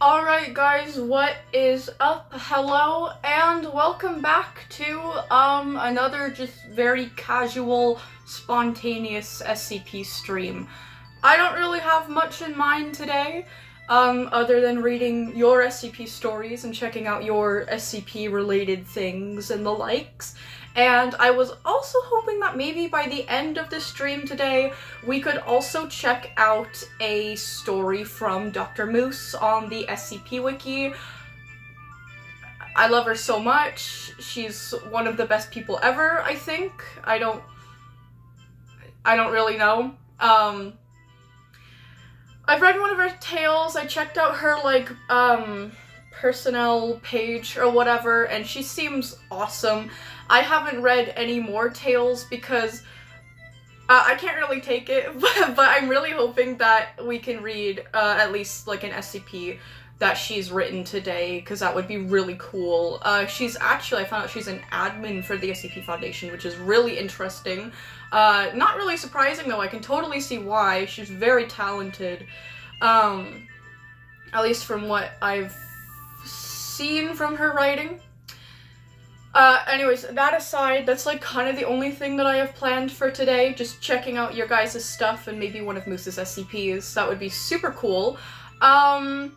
Alright guys, what is up? Hello and welcome back to another just very casual, spontaneous SCP stream. I don't really have much in mind today, other than reading your SCP stories and checking out your SCP related things and the likes. And I was also hoping that maybe by the end of the stream today, we could also check out a story from Dr. Moose on the SCP Wiki. I love her so much. She's one of the best people ever, I think. I don't really know. I've read one of her tales. I checked out her, personnel page or whatever, and she seems awesome. I haven't read any more tales because I can't really take it, but I'm really hoping that we can read at least like an SCP that she's written today, because that would be really cool. She's actually, I found out she's an admin for the SCP Foundation, which is really interesting. Not really surprising though, I can totally see why. She's very talented, at least from what I've seen from her writing. Anyways, that aside, that's like kind of the only thing that I have planned for today, just checking out your guys' stuff and maybe one of Moose's SCPs. That would be super cool. I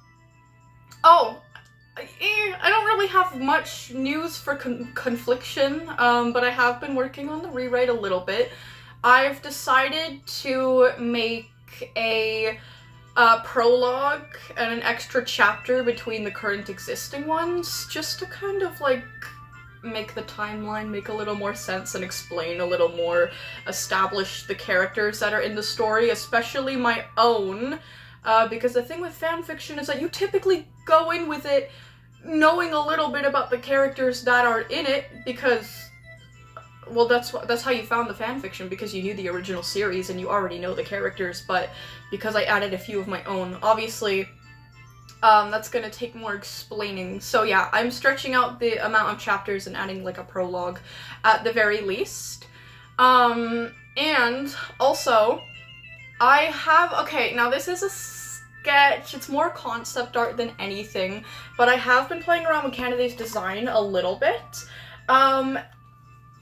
don't really have much news for Confliction, but I have been working on the rewrite a little bit. I've decided to make a prologue and an extra chapter between the current existing ones, just to kind of like make the timeline make a little more sense and explain a little more, establish the characters that are in the story, especially my own, because the thing with fanfiction is that you typically go in with it knowing a little bit about the characters that are in it, because, well, that's how you found the fanfiction, because you knew the original series and you already know the characters, but because I added a few of my own, obviously, that's gonna take more explaining. So yeah, I'm stretching out the amount of chapters and adding like a prologue at the very least. And also, I have, okay, now this is a sketch, it's more concept art than anything, but I have been playing around with Canada's design a little bit.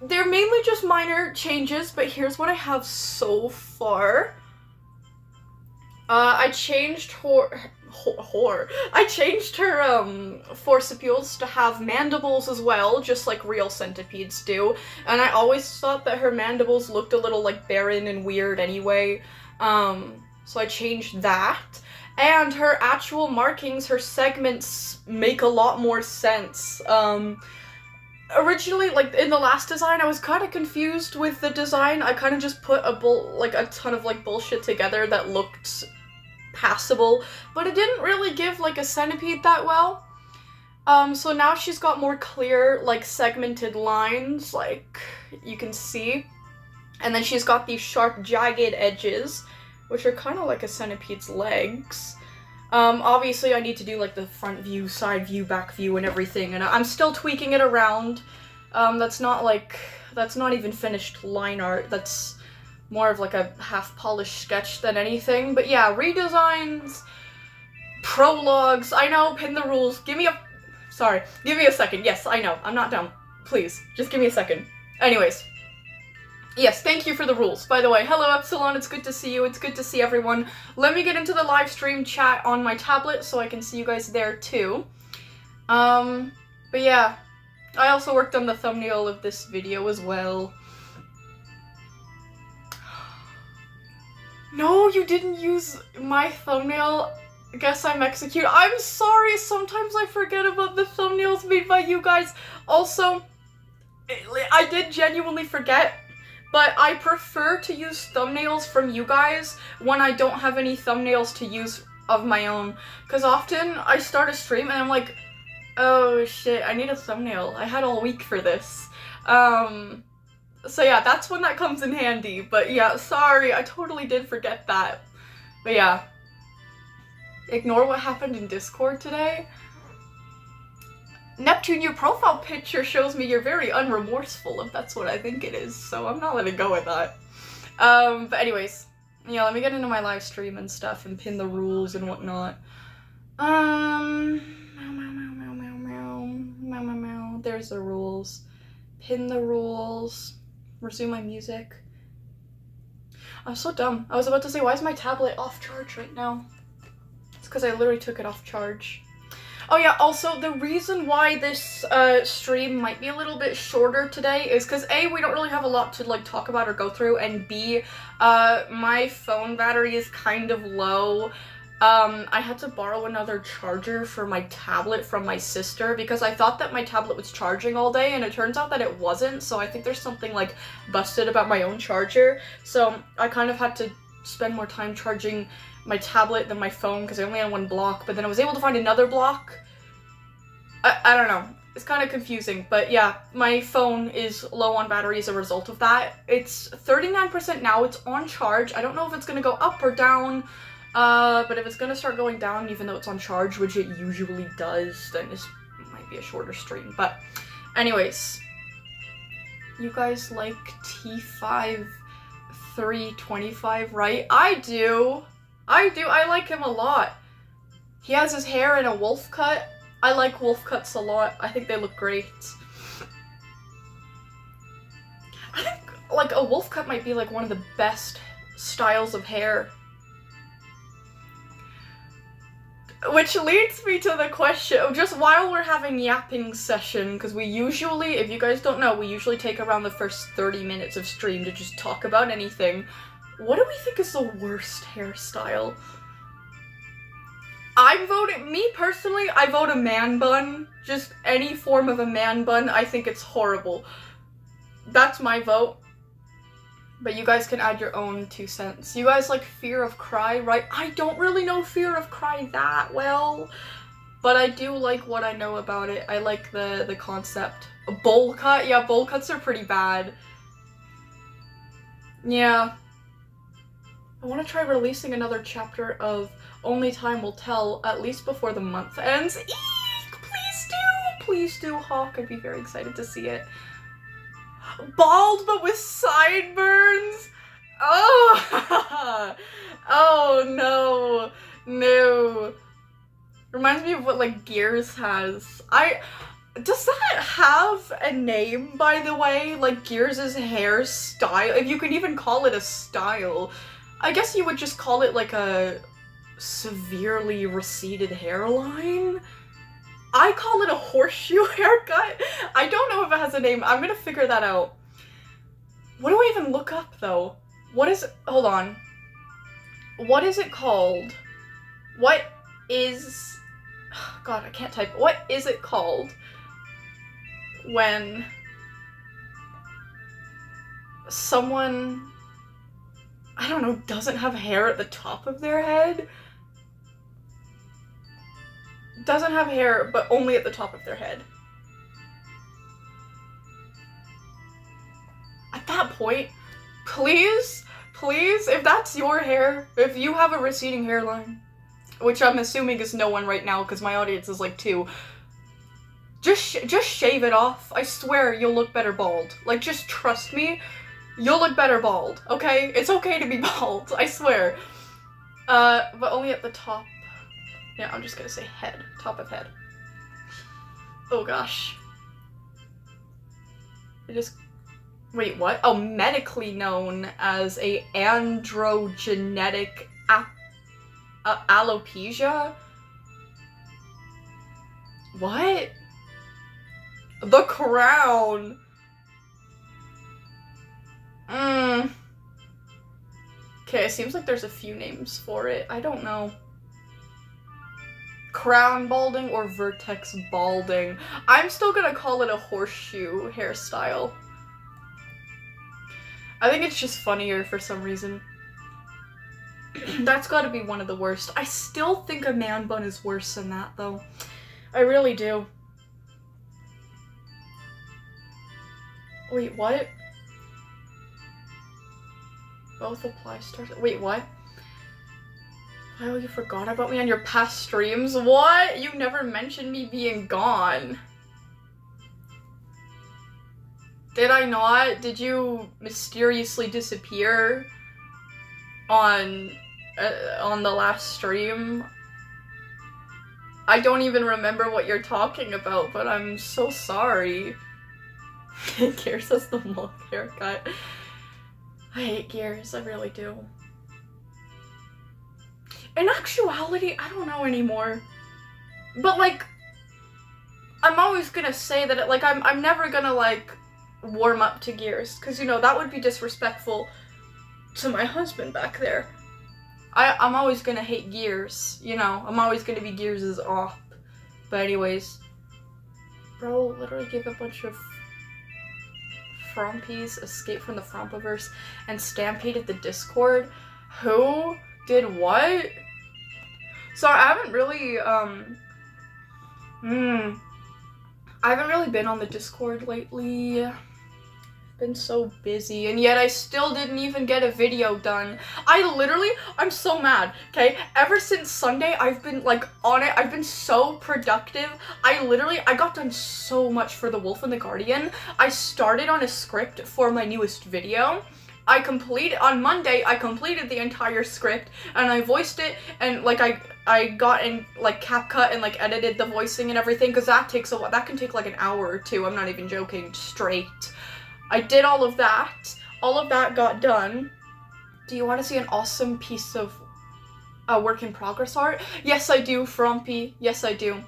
They're mainly just minor changes, but here's what I have so far. I changed her forcipules to have mandibles as well, just like real centipedes do, and I always thought that her mandibles looked a little like barren and weird anyway, so I changed that. And her actual markings, her segments, make a lot more sense. Originally, like, in the last design, I was kind of confused with the design. I kind of just put a ton of, like, bullshit together that looked passable, but it didn't really give, like, a centipede that well. So now she's got more clear, like, segmented lines, like you can see. And then she's got these sharp, jagged edges, which are kind of like a centipede's legs. Obviously I need to do like the front view, side view, back view, and everything, and I'm still tweaking it around. That's not even finished line art, that's more of like a half-polished sketch than anything. But yeah, redesigns, prologues, I know, pin the rules, give me a second, yes, I know, I'm not dumb, please, just give me a second. Anyways. Yes, thank you for the rules. By the way, hello Epsilon, it's good to see you, it's good to see everyone. Let me get into the live stream chat on my tablet so I can see you guys there too. But yeah, I also worked on the thumbnail of this video as well. No, you didn't use my thumbnail. Guess I'm executed. I'm sorry, sometimes I forget about the thumbnails made by you guys. Also, I did genuinely forget. But I prefer to use thumbnails from you guys when I don't have any thumbnails to use of my own. Because often I start a stream and I'm like, oh shit, I need a thumbnail. I had all week for this. So yeah, that's when that comes in handy. But yeah, sorry, I totally did forget that. But yeah. Ignore what happened in Discord today. Neptune, your profile picture shows me you're very unremorseful, if that's what I think it is, so I'm not letting go with that. But anyways, yeah, let me get into my live stream and stuff and pin the rules and whatnot. there's the rules. Pin the rules. Resume my music. I'm so dumb. I was about to say, why is my tablet off charge right now? It's because I literally took it off charge. Oh yeah, also, the reason why this stream might be a little bit shorter today is because A, we don't really have a lot to like talk about or go through, and B, my phone battery is kind of low. I had to borrow another charger for my tablet from my sister because I thought that my tablet was charging all day, and it turns out that it wasn't, so I think there's something like busted about my own charger. So I kind of had to spend more time charging my tablet than my phone because I only had one block, but then I was able to find another block. I don't know. It's kind of confusing, but yeah, my phone is low on battery as a result of that. It's 39% now. It's on charge. I don't know if it's going to go up or down, but if it's going to start going down even though it's on charge, which it usually does, then this might be a shorter stream. But anyways, you guys like T5 325, right? I do. I like him a lot. He has his hair in a wolf cut. I like wolf cuts a lot. I think they look great. I think, like, a wolf cut might be, like, one of the best styles of hair. Which leads me to the question, just while we're having yapping session, because we usually, if you guys don't know, we usually take around the first 30 minutes of stream to just talk about anything. What do we think is the worst hairstyle? I'm voting, me personally, I vote a man bun. Just any form of a man bun, I think it's horrible. That's my vote. But you guys can add your own 2 cents. You guys like Fear of Cry, right? I don't really know Fear of Cry that well, but I do like what I know about it. I like the concept. A bowl cut? Yeah, bowl cuts are pretty bad. Yeah. I want to try releasing another chapter of Only Time Will Tell, at least before the month ends. Eek! Please do! Please do, Hawk. I'd be very excited to see it. Bald, but with sideburns? Oh! Oh, no. No. Reminds me of what, like, Gears has. Does that have a name, by the way? Like, Gears' hairstyle? If you can even call it a style. I guess you would just call it like a severely receded hairline? I call it a horseshoe haircut. I don't know if it has a name. I'm gonna figure that out. What do I even look up though? What is, hold on. What is it called? What is, God, I can't type. What is it called when someone, I don't know, doesn't have hair at the top of their head? Doesn't have hair, but only at the top of their head. At that point, please, if that's your hair, if you have a receding hairline, which I'm assuming is no one right now because my audience is like 2, just shave it off. I swear you'll look better bald. Like, just trust me. You'll look better bald, okay? It's okay to be bald, I swear. But only at the top. Yeah, I'm just gonna say head. Top of head. Oh gosh. Wait, what? Oh, medically known as a androgenetic alopecia? What? The Crown. Okay, it seems like there's a few names for it. I don't know. Crown balding or vertex balding. I'm still gonna call it a horseshoe hairstyle. I think it's just funnier for some reason. That's gotta be one of the worst. I still think a man bun is worse than that, though. I really do. Wait, what? Both apply stars. Wait, what? Oh, you forgot about me on your past streams? What? You never mentioned me being gone. Did I not? Did you mysteriously disappear on the last stream? I don't even remember what you're talking about, but I'm so sorry. Gears has the monk haircut. I hate Gears, I really do. In actuality, I don't know anymore. But, like, I'm always gonna say that, like, I'm never gonna, like, warm up to Gears. Because, you know, that would be disrespectful to my husband back there. I'm always gonna hate Gears, you know? I'm always gonna be Gears' off. But anyways. Bro literally gave a bunch of Frompies escape from the Frompiverse and stampeded the Discord. Who did what? So I haven't really, I haven't really been on the Discord lately. Been so busy, and yet I still didn't even get a video done. I'm so mad, okay? Ever since Sunday, I've been, like, on it. I've been so productive. I got done so much for The Wolf and the Guardian. I started on a script for my newest video. On Monday, I completed the entire script, and I voiced it, and, like, I got in, like, CapCut and, like, edited the voicing and everything, because that takes a while. That can take, like, an hour or two. I'm not even joking, straight. I did all of that. All of that got done. Do you want to see an awesome piece of work in progress art? Yes, I do, Frumpy. Yes, I do.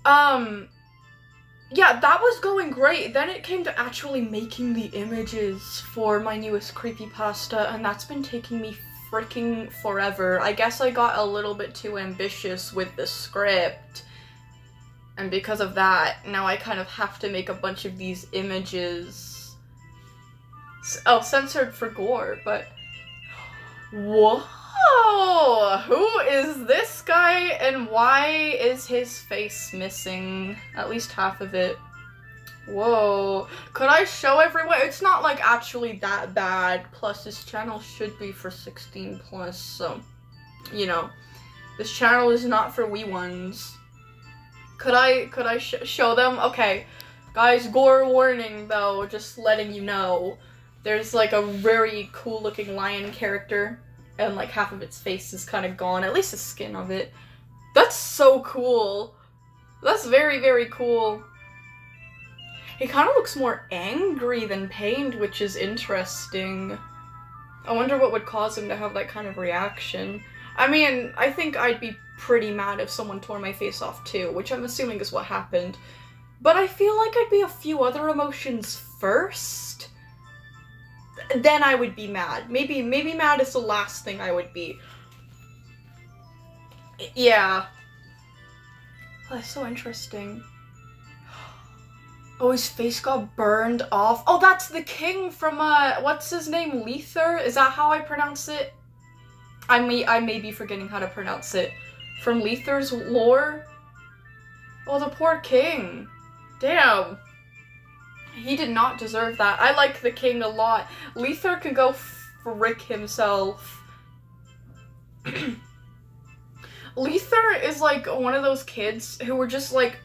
Yeah, that was going great. Then it came to actually making the images for my newest creepypasta, and that's been taking me freaking forever. I guess I got a little bit too ambitious with the script. And because of that, now I kind of have to make a bunch of these images. Oh, censored for gore, but... Whoa! Who is this guy, and why is his face missing? At least half of it. Whoa. Could I show everyone? It's not, like, actually that bad. Plus, this channel should be for 16 plus, so... You know. This channel is not for wee ones. Could I show them? Okay, guys, gore warning though, just letting you know. There's like a very cool looking lion character, and like half of its face is kind of gone, at least the skin of it. That's so cool. That's very, very cool. He kind of looks more angry than pained, which is interesting. I wonder what would cause him to have that kind of reaction. I mean, I think I'd be pretty mad if someone tore my face off too, which I'm assuming is what happened. But I feel like I'd be a few other emotions first. Then I would be mad. Maybe mad is the last thing I would be. Yeah. Oh, that's so interesting. Oh, his face got burned off. Oh, that's the king from, what's his name? Lether? Is that how I pronounce it? I may be forgetting how to pronounce it. From Lether's lore? Oh, the poor king. Damn. He did not deserve that. I like the king a lot. Lether can go frick himself. Lether is like one of those kids who were just like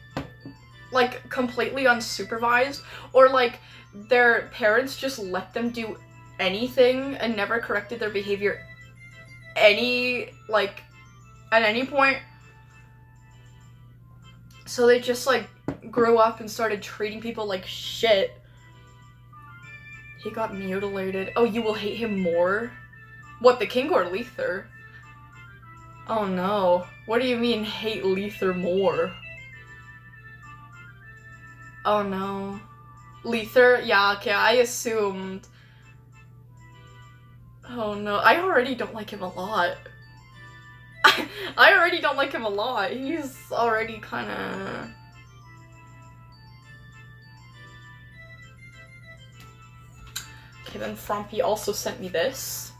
completely unsupervised, or like their parents just let them do anything and never corrected their behavior at any point. So they just like grew up and started treating people like shit. He got mutilated. Oh, you will hate him more? What, the king or Lether? Oh no. What do you mean hate Lether more? Oh no. Lether? Yeah, okay, I assumed. Oh no, I already don't like him a lot. I already don't like him a lot. He's already kinda... Okay, then Frumpy also sent me this.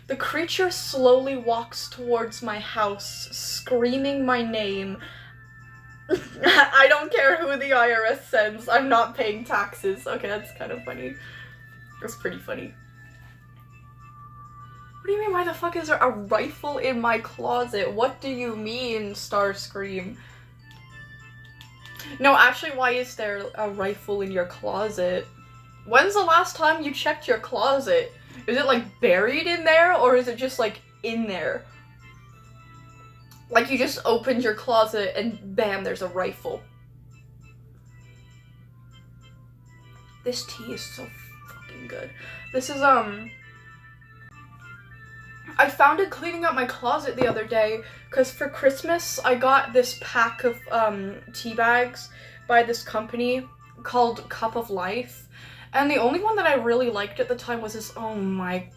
The creature slowly walks towards my house, screaming my name. I don't care who the IRS sends. I'm not paying taxes. Okay, that's kind of funny. That's pretty funny. What do you mean, why the fuck is there a rifle in my closet? What do you mean, Starscream? No, actually, why is there a rifle in your closet? When's the last time you checked your closet? Is it like buried in there, or is it just like in there? Like you just opened your closet and bam, there's a rifle. This tea is so fucking good. This is, I found it cleaning out my closet the other day, because for Christmas, I got this pack of, tea bags by this company called Cup of Life, and the only one that I really liked at the time was this, oh my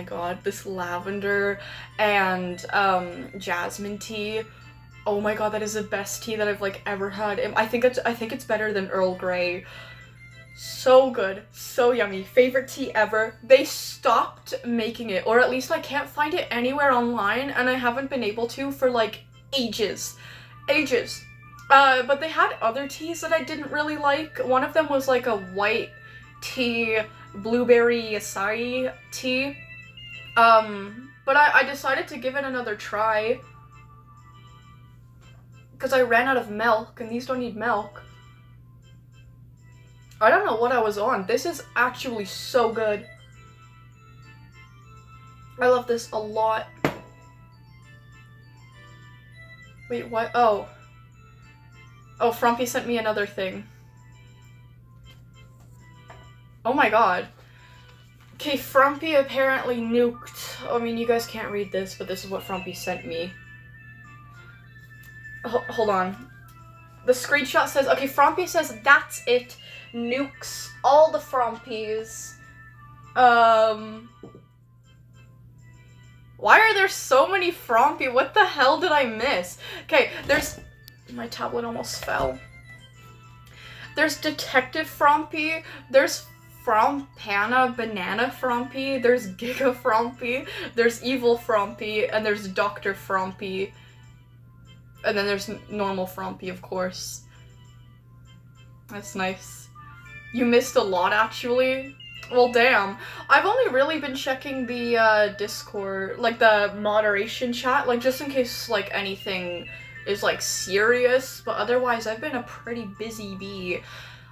god, this lavender and, jasmine tea. Oh my god, that is the best tea that I've, like, ever had. I think it's better than Earl Grey. So good, so yummy, favorite tea ever. They stopped making it, or at least I can't find it anywhere online, and I haven't been able to for like ages. But they had other teas that I didn't really like. One of them was like a white tea, blueberry acai tea. But I decided to give it another try because I ran out of milk, and these don't need milk. I don't know what I was on. This is actually so good. I love this a lot. Wait, what? Oh. Oh, Frumpy sent me another thing. Oh my god. Okay, Frumpy apparently nuked. I mean, you guys can't read this, but this is what Frumpy sent me. Hold on. The screenshot says, okay, Frumpy says, that's it. Nukes all the Frompies. Why are there so many Frompy? What the hell did I miss? Okay, there's... My tablet almost fell. There's Detective Frompy, there's Frompana Banana Frompy, there's Giga Frompy, there's Evil Frompy, and there's Dr. Frompy. And then there's normal Frompy, of course. That's nice. You missed a lot, actually. Well, damn. I've only really been checking the, Discord, like, the moderation chat, like, just in case, like, anything is, like, serious, but otherwise, I've been a pretty busy bee.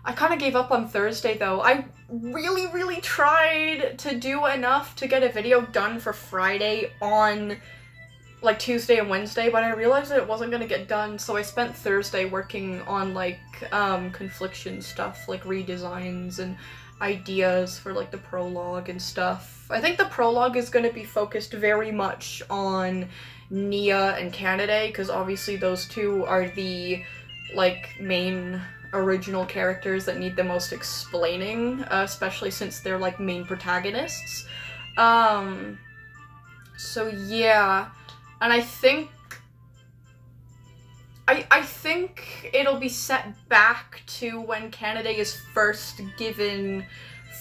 I kind of gave up on Thursday, though. I really tried to do enough to get a video done for Friday on, like, Tuesday and Wednesday, but I realized that it wasn't gonna get done, so I spent Thursday working on, like, confliction stuff, like redesigns and ideas for, like, the prologue and stuff. I think the prologue is gonna be focused very much on Nia and Canaday, because obviously those two are the, like, main original characters that need the most explaining, especially since they're, like, main protagonists. So yeah. And I think it'll be set back to when Canaday is first given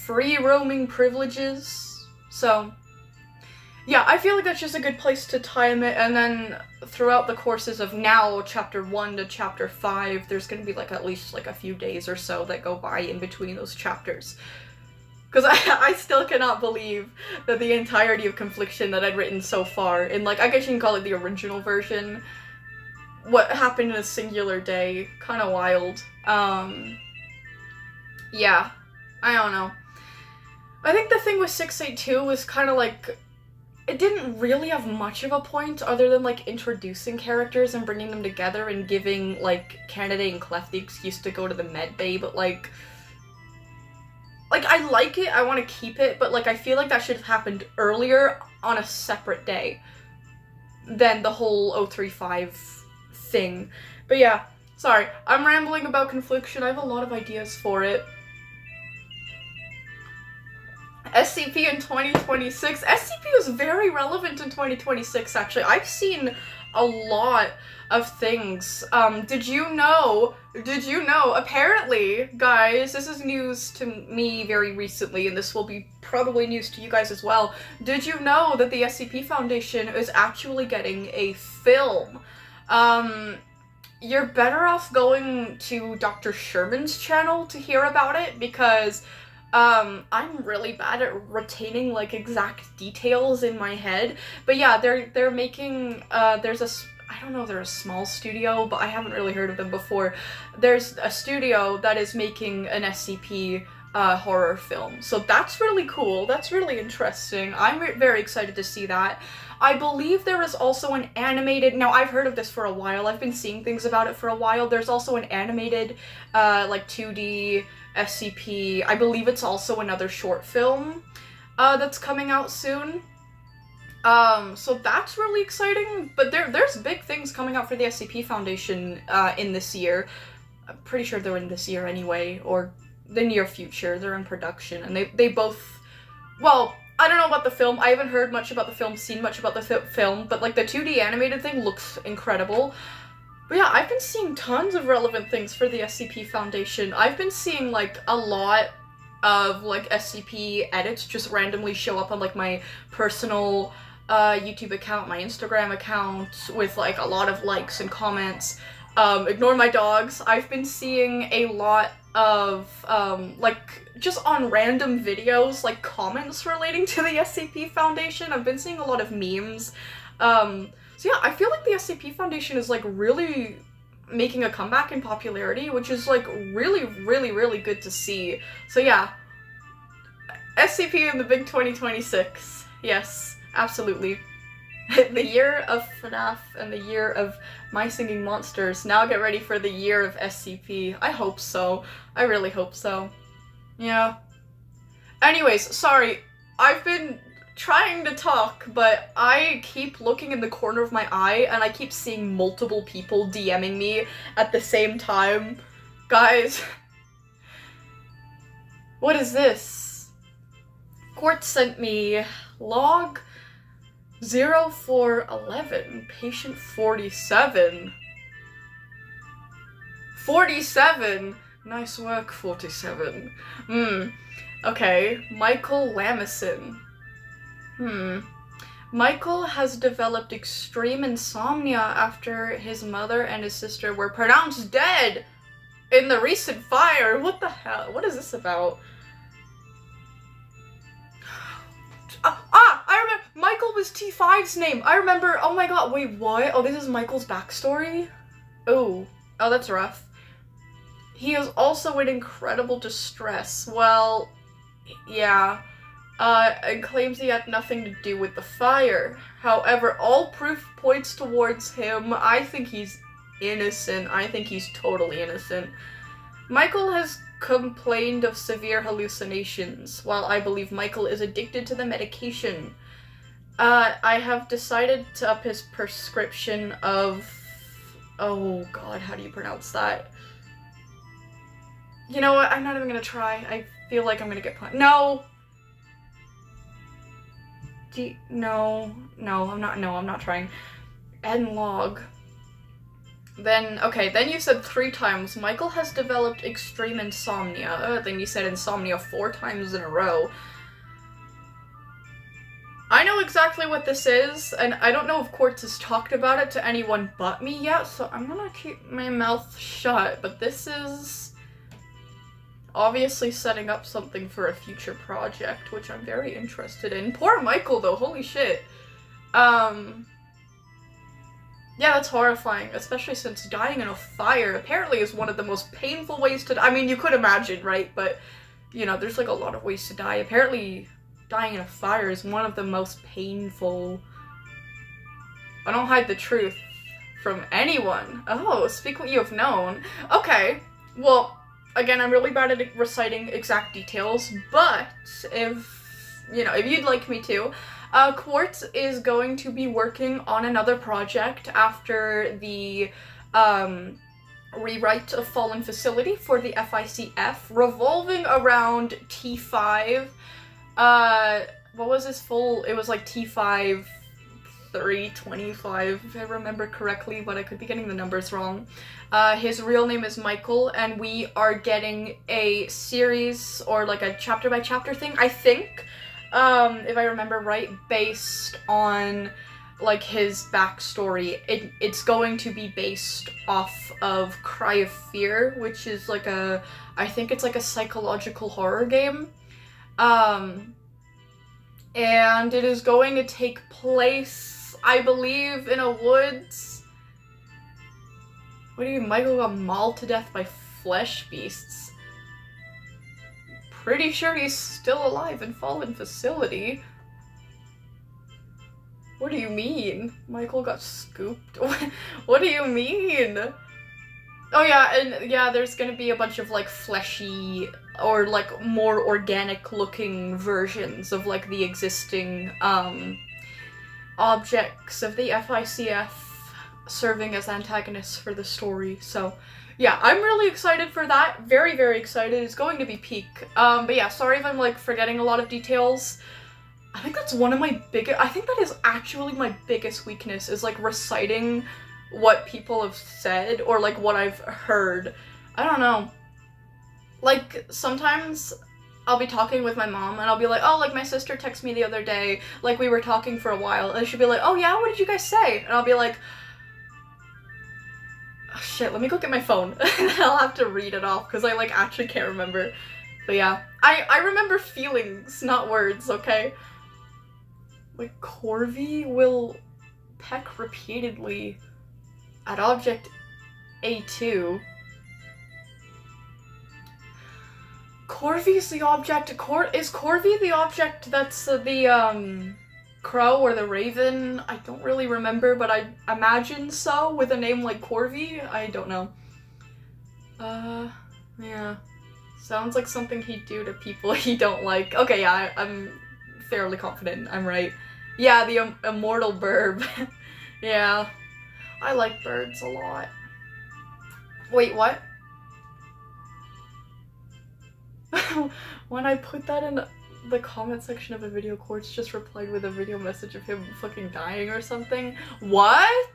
free roaming privileges. So yeah, I feel like that's just a good place to time it, and then throughout the courses of now chapter 1 to chapter 5, there's gonna be like at least like a few days or so that go by in between those chapters. Because I still cannot believe that the entirety of Confliction that I'd written so far, in, like, I guess you can call it the original version, what happened in a singular day, kind of wild. Yeah, I don't know. I think the thing with 682 was kind of like, it didn't really have much of a point other than, like, introducing characters and bringing them together and giving, like, Canaday and Clef the excuse to go to the med bay, but, like, I like it, I want to keep it, but, like, I feel like that should have happened earlier on a separate day than the whole 035 thing. But yeah, sorry, I'm rambling about Confliction. I have a lot of ideas for it. SCP in 2026. SCP is very relevant in 2026, actually. I've seen a lot of things. Did you know, apparently, guys, this is news to me very recently, and this will be probably news to you guys as well. Did you know that the SCP Foundation is actually getting a film? You're better off going to Dr. Sherman's channel to hear about it, because I'm really bad at retaining, like, exact details in my head. But yeah, they're making, there's a, I don't know if they're a small studio, but I haven't really heard of them before. There's a studio that is making an SCP, horror film. So that's really cool. That's really interesting. I'm very excited to see that. I believe there is also an animated, now I've heard of this for a while, I've been seeing things about it for a while, there's also an animated, like 2D SCP, I believe it's also another short film, that's coming out soon. So that's really exciting, but there's big things coming out for the SCP Foundation, in this year. I'm pretty sure they're in this year anyway, or the near future, they're in production, and they both, well, I don't know about the film, I haven't heard much about the film, seen much about the film, but like the 2D animated thing looks incredible. But yeah, I've been seeing tons of relevant things for the SCP Foundation. I've been seeing like a lot of like SCP edits just randomly show up on like my personal YouTube account, my Instagram account, with like a lot of likes and comments. Ignore my dogs. I've been seeing a lot of, like, just on random videos, like, comments relating to the SCP Foundation. I've been seeing a lot of memes. So yeah, I feel like the SCP Foundation is, like, really making a comeback in popularity, which is, like, really, really, really good to see. So yeah, SCP in the big 2026. Yes, absolutely. The year of FNAF and the year of My Singing Monsters. Now get ready for the year of SCP. I hope so. I really hope so. Yeah. Anyways, sorry. I've been trying to talk, but I keep looking in the corner of my eye and I keep seeing multiple people DMing me at the same time. Guys. What is this? Quartz sent me log 0411, patient 47. 47! Nice work, 47. Okay, Michael Lamison. Michael has developed extreme insomnia after his mother and his sister were pronounced dead in the recent fire. What the hell? What is this about? I remember! Michael was T5's name! I remember- oh my god, wait, what? Oh, this is Michael's backstory? Oh, that's rough. He is also in incredible distress. Well, yeah. And claims he had nothing to do with the fire. However, all proof points towards him. I think he's innocent. I think he's totally innocent. Michael has complained of severe hallucinations, while I believe Michael is addicted to the medication. I have decided to up his prescription of... oh god, how do you pronounce that? You know what, I'm not even gonna try. I feel like I'm gonna get punished. No! No, I'm not trying. N-log. Then, okay, then you said 3 times, Michael has developed extreme insomnia. Then you said insomnia 4 times in a row. I know exactly what this is, and I don't know if Quartz has talked about it to anyone but me yet, so I'm gonna keep my mouth shut, but this is obviously setting up something for a future project, which I'm very interested in. Poor Michael, though, holy shit. Yeah, that's horrifying, especially since dying in a fire apparently is one of the most painful ways to die. I mean, you could imagine, right? But, you know, there's like a lot of ways to die. Apparently, dying in a fire is one of the most painful. I don't hide the truth from anyone. Oh, speak what you have known. Okay, well, again, I'm really bad at reciting exact details, but if, you know, if you'd like me to, Quartz is going to be working on another project after the rewrite of Fallen Facility for the FICF, revolving around T5. What was his full? It was like T5 325, if I remember correctly, but I could be getting the numbers wrong. His real name is Michael, and we are getting a series, or like a chapter-by-chapter thing, I think, if I remember right, based on, like, his backstory. It's going to be based off of Cry of Fear, which is like a, I think it's like a psychological horror game. And it is going to take place, I believe, in a woods. What do you mean, Michael got mauled to death by flesh beasts? pretty sure he's still alive in Fallen Facility. What do you mean? Michael got scooped? What do you mean? Oh yeah, and yeah, there's gonna be a bunch of like fleshy or like more organic looking versions of like the existing objects of the FICF serving as antagonists for the story. So yeah, I'm really excited for that. Very, very excited. It's going to be peak. But yeah, sorry if I'm like forgetting a lot of details. I think that's one of my biggest, I think that is actually my biggest weakness, is like reciting what people have said or like what I've heard. I don't know. Like sometimes I'll be talking with my mom and I'll be like, oh, like my sister texted me the other day, like we were talking for a while, and she'll be like, oh yeah, what did you guys say? And I'll be like, oh, shit, let me go get my phone. And I'll have to read it off because I like actually can't remember. But yeah, I remember feelings, not words, okay? Like Corvi will peck repeatedly at object A2. Corvi's the object. Is Corvi the object that's the crow or the raven? I don't really remember, but I imagine so with a name like Corvi. I don't know. Yeah. Sounds like something he'd do to people he don't like. Okay, yeah, I'm fairly confident I'm right. Yeah, the immortal burb. Yeah. I like birds a lot. Wait, what? When I put that in the comment section of a video, Quartz just replied with a video message of him fucking dying or something. What?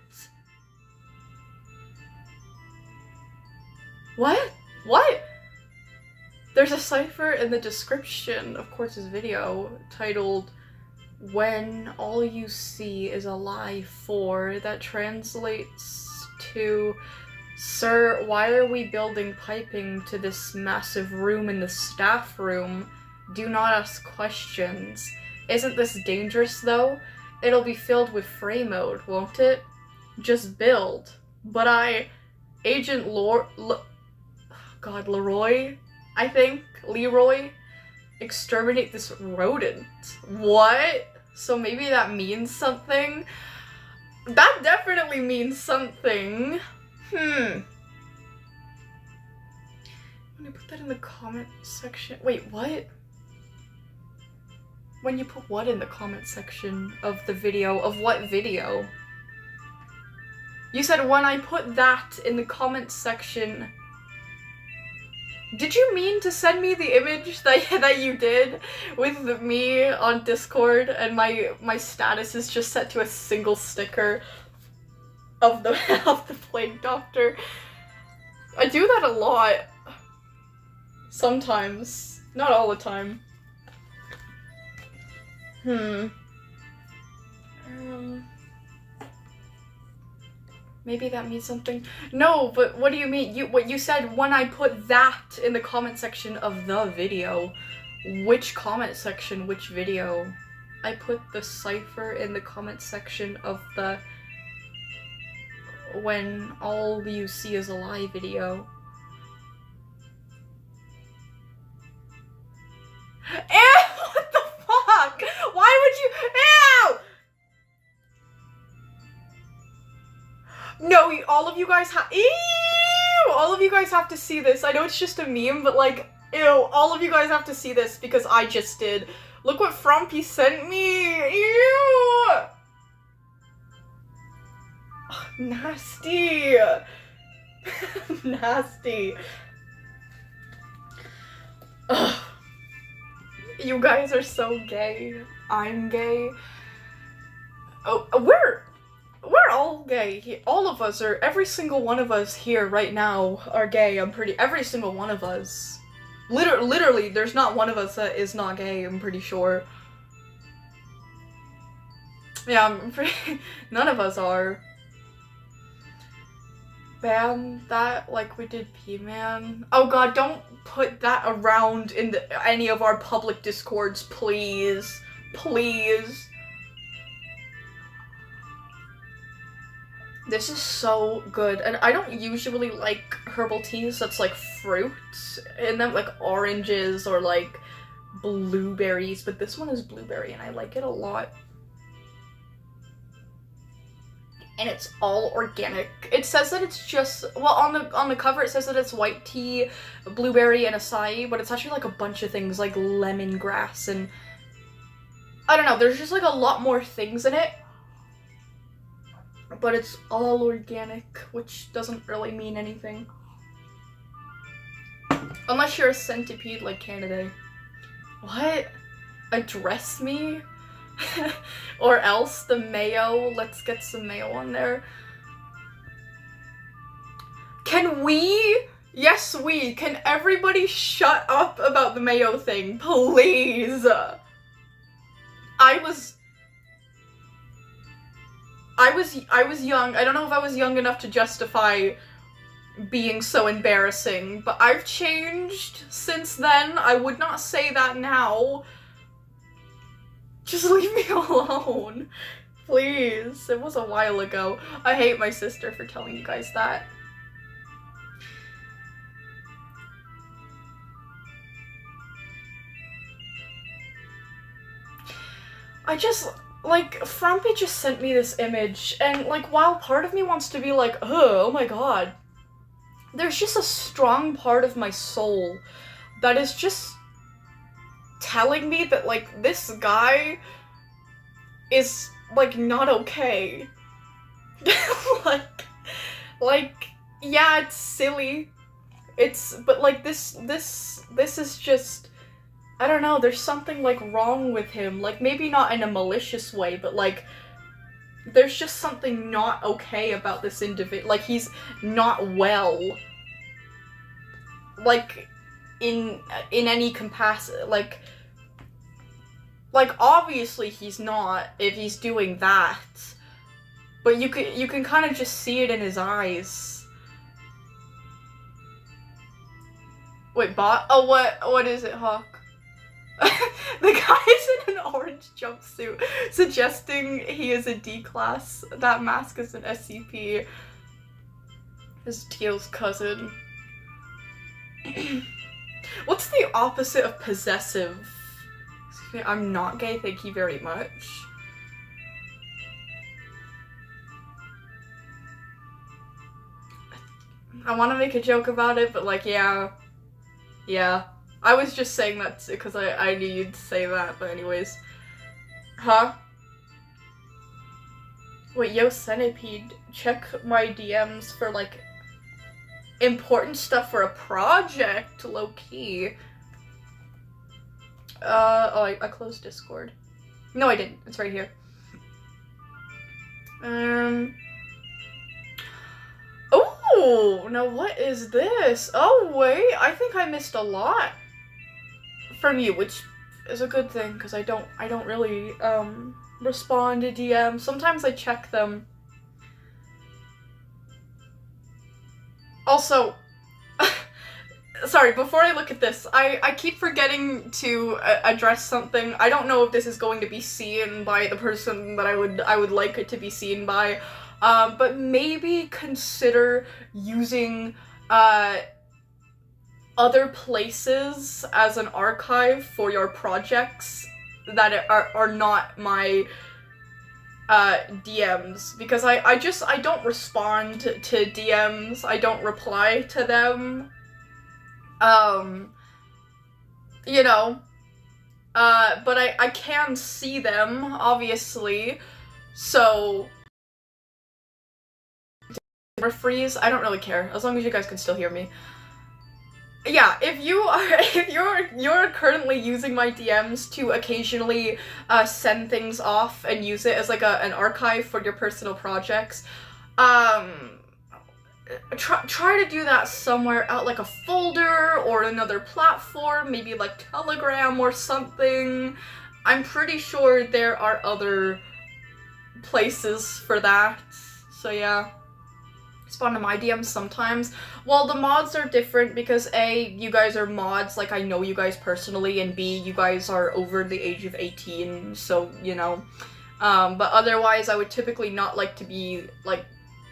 What? What? There's a cipher in the description of Quartz's video titled "When All You See Is a Lie 4" that translates to, "Sir, why are we building piping to this massive room in the staff room? Do not ask questions. Isn't this dangerous though? It'll be filled with fray mode, won't it? Just build. But Agent Leroy, I think, Leroy, exterminate this rodent." What? So maybe that means something? That definitely means something. I'm gonna put that in the comment section. Wait, what? When you put what in the comment section of the video? Of what video? You said when I put that in the comment section. Did you mean to send me the image that you did with me on Discord and my status is just set to a single sticker of the Plague Doctor? I do that a lot. Sometimes. Not all the time. Maybe that means something. No, but what do you mean? What you said when I put that in the comment section of the video. Which comment section? Which video? I put the cipher in the comment section of the "When All You See Is a Lie" video. Ew! What the fuck? Why would you? Ew! No, all of you guys have. Ew! All of you guys have to see this. I know it's just a meme, but like, ew! All of you guys have to see this because I just did. Look what Frumpy sent me. Ew! Ugh, nasty. Nasty. Ugh. You guys are so gay. I'm gay. Oh, we're all gay. All of us are. Every single one of us here right now are gay. Every single one of us. Literally, there's not one of us that is not gay. I'm pretty sure. Yeah, none of us are. Ban that like we did P-Man. Oh god, don't put that around in any of our public discords, please. Please. This is so good, and I don't usually like herbal teas that's like fruit in them, like oranges or like blueberries, but this one is blueberry and I like it a lot. And it's all organic. It says that it's just, well, on the cover it says that it's white tea, blueberry, and acai, but it's actually like a bunch of things like lemongrass and I don't know, there's just like a lot more things in it. But it's all organic, which doesn't really mean anything. Unless you're a centipede like Canada. What? Address me? Or else the mayo. Let's get some mayo on there. Can we? Yes, we. Can everybody shut up about the mayo thing, please? I was young. I don't know if I was young enough to justify being so embarrassing, but I've changed since then. I would not say that now. Just leave me alone. Please. It was a while ago. I hate my sister for telling you guys that. I just, like, Frumpy just sent me this image, and, like, while part of me wants to be like, oh my god, there's just a strong part of my soul that is just telling me that, like, this guy is, like, not okay. like, yeah, it's silly. But, like, this is just, I don't know, there's something, like, wrong with him. Like, maybe not in a malicious way, but, like, there's just something not okay about this individual. Like, he's not well. Like, in any capacity, like, obviously he's not if he's doing that, but you can kind of just see it in his eyes. Wait, bot? Oh, what is it, Hawk? The guy's in an orange jumpsuit, suggesting he is a D-class. That mask is an SCP. His Teal's cousin. What's the opposite of possessive? Excuse me, I'm not gay, thank you very much. I want to make a joke about it, but like, yeah. I was just saying that because I knew you'd say that, but anyways. Huh? Wait, yo, Centipede, check my DMs for, like, important stuff for a project, low-key. Oh, I closed Discord. No, I didn't. It's right here. Oh, now what is this? Oh, wait, I think I missed a lot from you, which is a good thing, because I don't really, respond to DMs. Sometimes I check them. Also, sorry, before I look at this, I keep forgetting to address something. I don't know if this is going to be seen by the person that I would like it to be seen by, but maybe consider using, other places as an archive for your projects that are not my DMs, because I don't respond to DMs, I don't reply to them, you know, but I can see them, obviously, so freeze, I don't really care, as long as you guys can still hear me. Yeah, if you're currently using my DMs to occasionally send things off and use it as like an archive for your personal projects, try to do that somewhere out, like a folder or another platform, maybe like Telegram or something. I'm pretty sure there are other places for that, so yeah. Spawn to my DMs sometimes. Well, the mods are different because A, you guys are mods, like I know you guys personally, and B, you guys are over the age of 18, so, you know. But otherwise, I would typically not like to be, like,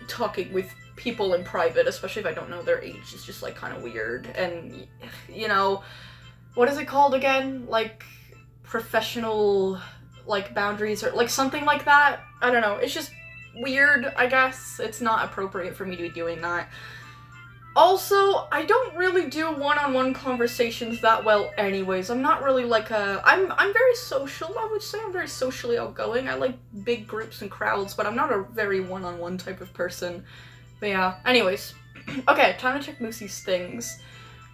talking with people in private, especially if I don't know their age, is just like kind of weird. And you know, what is it called again? Like professional like boundaries or like something like that. I don't know. It's just weird, I guess. It's not appropriate for me to be doing that. Also, I don't really do one-on-one conversations that well anyways. I'm not really like I'm very social, I would say. I'm very socially outgoing. I like big groups and crowds, but I'm not a very one-on-one type of person. But yeah, anyways. Okay, time to check Moosey's things.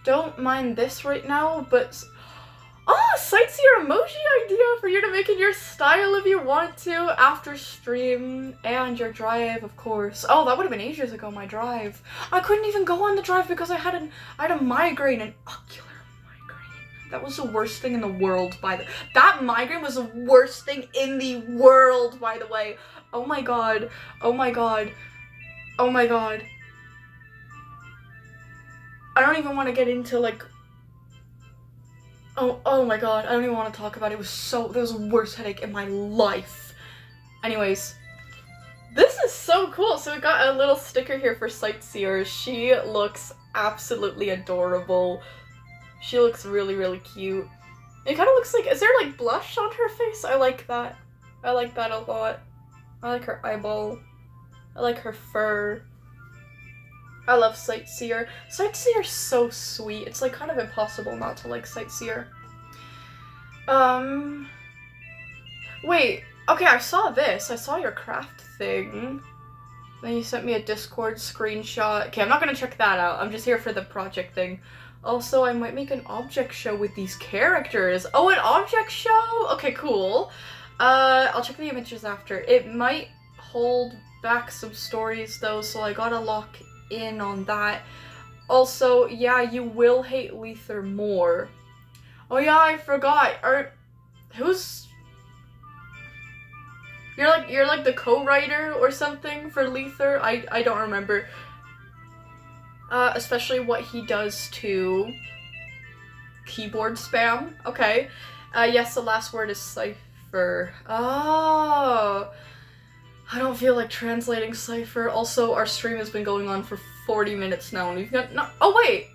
Don't mind this right now, but... Oh, sightseer emoji idea for you to make in your style if you want to after stream. And your drive, of course. Oh, that would have been ages ago, my drive. I couldn't even go on the drive because I had a migraine, an ocular migraine. That was the worst thing in the world, that migraine was the worst thing in the world, by the way. Oh my god. Oh my god. Oh my god. I don't even want to get into, like... Oh my god, I don't even want to talk about it. It was the worst headache in my life. Anyways, this is so cool. So we got a little sticker here for Sightseer. She looks absolutely adorable. She looks really, really cute. It kind of looks like, is there like blush on her face? I like that. I like that a lot. I like her eyeball. I like her fur. I love Sightseer. Sightseer's so sweet. It's like kind of impossible not to like Sightseer. Wait. Okay, I saw this. I saw your craft thing. Then you sent me a Discord screenshot. Okay, I'm not gonna check that out. I'm just here for the project thing. Also, I might make an object show with these characters. Oh, an object show? Okay, cool. I'll check the images after. It might hold back some stories though, so I gotta lock in on that. Also, yeah, you will hate Lether more. Oh yeah, I forgot. You're like the co-writer or something for Lether? I don't remember. Especially what he does to keyboard spam. Okay. Yes, the last word is cipher. Oh. I don't feel like translating cipher. Also, our stream has been going on for 40 minutes now, and we've got oh wait!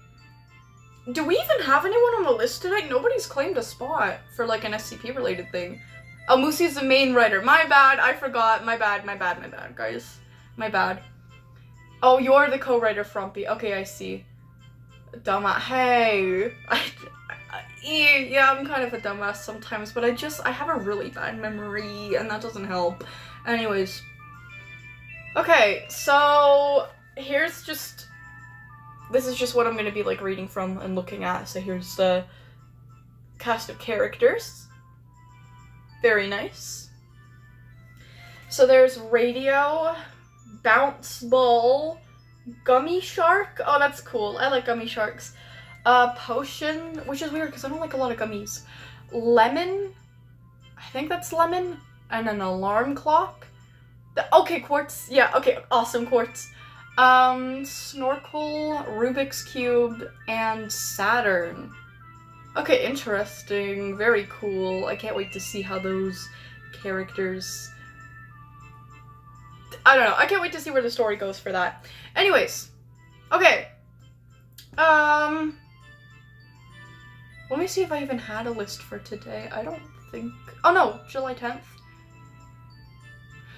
Do we even have anyone on the list tonight? Nobody's claimed a spot for like an SCP related thing. Oh, Moosey's the main writer. My bad, I forgot. My bad, guys. My bad. Oh, you're the co-writer, Frumpy. Okay, I see. Dumbass. Hey! Yeah, I'm kind of a dumbass sometimes, but I have a really bad memory, and that doesn't help. Anyways. Okay, so this is just what I'm gonna be like reading from and looking at. So here's the cast of characters. Very nice. So there's Radio, Bounce Ball, Gummy Shark. Oh, that's cool. I like gummy sharks. Potion, which is weird because I don't like a lot of gummies. Lemon. I think that's lemon. And an alarm clock. Okay, quartz. Yeah, okay, awesome quartz. Snorkel, Rubik's Cube, and Saturn. Okay, interesting. Very cool. I can't wait to see how those characters... I don't know. I can't wait to see where the story goes for that. Anyways. Okay. Let me see if I even had a list for today. I don't think... Oh no, July 10th.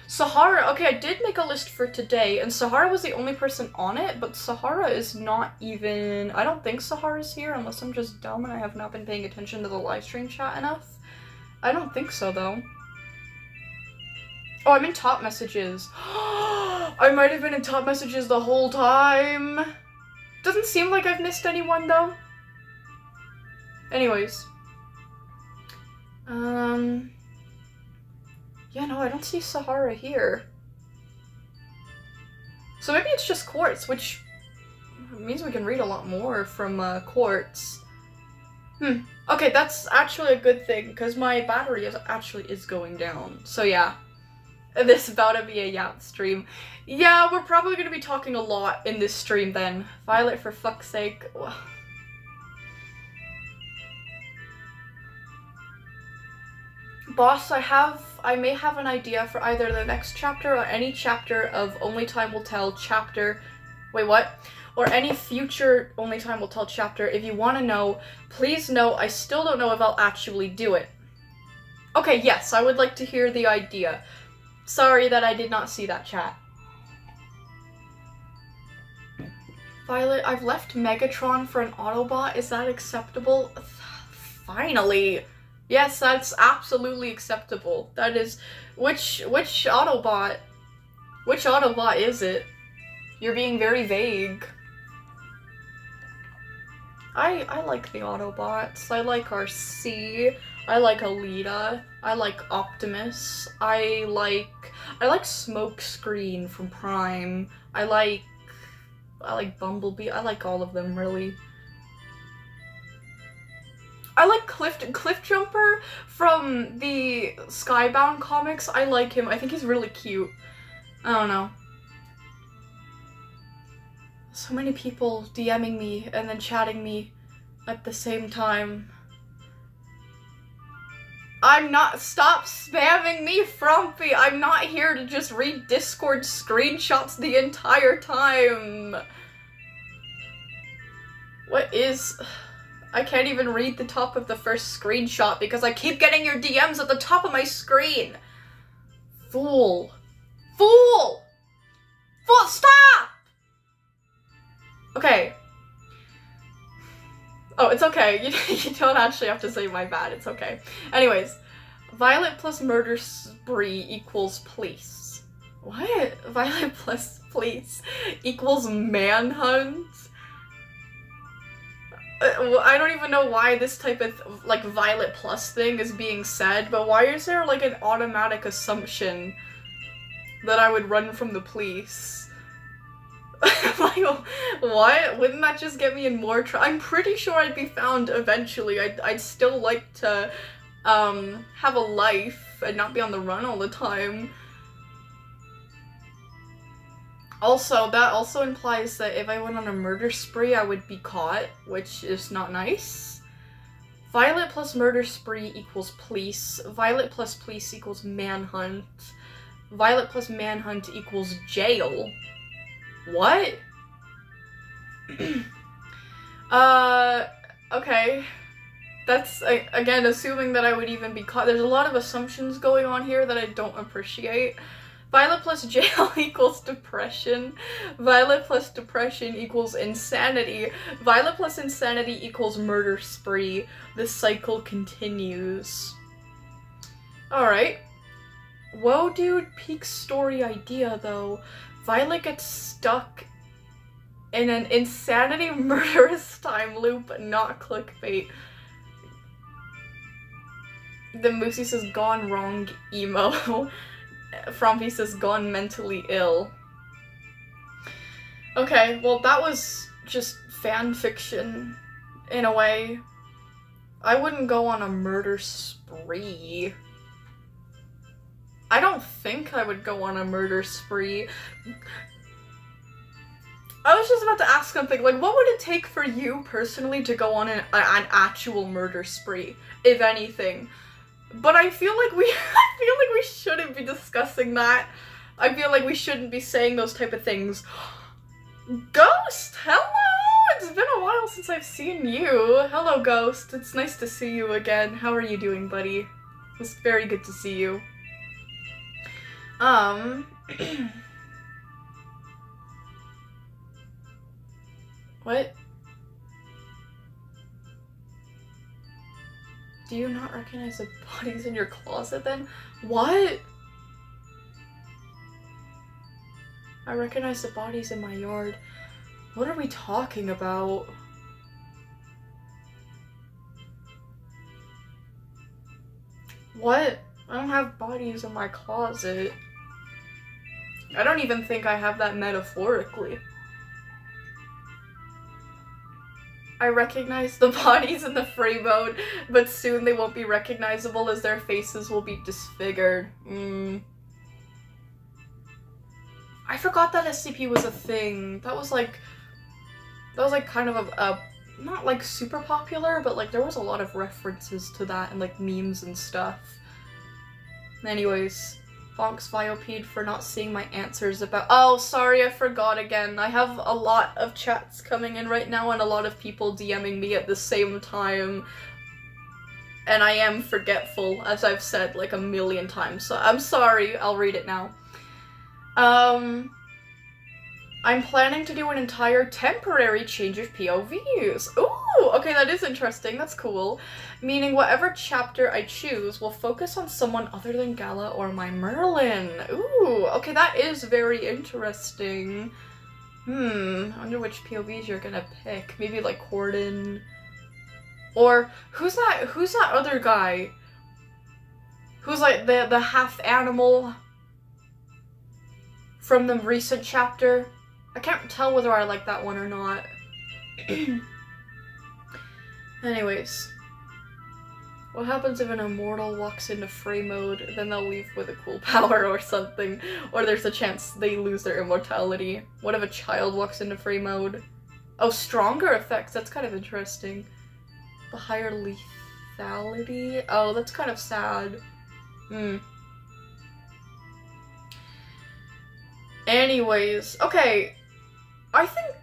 Sahara, okay, I did make a list for today, and Sahara was the only person on it, but Sahara is not even... I don't think Sahara's here, unless I'm just dumb and I have not been paying attention to the live stream chat enough. I don't think so, though. Oh, I'm in top messages. I might have been in top messages the whole time. Doesn't seem like I've missed anyone, though. Anyways. Yeah, no, I don't see Sahara here. So maybe it's just Quartz, which means we can read a lot more from Quartz. Okay, that's actually a good thing, because my battery is going down. So yeah, this is about to be a Yap stream. Yeah, we're probably going to be talking a lot in this stream then. Violet, for fuck's sake. Boss, I may have an idea for either the next chapter or any chapter of Only Time Will Tell chapter Wait, what? Or any future Only Time Will Tell chapter. If you want to know, please know I still don't know if I'll actually do it. Okay, yes, I would like to hear the idea. Sorry that I did not see that chat. Violet, I've left Megatron for an Autobot. Is that acceptable? Finally. Yes, that's absolutely acceptable. That is... Which Autobot? Which Autobot is it? You're being very vague. I like the Autobots. I like RC. I like Alita. I like Optimus. I like Smokescreen from Prime. I like Bumblebee. I like all of them, really. I like Cliffjumper from the Skybound comics. I like him. I think he's really cute. I don't know. So many people DMing me and then chatting me at the same time. Stop spamming me, Frumpy! I'm not here to just read Discord screenshots the entire time! I can't even read the top of the first screenshot because I keep getting your DMs at the top of my screen! Fool! Fool! Fool, stop! Okay. Oh, it's okay. You don't actually have to say my bad. It's okay. Anyways, Violet plus murder spree equals police. What? Violet plus police equals manhunt? I don't even know why this type of, like, Violet plus thing is being said, but why is there, like, an automatic assumption that I would run from the police? Like, what? Wouldn't that just get me in more trouble? I'm pretty sure I'd be found eventually. I'd still like to, have a life and not be on the run all the time. Also, that also implies that if I went on a murder spree, I would be caught, which is not nice. Violet plus murder spree equals police. Violet plus police equals manhunt. Violet plus manhunt equals jail. What? Okay. That's, again, assuming that I would even be caught. There's a lot of assumptions going on here that I don't appreciate. Violet plus jail equals depression. Violet plus depression equals insanity. Violet plus insanity equals murder spree. The cycle continues. Alright. Whoa, dude, peak story idea, though. Violet gets stuck in an insanity murderous time loop, not clickbait. The Moosey says, gone wrong, emo. Frumpy says, gone mentally ill. Okay, well, that was just fan fiction, in a way. I wouldn't go on a murder spree. I don't think I would go on a murder spree. I was just about to ask something, like, what would it take for you, personally, to go on an actual murder spree, if anything? But I feel like we shouldn't be discussing that. I feel like we shouldn't be saying those type of things. Ghost, hello! It's been a while since I've seen you. Hello, Ghost. It's nice to see you again. How are you doing, buddy? It's very good to see you. What? Do you not recognize the bodies in your closet then? What? I recognize the bodies in my yard. What are we talking about? What? I don't have bodies in my closet. I don't even think I have that metaphorically. I recognize the bodies in the free mode, but soon they won't be recognizable as their faces will be disfigured. I forgot that SCP was a thing. That was like kind of a not like super popular, but like there was a lot of references to that and like memes and stuff. Anyways, Fonks Viopede for not seeing my answers about- Oh, sorry, I forgot again. I have a lot of chats coming in right now and a lot of people DMing me at the same time. And I am forgetful, as I've said like a million times, so I'm sorry, I'll read it now. I'm planning to do an entire temporary change of POVs. Ooh, okay, that is interesting, that's cool. Meaning whatever chapter I choose will focus on someone other than Gala or my Merlin. Ooh, okay, that is very interesting. I wonder which POVs you're gonna pick. Maybe like Corden. Or who's that other guy? Who's like the half animal from the recent chapter? I can't tell whether I like that one or not. Anyways. What happens if an immortal walks into free mode, then they'll leave with a cool power or something? Or there's a chance they lose their immortality. What if a child walks into free mode? Oh, stronger effects, that's kind of interesting. The higher lethality? Oh, that's kind of sad. Anyways, okay. I think...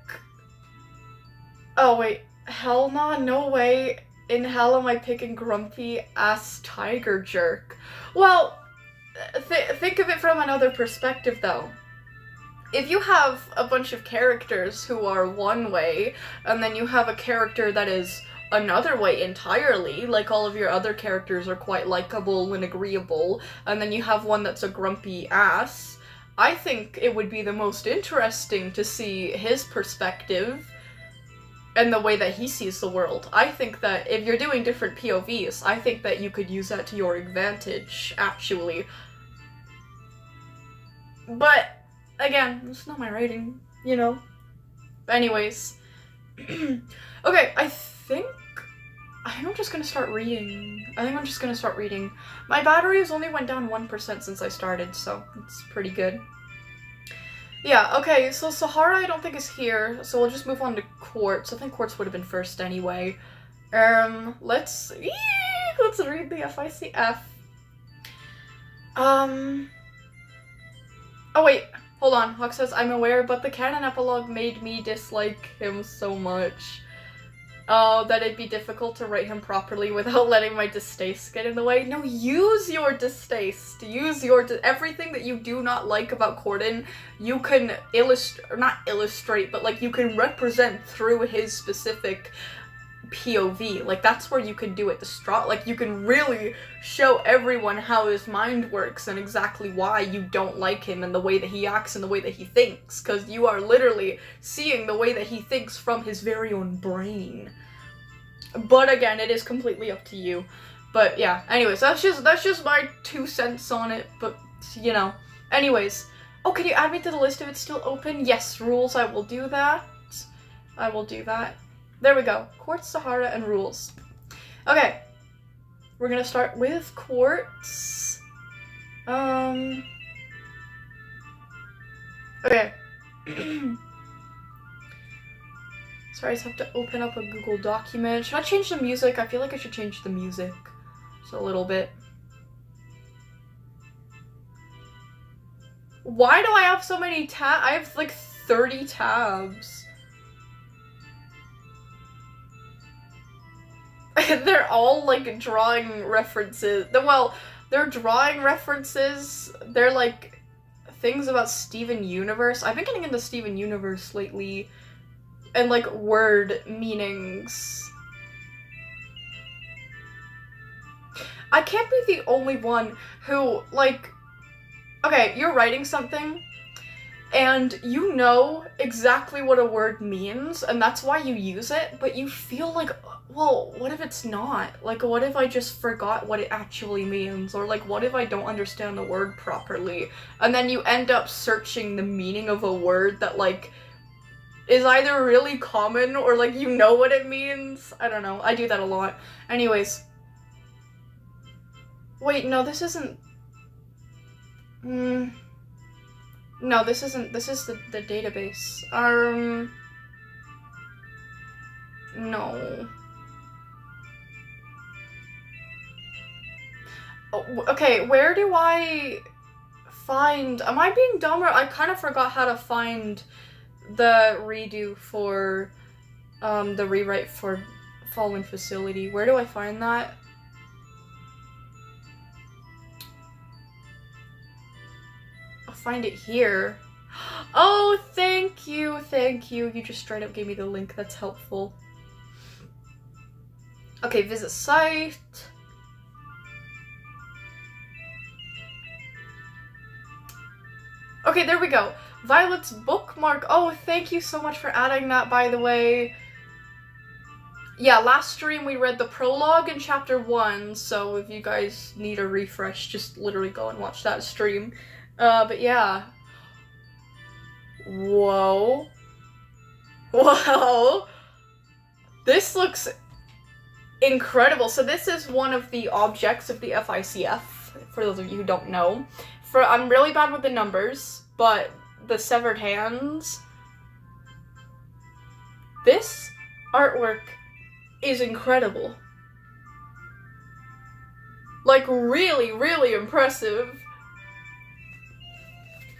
Oh, wait. Hell nah, no way. In hell am I picking grumpy-ass tiger jerk. Well, think of it from another perspective, though. If you have a bunch of characters who are one way, and then you have a character that is another way entirely, like all of your other characters are quite likable and agreeable, and then you have one that's a grumpy ass, I think it would be the most interesting to see his perspective and the way that he sees the world. I think that if you're doing different POVs, I think that you could use that to your advantage, actually. But, again, it's not my writing, you know? Anyways. Okay, I think I'm just gonna start reading. My batteries only went down 1% since I started, so it's pretty good. Yeah, okay, so Sahara I don't think is here, so we'll just move on to Quartz. I think Quartz would have been first anyway. Let's read the FICF. Oh wait, hold on. Hawk says, I'm aware, but the canon epilogue made me dislike him so much. Oh, that it'd be difficult to write him properly without letting my distaste get in the way. No, use your distaste. Use your everything that you do not like about Corden, you can not illustrate, but like you can represent through his specific POV. Like that's where you can do it. Like you can really show everyone how his mind works and exactly why you don't like him and the way that he acts and the way that he thinks, because you are literally seeing the way that he thinks from his very own brain. But again, it is completely up to you. But yeah, anyways, that's just my 2 cents on it, but you know. Anyways, oh, can you add me to the list if it's still open? Yes, rules, I will do that. There we go. Quartz, Sahara, and rules. Okay. We're gonna start with Quartz. Okay. Sorry, I just have to open up a Google document. Should I change the music? I feel like I should change the music. Just a little bit. Why do I have so many tabs? I have like 30 tabs. They're all like drawing references. Well, they're drawing references. They're like things about Steven Universe. I've been getting into Steven Universe lately. And like word meanings. I can't be the only one who like, okay, you're writing something and you know exactly what a word means and that's why you use it, but you feel like, well, what if it's not? Like, what if I just forgot what it actually means? Or like, what if I don't understand the word properly? And then you end up searching the meaning of a word that like is either really common or like you know what it means. I don't know. I do that a lot. Anyways. Wait, no, this isn't... No, this isn't... This is the database. No. Oh, okay, where do I find... Am I being dumb, or I kind of forgot how to find the redo for the rewrite for Fallen Facility. Where do I find that? I'll find it here. Oh, thank you, thank you. You just straight up gave me the link. That's helpful. Okay, visit site. Okay, there we go. Violet's bookmark. Oh, thank you so much for adding that, by the way. Yeah, last stream we read the prologue in chapter 1, so if you guys need a refresh, just literally go and watch that stream. But yeah. Whoa. Whoa. This looks incredible. So this is one of the objects of the FICF, for those of you who don't know. I'm really bad with the numbers, but the severed hands. This artwork is incredible. Like, really, really impressive.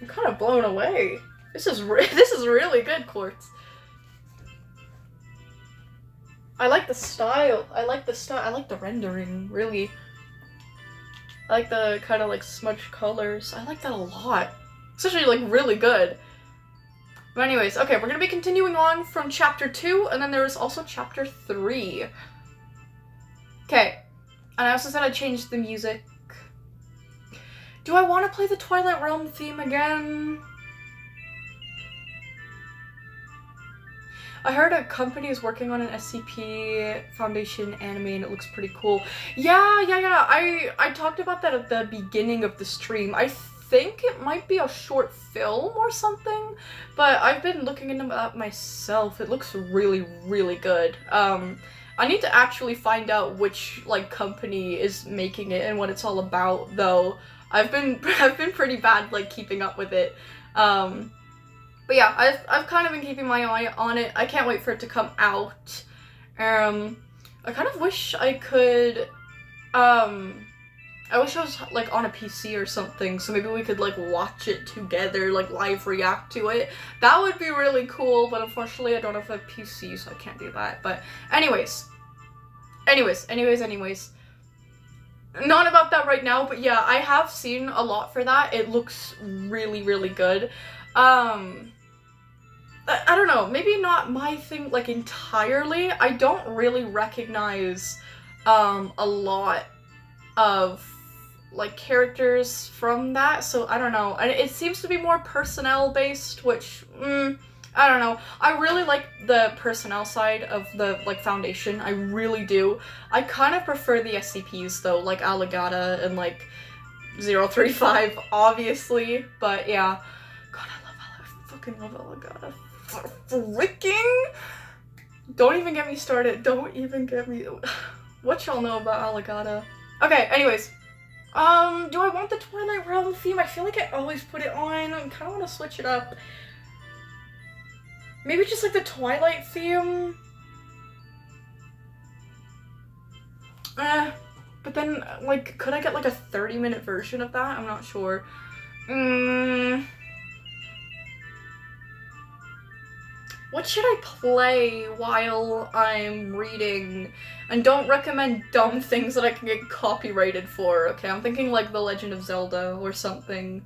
I'm kind of blown away. This is really good, Quartz. I like the style. I like the rendering, really. I like the kind of like smudged colors. I like that a lot. It's actually like really good. But anyways, okay, we're gonna be continuing on from chapter 2, and then there's also chapter 3. Okay, and I also said I changed the music. Do I want to play the Twilight Realm theme again? I heard a company is working on an SCP Foundation anime and it looks pretty cool. Yeah. I talked about that at the beginning of the stream. I think it might be a short film or something, but I've been looking into that myself. It looks really, really good. I need to actually find out which like company is making it and what it's all about, though. I've been pretty bad like keeping up with it. But yeah, I've kind of been keeping my eye on it. I can't wait for it to come out. I kind of wish I could, I wish I was like on a PC or something, so maybe we could like watch it together, like live react to it. That would be really cool, but unfortunately I don't have a PC, so I can't do that. But anyways. Not about that right now, but yeah, I have seen a lot for that. It looks really, really good. I don't know, maybe not my thing, like, entirely. I don't really recognize, a lot of, like, characters from that, so I don't know. And it seems to be more personnel-based, which, I don't know. I really like the personnel side of the, like, Foundation. I really do. I kind of prefer the SCPs, though, like Allegata and, like, 035, obviously, but yeah. God, I fucking love Allegata. Freaking! Don't even get me started. Don't even get me... What y'all know about Allegata? Okay, anyways. Do I want the Twilight Realm theme? I feel like I always put it on. I kind of want to switch it up. Maybe just like the Twilight theme? But then, like, could I get like a 30-minute version of that? I'm not sure. What should I play while I'm reading? And don't recommend dumb things that I can get copyrighted for, okay? I'm thinking like The Legend of Zelda or something.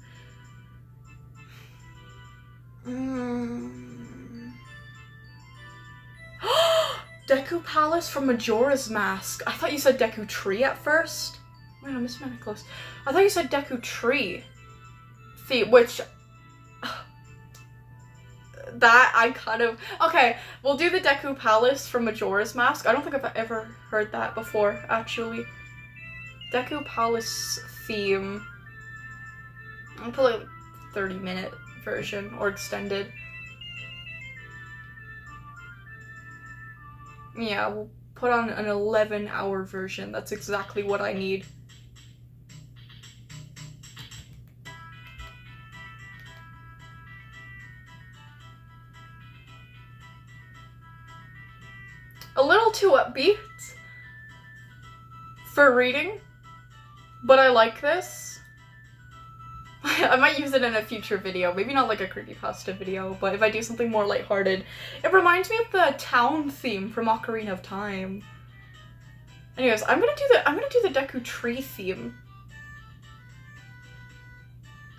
Deku Palace from Majora's Mask. I thought you said Deku Tree at first. Wait, I missed my necklace. I thought you said Deku Tree. Which... that I kind of... Okay, we'll do the Deku Palace from Majora's Mask. I don't think I've ever heard that before, actually. Deku Palace theme. I'll put like 30-minute version, or extended. Yeah, we'll put on an 11-hour version. That's exactly what I need. A little too upbeat for reading, but I like this. I I might use it in a future video. Maybe not like a creepypasta video, but if I do something more lighthearted. It reminds me of the town theme from Ocarina of Time. Anyways, I'm gonna do the Deku Tree theme.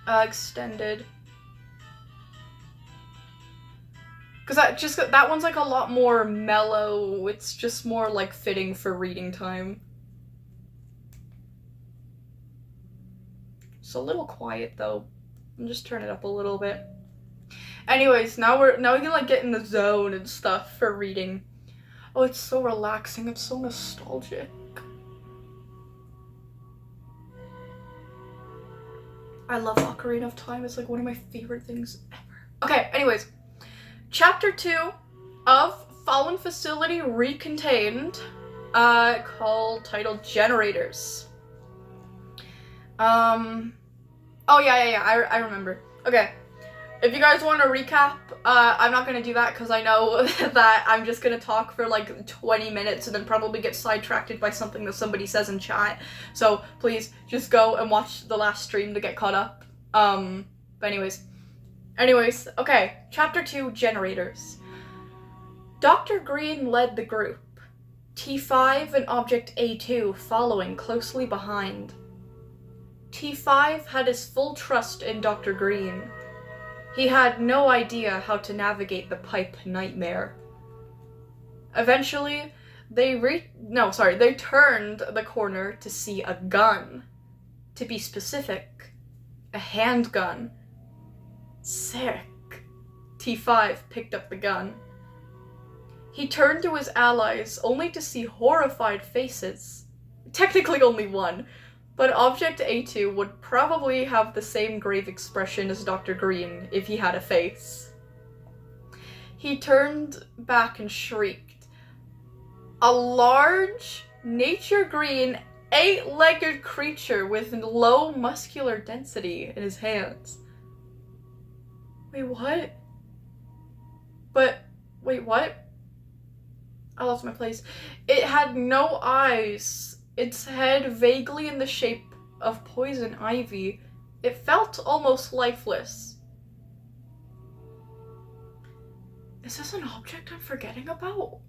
Extended. Cause that one's like a lot more mellow. It's just more like fitting for reading time. It's a little quiet though. I'll just turn it up a little bit. Anyways, now we can like get in the zone and stuff for reading. Oh, it's so relaxing. It's so nostalgic. I love Ocarina of Time. It's like one of my favorite things ever. Okay, anyways. Chapter 2 of Fallen Facility Recontained, titled Generators. Oh yeah, I remember. Okay. If you guys want to recap, I'm not going to do that because I know that I'm just going to talk for like 20 minutes and then probably get sidetracked by something that somebody says in chat. So please just go and watch the last stream to get caught up. But anyways, okay. Chapter 2, Generators. Dr. Green led the group. T5 and Object A2 following closely behind. T5 had his full trust in Dr. Green. He had no idea how to navigate the pipe nightmare. Eventually, they turned the corner to see a gun. To be specific, a handgun. Sick. T5 picked up the gun. He turned to his allies only to see horrified faces. Technically only one. But Object A2 would probably have the same grave expression as Dr. Green if he had a face. He turned back and shrieked. A large, nature green, 8-legged creature with low muscular density in his hands. Wait, what? Wait, what? I lost my place. It had no eyes. Its head vaguely in the shape of poison ivy. It felt almost lifeless. Is this an object I'm forgetting about?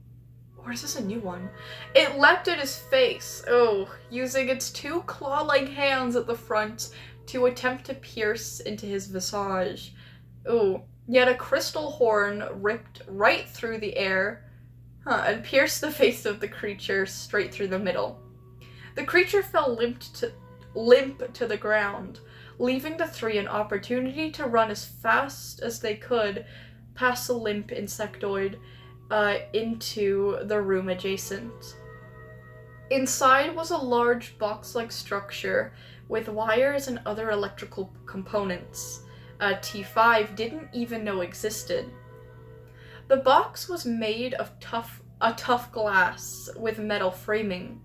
Or is this a new one? It leapt at his face, using its 2 claw-like hands at the front to attempt to pierce into his visage. Yet a crystal horn ripped right through the air, and pierced the face of the creature straight through the middle. The creature fell limp to the ground, leaving the 3 an opportunity to run as fast as they could past the limp insectoid into the room adjacent. Inside was a large box-like structure with wires and other electrical components T5 didn't even know existed. The box was made of tough glass with metal framing.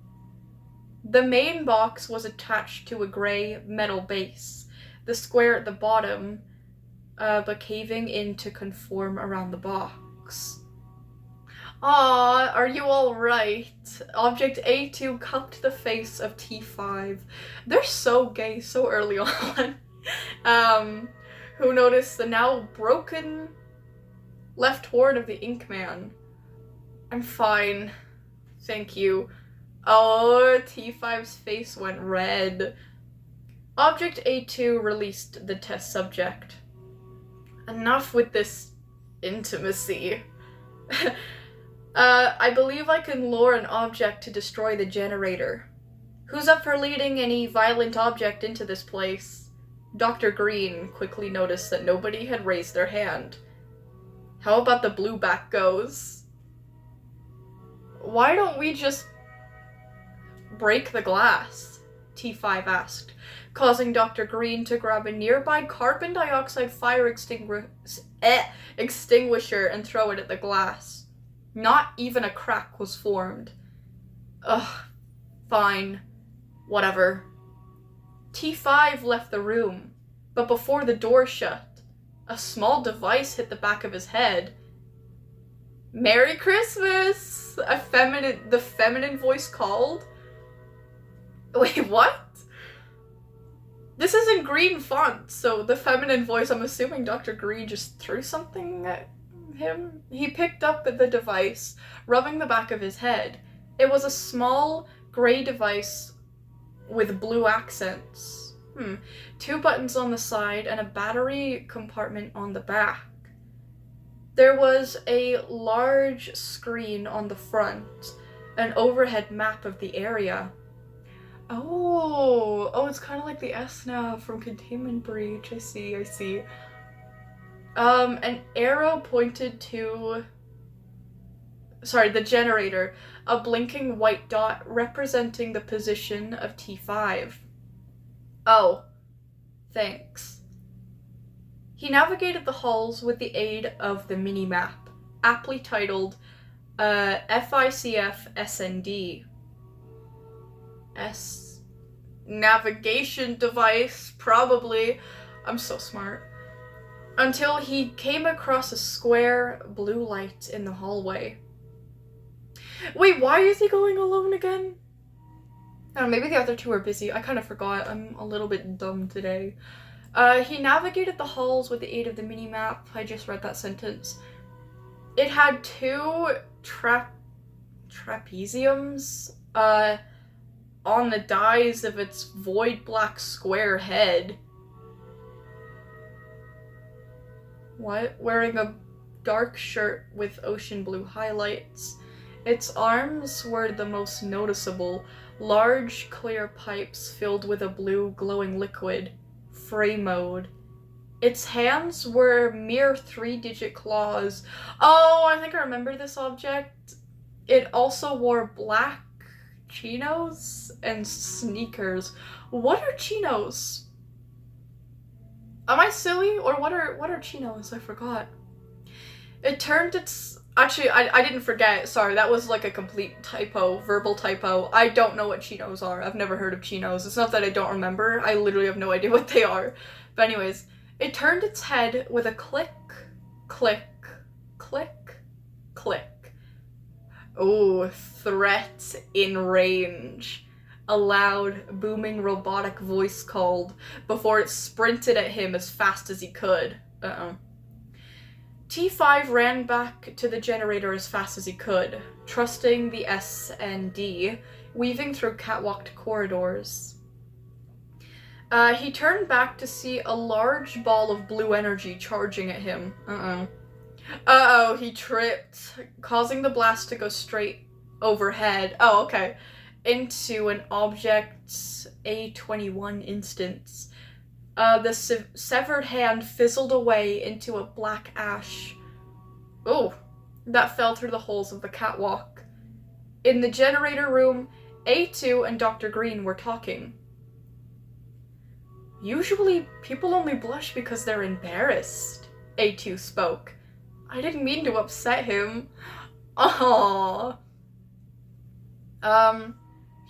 The main box was attached to a gray metal base, the square at the bottom, but caving in to conform around the box. Aw, are you alright? Object A2 cupped the face of T5. They're so gay so early on. Who noticed the now broken left horn of the Inkman. I'm fine. Thank you. Oh, T5's face went red. Object A2 released the test subject. Enough with this intimacy. I believe I can lure an object to destroy the generator. Who's up for leading any violent object into this place? Dr. Green quickly noticed that nobody had raised their hand. How about the blueback goes? Why don't we just break the glass? T5 asked, causing Dr. Green to grab a nearby carbon dioxide fire extinguisher and throw it at the glass. Not even a crack was formed. Ugh, fine. Whatever. T5 left the room, but before the door shut, a small device hit the back of his head. Merry Christmas! The feminine voice called. Wait, what? This is in green font, so the feminine voice, I'm assuming Dr. Green just threw something at him. He picked up the device, rubbing the back of his head. It was a small, gray device with blue accents. 2 buttons on the side and a battery compartment on the back. There was a large screen on the front, an overhead map of the area. Oh, it's kind of like the S-nav from Containment Breach. I see. An arrow pointed to... Sorry, the generator. A blinking white dot representing the position of T5. Oh, thanks. He navigated the halls with the aid of the mini-map, aptly titled FICF SND. Navigation device, probably. I'm so smart. Until he came across a square blue light in the hallway. Wait, why is he going alone again? I don't know, maybe the other two are busy. I kind of forgot. I'm a little bit dumb today. He navigated the halls with the aid of the mini-map. I just read that sentence. It had 2 trapeziums, on the dies of its void black square head. What? Wearing a dark shirt with ocean blue highlights. Its arms were the most noticeable, large clear pipes filled with a blue glowing liquid. Frame mode. Its hands were mere 3-digit claws. Oh, I think I remember this object. It also wore black chinos and sneakers. What are chinos? Am I silly? Or what are chinos? I forgot. It turned its... Actually, I didn't forget. Sorry, that was like a complete typo, verbal typo. I don't know what chinos are. I've never heard of chinos. It's not that I don't remember. I literally have no idea what they are. But anyways, it turned its head with a click, click, click, click. Oh, threat in range. A loud, booming robotic voice called before it sprinted at him as fast as he could. T5 ran back to the generator as fast as he could, trusting the SND, weaving through catwalked corridors. He turned back to see a large ball of blue energy charging at him. He tripped, causing the blast to go straight overhead. Oh, okay. Into an Object A21 instance. The severed hand fizzled away into a black ash. Oh, that fell through the holes of the catwalk. In the generator room, A2 and Dr. Green were talking. Usually, people only blush because they're embarrassed, A2 spoke. I didn't mean to upset him. Aww.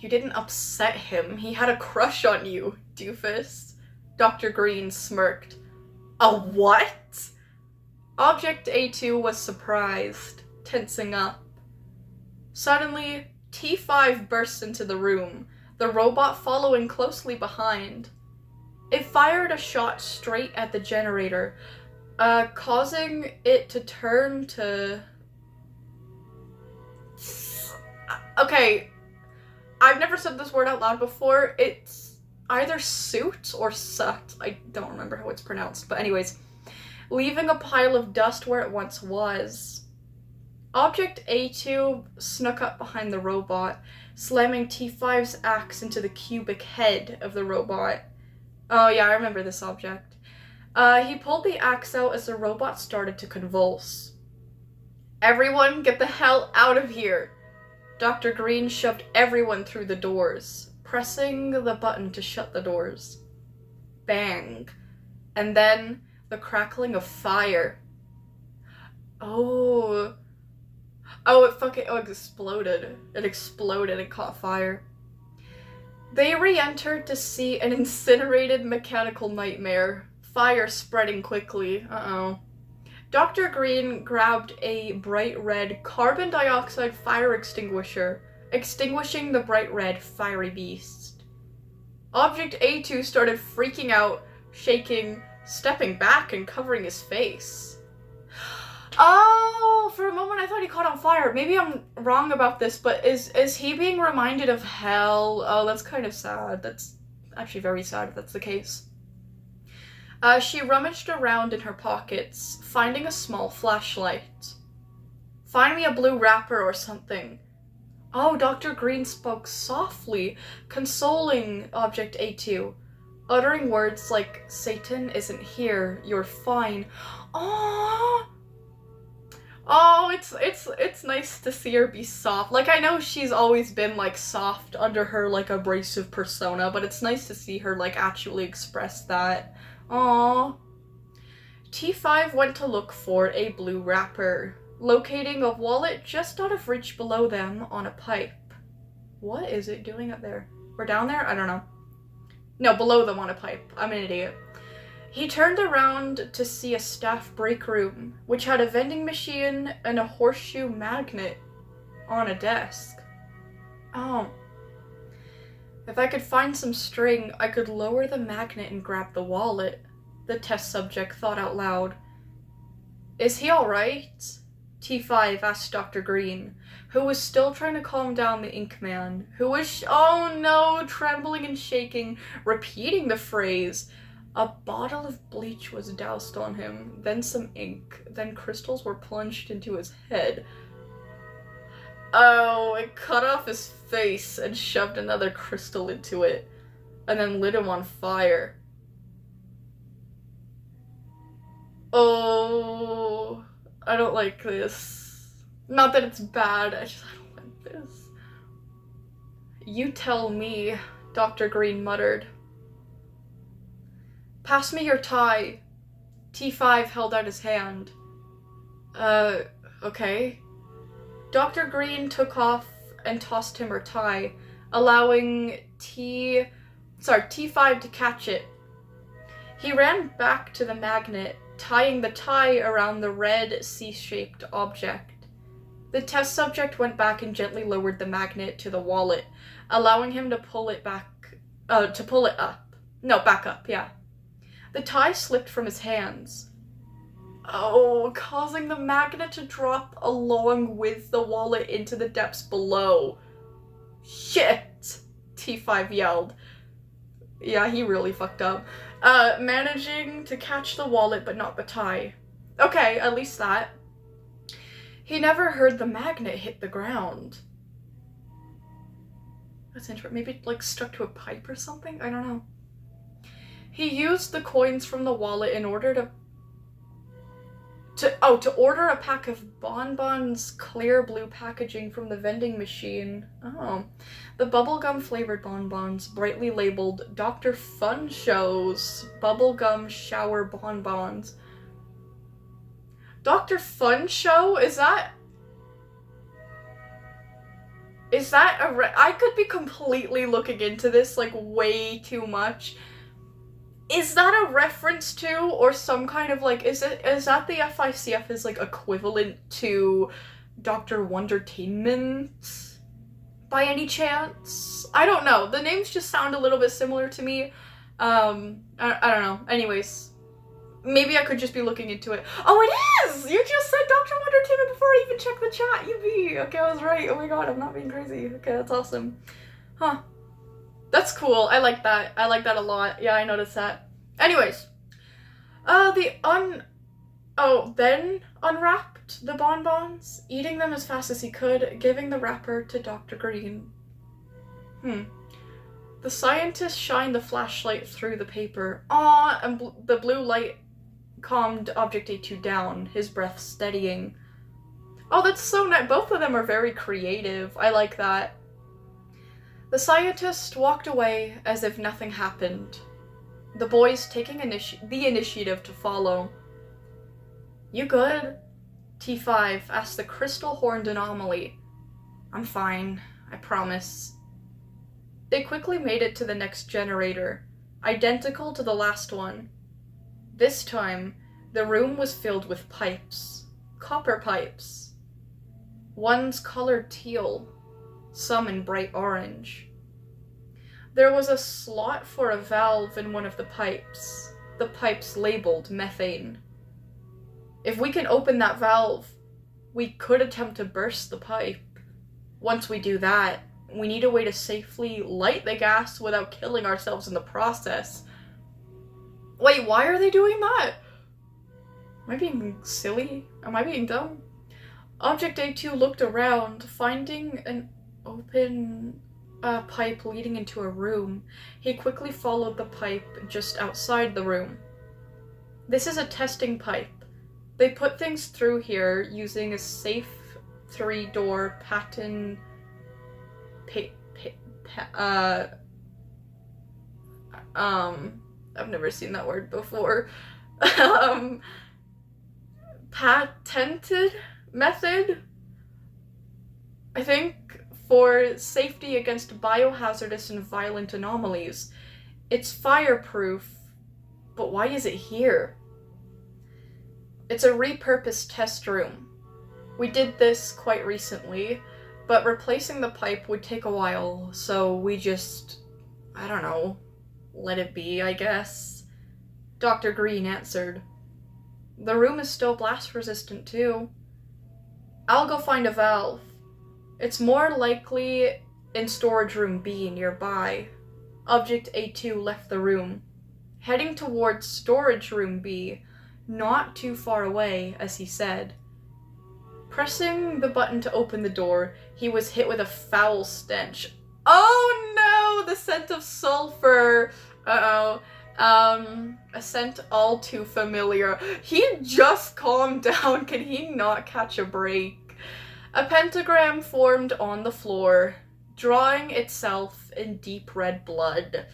You didn't upset him. He had a crush on you, doofus. Dr. Green smirked. A what? Object A2 was surprised, tensing up. Suddenly, T5 burst into the room, the robot following closely behind. It fired a shot straight at the generator, causing it to turn to... Okay, I've never said this word out loud before. It's either suit or sucked. I don't remember how it's pronounced, but anyways. Leaving a pile of dust where it once was. Object A2 snuck up behind the robot, slamming T5's axe into the cubic head of the robot. Oh yeah, I remember this object. He pulled the axe out as the robot started to convulse. Everyone, get the hell out of here! Dr. Green shoved everyone through the doors, pressing the button to shut the doors. Bang. And then the crackling of fire. It exploded. It exploded and caught fire. They re-entered to see an incinerated mechanical nightmare, fire spreading quickly. Dr. Green grabbed a bright red carbon dioxide fire extinguisher, extinguishing the bright red fiery beast. Object A2 started freaking out, shaking, stepping back, and covering his face. Oh, for a moment I thought he caught on fire. Maybe I'm wrong about this, but is he being reminded of hell? Oh, that's kind of sad. That's actually very sad if that's the case. She rummaged around in her pockets, finding a small flashlight. Find me a blue wrapper or something. Oh, Dr. Green spoke softly, consoling Object A2, uttering words like, Satan isn't here, you're fine. Aww. Oh, it's nice to see her be soft. Like, I know she's always been, like, soft under her, like, abrasive persona, but it's nice to see her, like, actually express that. Aww. T5 went to look for a blue wrapper, locating a wallet just out of reach below them on a pipe. What is it doing up there? Or down there? I don't know. No, below them on a pipe. I'm an idiot. He turned around to see a staff break room, which had a vending machine and a horseshoe magnet on a desk. Oh. If I could find some string, I could lower the magnet and grab the wallet, the test subject thought out loud. Is he alright? T5 asked Dr. Green, who was still trying to calm down the ink man, who was, oh no, trembling and shaking, repeating the phrase. A bottle of bleach was doused on him, then some ink, then crystals were plunged into his head. Oh, it cut off his face and shoved another crystal into it, and then lit him on fire. Oh, I don't like this. Not that it's bad, I don't like this. You tell me, Dr. Green muttered. Pass me your tie. T5 held out his hand. Okay. Dr. Green took off and tossed him her tie, allowing T5 to catch it. He ran back to the magnet, tying the tie around the red C-shaped object. The test subject went back and gently lowered the magnet to the wallet, allowing him to pull it back, back up, yeah. The tie slipped from his hands. Oh, causing the magnet to drop along with the wallet into the depths below. Shit! T5 yelled. Yeah, he really fucked up. Managing to catch the wallet but not the tie. Okay, at least that. He never heard the magnet hit the ground. That's interesting. Maybe it, like, stuck to a pipe or something? I don't know. He used the coins from the wallet in order to order a pack of bonbons, clear blue packaging from the vending machine. Oh. The bubblegum flavored bonbons, brightly labeled Dr. Fun Show's Bubblegum Shower Bonbons. Dr. Fun Show? Is that I could be completely looking into this, like, way too much. Is that a reference to, or some kind of, like, is that the FICF's, like, equivalent to Dr. Wondertainment? By any chance? I don't know. The names just sound a little bit similar to me. I don't know. Anyways. Maybe I could just be looking into it. Oh, it is! You just said Dr. Wondertainment before I even checked the chat, you. Okay, I was right. Oh my god, I'm not being crazy. Okay, that's awesome. Huh. That's cool. I like that. I like that a lot. Yeah, I noticed that. Anyways. Then unwrapped the bonbons, eating them as fast as he could, giving the wrapper to Dr. Green. The scientist shined the flashlight through the paper. And the blue light calmed Object A2 down, his breath steadying. Oh, that's so nice. Both of them are very creative. I like that. The scientist walked away as if nothing happened, the boys taking the initiative to follow. You good? T5 asked the crystal-horned anomaly. I'm fine, I promise. They quickly made it to the next generator, identical to the last one. This time, the room was filled with pipes. Copper pipes. One's colored teal, some in bright orange. There was a slot for a valve in one of the pipes. The pipe's labeled methane. If we can open that valve, we could attempt to burst the pipe. Once we do that, we need a way to safely light the gas without killing ourselves in the process. Wait, why are they doing that? Am I being silly? Am I being dumb? Object A2 looked around, finding an open pipe leading into a room. He quickly followed the pipe just outside the room. This is a testing pipe. They put things through here using a safe 3-door patent I've never seen that word before. Patented method, I think, for safety against biohazardous and violent anomalies. It's fireproof, but why is it here? It's a repurposed test room. We did this quite recently, but replacing the pipe would take a while, so we just, I don't know, let it be, I guess. Dr. Green answered. The room is still blast resistant too. I'll go find a valve. It's more likely in storage room B nearby. Object A2 left the room, heading towards storage room B, not too far away, as he said. Pressing the button to open the door, he was hit with a foul stench. Oh no! The scent of sulfur! Uh-oh. A scent all too familiar. He just calmed down. Can he not catch a break? A pentagram formed on the floor, drawing itself in deep red blood.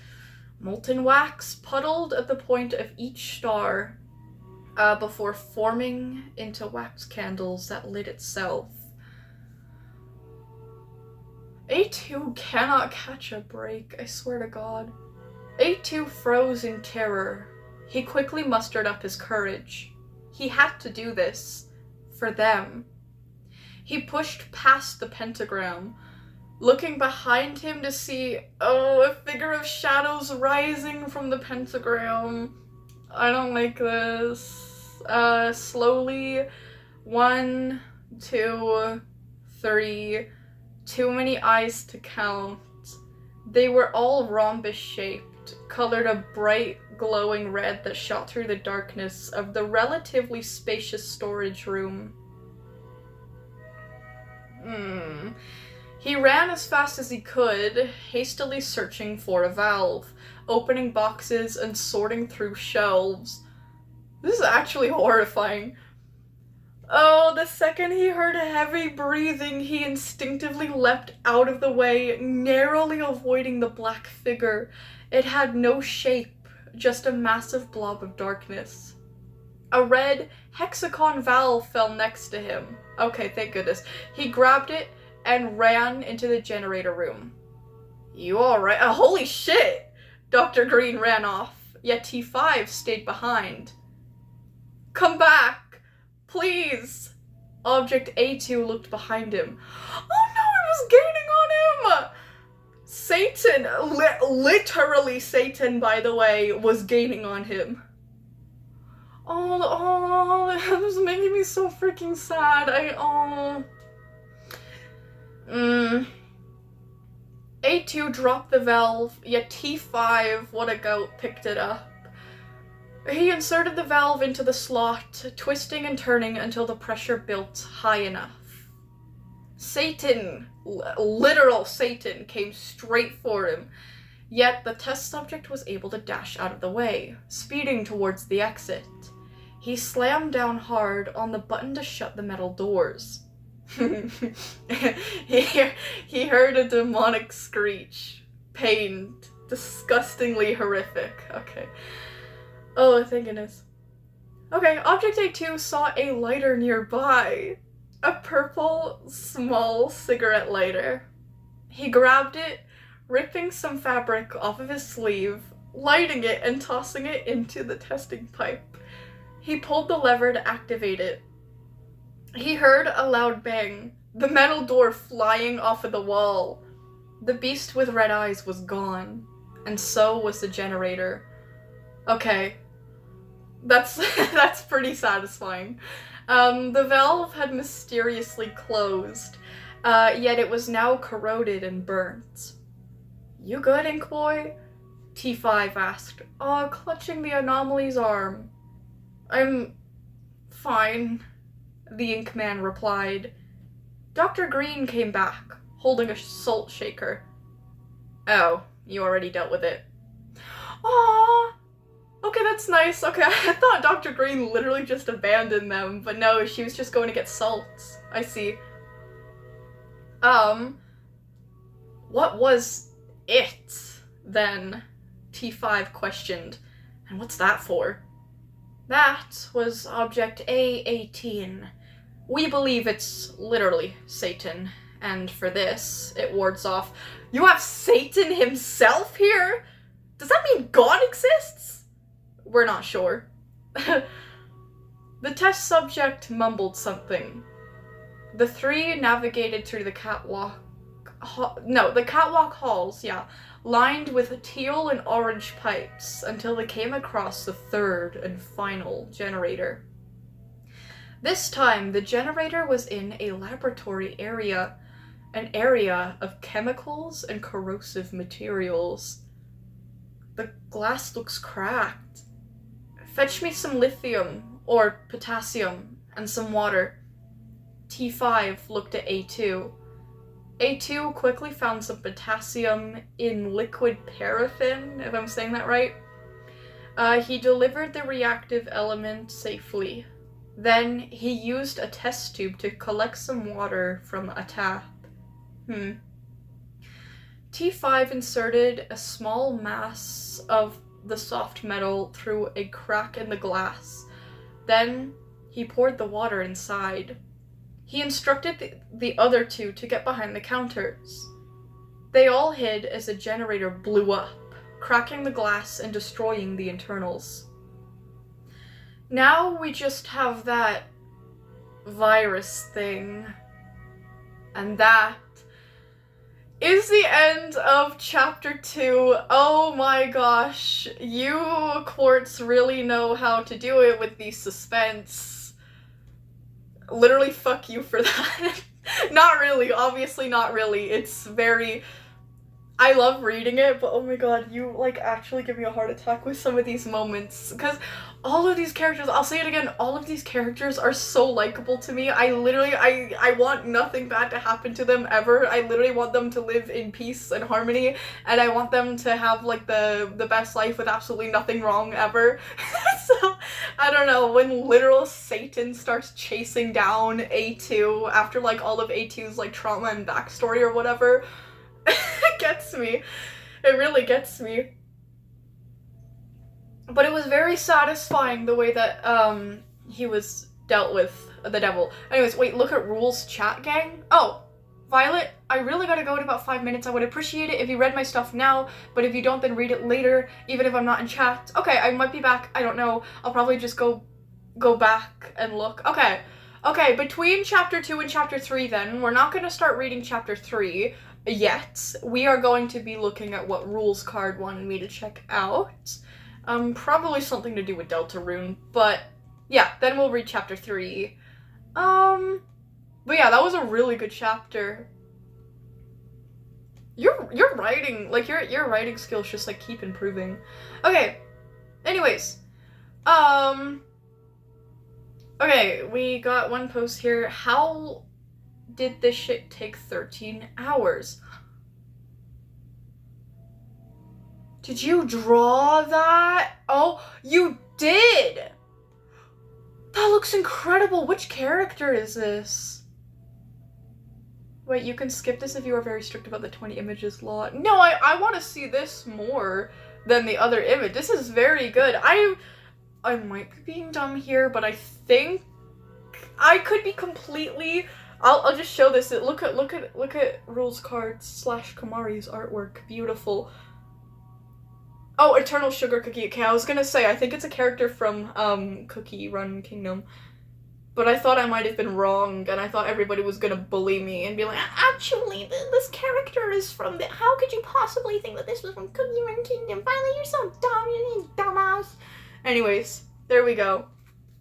Molten wax puddled at the point of each star, before forming into wax candles that lit itself. A2 cannot catch a break, I swear to God. A2 froze in terror. He quickly mustered up his courage. He had to do this. For them. He pushed past the pentagram, looking behind him to see, a figure of shadows rising from the pentagram. I don't like this. Slowly, 1, 2, 3, too many eyes to count. They were all rhombus-shaped, colored a bright, glowing red that shot through the darkness of the relatively spacious storage room. He ran as fast as he could, hastily searching for a valve, opening boxes and sorting through shelves. This is actually horrifying. Oh, the second he heard heavy breathing, he instinctively leapt out of the way, narrowly avoiding the black figure. It had no shape, just a massive blob of darkness. A red hexagon valve fell next to him. Okay, thank goodness. He grabbed it and ran into the generator room. You alright? Holy shit! Dr. Green ran off, yet T5 stayed behind. Come back! Please! Object A2 looked behind him. Oh no, it was gaining on him! Satan, literally Satan, by the way, was gaining on him. Oh, that was making me so freaking sad. A2 dropped the valve, yet T5, what a goat, picked it up. He inserted the valve into the slot, twisting and turning until the pressure built high enough. Satan, literal Satan, came straight for him, yet the test subject was able to dash out of the way, speeding towards the exit. He slammed down hard on the button to shut the metal doors. He heard a demonic screech. Pained. Disgustingly horrific. Okay. Oh, thank goodness. Okay, Object A2 saw a lighter nearby. A purple, small cigarette lighter. He grabbed it, ripping some fabric off of his sleeve, lighting it and tossing it into the testing pipe. He pulled the lever to activate it. He heard a loud bang, the metal door flying off of the wall. The beast with red eyes was gone, and so was the generator. Okay. That's that's pretty satisfying. The valve had mysteriously closed, yet it was now corroded and burnt. You good, Ink Boy? T5 asked, clutching the anomaly's arm. I'm fine, the Ink Man replied. Dr. Green came back, holding a salt shaker. Oh, you already dealt with it. Aww! Okay, that's nice. Okay, I thought Dr. Green literally just abandoned them, but no, she was just going to get salts. I see. What was it, then? T5 questioned. And what's that for? That was Object A18. We believe it's literally Satan, and for this, it wards off. You have Satan himself here? Does that mean God exists? We're not sure. The test subject mumbled something. The three navigated through the catwalk halls, lined with teal and orange pipes until they came across the third and final generator. This time, the generator was in a laboratory area, an area of chemicals and corrosive materials. The glass looks cracked. Fetch me some lithium, or potassium, and some water. T5 looked at A2. A2 quickly found some potassium in liquid paraffin, if I'm saying that right. He delivered the reactive element safely. Then he used a test tube to collect some water from a tap. T5 inserted a small mass of the soft metal through a crack in the glass. Then he poured the water inside. He instructed the other two to get behind the counters. They all hid as the generator blew up, cracking the glass and destroying the internals. Now we just have that virus thing. And that is the end of chapter 2. Oh my gosh, you Quartz really know how to do it with the suspense. Literally fuck you for that. Not really, obviously not really. It's very... I love reading it, but oh my god, you like actually give me a heart attack with some of these moments. Because all of these characters, I'll say it again, all of these characters are so likable to me. I literally, I want nothing bad to happen to them ever. I literally want them to live in peace and harmony, and I want them to have like the best life with absolutely nothing wrong ever. So, I don't know, when literal Satan starts chasing down A2 after like all of A2's like trauma and backstory or whatever, it gets me. It really gets me. But it was very satisfying the way that he was dealt with, the devil. Anyways, wait, look at rules chat, gang. Oh, Violet, I really gotta go in about 5 minutes. I would appreciate it if you read my stuff now, but if you don't, then read it later, even if I'm not in chat. Okay, I might be back. I don't know. I'll probably just go back and look. Okay. Okay, between chapter 2 and chapter 3 then, we're not gonna start reading chapter 3 yet. We are going to be looking at what rules card wanted me to check out. Probably something to do with Deltarune, but yeah, then we'll read chapter 3. But yeah, that was a really good chapter. Your writing, like your writing skills just like keep improving. Okay. Anyways, okay, we got one post here. How did this shit take 13 hours? Did you draw that? Oh, you did! That looks incredible! Which character is this? Wait, you can skip this if you are very strict about the 20 images law. No, I want to see this more than the other image. This is very good. I might be being dumb here, but I think I could be completely... I'll just show this. Look at rules cards / Kamari's artwork. Beautiful. Oh, Eternal Sugar Cookie. Okay, I was gonna say, I think it's a character from, Cookie Run Kingdom. but I thought I might have been wrong, and I thought everybody was gonna bully me and be like, actually, this character is from the. How could you possibly think that this was from Cookie Run Kingdom? Finally, you're so dumb, you dumbass. Anyways, there we go.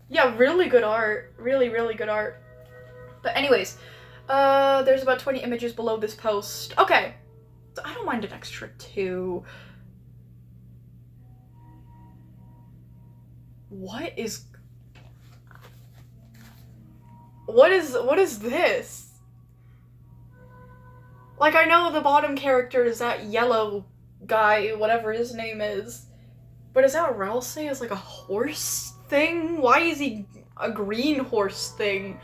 Yeah, really good art. Really, really good art. But anyways, there's about 20 images below this post. Okay, I don't mind an extra 2. What is this? Like, I know the bottom character is that yellow guy, whatever his name is, but is that Ralsei as like a horse thing? Why is he a green horse thing?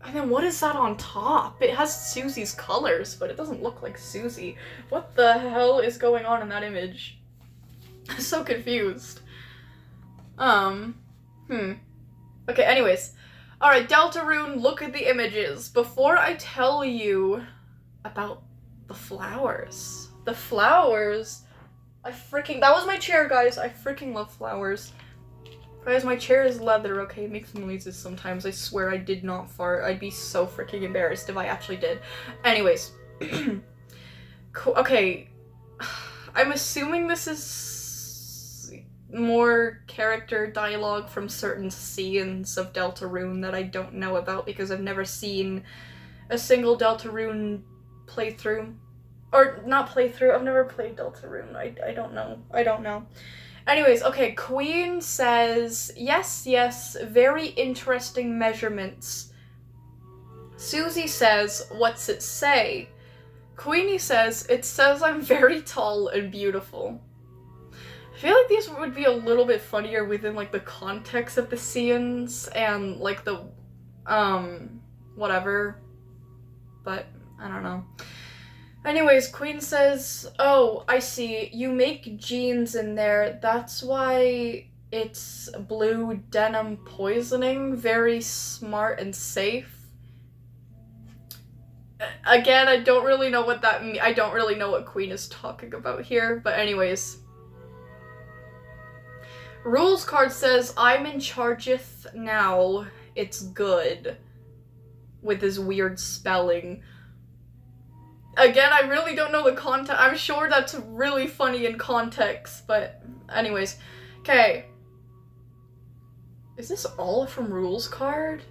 And then what is that on top? It has Susie's colors, but it doesn't look like Susie. What the hell is going on in that image? I'm so confused. Okay, anyways. Alright, Deltarune, look at the images. Before I tell you about the flowers. The flowers, that was my chair, guys. I freaking love flowers. Guys, my chair is leather, okay? It makes noises sometimes. I swear I did not fart. I'd be so freaking embarrassed if I actually did. Anyways. Okay. I'm assuming this is more character dialogue from certain scenes of Deltarune that I don't know about because I've never seen a single Deltarune playthrough. Or not playthrough, I've never played Deltarune. I don't know. Anyways, okay, Queen says, yes, very interesting measurements. Susie says, what's it say? Queenie says, it says I'm very tall and beautiful. I feel like these would be a little bit funnier within, like, the context of the scenes and, like, the, whatever. But, I don't know. Anyways, Queen says, oh, I see, you make jeans in there, that's why it's blue denim poisoning, very smart and safe. Again, I don't really know what that means, I don't really know what Queen is talking about here, but anyways. Rules card says, I'm in chargeeth now, it's good. With his weird spelling. Again, I really don't know the context. I'm sure that's really funny in context, but anyways. Okay. Is this all from Rules card?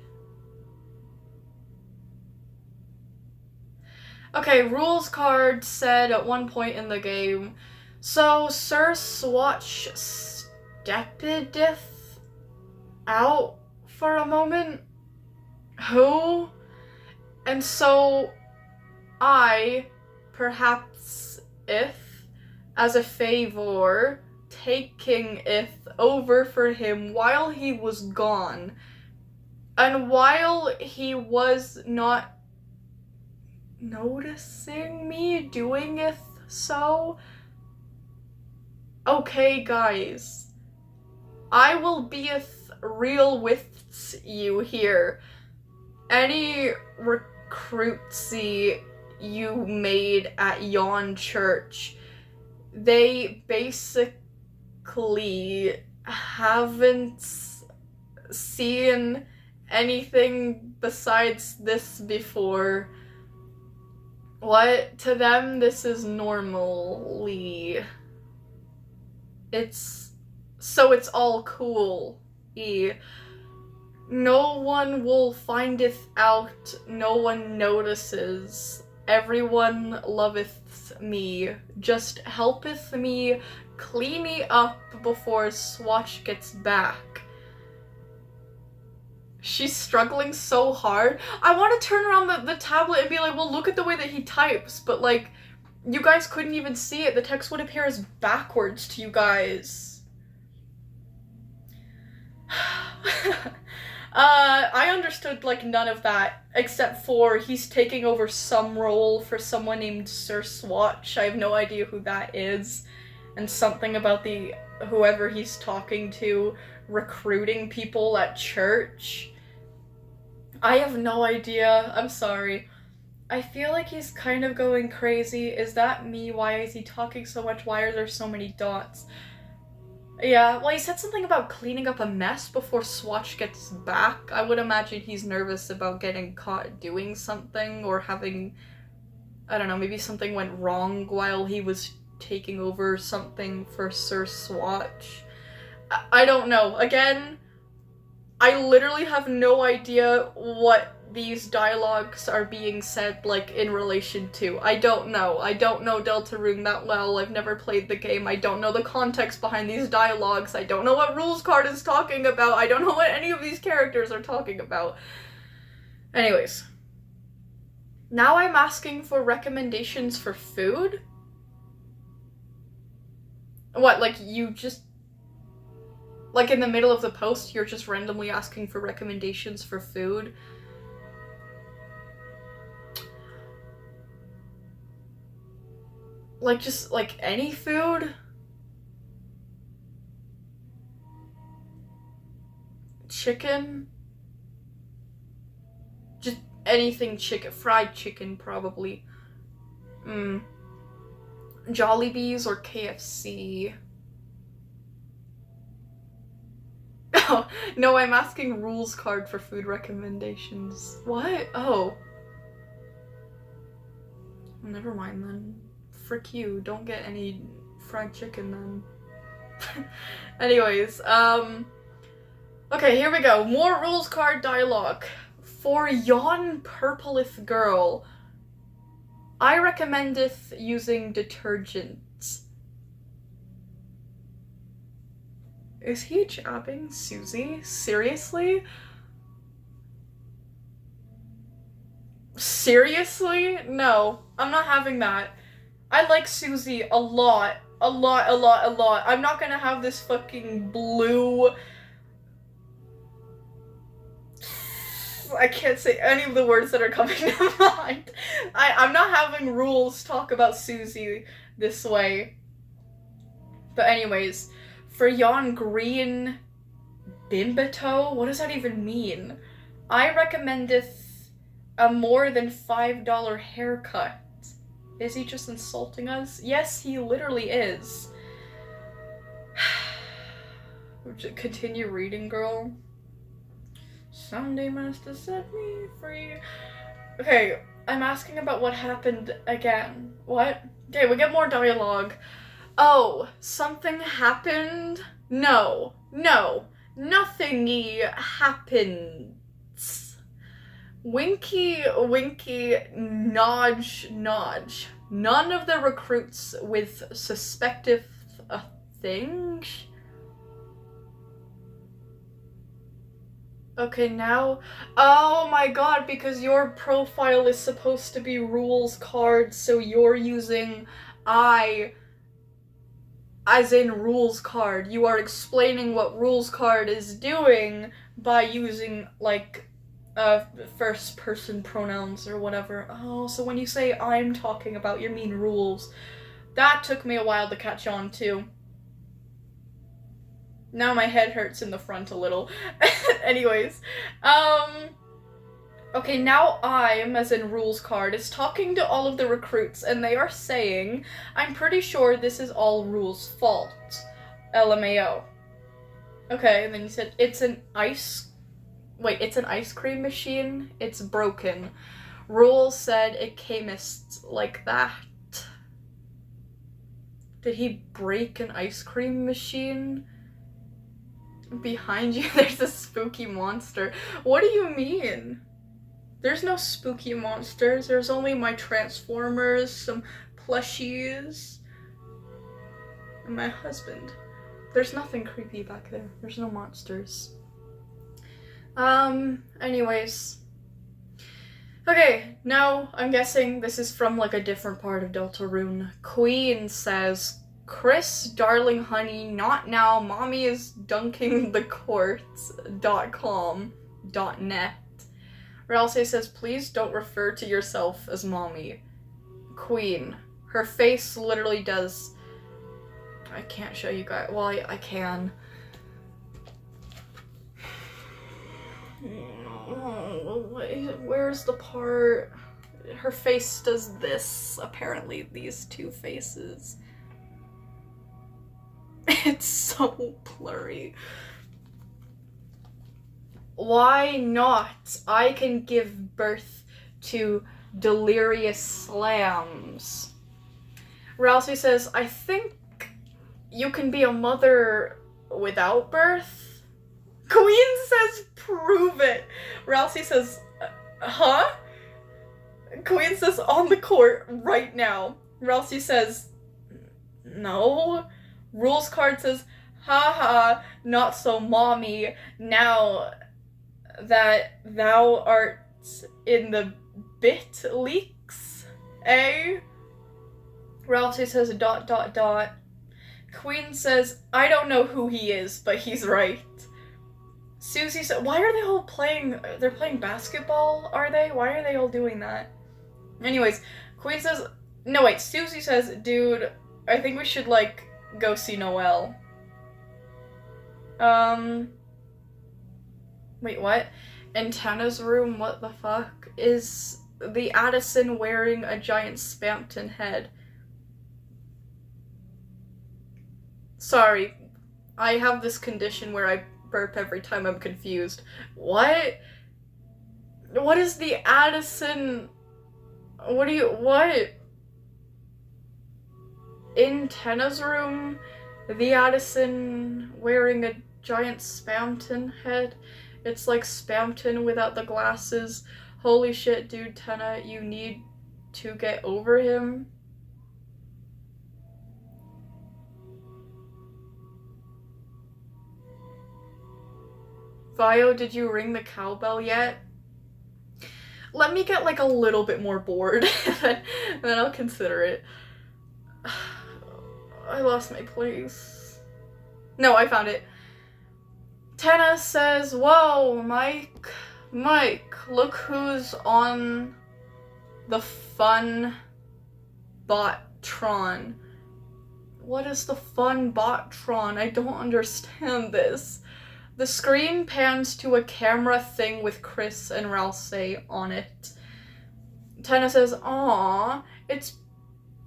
Okay, Rules card said at one point in the game, so Sir Swatch steppedeth out for a moment? Who? And so I, perhaps if, as a favor, taking it over for him while he was gone, and while he was not noticing me doing it so. Okay, guys, I will be real with you here. Any recruitsy you made at Yon Church, they basically haven't seen anything besides this before. What? To them, this is normally. It's all cool. No one will findeth out, no one notices. Everyone loveth me, just helpeth me clean me up before Swatch gets back. She's struggling so hard. I want to turn around the tablet and be like, well, look at the way that he types, but like, you guys couldn't even see it. The text would appear as backwards to you guys. I understood, like, none of that, except for he's taking over some role for someone named Sir Swatch. I have no idea who that is. And something about whoever he's talking to recruiting people at church. I have no idea. I'm sorry. I feel like he's kind of going crazy. Is that me? Why is he talking so much? Why are there so many dots? Yeah, well, he said something about cleaning up a mess before Swatch gets back. I would imagine he's nervous about getting caught doing something or having, I don't know, maybe something went wrong while he was taking over something for Sir Swatch. I don't know. Again, I literally have no idea what these dialogues are being said, like, in relation to. I don't know. I don't know Deltarune that well. I've never played the game. I don't know the context behind these dialogues. I don't know what rules card is talking about. I don't know what any of these characters are talking about. Anyways. Now I'm asking for recommendations for food? What, like, you just... Like, in the middle of the post, you're just randomly asking for recommendations for food? Like, just, like, any food? Chicken? Just anything chicken. Fried chicken, probably. Jollibees or KFC? Oh, no, I'm asking rules card for food recommendations. What? Oh. Never mind then. Frick you, don't get any fried chicken then. Anyways, okay, here we go. More rules card dialogue. For yon purpleth girl, I recommendeth using detergents. Is he jabbing Susie? Seriously? Seriously? No, I'm not having that. I like Susie a lot. A lot, a lot, a lot. I'm not gonna have this fucking blue... I can't say any of the words that are coming to mind. I'm not having rules talk about Susie this way. But anyways, for yon green bimbito, what does that even mean? I recommendeth a more than $5 haircut. Is he just insulting us? Yes, he literally is. Continue reading, girl. Someday must have set me free. Okay, I'm asking about what happened again. What? Okay, we get more dialogue. Oh, something happened? No, no, nothing-y happens. Winky, winky, nodge, nodge. None of the recruits with suspective things. Okay, now... Oh my god, because your profile is supposed to be rules cards, so you're using I as in rules card. You are explaining what rules card is doing by using, like, first person pronouns or whatever. Oh, so when you say I'm talking about, you mean rules. That took me a while to catch on to. Now my head hurts in the front a little. Anyways, okay, now I'm, as in rules card, is talking to all of the recruits, and they are saying, I'm pretty sure this is all rules' fault. LMAO. Okay, and then you said, it's an ice cream machine? It's broken. Rules said it camest like that. Did he break an ice cream machine? Behind you, there's a spooky monster. What do you mean? There's no spooky monsters. There's only my Transformers, some plushies, and my husband. There's nothing creepy back there. There's no monsters. Anyways. Okay, now I'm guessing this is from, like, a different part of Deltarune. Queen says, Chris, darling honey, not now. Mommy is dunking the courts.com.net. Ralsei says, please don't refer to yourself as mommy. Queen. Her face literally does... I can't show you guys. Well, I can. Where's the part? Her face does this, apparently, these two faces. It's so blurry. Why not? I can give birth to delirious slams. Rousey says, I think you can be a mother without birth? Queen says, prove it. Rousey says, huh? Queen says, on the court right now. Rousey says, no. Rules card says, haha, not so mommy, now that thou art in the bit leaks, eh? Rousey says, ... Queen says, I don't know who he is, but he's right. Susie says, why are they all playing, they're playing basketball, are they? Why are they all doing that? Anyways, Queen says, no wait, Susie says, dude, I think we should, like, go see Noelle. Wait, what? In Tana's room, what the fuck? Is the Addison wearing a giant Spampton head? Sorry, I have this condition where I burp every time I'm confused. What? What is the Addison... what? In Tana's room, the Addison wearing a giant Spampton head? It's like Spampton without the glasses. Holy shit, dude, Tana, you need to get over him. Vio, did you ring the cowbell yet? Let me get like a little bit more bored, then I'll consider it. I lost my place. No, I found it. Tana says, whoa, Mike, look who's on the fun botron. What is the fun botron? I don't understand this. The screen pans to a camera thing with Chris and Rousey on it. Tana says, aw, it's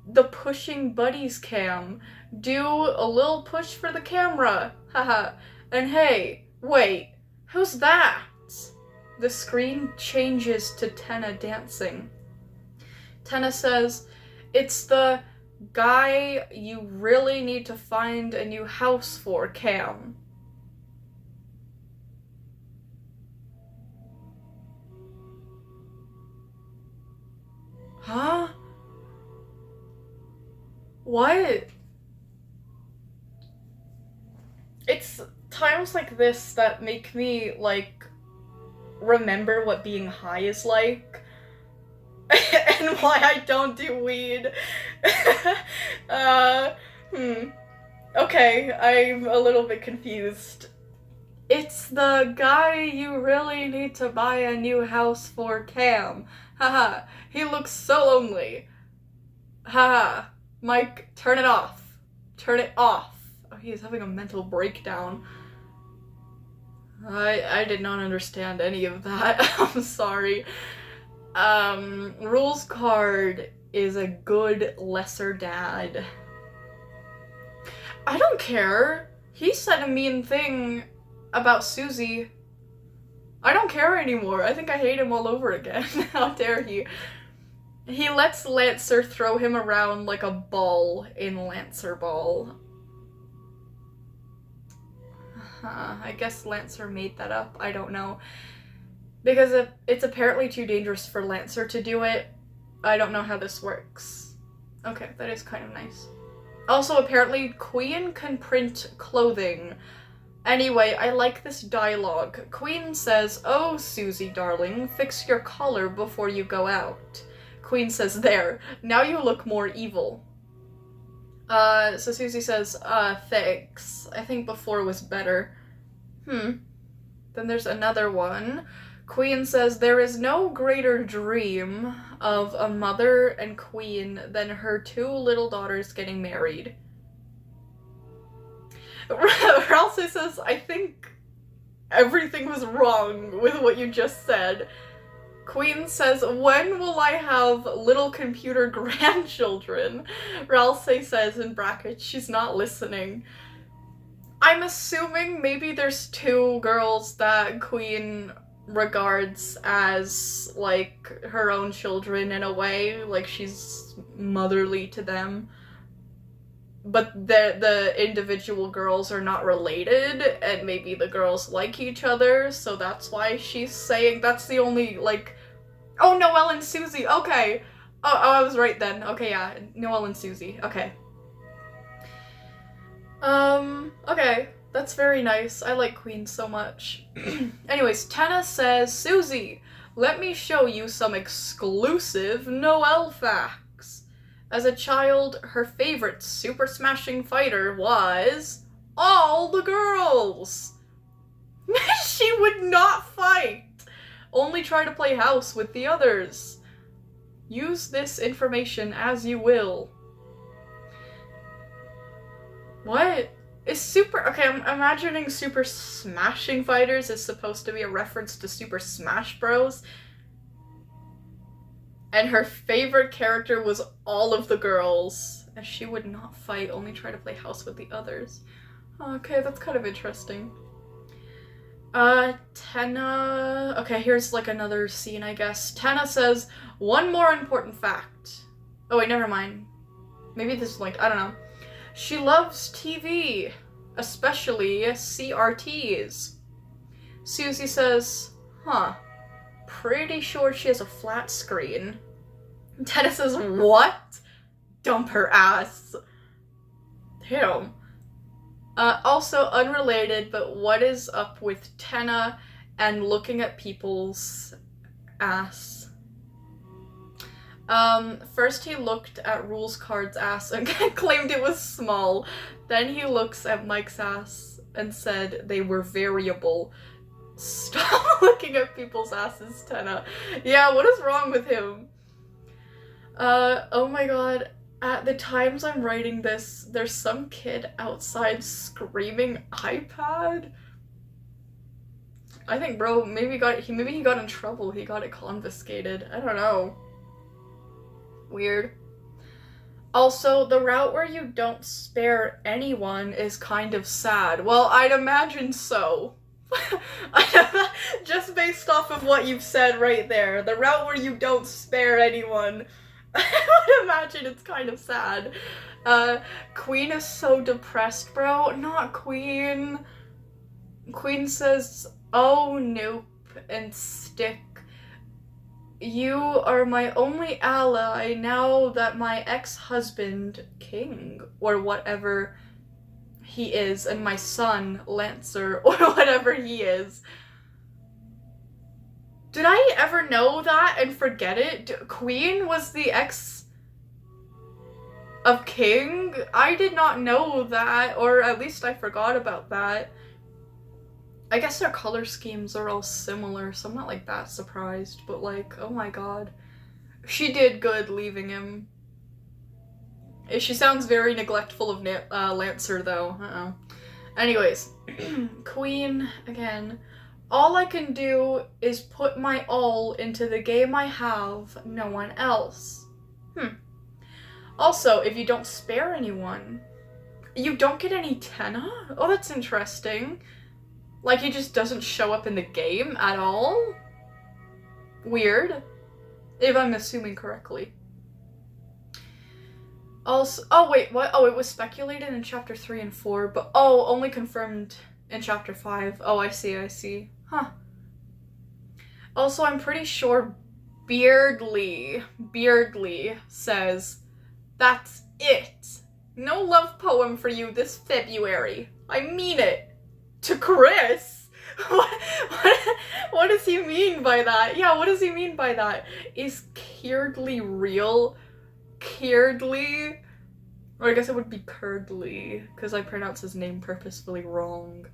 the pushing buddies cam. Do a little push for the camera. Haha. And hey, wait, who's that? The screen changes to Tana dancing. Tana says, it's the guy you really need to find a new house for, Cam. Huh? What? It's times like this that make me, like, remember what being high is like. And why I don't do weed. Okay, I'm a little bit confused. It's the guy you really need to buy a new house for, Cam. Haha, he looks so lonely. Haha, Mike, turn it off. Turn it off. Oh, he's having a mental breakdown. I did not understand any of that. I'm sorry. Rules card is a good lesser dad. I don't care. He said a mean thing about Susie. I don't care anymore. I think I hate him all over again. How dare he? He lets Lancer throw him around like a ball in Lancer Ball. I guess Lancer made that up. I don't know. Because it's apparently too dangerous for Lancer to do it. I don't know how this works. Okay, that is kind of nice. Also, apparently, Queen can print clothing. Anyway, I like this dialogue. Queen says, "Oh, Susie, darling, fix your collar before you go out." Queen says, "There, now you look more evil." So Susie says, thanks. I think before was better. Then there's another one. Queen says, "There is no greater dream of a mother and queen than her two little daughters getting married." Rousey says, "I think everything was wrong with what you just said." Queen says, "When will I have little computer grandchildren?" Rousey says in brackets, she's not listening. I'm assuming maybe there's two girls that Queen regards as, like, her own children in a way, like she's motherly to them. But the individual girls are not related, and maybe the girls like each other, so that's why she's saying that's the only, like... Oh, Noelle and Susie, okay! Oh, I was right then. Okay, yeah, Noelle and Susie, okay. Okay. That's very nice. I like Queen so much. Anyways, Tenna says, Susie, let me show you some exclusive Noelle facts. As a child, her favorite super smashing fighter was all the girls. She would not fight. Only try to play house with the others. Use this information as you will. What? Is Super... Okay, I'm imagining Super Smashing Fighters is supposed to be a reference to Super Smash Bros. And her favorite character was all of the girls. And she would not fight, only try to play house with the others. Okay, that's kind of interesting. Tenna... Okay, here's like another scene, I guess. Tenna says, one more important fact. Oh wait, never mind. Maybe this is like, I don't know. She loves TV, especially CRTs. Susie says, huh, pretty sure she has a flat screen. Tenna says, what? Dump her ass. Damn. Also unrelated, but what is up with Tenna and looking at people's ass? First he looked at Rules Card's ass and claimed it was small. Then he looks at Mike's ass and said they were variable. Stop looking at people's asses, Tenna. Yeah, what is wrong with him? Oh my god. At the times I'm writing this, there's some kid outside screaming iPad. I think bro maybe he got in trouble. He got it confiscated. I don't know. Weird. Also, the route where you don't spare anyone is kind of sad. Well, I'd imagine so. Just based off of what you've said right there. The route where you don't spare anyone. I would imagine it's kind of sad. Queen is so depressed, bro. Not Queen. Queen says, oh, nope, and stick. You are my only ally now that my ex-husband, King, or whatever he is, and my son, Lancer, or whatever he is. Did I ever know that and forget it? Queen was the ex of King? I did not know that, or at least I forgot about that. I guess their color schemes are all similar, so I'm not like that surprised, but like, oh my god. She did good leaving him. She sounds very neglectful of Lancer though, Anyways, Queen, again. All I can do is put my all into the game I have, no one else. Also, if you don't spare anyone, you don't get any Tenna? Oh, that's interesting. Like, he just doesn't show up in the game at all? Weird. If I'm assuming correctly. Also, oh wait, what? Oh, it was speculated in chapter 3 and 4, but oh, only confirmed in chapter 5. Oh, I see. Huh. Also, I'm pretty sure Beardly says, that's it. No love poem for you this February. I mean it. To Chris? What does he mean by that? Yeah, what does he mean by that? Is Beardly real? Beardly? Or I guess it would be Curdly, because I pronounce his name purposefully wrong.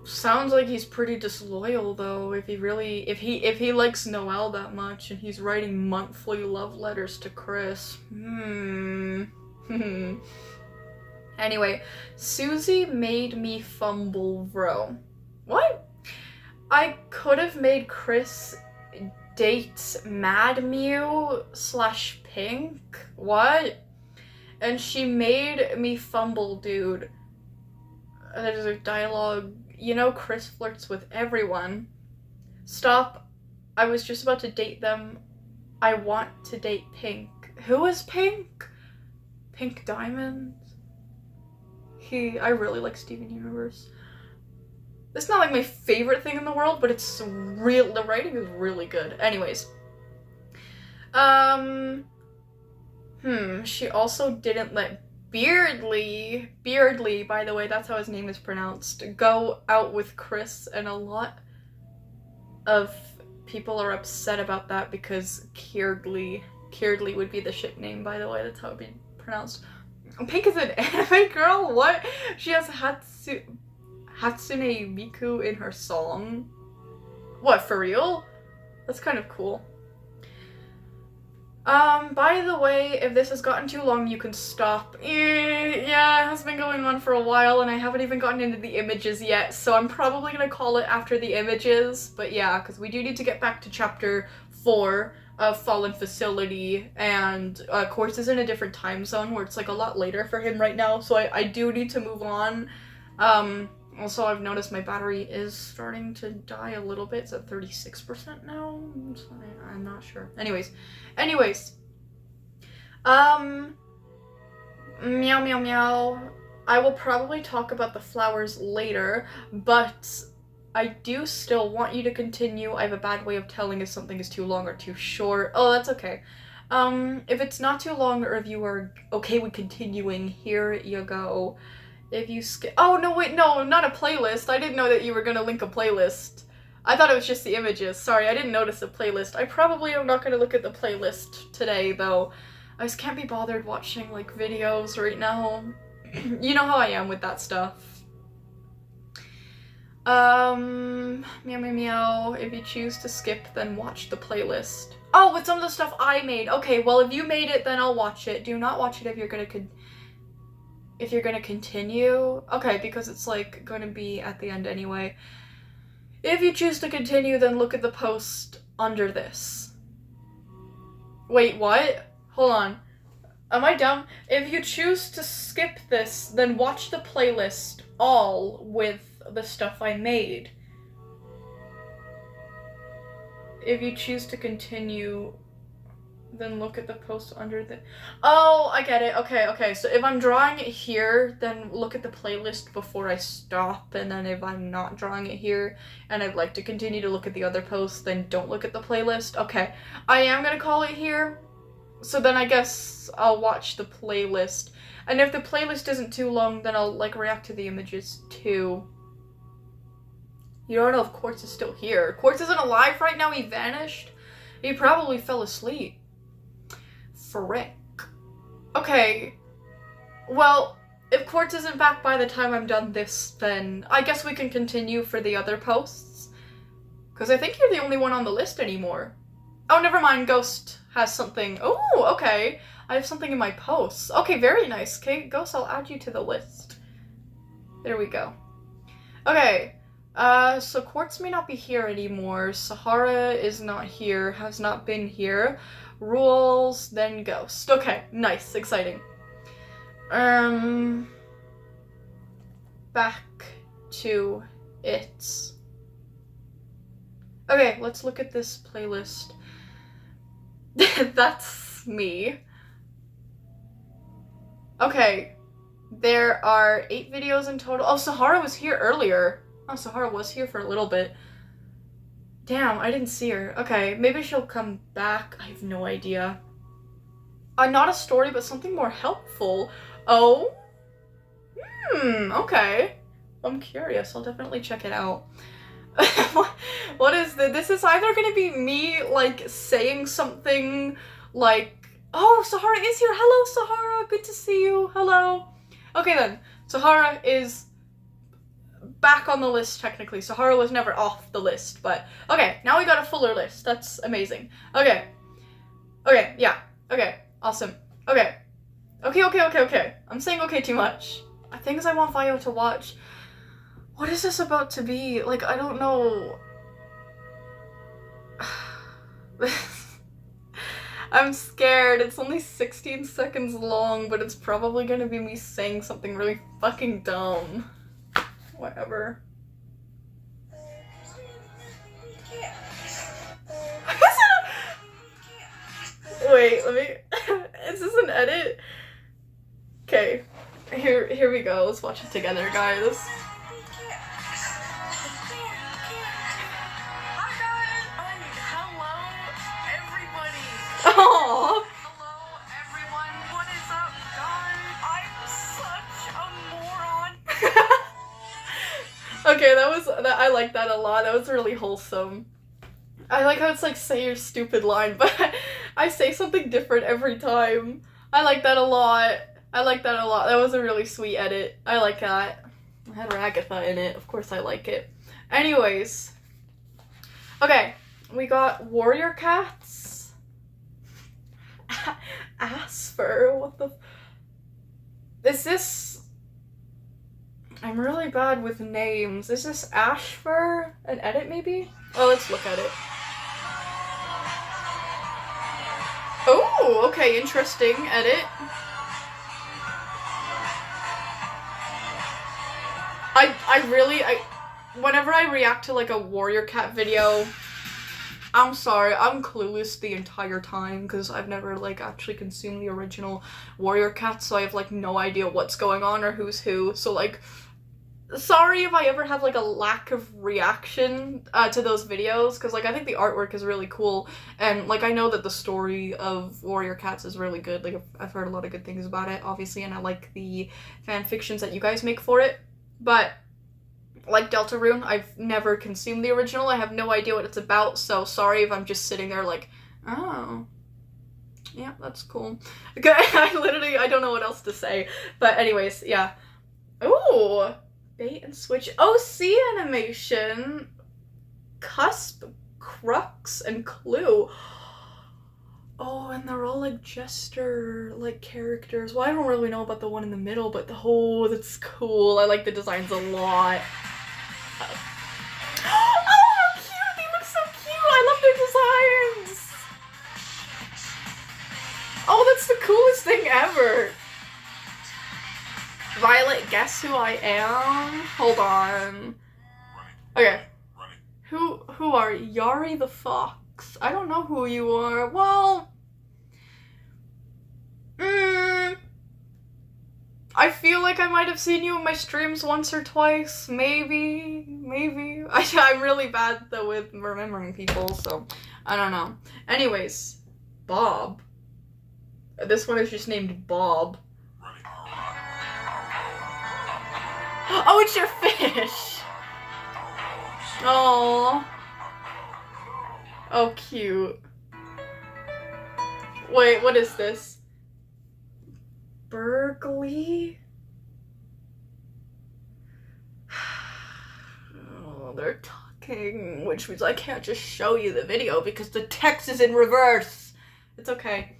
Sounds like he's pretty disloyal though, if he likes Noelle that much and he's writing monthly love letters to Chris. Anyway, Susie made me fumble, bro. What? I could have made Chris date Mad Mew / Pink. What? And she made me fumble, dude. There's a dialogue. You know Chris flirts with everyone. Stop. I was just about to date them. I want to date Pink. Who is Pink? Pink Diamond? I really like Steven Universe. It's not like my favorite thing in the world, but it's real. The writing is really good. Anyways. She also didn't let Beardly, by the way, that's how his name is pronounced, go out with Chris, and a lot of people are upset about that because Beardly would be the ship name, by the way, that's how it would be pronounced. Pink is an anime girl? What? She has Hatsune Miku in her song? What, for real? That's kind of cool. By the way, if this has gotten too long, you can stop. Yeah, it has been going on for a while, and I haven't even gotten into the images yet, so I'm probably gonna call it after the images, but yeah, because we do need to get back to chapter 4 of Fallen Facility, and Quartz is in a different time zone where it's like a lot later for him right now, so I do need to move on. Also, I've noticed my battery is starting to die a little bit. It's at 36% now. So I'm not sure. Anyways. Meow meow meow. I will probably talk about the flowers later, but I do still want you to continue. I have a bad way of telling if something is too long or too short. Oh, that's okay. If it's not too long or if you are okay with continuing, here you go. If you skip— oh, no, wait, no, not a playlist. I didn't know that you were gonna link a playlist. I thought it was just the images. Sorry, I didn't notice a playlist. I probably am not gonna look at the playlist today, though. I just can't be bothered watching, like, videos right now. You know how I am with that stuff. Meow meow meow. If you choose to skip, then watch the playlist. Oh, with some of the stuff I made. Okay, well, if you made it, then I'll watch it. Do not watch it if you're gonna continue. Okay, because it's like going to be at the end anyway. If you choose to continue, then look at the post under this. Wait, what? Hold on. Am I dumb? If you choose to skip this, then watch the playlist all with the stuff I made. If you choose to continue, then look at the post under the— oh, I get it. Okay. So if I'm drawing it here, then look at the playlist before I stop, and then if I'm not drawing it here and I'd like to continue to look at the other posts, then don't look at the playlist. Okay, I am gonna call it here, so then I guess I'll watch the playlist, and if the playlist isn't too long, then I'll, like, react to the images too. You don't know if Quartz is still here. Quartz isn't alive right now, he vanished. He probably fell asleep. Frick. Okay, well, if Quartz isn't back by the time I'm done this, then I guess we can continue for the other posts. Because I think you're the only one on the list anymore. Oh, never mind, Ghost has something. Oh, okay. I have something in my posts. Okay, very nice. Okay, Ghost, I'll add you to the list. There we go. Okay, so Quartz may not be here anymore. Sahara is not here, has not been here. Rules, then Ghost. Okay, nice, exciting. Back to it. Okay, let's look at this playlist. That's me. Okay, there are 8 videos in total. Oh, Sahara was here earlier. Oh, Sahara was here for a little bit. Damn, I didn't see her. Okay, maybe she'll come back. I have no idea. Not a story, but something more helpful. Oh? Okay. I'm curious. I'll definitely check it out. What is this? This is either gonna be me, like, saying something like, oh, Sahara is here. Hello, Sahara. Good to see you. Hello. Okay, then. Sahara is back on the list, technically. Sahara was never off the list, but okay, now we got a fuller list. That's amazing. Okay, yeah, okay, awesome. Okay. I'm saying okay too much. Things I want Vio to watch. What is this about to be? Like, I don't know. I'm scared. It's only 16 seconds long, but it's probably gonna be me saying something really fucking dumb. Whatever. Wait, let me... Is this an edit? Okay. Here we go. Let's watch it together, guys. Aww. Hello, everyone. What is up, guys? I'm such a moron. Okay, I like that a lot. That was really wholesome. I like how it's like, say your stupid line, but I say something different every time. I like that a lot. That was a really sweet edit. I like that. I had Ragatha in it. Of course I like it. Anyways. Okay, we got warrior cats. Asper, what the... Is this... I'm really bad with names. Is this Ashfur? An edit, maybe? Oh, let's look at it. Oh, okay, interesting edit. Whenever I react to like a warrior cat video, I'm sorry, I'm clueless the entire time because I've never like actually consumed the original warrior cat, so I have like no idea what's going on or who's who. So like, sorry if I ever have like a lack of reaction to those videos, because like I think the artwork is really cool, and like I know that the story of warrior cats is really good. Like I've heard a lot of good things about it, obviously, and I like the fan fictions that you guys make for it. But like Deltarune, I've never consumed the original. I have no idea what it's about, so sorry if I'm just sitting there like, oh, yeah, that's cool. Okay, I don't know what else to say. But anyways, yeah. Ooh, bait and switch. OC animation. Cusp, Crux, and Clue. Oh, and they're all like jester like characters. Well, I don't really know about the one in the middle, but oh, that's cool. I like the designs a lot. Oh, how cute! They look so cute! I love their designs! Oh, that's the coolest thing ever! Violet, guess who I am? Hold on. Okay. Who are Yari the Fox? I don't know who you are. Well... I feel like I might have seen you in my streams once or twice. Maybe. I'm really bad, though, with remembering people, so I don't know. Anyways, Bob. This one is just named Bob. Oh, it's your fish! Oh. Oh, cute. Wait, what is this? Berkeley? Oh, they're talking, which means I can't just show you the video because the text is in reverse. It's okay.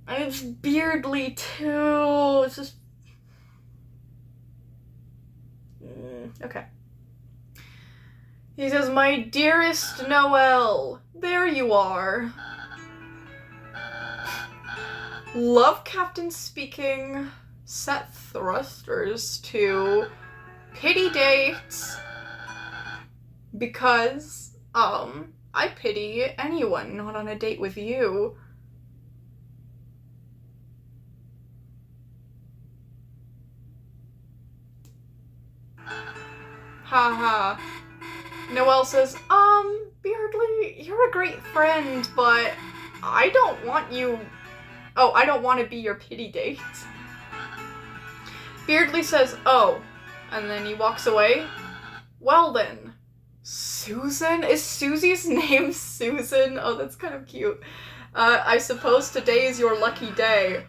And it's Beardly too. It's just... Okay. He says, "My dearest Noelle, there you are. Love Captain speaking. Set thrusters to pity dates because, I pity anyone not on a date with you." Haha. Noelle says, Beardly, you're a great friend, but I don't want you... Oh, I don't want to be your pity date. Beardly says, oh, and then he walks away. Well then. Susan? Is Susie's name Susan? Oh, that's kind of cute. I suppose today is your lucky day.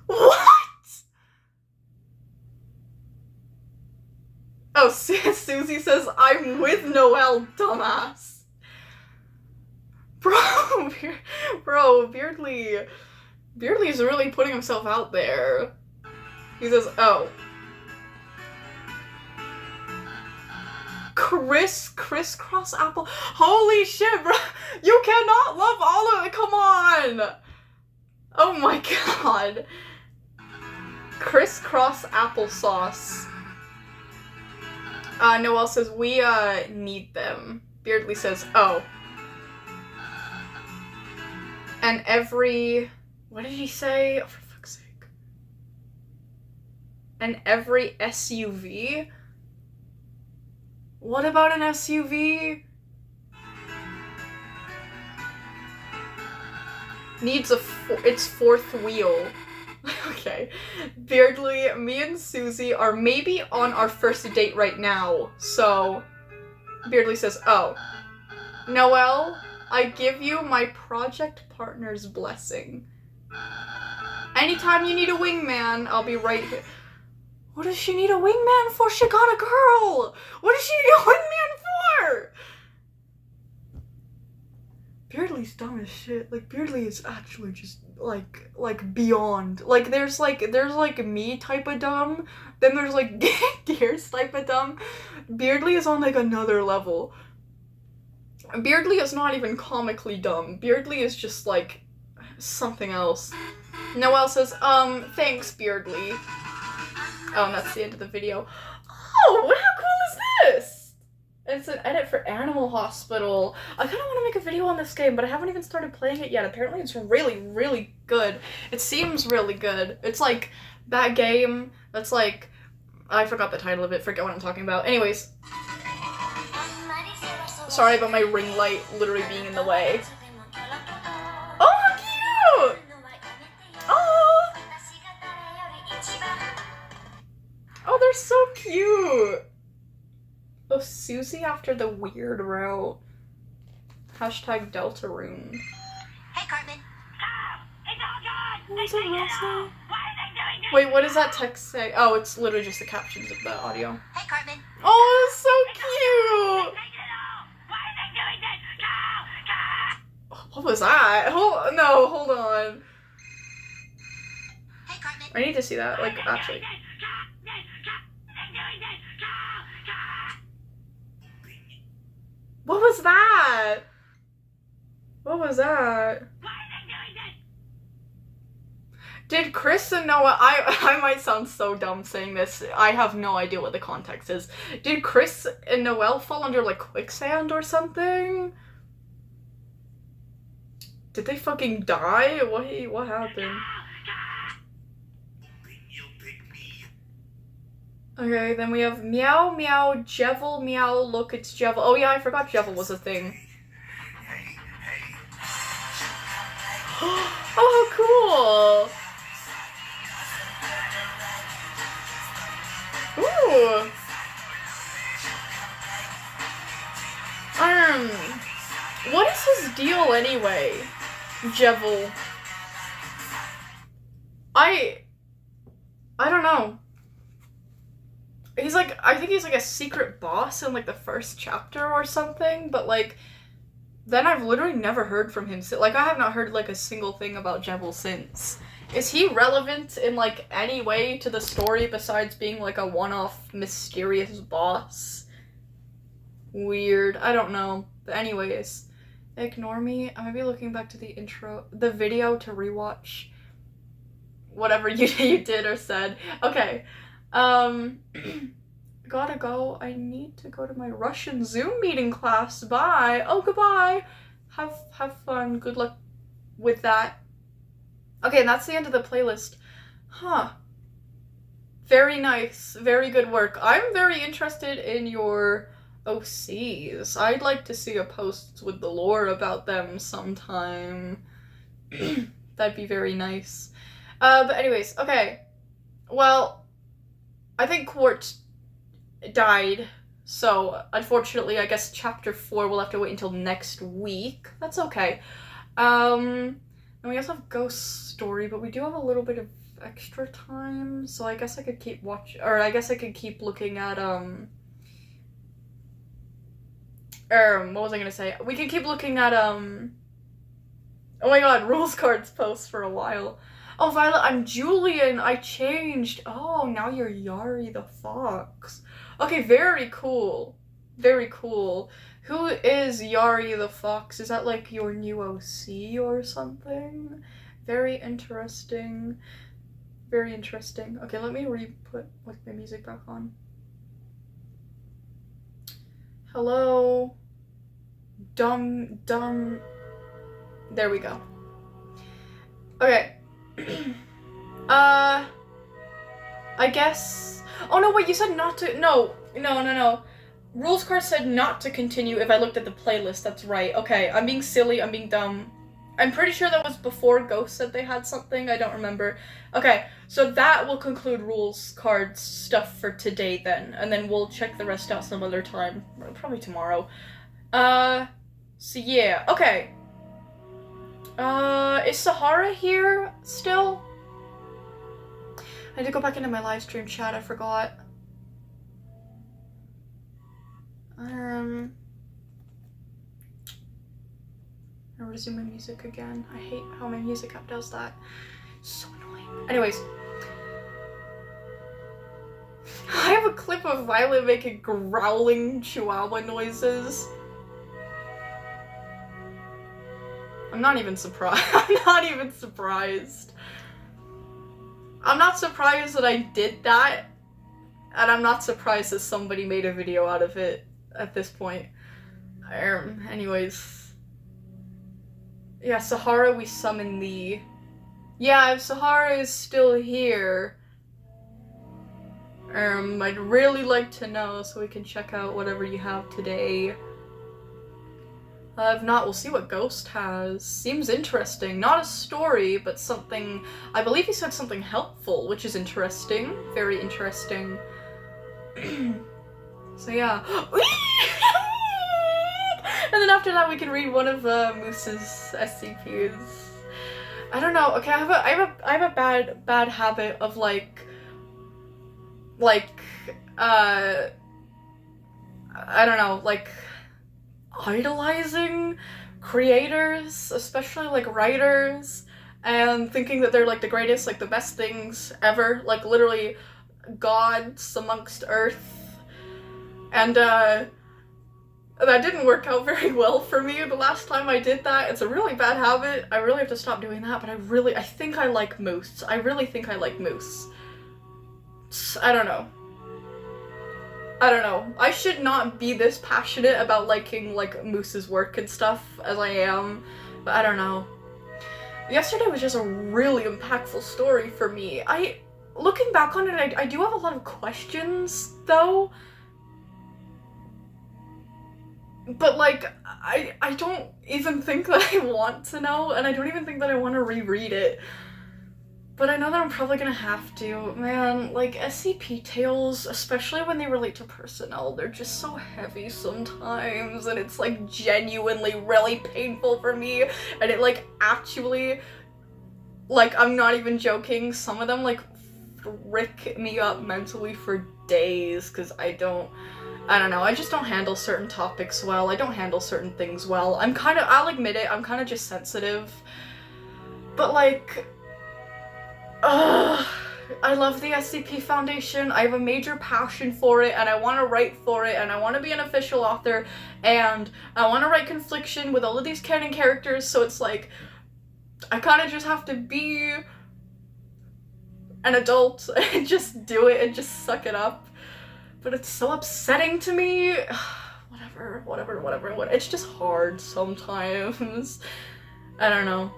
What? Oh, Susie says, I'm with Noelle, dumbass. Bro, Beardly is really putting himself out there. He says, oh. Crisscross apple. Holy shit, bro. You cannot love all of it. Come on. Oh my god. Crisscross applesauce. Noelle says, we, need them. Beardly says, oh. And every... What did he say? Oh, for fuck's sake. And every SUV? What about an SUV? Needs its fourth wheel. Okay. Beardly, me and Susie are maybe on our first date right now, so... Beardly says, oh. Noelle, I give you my project partner's blessing. Anytime you need a wingman, I'll be right here. What does she need a wingman for? She got a girl! What does she need a wingman for? Beardly's dumb as shit. Like, Beardly is actually just, like beyond. Like, there's me type of dumb, then there's, like, Gears type of dumb. Beardly is on, like, another level. Beardly is not even comically dumb. Beardly is just, like, something else. Noelle says, thanks, Beardly. Oh, and that's the end of the video. Oh, how cool is this? It's an edit for Animal Hospital. I kind of want to make a video on this game, but I haven't even started playing it yet. Apparently it's really, really good. It seems really good. It's like that game that's like... I forgot the title of it. Forget what I'm talking about. Anyways. Sorry about my ring light literally being in the way. Oh, how cute! Oh! Oh, they're so cute! Oh, Susie after the weird route. Hashtag Deltarune. Hey, Cartman. It's all gone! Why are they doing this? Wait, what does that text say? Oh, it's literally just the captions of the audio. Hey, Cartman. Oh, it's so cute! Why are they doing this? What was that? Hold on. Hey, Cartman. I need to see that, like, actually. What was that? What was that? Did Chris and Noah, I might sound so dumb saying this, I have no idea what the context is. Did Chris and Noelle fall under, like, quicksand or something? Did they fucking die? What happened? Okay, then we have Meow Meow, Jevil Meow, look it's Jevil. Oh yeah, I forgot Jevil was a thing. Oh, how cool! Ooh! What is his deal anyway? Jevil. I don't know. He's like, I think he's like a secret boss in like the first chapter or something, but like, then I've literally never heard from him. Like, I have not heard like a single thing about Jevil since. Is he relevant in like any way to the story besides being like a one-off mysterious boss? Weird. I don't know. But anyways, ignore me. I might be looking back to the video to rewatch whatever you did or said. Okay. Gotta go. I need to go to my Russian Zoom meeting class. Bye. Oh, goodbye. Have fun. Good luck with that. Okay, and that's the end of the playlist. Huh. Very nice. Very good work. I'm very interested in your OCs. I'd like to see a post with the lore about them sometime. That'd be very nice. But anyways, okay. Well, I think Quartz died, so unfortunately I guess chapter 4 will have to wait until next week. That's okay. And we also have Ghost Story, but we do have a little bit of extra time, so I guess I could keep I guess I could keep looking at, what was I gonna say? We can keep looking at, oh my god, rules cards post for a while. Oh, Violet, I'm Julian, I changed. Oh, now you're Yari the Fox. Okay, very cool. Very cool. Who is Yari the Fox? Is that like your new OC or something? Very interesting. Very interesting. Okay, let me put like my music back on. Hello. Dumb. There we go. Okay. I guess. Oh no, wait, you said not to. No. Rules card said not to continue if I looked at the playlist. That's right. Okay, I'm being silly. I'm being dumb. I'm pretty sure that was before Ghost said they had something. I don't remember. Okay, so that will conclude rules card stuff for today then. And then we'll check the rest out some other time. Probably tomorrow. So yeah. Okay. Is Sahara here still? I need to go back into my live stream chat. I forgot. I'll resume my music again. I hate how my music app does that. It's so annoying. Anyways. I have a clip of Violet making growling chihuahua noises. I'm not even surprised. I'm not even surprised. I'm not surprised that I did that. And I'm not surprised that somebody made a video out of it at this point. Anyways. Yeah, Sahara, we summon thee. Yeah, if Sahara is still here, I'd really like to know so we can check out whatever you have today. If not, we'll see what Ghost has. Seems interesting. Not a story, but something... I believe he said something helpful, which is interesting. Very interesting. So yeah. And then after that we can read one of Moose's SCPs. I don't know. Okay, I have a bad habit of I don't know, like idolizing creators, especially like writers, and thinking that they're like the greatest, like the best things ever, like literally gods amongst Earth. And that didn't work out very well for me the last time I did that. It's a really bad habit. I really have to stop doing that, but I think I like Moose. I really think I like Moose. I don't know. I should not be this passionate about liking, like, Moose's work and stuff as I am, but I don't know. Yesterday was just a really impactful story for me. Looking back on it, I do have a lot of questions, though. But, like, I don't even think that I want to know, and I don't even think that I want to reread it. But I know that I'm probably gonna have to. Man, like, SCP tales, especially when they relate to personnel, they're just so heavy sometimes, and it's, like, genuinely really painful for me, and it, like, actually, like, I'm not even joking, some of them, like, frick me up mentally for days, because I don't know, I just don't handle certain topics well, I don't handle certain things well. I'll admit it, I'm kind of just sensitive. But, like, I love the SCP Foundation, I have a major passion for it, and I want to write for it, and I want to be an official author, and I want to write Confliction with all of these canon characters, so it's like, I kind of just have to be an adult and just do it and just suck it up. But it's so upsetting to me. Whatever. It's just hard sometimes. I don't know.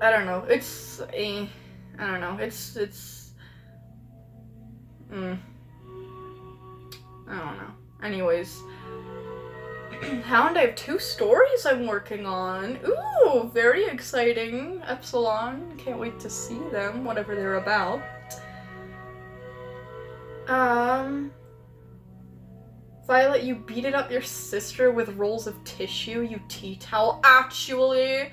I don't know. I don't know. Anyways. Hound, I have 2 stories I'm working on. Ooh, very exciting. Epsilon. Can't wait to see them, whatever they're about. Violet, you beated up your sister with rolls of tissue, you tea towel. Actually,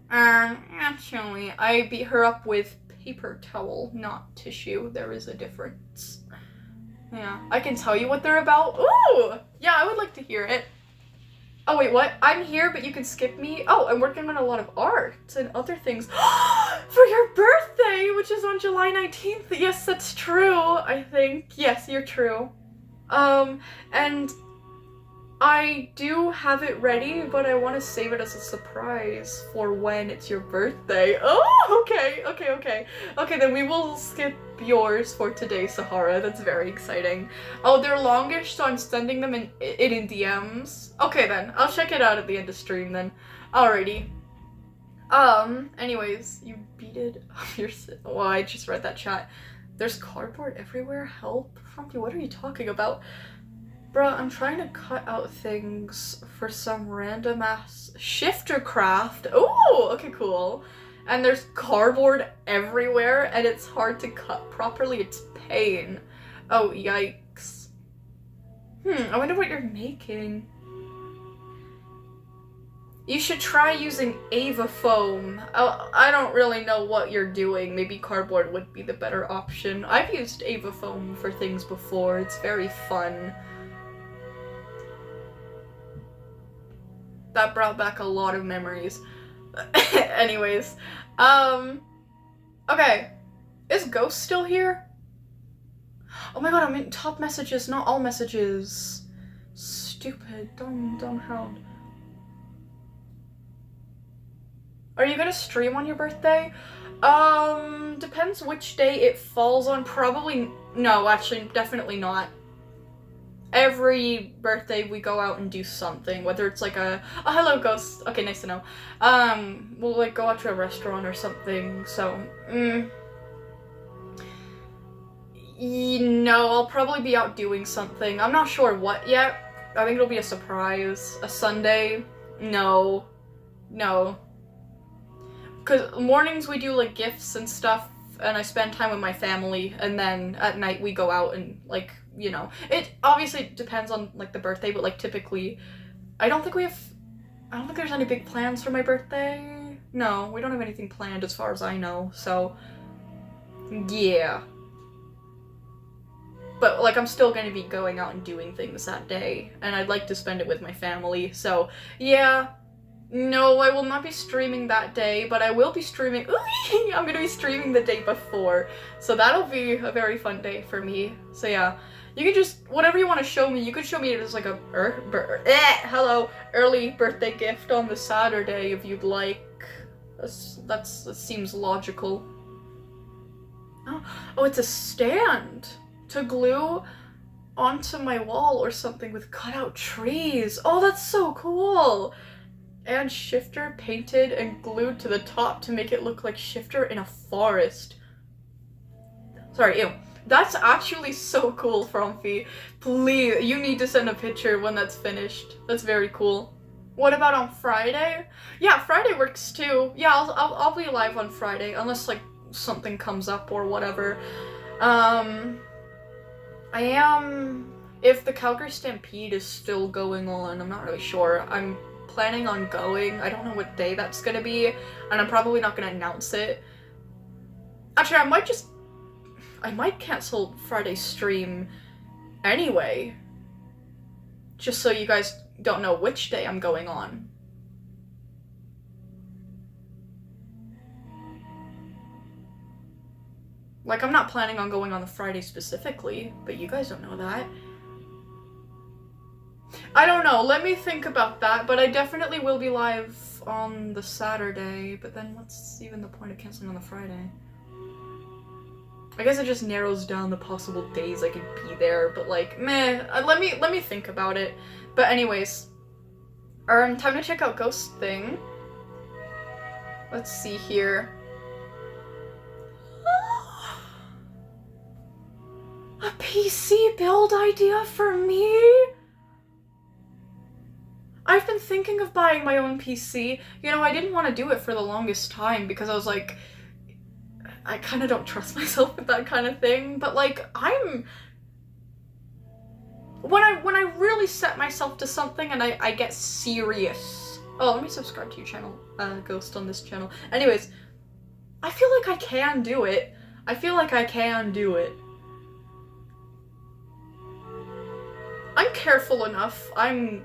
I beat her up with paper towel, not tissue. There is a difference. Yeah, I can tell you what they're about. Ooh! Yeah, I would like to hear it. Oh, wait, what? I'm here, but you can skip me? Oh, I'm working on a lot of art and other things. For your birthday, which is on July 19th. Yes, that's true, I think. Yes, you're true. And I do have it ready, but I want to save it as a surprise for when it's your birthday. Oh, okay. Okay, then we will skip yours for today, Sahara. That's very exciting. Oh, they're longish, so I'm sending them in DMs. Okay then, I'll check it out at the end of stream then. Alrighty. Anyways, you beat it. Well, I just read that chat. There's cardboard everywhere? Help? Frumpy, what are you talking about? Bruh, I'm trying to cut out things for some random ass shifter craft. Oh, okay, cool. And there's cardboard everywhere and it's hard to cut properly. It's pain. Oh, yikes. I wonder what you're making. You should try using Ava foam. Oh, I don't really know what you're doing. Maybe cardboard would be the better option. I've used Ava foam for things before. It's very fun. That brought back a lot of memories. Anyways, okay. Is Ghost still here? Oh my god, I'm in top messages, not all messages. Stupid, dumb hound. Are you gonna stream on your birthday? Depends which day it falls on. Probably, no, actually, definitely not. Every birthday we go out and do something, whether it's like a hello ghost, okay, nice to know. We'll like go out to a restaurant or something, so, no, I'll probably be out doing something. I'm not sure what yet. I think it'll be a surprise. A Sunday? No. Because mornings we do like gifts and stuff, and I spend time with my family, and then at night we go out and like, you know, it obviously depends on like the birthday, but like typically, I don't think there's any big plans for my birthday. No, we don't have anything planned as far as I know, so yeah. But like I'm still gonna be going out and doing things that day, and I'd like to spend it with my family, so yeah. No, I will not be streaming that day, but I will be streaming. I'm gonna be streaming the day before, so that'll be a very fun day for me. So yeah, you can just, whatever you want to show me, you could show me it as like a early birthday gift on the Saturday if you'd like. That seems logical. Oh, it's a stand to glue onto my wall or something with cutout trees. Oh, that's so cool. And Shifter painted and glued to the top to make it look like Shifter in a forest. Sorry, ew. That's actually so cool, Frumpy. Please, you need to send a picture when that's finished. That's very cool. What about on Friday? Yeah, Friday works too. Yeah, I'll be live on Friday, unless like something comes up or whatever. I am, if the Calgary Stampede is still going on, I'm not really sure. I'm planning on going. I don't know what day that's gonna be, and I'm probably not gonna announce it. Actually, I might cancel Friday's stream anyway, just so you guys don't know which day I'm going on. Like, I'm not planning on going on the Friday specifically, but you guys don't know that. I don't know, let me think about that, but I definitely will be live on the Saturday, but then what's even the point of canceling on the Friday? I guess it just narrows down the possible days I could be there, but like, meh, let me think about it. But anyways, time to check out Ghost Thing. Let's see here. A PC build idea for me? I've been thinking of buying my own PC. You know, I didn't want to do it for the longest time because I was like, I kind of don't trust myself with that kind of thing, but like, when I really set myself to something and I get serious. Oh, let me subscribe to your channel, Ghost, on this channel. Anyways, I feel like I can do it. I'm careful enough. I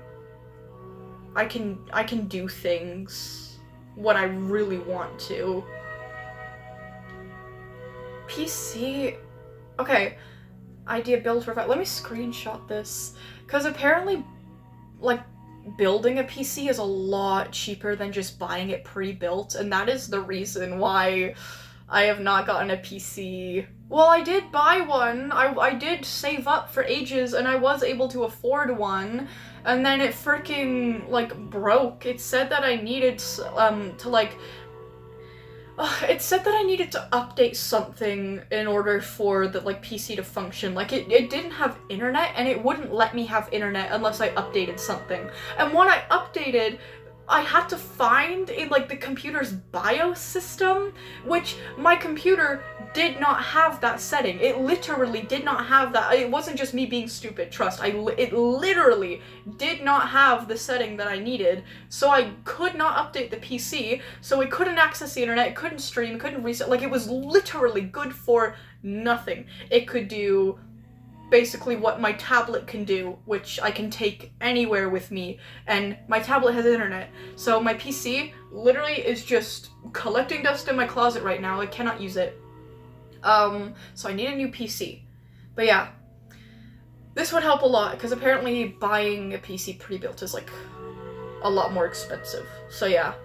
can do things when I really want to. PC, okay, idea build for, let me screenshot this, because apparently like, building a PC is a lot cheaper than just buying it pre-built, and that is the reason why I have not gotten a PC. Well, I did buy one. I did save up for ages, and I was able to afford one, and then it freaking, like, broke. It said that I needed, to, like, it said that I needed to update something in order for the, like, PC to function. Like, it didn't have internet, and it wouldn't let me have internet unless I updated something. And when I updated, I had to find in, like, the computer's BIOS system, which my computer did not have that setting. It literally did not have that. It wasn't just me being stupid, trust. It literally did not have the setting that I needed, so I could not update the PC, so it couldn't access the internet, it couldn't stream, it couldn't reset. Like, it was literally good for nothing. It could do basically what my tablet can do, which I can take anywhere with me, and my tablet has internet. So my PC literally is just collecting dust in my closet right now. I cannot use it. So I need a new PC. But yeah, this would help a lot, because apparently buying a PC pre-built is, like, a lot more expensive. So yeah.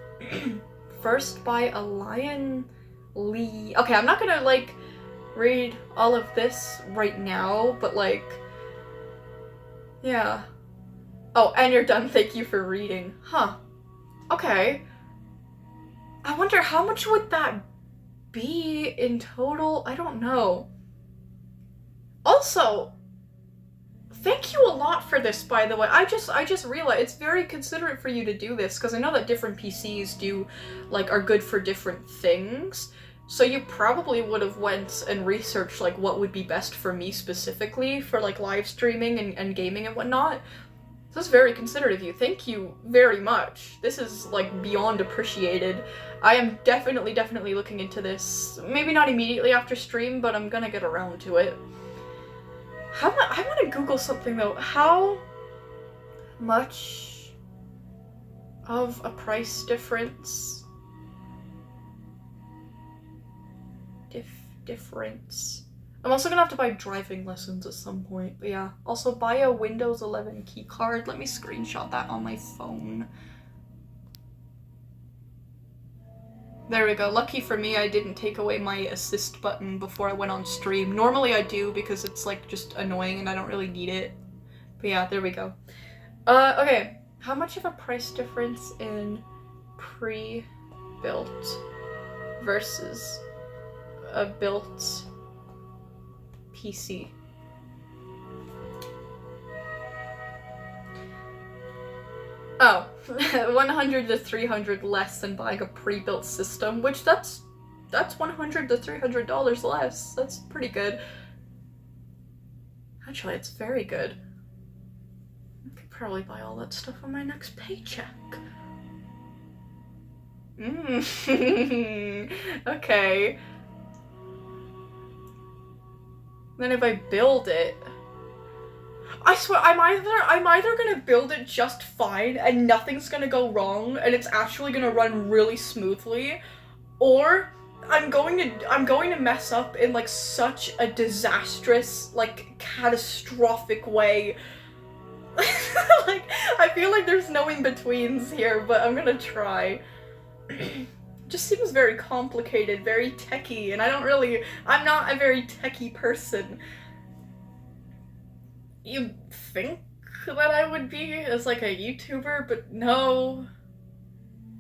First by a Lion Lee. Okay, I'm not gonna, like, read all of this right now, but, like, yeah. Oh, and you're done. Thank you for reading. Huh. Okay. I wonder how much would that be in total? I don't know. Also, thank you a lot for this, by the way. I just realized it's very considerate for you to do this, because I know that different PCs do, like, are good for different things. So you probably would have went and researched, like, what would be best for me specifically for, like, live streaming and gaming and whatnot. This is very considerate of you. Thank you very much. This is, like, beyond appreciated. I am definitely looking into this. Maybe not immediately after stream, but I'm gonna get around to it. I want to Google something, though. How much of a price difference? Difference. I'm also gonna have to buy driving lessons at some point, but yeah. Also buy a Windows 11 key card. Let me screenshot that on my phone. There we go. Lucky for me, I didn't take away my assist button before I went on stream. Normally I do, because it's, like, just annoying and I don't really need it. But yeah, there we go. Okay. How much of a price difference in pre-built versus a built PC? Oh, 100 to 300 less than buying a pre-built system, which that's $100 to $300 less. That's pretty good. Actually, it's very good. I could probably buy all that stuff on my next paycheck. Okay. Then if I build it, I swear I'm either gonna build it just fine and nothing's gonna go wrong and it's actually gonna run really smoothly, or I'm going to mess up in, like, such a disastrous, like, catastrophic way. Like, I feel like there's no in-betweens here, but I'm gonna try. Just seems very complicated, very techy, and I'm not a very techy person. You'd think that I would be as, like, a YouTuber, but no.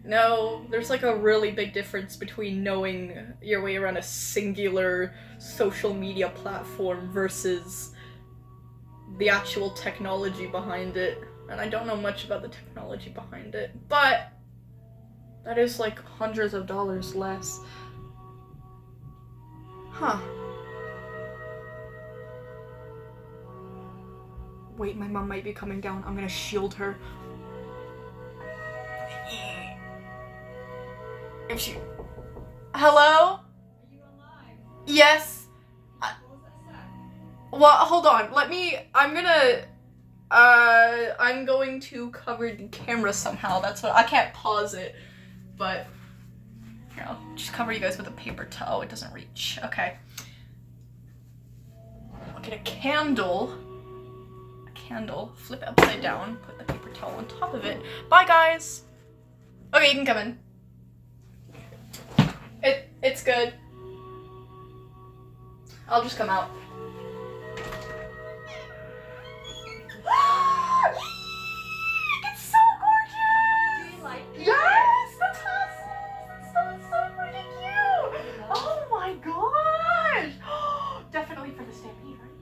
No, there's, like, a really big difference between knowing your way around a singular social media platform versus the actual technology behind it. And I don't know much about the technology behind it, but that is, like, hundreds of dollars less. Huh. Wait, my mom might be coming down. I'm gonna shield her. If she... Hello? Are you alive? Yes. What was that sack? Well, hold on. I'm going to cover the camera somehow. That's what... I can't pause it, but... Here, I'll just cover you guys with a paper towel. Oh, it doesn't reach. Okay. I'll get a candle. candle, flip it upside down, put the paper towel on top of it. Bye, guys! Okay, you can come in. It's good. I'll just come out. It's so gorgeous! Do you like it? Yes! The tassels! It's so freaking cute! Oh my gosh! Definitely for the stampede, right?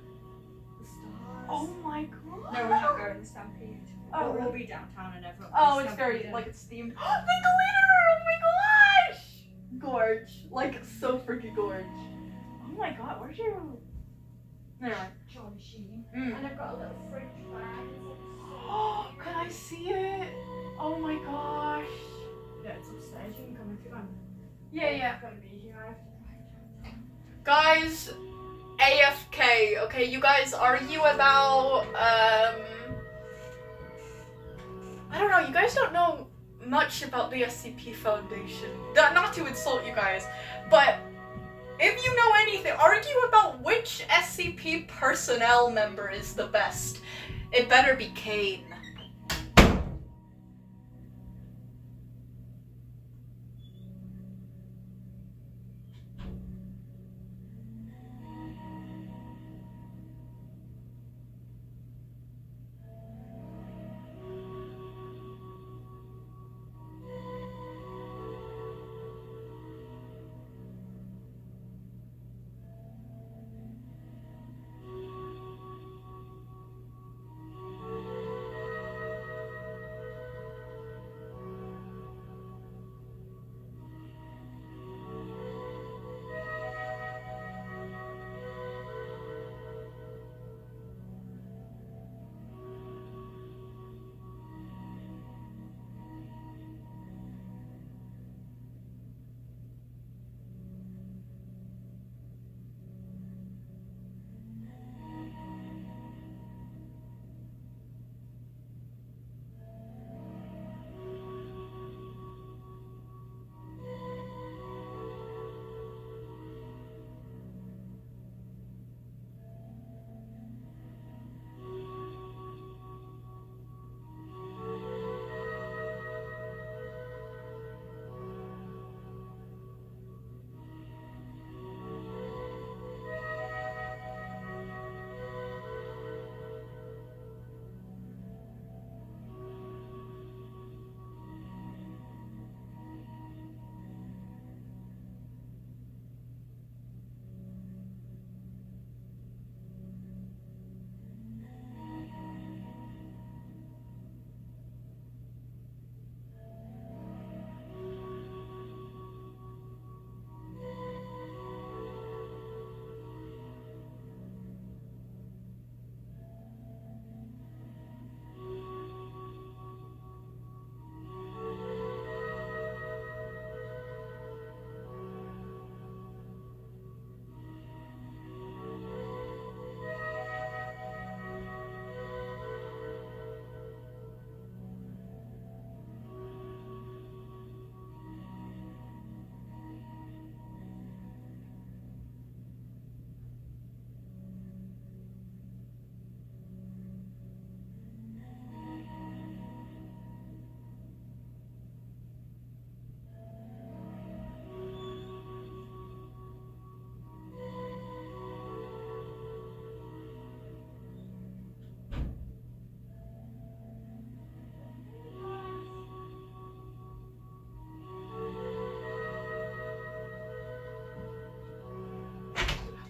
The stars. Oh my god! No, we're not going to Stampede. Oh, We'll really? be downtown and everyone. Oh, it's very, like, it's themed. The glitter! Oh my gosh! Gorge. Like, so freaking gorge. Oh my god, where's your... Never mind. Charlie Sheen. Mm. And I've got a little fridge bag. Oh, could I see it? Oh my gosh. Yeah, it's upstairs. You can come if you want. Yeah. I'm gonna be here. I have to drive. Guys, AFK, okay? You guys argue about, I don't know, you guys don't know much about the SCP Foundation. Not to insult you guys, but if you know anything, argue about which SCP personnel member is the best. It better be Kane.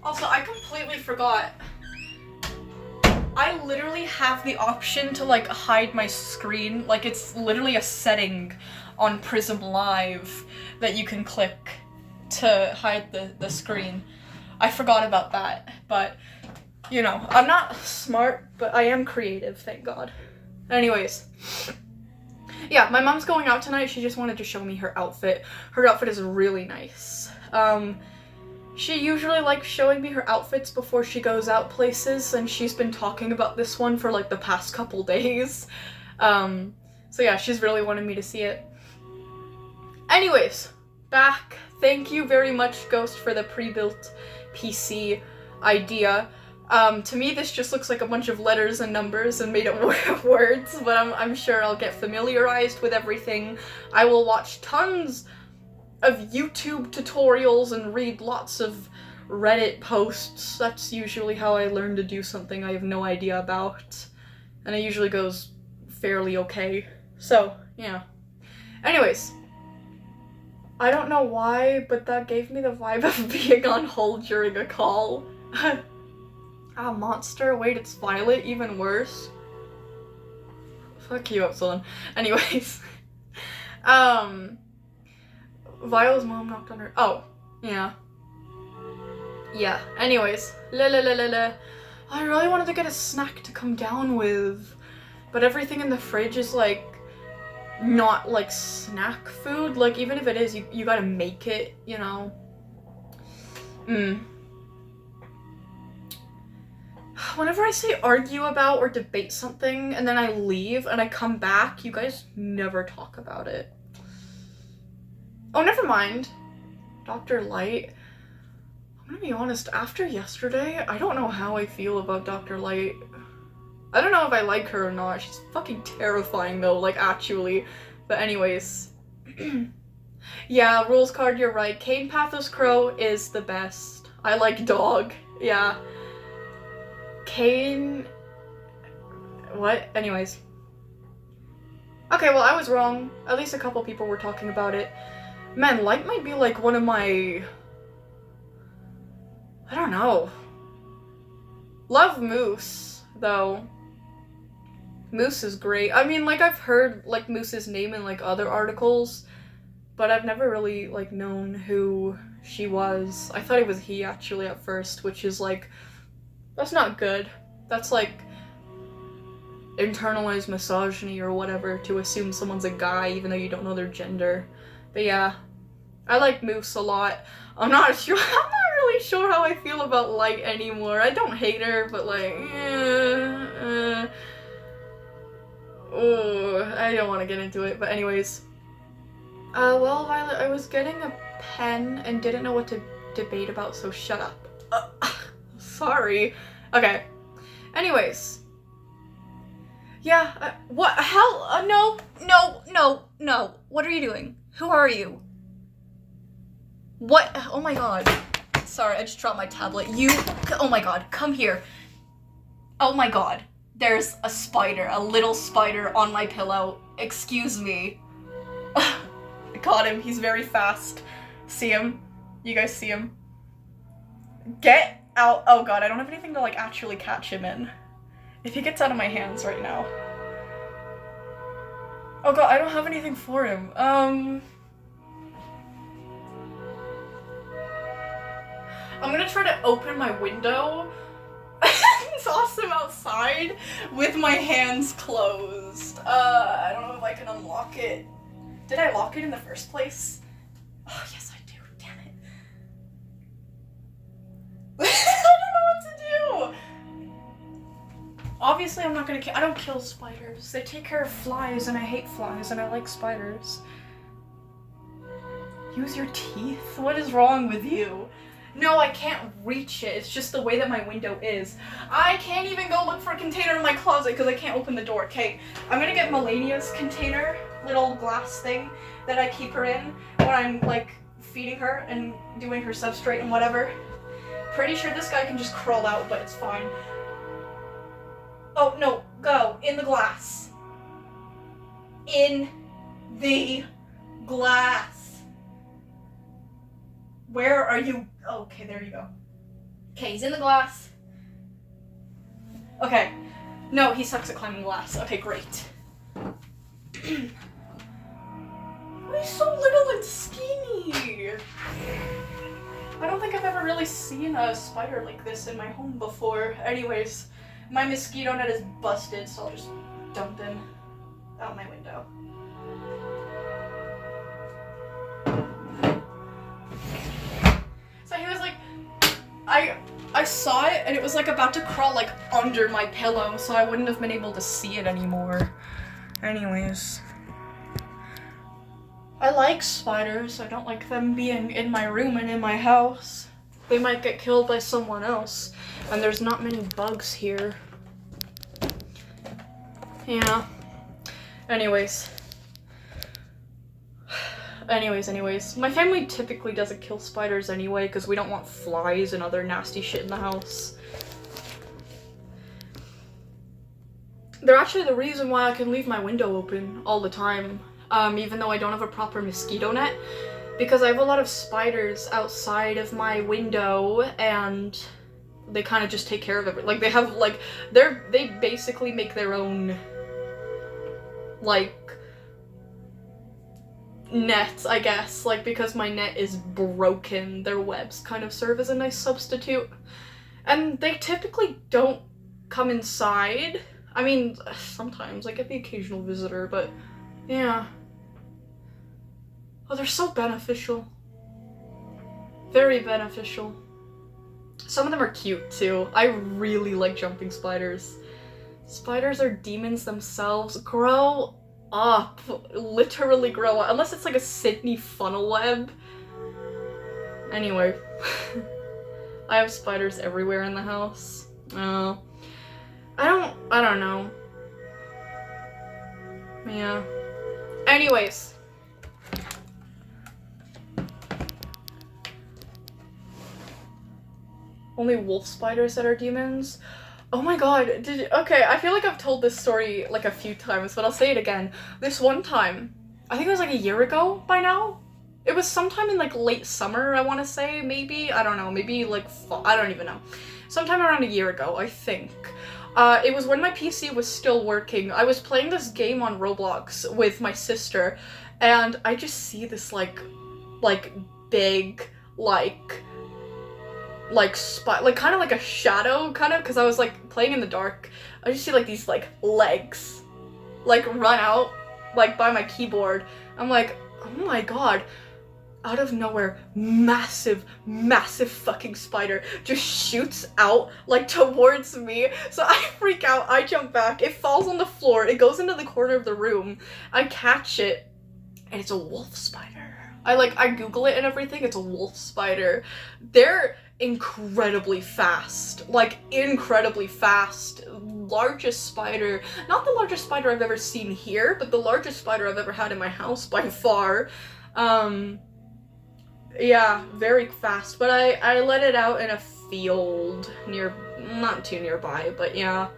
Also, I completely forgot. I literally have the option to like hide my screen. Like it's literally a setting on Prism Live that you can click to hide the screen. I forgot about that, but you know, I'm not smart, but I am creative, thank God. Anyways, yeah, my mom's going out tonight. She just wanted to show me her outfit. Her outfit is really nice. She usually likes showing me her outfits before she goes out places, and she's been talking about this one for like the past couple days. So yeah, she's really wanted me to see it. Anyways, back. Thank you very much, Ghost, for the pre-built PC idea. To me, this just looks like a bunch of letters and numbers and made up words, but I'm sure I'll get familiarized with everything. I will watch tons of YouTube tutorials and read lots of Reddit posts. That's usually how I learn to do something I have no idea about. And it usually goes fairly okay. So, yeah. Anyways. I don't know why, but that gave me the vibe of being on hold during a call. Ah, monster. Wait, it's Violet? Even worse. Fuck you, Epsilon. Anyways. Violet's mom knocked on her. Oh, yeah. Yeah, anyways. I really wanted to get a snack to come down with, but everything in the fridge is like not like snack food. Like, even if it is, you gotta make it, you know. Whenever I say argue about or debate something and then I leave and I come back, you guys never talk about it. Oh, never mind. Dr. Light. I'm gonna be honest, after yesterday, I don't know how I feel about Dr. Light. I don't know if I like her or not. She's fucking terrifying though, like actually. But anyways. Yeah, rules card, you're right. Cane Pathos Crow is the best. I like dog. Yeah. Cane... What? Anyways. Okay, well I was wrong. At least a couple people were talking about it. Man, Light might be like one of my... I don't know. Love Moose, though. Moose is great. I mean, like, I've heard, like, Moose's name in, like, other articles, but I've never really, like, known who she was. I thought it was he, actually, at first, which is, like, that's not good. That's, like, internalized misogyny or whatever, to assume someone's a guy even though you don't know their gender. But yeah, I like Moose a lot. I'm not really sure how I feel about Light anymore. I don't hate her, but like, I don't want to get into it, but anyways. Well, Violet, I was getting a pen and didn't know what to debate about, so shut up. Sorry. Okay. Anyways. Yeah, what? Hell? No. What are you doing? Who are you? What? Oh my god. Sorry, I just dropped my tablet. You, oh my god, come here. Oh my god. There's a spider, a little spider on my pillow. Excuse me. I caught him, he's very fast. See him? You guys see him? Get out. Oh god, I don't have anything to like actually catch him in. If he gets out of my hands right now. Oh god, I don't have anything for him. I'm gonna try to open my window and toss him outside with my hands closed. I don't know if I can unlock it. Did I lock it in the first place? Oh, yes I do, damn it. I don't know what to do! Obviously I'm not gonna I don't kill spiders. They take care of flies and I hate flies and I like spiders. Use your teeth? What is wrong with you? No, I can't reach it. It's just the way that my window is. I can't even go look for a container in my closet because I can't open the door. Okay, I'm gonna get Melania's container, little glass thing that I keep her in when I'm like feeding her and doing her substrate and whatever. Pretty sure this guy can just crawl out, but it's fine. Oh no, go in the glass. In the glass. Where are you? Oh, okay, there you go. Okay, he's in the glass. Okay. No, he sucks at climbing glass. Okay, great. He's so little and skinny. I don't think I've ever really seen a spider like this in my home before. Anyways, my mosquito net is busted, so I'll just dump him out my window. So he was like, I saw it and it was like about to crawl like under my pillow, so I wouldn't have been able to see it anymore. Anyways. I like spiders. I don't like them being in my room and in my house. They might get killed by someone else. And there's not many bugs here. Yeah. Anyways. My family typically doesn't kill spiders anyway, because we don't want flies and other nasty shit in the house. They're actually the reason why I can leave my window open all the time, even though I don't have a proper mosquito net, because I have a lot of spiders outside of my window, and they kind of just take care of it. Like, they have, like, they basically make their own, like, net, I guess. Like, because my net is broken, their webs kind of serve as a nice substitute. And they typically don't come inside. I mean, sometimes I get the occasional visitor, but yeah. Oh, they're so beneficial. Very beneficial. Some of them are cute too. I really like jumping spiders. Spiders are demons themselves. Grow up. Literally grow up. Unless it's like a Sydney funnel web. Anyway. I have spiders everywhere in the house. Oh. I don't know. Yeah. Anyways. Only wolf spiders that are demons? Oh my god, okay, I feel like I've told this story like a few times, but I'll say it again. This one time, I think it was like a year ago by now? It was sometime in like late summer, I want to say, maybe? I don't know, maybe like fall, I don't even know. Sometime around a year ago, I think. It was when my PC was still working. I was playing this game on Roblox with my sister, and I just see this like big, like kind of like a shadow, kind of, because I was like playing in the dark. I just see like these like legs like run out like by my keyboard. I'm like, oh my god. Out of nowhere, massive fucking spider just shoots out like towards me. So I freak out, I jump back, it falls on the floor, it goes into the corner of the room. I catch it, and it's a wolf spider. I Google it and everything, it's a wolf spider. They're incredibly fast, like incredibly fast. Largest spider, not the largest spider I've ever seen here, but the largest spider I've ever had in my house by far. Yeah, very fast, but I let it out in a field near, not too nearby, but yeah.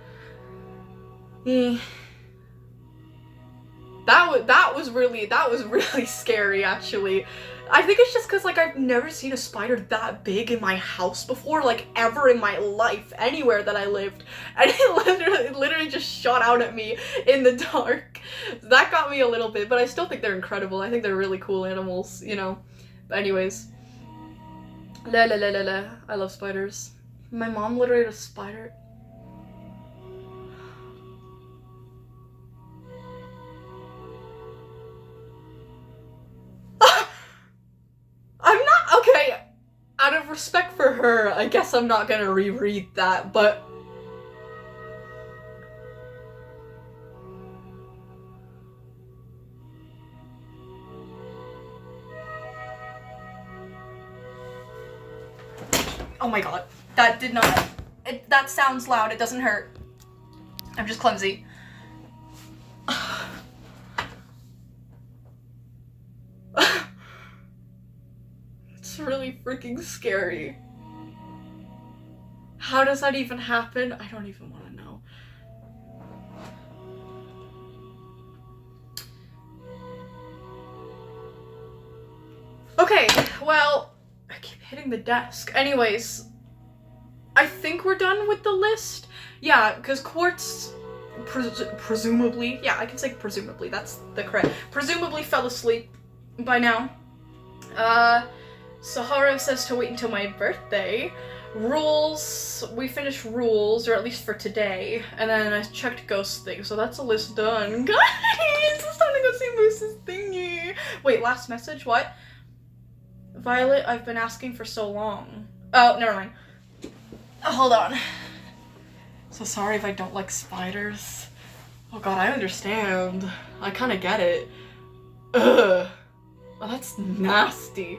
That was really scary, actually. I think it's just because, like, I've never seen a spider that big in my house before, like, ever in my life, anywhere that I lived. And it literally just shot out at me in the dark. That got me a little bit, but I still think they're incredible. I think they're really cool animals, you know. But anyways. La la la la la. I love spiders. My mom literally had a spider. I'm not, okay, out of respect for her, I guess I'm not gonna reread that, but oh my god, that did not, that sounds loud, it doesn't hurt. I'm just clumsy. It's really freaking scary. How does that even happen? I don't even want to know. Okay, well, I keep hitting the desk. Anyways, I think we're done with the list. Yeah, because Quartz presumably, yeah, I can say presumably, that's the correct, presumably fell asleep by now. Sahara says to wait until my birthday. Rules, we finished rules, or at least for today, and then I checked ghost thing, so that's a list done. Guys, it's time to go see Moose's thingy. Wait, last message, what? Violet, I've been asking for so long. Oh, never mind. Hold on. So sorry if I don't like spiders. Oh god, I understand. I kinda get it. Ugh. Oh, that's nasty.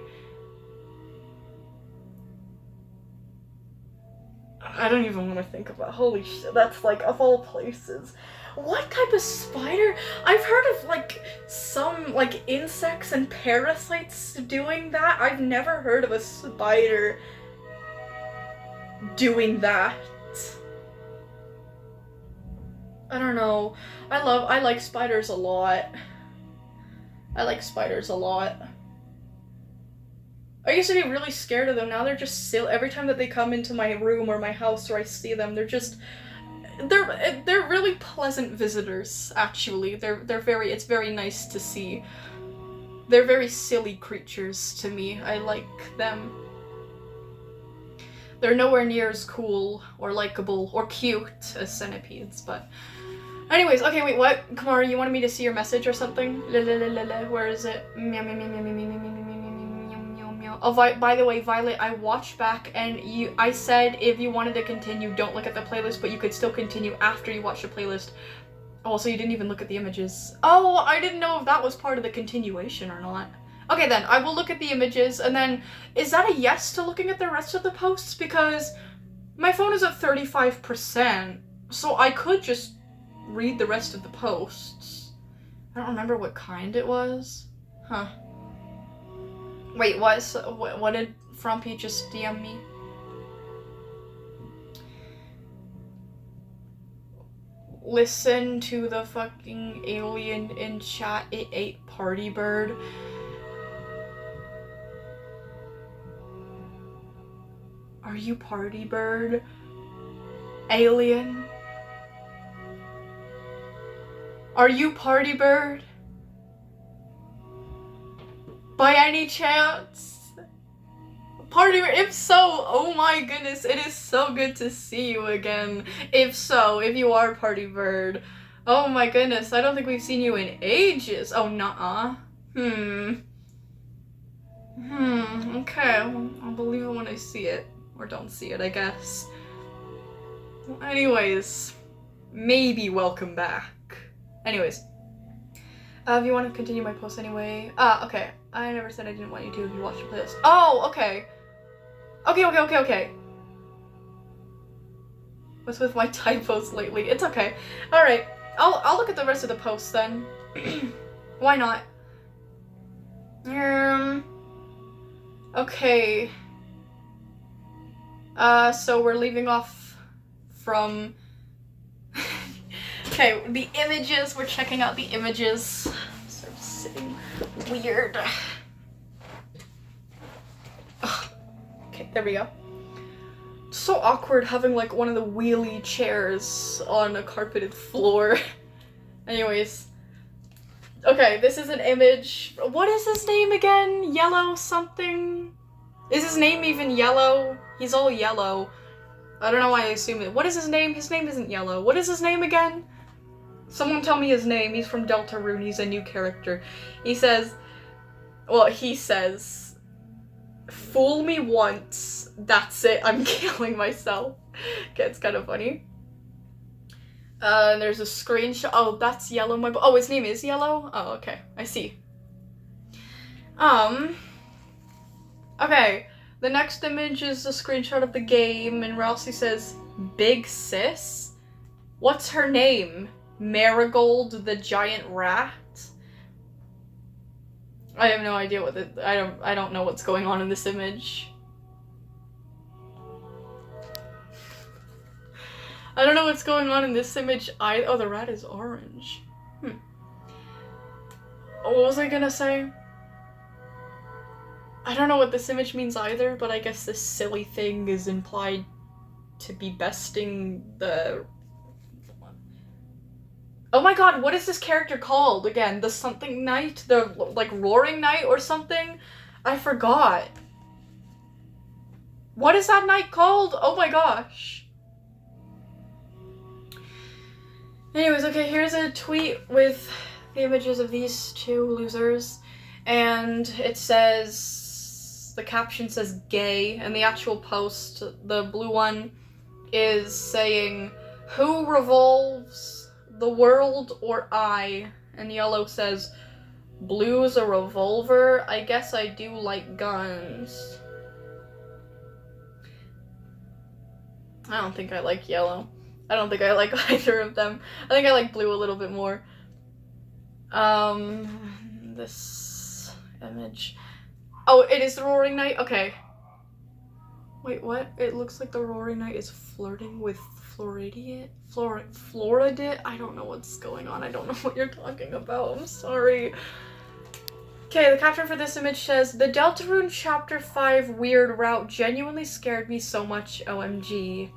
I don't even want to think about. Holy shit, that's like, of all places. What type of spider? I've heard of like some like insects and parasites doing that. I've never heard of a spider doing that. I don't know. I like spiders a lot. I like spiders a lot. I used to be really scared of them. Now they're just silly. Every time that they come into my room or my house or I see them, they're really pleasant visitors, actually. It's very nice to see. They're very silly creatures to me. I like them. They're nowhere near as cool or likable or cute as centipedes, but anyways, okay, wait, what? Kamara, you wanted me to see your message or something? Where is it? Meow, meow, meow, meow, meow, meow, meow, meow, meow, meow, meow. Oh, by the way, Violet, I watched back and I said if you wanted to continue, don't look at the playlist, but you could still continue after you watch the playlist. Oh, so you didn't even look at the images. Oh, I didn't know if that was part of the continuation or not. Okay then, I will look at the images, and then, is that a yes to looking at the rest of the posts? Because my phone is at 35%, so I could just read the rest of the posts. I don't remember what kind it was. Huh. Wait, what did Frumpy just DM me? Listen to the fucking alien in chat, it ate Party Bird. Are you Party Bird? Alien? Are you Party Bird? By any chance? Party Bird? If so, oh my goodness, it is so good to see you again. If so, if you are Party Bird. Oh my goodness, I don't think we've seen you in ages. Oh, nuh-uh. Okay, I'll believe it when I see it. Or don't see it, I guess. Anyways, maybe welcome back. Anyways, if you want to continue my post anyway. Okay. I never said I didn't want you to if you watched the playlist. Oh, okay. Okay. What's with my typos lately? It's okay. Alright, I'll look at the rest of the posts then. Why not? Okay. So we're leaving off from... Okay, the images, we're checking out the images. Sort of sitting weird. Ugh. Okay, there we go. It's so awkward having like one of the wheelie chairs on a carpeted floor. Anyways. Okay, this is an image. What is his name again? Yellow something? Is his name even Yellow? He's all yellow. I don't know why I assume it. What is his name? His name isn't Yellow. What is his name again? Someone tell me his name. He's from Deltarune. He's a new character. He says, fool me once, that's it, I'm killing myself. Okay, it's kind of funny. There's a screenshot. Oh, that's Yellow, oh, his name is Yellow? Oh, okay, I see. Okay, the next image is a screenshot of the game, and Ralsei says, Big Sis? What's her name? Marigold the giant rat? I have no idea what I don't know what's going on in this image. I don't know what's going on in this image. Oh, the rat is orange. What was I gonna say? I don't know what this image means either, but I guess this silly thing is implied to be besting the... Oh my god, what is this character called again? The something knight? The, like, roaring knight or something? I forgot. What is that knight called? Oh my gosh. Anyways, okay, here's a tweet with the images of these two losers. And it says, the caption says gay, and the actual post, the blue one, is saying, who revolves the world or I? And yellow says, blue's a revolver. I guess I do like guns. I don't think I like yellow. I don't think I like either of them. I think I like blue a little bit more. This image. Oh, it is the Roaring Knight? Okay. Wait, what? It looks like the Roaring Knight is flirting with Floridit? I don't know what's going on. I don't know what you're talking about. I'm sorry. Okay, the caption for this image says, "The Deltarune Chapter 5 weird route genuinely scared me so much, OMG."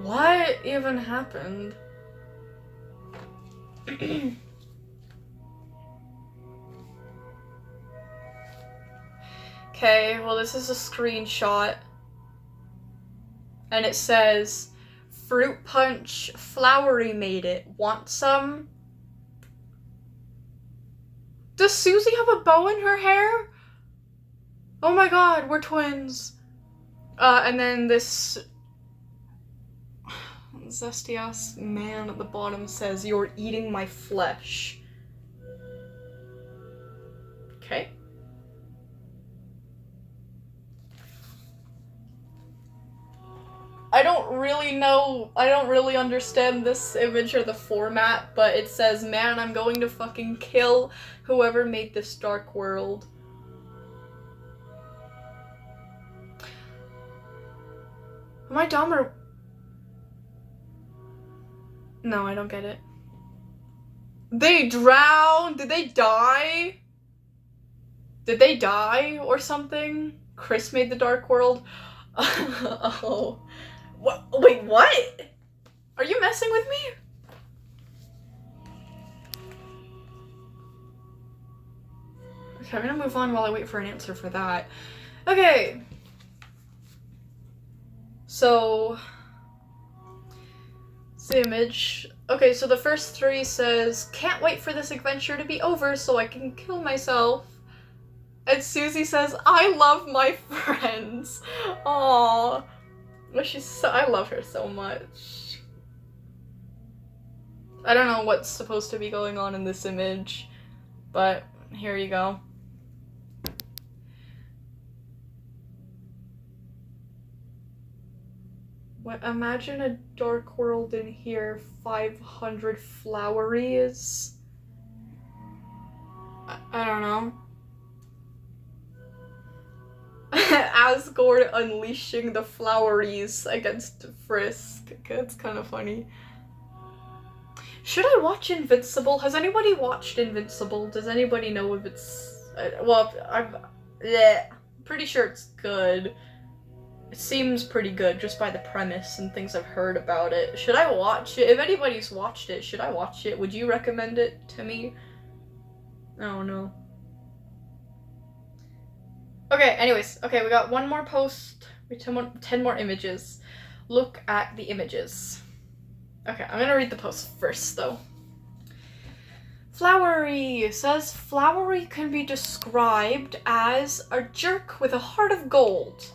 What even happened? Okay, well this is a screenshot. And it says, "Fruit punch, Flowery made it. Want some?" Does Susie have a bow in her hair? Oh my god, we're twins. And then this zesty ass man at the bottom says, "You're eating my flesh." Okay. I don't really understand this image or the format, but it says, "Man, I'm going to fucking kill whoever made this dark world." Am I dumb or... No, I don't get it. They drowned? Did they die? Did they die or something? Chris made the dark world? Oh. What? Wait, what? Are you messing with me? Okay, I'm gonna move on while I wait for an answer for that. Okay. So... it's the image. Okay, so the first three says, "Can't wait for this adventure to be over so I can kill myself." And Susie says, "I love my friends." Aww. I love her so much. I don't know what's supposed to be going on in this image, but here you go. What? Imagine a dark world in here, 500 floweries. I don't know. Asgore unleashing the floweries against Frisk. Okay, that's kind of funny. Should I watch Invincible? Has anybody watched Invincible? Does anybody know if it's... well, I'm pretty sure it's good. It seems pretty good just by the premise and things I've heard about it. Should I watch it? If anybody's watched it, should I watch it? Would you recommend it to me? I don't know. Okay, anyways. Okay, we got one more post. 10 more images. Look at the images. Okay, I'm gonna read the post first, though. Flowery says, "Flowery can be described as a jerk with a heart of gold."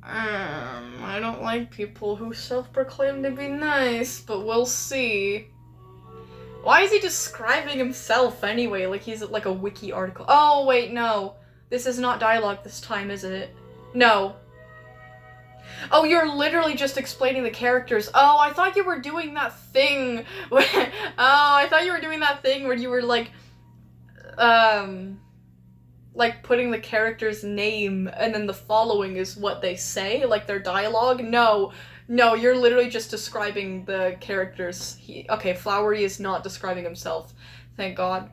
I don't like people who self-proclaim to be nice, but we'll see. Why is he describing himself anyway? Like he's like a wiki article. Oh, wait, no. This is not dialogue this time, is it? No. Oh, you're literally just explaining the characters. Oh, I thought you were doing that thing. I thought you were doing that thing where you were like putting the character's name and then the following is what they say, like their dialogue. No, you're literally just describing the characters. Okay, Flowery is not describing himself. Thank God.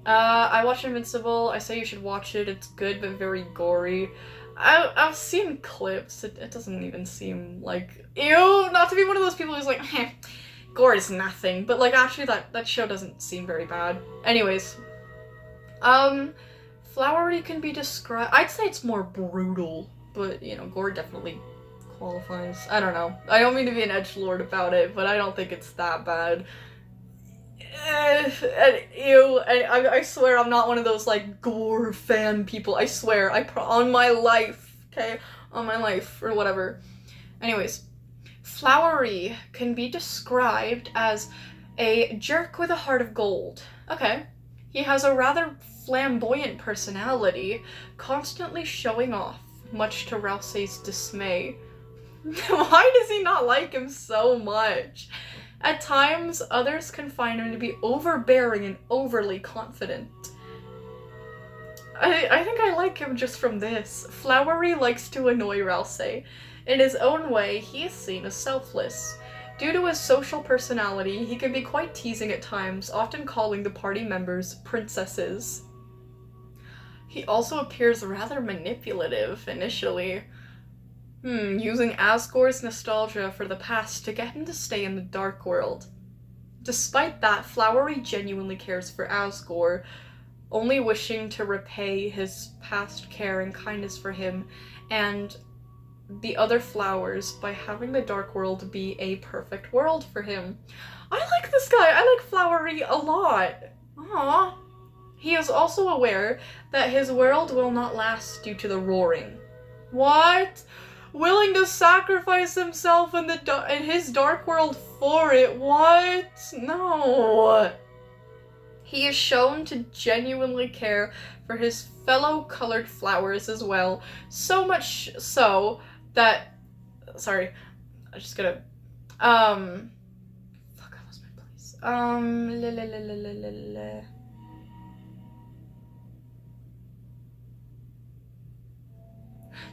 I watched Invincible. I say you should watch it. It's good, but very gory. I've seen clips. It doesn't even seem like... Ew! Not to be one of those people who's like, gore is nothing. But, like, actually that show doesn't seem very bad. Anyways. Flowery can be described... I'd say it's more brutal. But, you know, gore definitely qualifies. I don't know. I don't mean to be an edgelord about it, but I don't think it's that bad. Ew, I swear I'm not one of those, like, gore fan people. I swear, on my life, okay? On my life, or whatever. Anyways, Flowery can be described as a jerk with a heart of gold. Okay. He has a rather flamboyant personality, constantly showing off, much to Rousey's dismay. Why does he not like him so much? At times, others can find him to be overbearing and overly confident. I think I like him just from this. Flowery likes to annoy Rousey. In his own way, he is seen as selfless. Due to his social personality, he can be quite teasing at times, often calling the party members princesses. He also appears rather manipulative initially, using Asgore's nostalgia for the past to get him to stay in the Dark World. Despite that, Flowery genuinely cares for Asgore, only wishing to repay his past care and kindness for him and the other flowers by having the Dark World be a perfect world for him. I like this guy. I like Flowery a lot. Aww. He is also aware that his world will not last due to the roaring. What? Willing to sacrifice himself in his Dark World for it? What? No. He is shown to genuinely care for his fellow colored flowers as well, so much so that, sorry, I'm just gonna, fuck, I lost my place.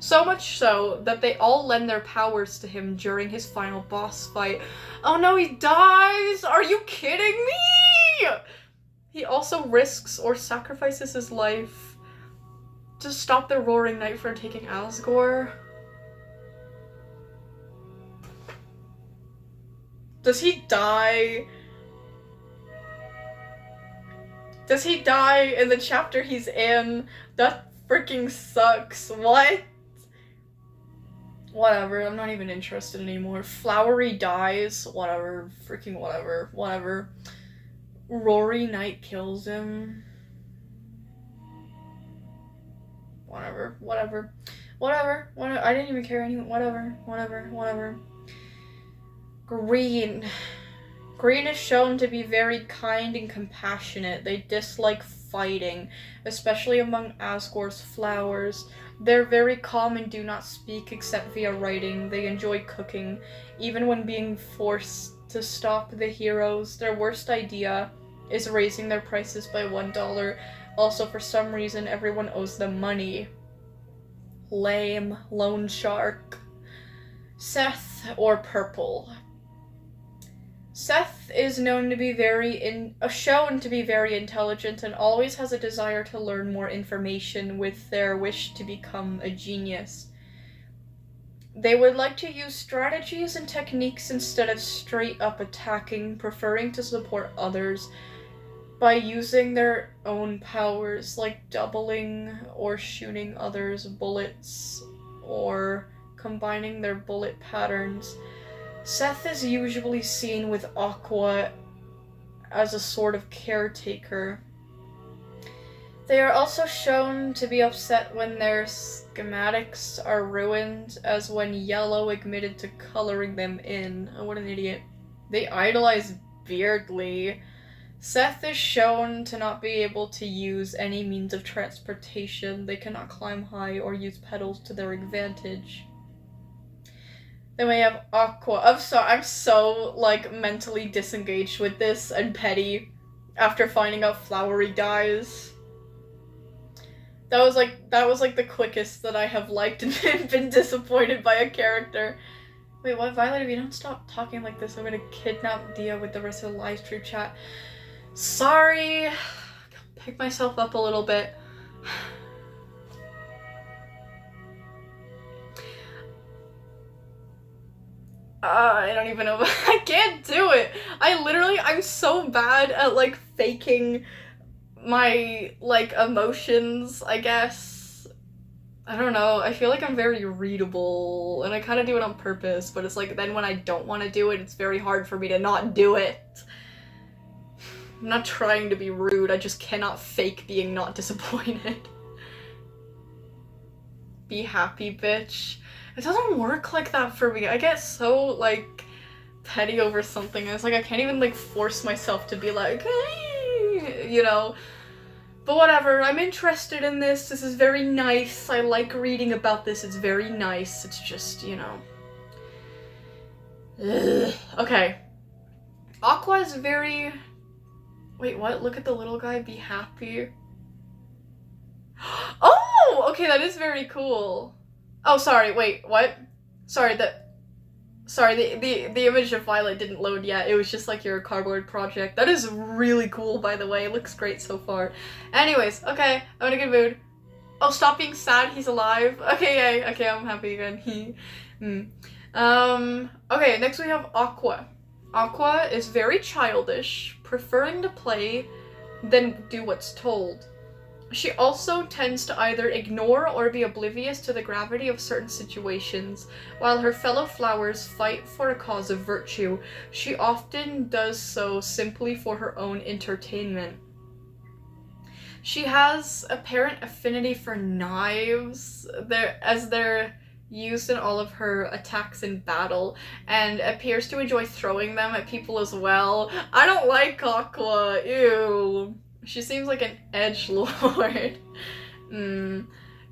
So much so that they all lend their powers to him during his final boss fight. Oh no, he dies! Are you kidding me? He also risks or sacrifices his life to stop the Roaring Knight from taking Asgore. Does he die? Does he die in the chapter he's in? That freaking sucks. What? Whatever, I'm not even interested anymore. Flowery dies. Whatever. Freaking whatever. Whatever. Rory Knight kills him. Whatever. Whatever. Whatever. Whatever. I didn't even care anyway. Whatever. Whatever. Whatever. Green. Green is shown to be very kind and compassionate. They dislike fighting, especially among Asgore's flowers. They're very calm and do not speak except via writing. They enjoy cooking, even when being forced to stop the heroes. Their worst idea is raising their prices by $1. Also, for some reason, everyone owes them money. Lame. Lone shark. Seth, or Purple. Seth is known to be shown to be very intelligent and always has a desire to learn more information with their wish to become a genius. They would like to use strategies and techniques instead of straight up attacking, preferring to support others by using their own powers, like doubling or shooting others' bullets or combining their bullet patterns. Seth is usually seen with Aqua as a sort of caretaker. They are also shown to be upset when their schematics are ruined, as when Yellow admitted to coloring them in. Oh, what an idiot. They idolize Beardly. Seth is shown to not be able to use any means of transportation. They cannot climb high or use pedals to their advantage. Then we have Aqua. I'm so, like, mentally disengaged with this and petty after finding out Flowery dies. That was like the quickest that I have liked and been disappointed by a character. Wait, what, Violet, if you don't stop talking like this, I'm gonna kidnap Dia with the rest of the live stream chat. Sorry. I'll pick myself up a little bit. I don't even know. I can't do it. I'm so bad at, like, faking my, like, emotions, I guess. I don't know. I feel like I'm very readable, and I kind of do it on purpose, but it's like, then when I don't want to do it, it's very hard for me to not do it. I'm not trying to be rude, I just cannot fake being not disappointed. Be happy, bitch. It doesn't work like that for me. I get so, like, petty over something. It's like I can't even, like, force myself to be like, hey, you know. But whatever, I'm interested in this. This is very nice. I like reading about this. It's very nice. It's just, you know. Ugh. Okay. Aqua is very... Wait, what? Look at the little guy. Be happy. Oh! Okay, that is very cool. Oh, sorry. Wait, what? Sorry, the image of Violet didn't load yet. It was just like your cardboard project. That is really cool, by the way. It looks great so far. Anyways, okay, I'm in a good mood. Oh, stop being sad. He's alive. Okay, yay. Okay, I'm happy again. Okay, next we have Aqua. Aqua is very childish, preferring to play than do what's told. She also tends to either ignore or be oblivious to the gravity of certain situations. While her fellow flowers fight for a cause of virtue, she often does so simply for her own entertainment. She has apparent affinity for knives, as they're used in all of her attacks in battle, and appears to enjoy throwing them at people as well. I don't like Aqua, ew. She seems like an edgelord.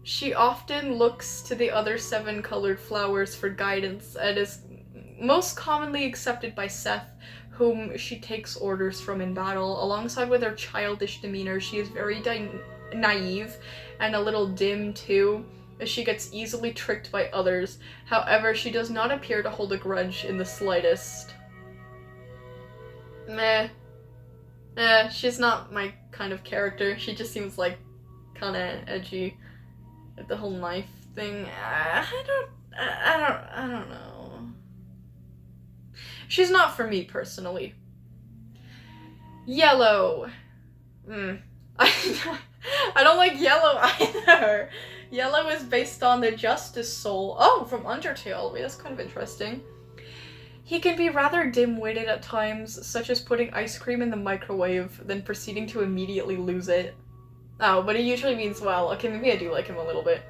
She often looks to the other 7 colored flowers for guidance and is most commonly accepted by Seth, whom she takes orders from in battle. Alongside with her childish demeanor, she is very naive and a little dim too, as she gets easily tricked by others. However, she does not appear to hold a grudge in the slightest. Meh. She's not my kind of character. She just seems like kinda edgy. Like the whole knife thing. I don't know. She's not for me personally. Yellow. I don't like Yellow either. Yellow is based on the Justice Soul. Oh, from Undertale. Wait, that's kind of interesting. He can be rather dim-witted at times, such as putting ice cream in the microwave, then proceeding to immediately lose it. Oh, but it usually means well. Okay, maybe I do like him a little bit.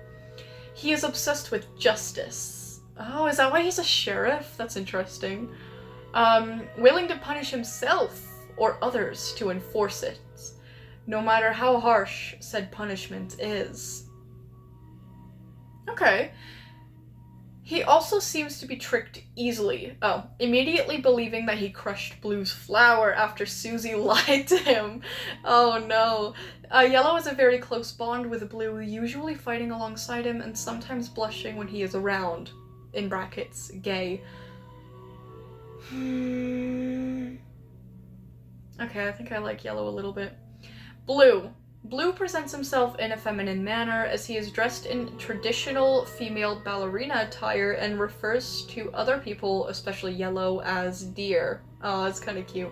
He is obsessed with justice. Oh, is that why he's a sheriff? That's interesting. Willing to punish himself or others to enforce it, no matter how harsh said punishment is. Okay. He also seems to be tricked easily. Oh, immediately believing that he crushed Blue's flower after Susie lied to him. Oh no. Yellow has a very close bond with Blue, usually fighting alongside him and sometimes blushing when he is around. In brackets, gay. Okay, I think I like Yellow a little bit. Blue. Blue presents himself in a feminine manner as he is dressed in traditional female ballerina attire and refers to other people, especially Yellow, as dear. Oh, that's kind of cute.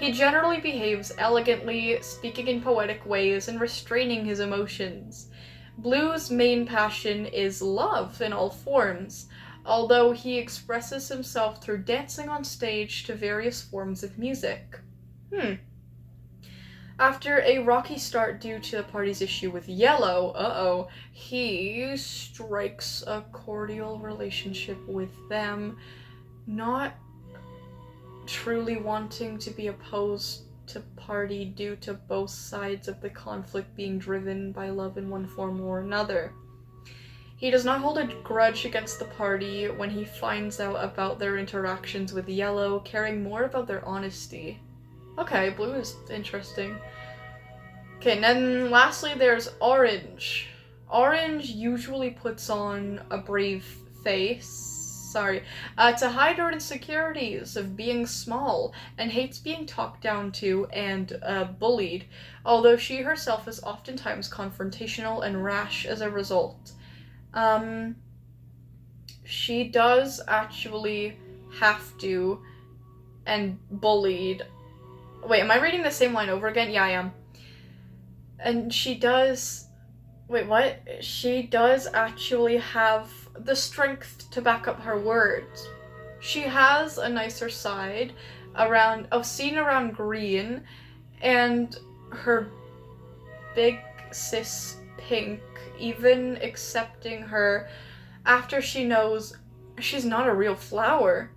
He generally behaves elegantly, speaking in poetic ways and restraining his emotions. Blue's main passion is love in all forms, although he expresses himself through dancing on stage to various forms of music. After a rocky start due to the party's issue with Yellow, he strikes a cordial relationship with them, not truly wanting to be opposed to party due to both sides of the conflict being driven by love in one form or another. He does not hold a grudge against the party when he finds out about their interactions with Yellow, caring more about their honesty. Okay, Blue is interesting. Okay, and then lastly there's Orange. Orange usually puts on a brave face, to hide her insecurities of being small, and hates being talked down to and bullied, although she herself is oftentimes confrontational and rash as a result. She does actually have to, and bullied. Wait, am I reading the same line over again? Yeah, I am. And she does... Wait, what? She does actually have the strength to back up her words. She has a nicer side seen around Green, and her big sis Pink, even accepting her after she knows she's not a real flower.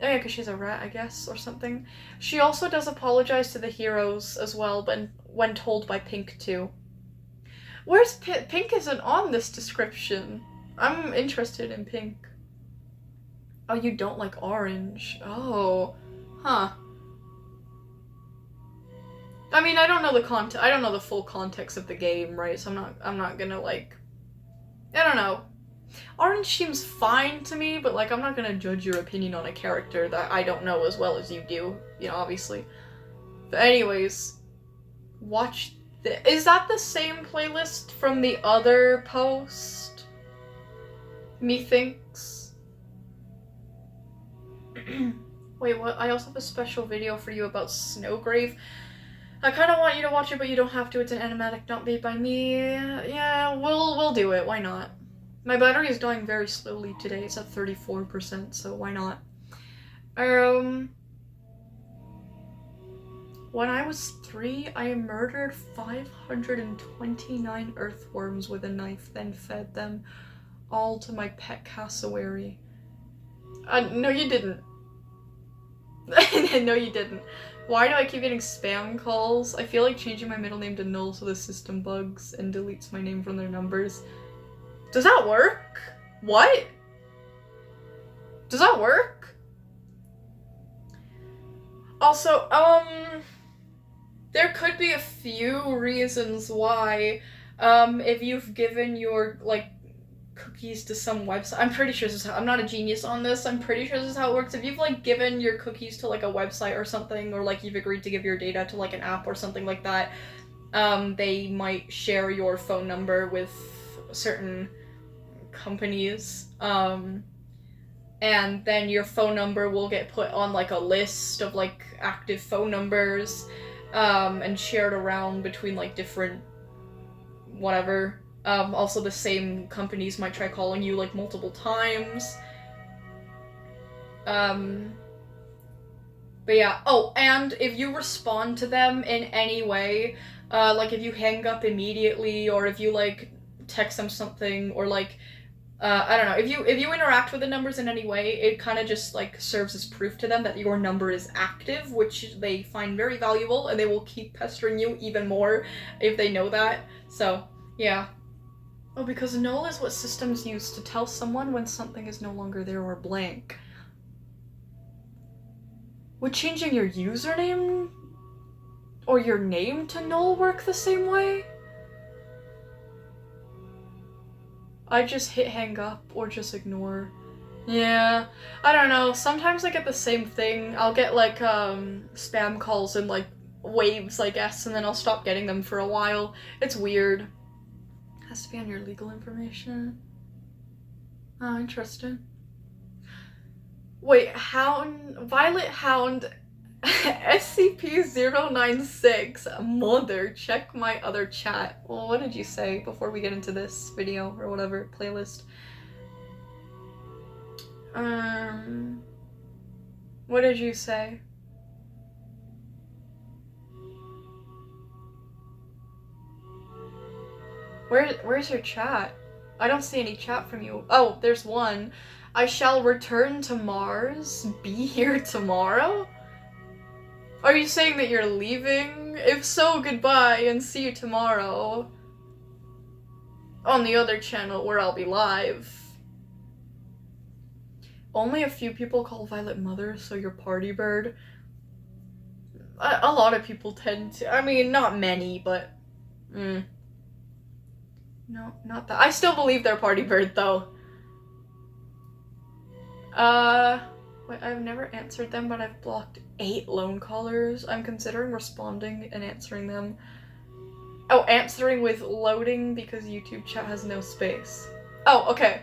Oh yeah, because she's a rat, I guess, or something. She also does apologize to the heroes as well, but when told by Pink too. Where's Pink isn't on this description. I'm interested in Pink. Oh, you don't like orange. Oh. Huh. I mean, I don't know I don't know the full context of the game, right? So I'm not gonna, like, I don't know. Orange seems fine to me, but, like, I'm not gonna judge your opinion on a character that I don't know as well as you do, you know, obviously. But anyways, watch is that the same playlist from the other post? Methinks. Wait, what? I also have a special video for you about Snowgrave. I kind of want you to watch it, but you don't have to. It's an animatic not made by me. Yeah, we'll do it. Why not? My battery is dying very slowly today. It's at 34%, so why not? When I was 3, I murdered 529 earthworms with a knife, then fed them all to my pet cassowary. No you didn't. No you didn't. Why do I keep getting spam calls? I feel like changing my middle name to Null so the system bugs and deletes my name from their numbers. Does that work? What? Does that work? Also, there could be a few reasons why, if you've given your, like, cookies to some website. I'm pretty sure this is how, I'm not a genius on this, I'm pretty sure this is how it works. If you've, like, given your cookies to, like, a website or something, or, like, you've agreed to give your data to, like, an app or something like that, they might share your phone number with certain companies, and then your phone number will get put on, like, a list of, like, active phone numbers, and shared around between, like, different whatever. Also the same companies might try calling you, like, multiple times. But yeah. Oh, and if you respond to them in any way, like if you hang up immediately, or if you, like, text them something, or, like, I don't know, if you interact with the numbers in any way, it kind of just, like, serves as proof to them that your number is active, which they find very valuable, and they will keep pestering you even more if they know that. So, yeah. Oh, because null is what systems use to tell someone when something is no longer there or blank. Would changing your username or your name to null work the same way? I just hit hang up or just ignore. Yeah, I don't know. Sometimes I get the same thing. I'll get, like, spam calls in, like, waves, I guess, and then I'll stop getting them for a while. It's weird. Has to be on your legal information. Oh, interesting. Wait, Violet Hound, SCP-096, mother, check my other chat. Well, what did you say before we get into this video, or whatever, playlist? What did you say? Where's your chat? I don't see any chat from you. Oh, there's one. I shall return to Mars. Be here tomorrow? Are you saying that you're leaving? If so, goodbye and see you tomorrow. On the other channel where I'll be live. Only a few people call Violet Mother, so you're party bird. A lot of people tend to. I mean, not many, but... No, not that. I still believe they're party bird, though. Wait, I've never answered them, but I've blocked 8 lone callers. I'm considering responding and answering them. Oh, answering with loading because YouTube chat has no space. Oh, okay.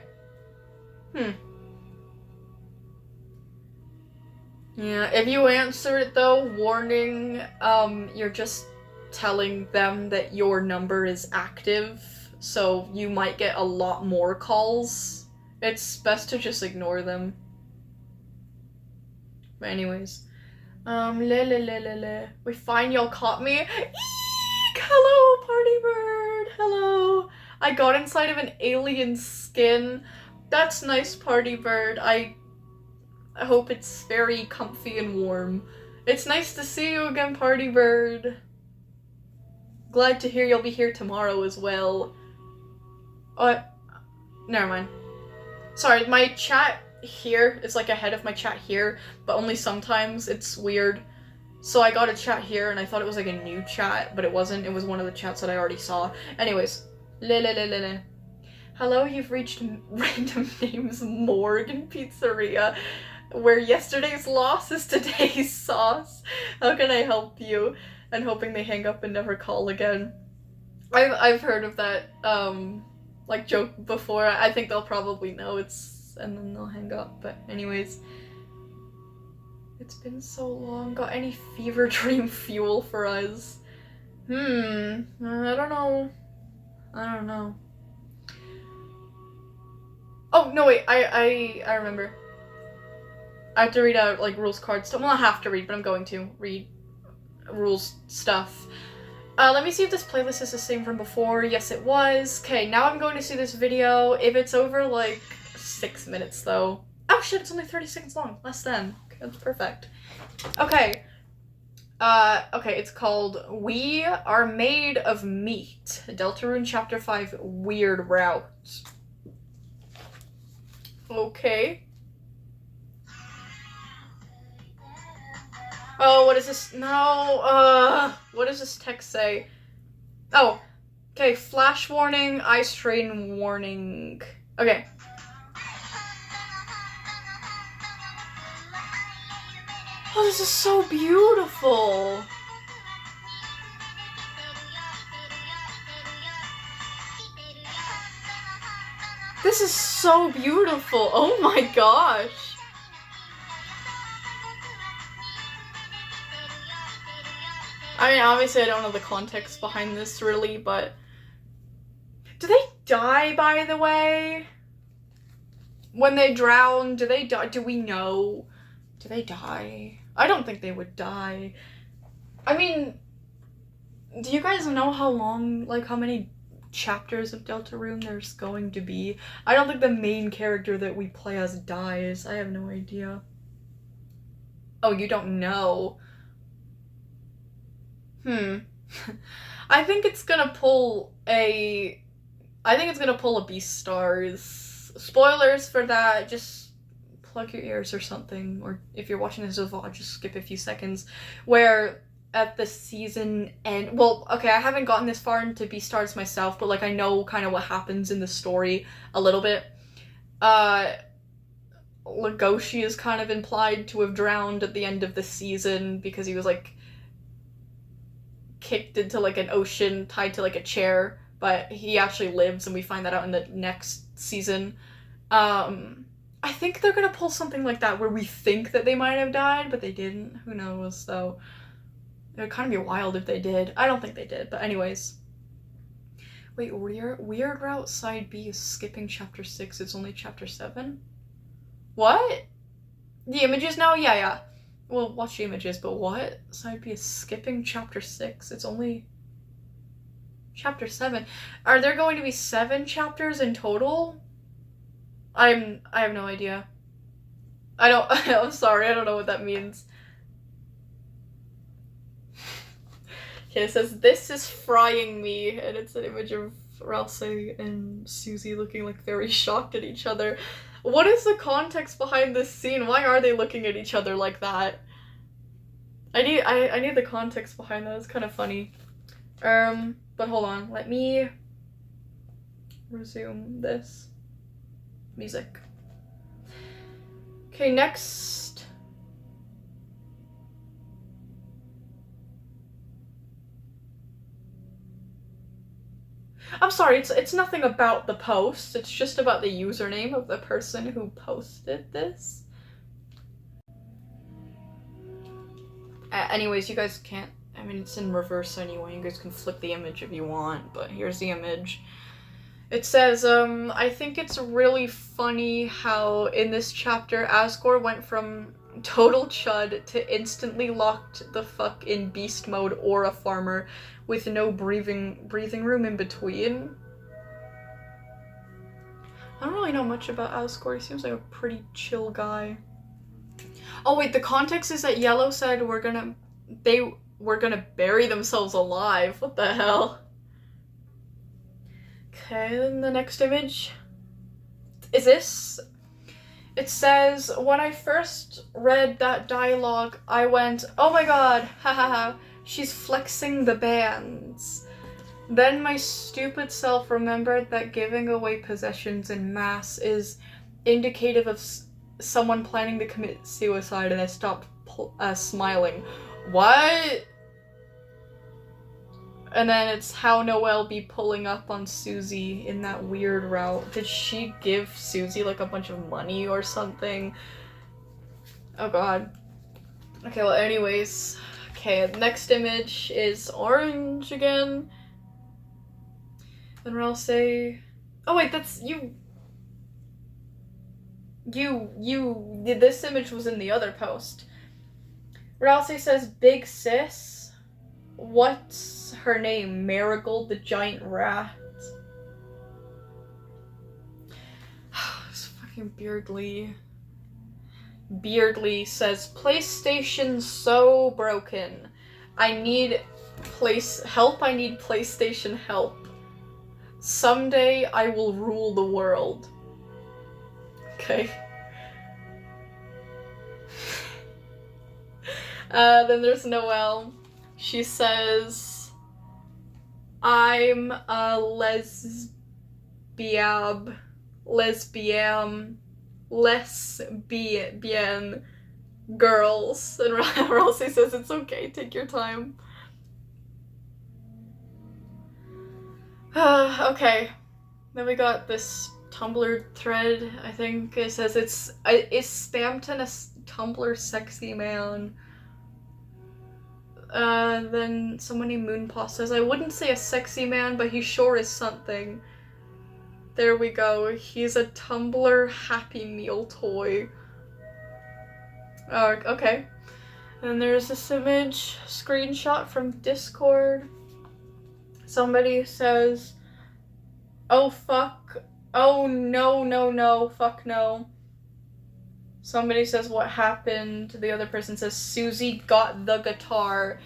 Yeah, if you answer it though, warning, you're just telling them that your number is active, so you might get a lot more calls. It's best to just ignore them. But anyways, we fine, y'all caught me. Eek! Hello, party bird. Hello. I got inside of an alien skin. That's nice, party bird. I hope it's very comfy and warm. It's nice to see you again, party bird. Glad to hear you'll be here tomorrow as well. Never mind. Sorry, my chat here is like ahead of my chat here, but only sometimes. It's weird. So I got a chat here and I thought it was like a new chat, but it wasn't. It was one of the chats that I already saw. Anyways. Hello, you've reached Random Names Morgue and Pizzeria, where yesterday's loss is today's sauce. How can I help you? And hoping they hang up and never call again. I've heard of that like joke before. I think they'll probably know it's, and then they'll hang up. But anyways, it's been so long. Got any fever dream fuel for us? I don't know. Oh no, wait. I remember. I have to read out like rules cards. Well, not have to read, but I'm going to read rules stuff. Let me see if this playlist is the same from before. Yes, it was. Okay, now I'm going to see this video. If it's over like 6 minutes though. Oh shit, it's only 30 seconds long. Less than. Okay, that's perfect. Okay. Okay, it's called We Are Made of Meat. Deltarune Chapter 5, Weird Route. Okay. Oh, what is this? No, what does this text say? Oh, okay, flash warning, ice train warning. Okay. Oh, this is so beautiful. This is so beautiful. Oh my gosh. I mean, obviously I don't know the context behind this really, but do they die, by the way? When they drown, do they die? Do we know? Do they die? I don't think they would die. I mean, do you guys know how long, like how many chapters of Deltarune there's going to be? I don't think the main character that we play as dies. I have no idea. Oh, you don't know? I think it's gonna pull a Beastars. Spoilers for that, just plug your ears or something, or if you're watching this as a vlog, just skip a few seconds. Where at the season end, well, okay, I haven't gotten this far into Beastars myself, but like I know kind of what happens in the story a little bit. Legoshi is kind of implied to have drowned at the end of the season because he was like kicked into like an ocean tied to like a chair, but he actually lives and we find that out in the next season. I think they're gonna pull something like that where we think that they might have died, but they didn't. Who knows, though. It would kind of be wild if they did. I don't think they did, but anyways. Wait, Weird Route Side B is skipping Chapter 6. It's only Chapter 7? What? The images now? Yeah. Well, watch the images, but what? Side B is skipping Chapter 6. It's only Chapter 7. Are there going to be 7 chapters in total? I have no idea. I'm sorry, I don't know what that means. Okay, it says, this is frying me, and it's an image of Ralsei and Susie looking like very shocked at each other. What is the context behind this scene? Why are they looking at each other like that? I need the context behind that. It's kind of funny. But hold on, let me resume this. Music. Okay, next. I'm sorry, it's nothing about the post, it's just about the username of the person who posted this. Anyways, you guys can't, I mean, it's in reverse anyway, you guys can flip the image if you want, but here's the image. It says, I think it's really funny how in this chapter Asgore went from total chud to instantly locked the fuck in beast mode or a farmer with no breathing room in between. I don't really know much about Asgore. He seems like a pretty chill guy. Oh wait, the context is that Yellow said were gonna bury themselves alive. What the hell? Okay, then the next image is this. It says, when I first read that dialogue, I went, oh my god, hahaha, she's flexing the bands. Then my stupid self remembered that giving away possessions in mass is indicative of someone planning to commit suicide, and I stopped smiling. What? And then it's how Noelle be pulling up on Susie in that weird route. Did she give Susie like a bunch of money or something? Oh god. Okay, well anyways. Okay, next image is orange again. Then I'll say... Oh wait, that's you. This image was in the other post. Ralsei says, big sis. What's her name? Marigold the giant rat. This fucking Beardly. Beardly says, PlayStation's so broken. I need help. I need PlayStation help. Someday I will rule the world. Okay. Then there's Noelle. She says, I'm a lesbian girls. And Rosie says, it's okay, take your time. Okay. Then we got this Tumblr thread, I think. It says it's Stampton a Tumblr sexy man. Then somebody Moonpaw says, I wouldn't say a sexy man, but he sure is something. There we go. He's a Tumblr Happy Meal toy. Oh, okay. And there's this image, screenshot from Discord. Somebody says, oh fuck, oh no, fuck no. Somebody says, what happened? The other person says, Susie got the guitar.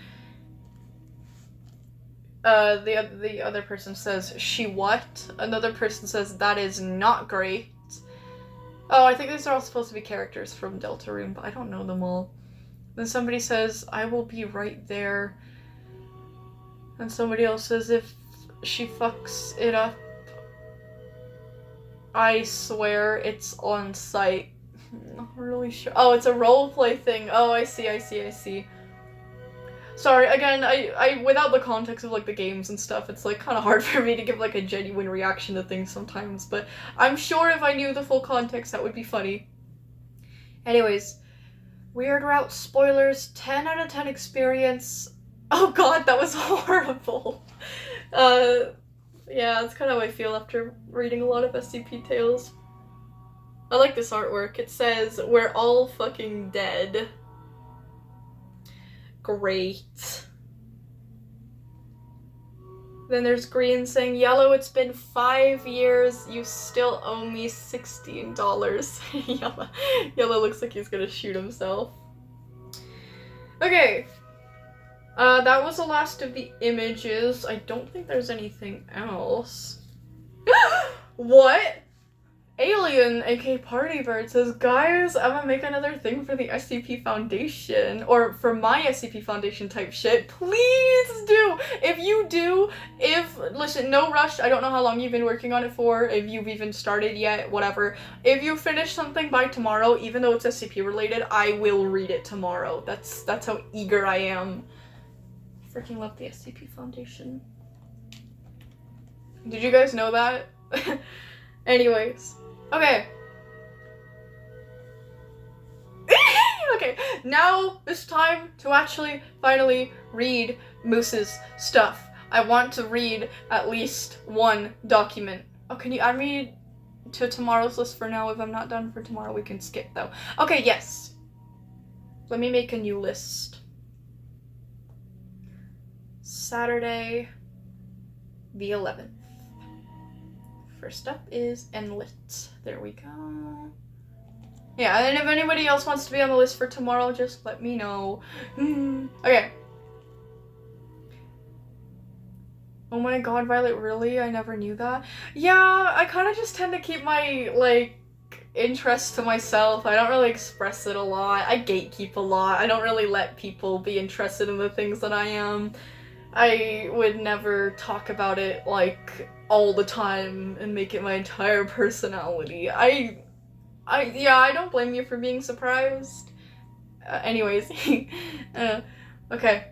The other person says, she what? Another person says, that is not great. Oh, I think these are all supposed to be characters from Deltarune, but I don't know them all. Then somebody says, I will be right there. And somebody else says, if she fucks it up, I swear it's on site. Not really sure. Oh, it's a roleplay thing. Oh, I see. Sorry, again, I without the context of, like, the games and stuff, it's, like, kind of hard for me to give, like, a genuine reaction to things sometimes, but I'm sure if I knew the full context, that would be funny. Anyways, Weird Route spoilers, 10 out of 10 experience. Oh god, that was horrible. Yeah, that's kind of how I feel after reading a lot of SCP tales. I like this artwork. It says, we're all fucking dead. Great. Then there's green saying, yellow, it's been 5 years, you still owe me $16. Yellow looks like he's gonna shoot himself. Okay. That was the last of the images. I don't think there's anything else. What? Alien, aka Partybird, says, guys, I'm gonna make another thing for the SCP Foundation, or for my SCP Foundation type shit. Please do! If you do, listen, no rush, I don't know how long you've been working on it for, if you've even started yet, whatever. If you finish something by tomorrow, even though it's SCP related, I will read it tomorrow. That's how eager I am. I freaking love the SCP Foundation. Did you guys know that? Anyways. Okay. Okay, now it's time to actually finally read Moose's stuff. I want to read at least one document. Oh, can you add me to tomorrow's list for now? If I'm not done for tomorrow, we can skip though. Okay, yes. Let me make a new list. Saturday, the 11th. First up is Enlit. There we go. Yeah, and if anybody else wants to be on the list for tomorrow, just let me know. Okay. Oh my god, Violet, really? I never knew that. Yeah, I kind of just tend to keep my, like, interest to myself. I don't really express it a lot. I gatekeep a lot. I don't really let people be interested in the things that I am. I would never talk about it, like, all the time and make it my entire personality. Yeah, I don't blame you for being surprised. Anyways. Okay.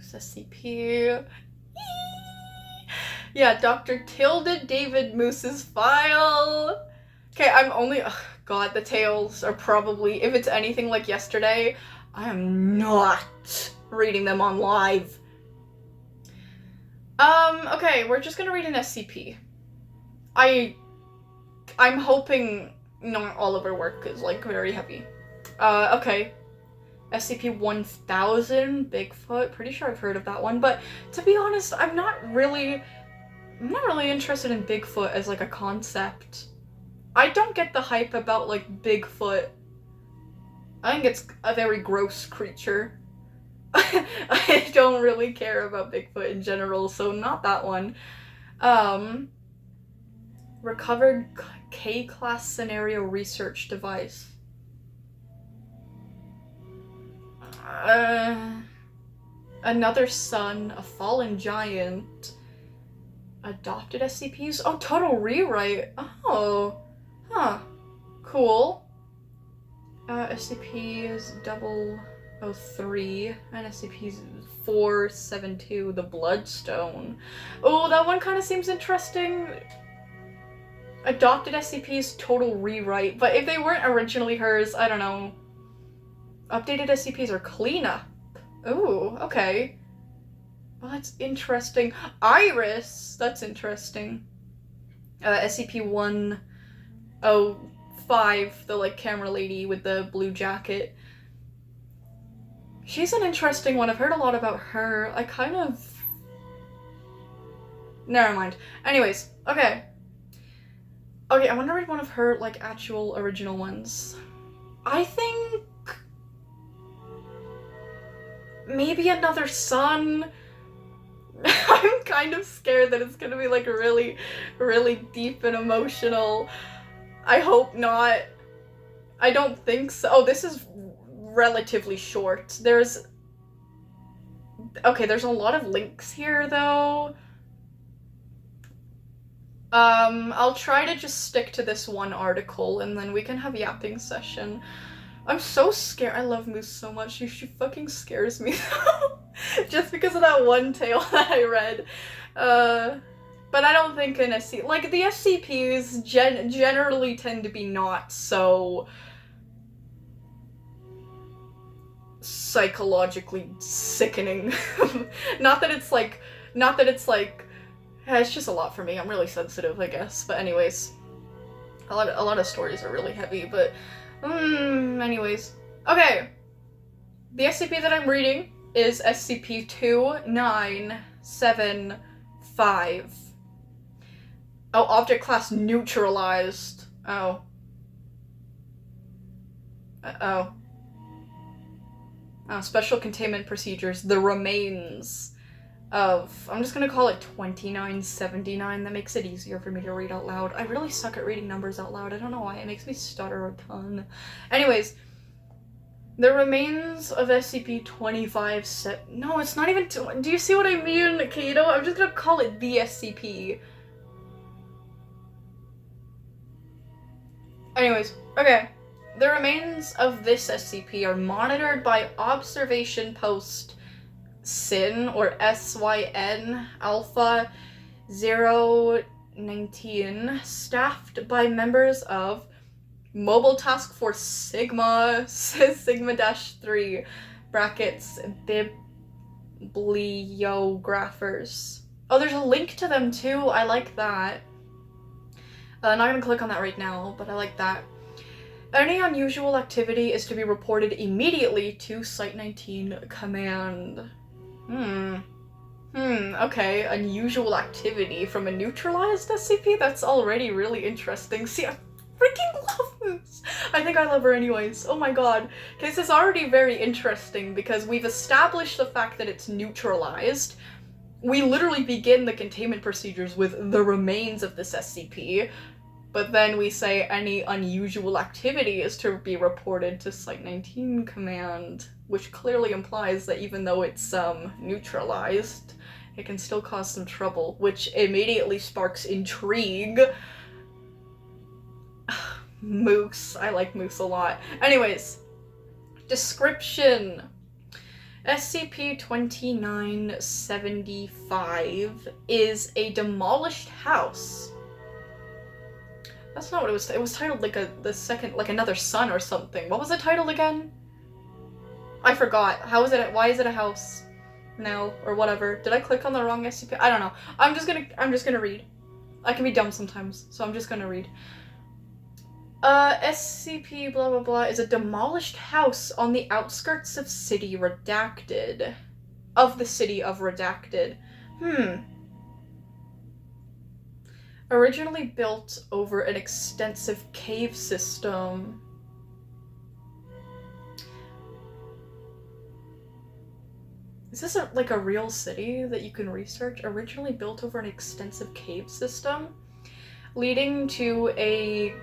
SCP. Yeah, Dr. Tilda David Moose's file. Okay, I'm only. Ugh, God, the tales are probably. If it's anything like yesterday, I am not reading them on live. Okay, we're just gonna read an SCP. I'm hoping not all of our work is, like, very heavy. Okay. SCP-1000, Bigfoot. Pretty sure I've heard of that one, but to be honest, I'm not really interested in Bigfoot as, like, a concept. I don't get the hype about, like, Bigfoot. I think it's a very gross creature. I don't really care about Bigfoot in general, so not that one. Recovered K-class scenario research device. Another son, a fallen giant, adopted SCPs. Oh, total rewrite. Oh, huh, cool. SCP is 003 and SCP is 472, the Bloodstone. Oh, that one kind of seems interesting. Adopted SCP's total rewrite, but if they weren't originally hers, I don't know. Updated SCPs are cleanup. Ooh, okay. Well, that's interesting. Iris, that's interesting. SCP-105, the, like, camera lady with the blue jacket. She's an interesting one. I've heard a lot about her. I kind of... Never mind. Anyways, okay. Okay, I want to read one of her, like, actual original ones. I think... maybe another son. I'm kind of scared that it's gonna be, like, really, really deep and emotional. I hope not. I don't think so. Oh, this is relatively short. There's a lot of links here, though. I'll try to just stick to this one article, and then we can have a yapping session. I'm so scared. I love Moose so much. She fucking scares me, just because of that one tale that I read. But I don't think an SCP... like, the SCPs generally tend to be not so... psychologically sickening. Not that it's like... it's just a lot for me. I'm really sensitive, I guess. But anyways, a lot of stories are really heavy, but anyways. Okay. The SCP that I'm reading is SCP-2975. Oh, object class neutralized. Oh. Uh-oh. Oh, special containment procedures. The remains of... I'm just gonna call it 2979. That makes it easier for me to read out loud. I really suck at reading numbers out loud. I don't know why. It makes me stutter a ton. Anyways, the remains of SCP-25... No, it's not even... Do you see what I mean, Kato? I'm just gonna call it the SCP. Anyways, okay. The remains of this SCP are monitored by Observation Post SYN, or SYN, Alpha 019, staffed by members of Mobile Task Force Sigma-3, brackets, bibliographers. Oh, there's a link to them too, I like that. Not gonna click on that right now, but I like that. Any unusual activity is to be reported immediately to Site-19 Command. Okay, unusual activity from a neutralized SCP? That's already really interesting. See, I freaking love I think I love her anyways. Oh my god. Okay, this is already very interesting because we've established the fact that it's neutralized. We literally begin the containment procedures with the remains of this SCP, but then we say any unusual activity is to be reported to Site-19 Command, which clearly implies that even though it's neutralized, it can still cause some trouble, which immediately sparks intrigue. Moose. I like Moose a lot. Anyways, description. SCP-2975 is a demolished house. That's not what it was. It was titled like another sun or something. What was it titled again? I forgot. How is it? Why is it a house? No, or whatever. Did I click on the wrong SCP? I don't know. I'm just gonna read. I can be dumb sometimes, so I'm just gonna read. SCP blah blah blah is a demolished house on the outskirts of City Redacted. Of the City of Redacted. Originally built over an extensive cave system. Is this like a real city that you can research? Originally built over an extensive cave system, leading to a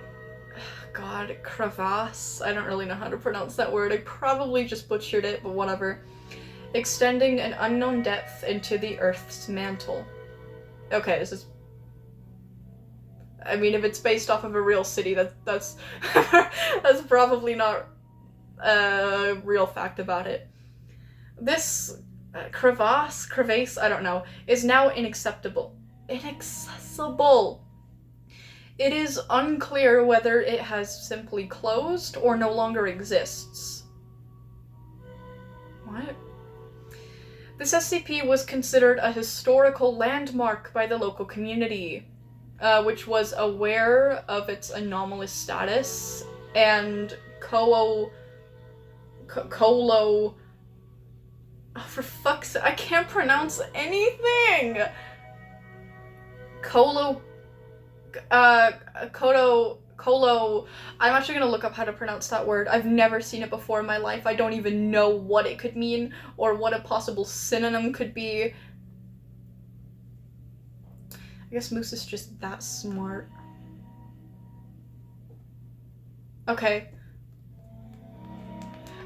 crevasse. I don't really know how to pronounce that word. I probably just butchered it, but whatever. Extending an unknown depth into the Earth's mantle. Okay, this is. I mean, if it's based off of a real city, that's that's probably not a real fact about it. This crevasse, I don't know, is now inaccessible. It is unclear whether it has simply closed or no longer exists. What? This SCP was considered a historical landmark by the local community, which was aware of its anomalous status, and oh, for fuck's sake, I can't pronounce anything! I'm actually gonna look up how to pronounce that word. I've never seen it before in my life. I don't even know what it could mean or what a possible synonym could be. I guess Moose is just that smart. Okay.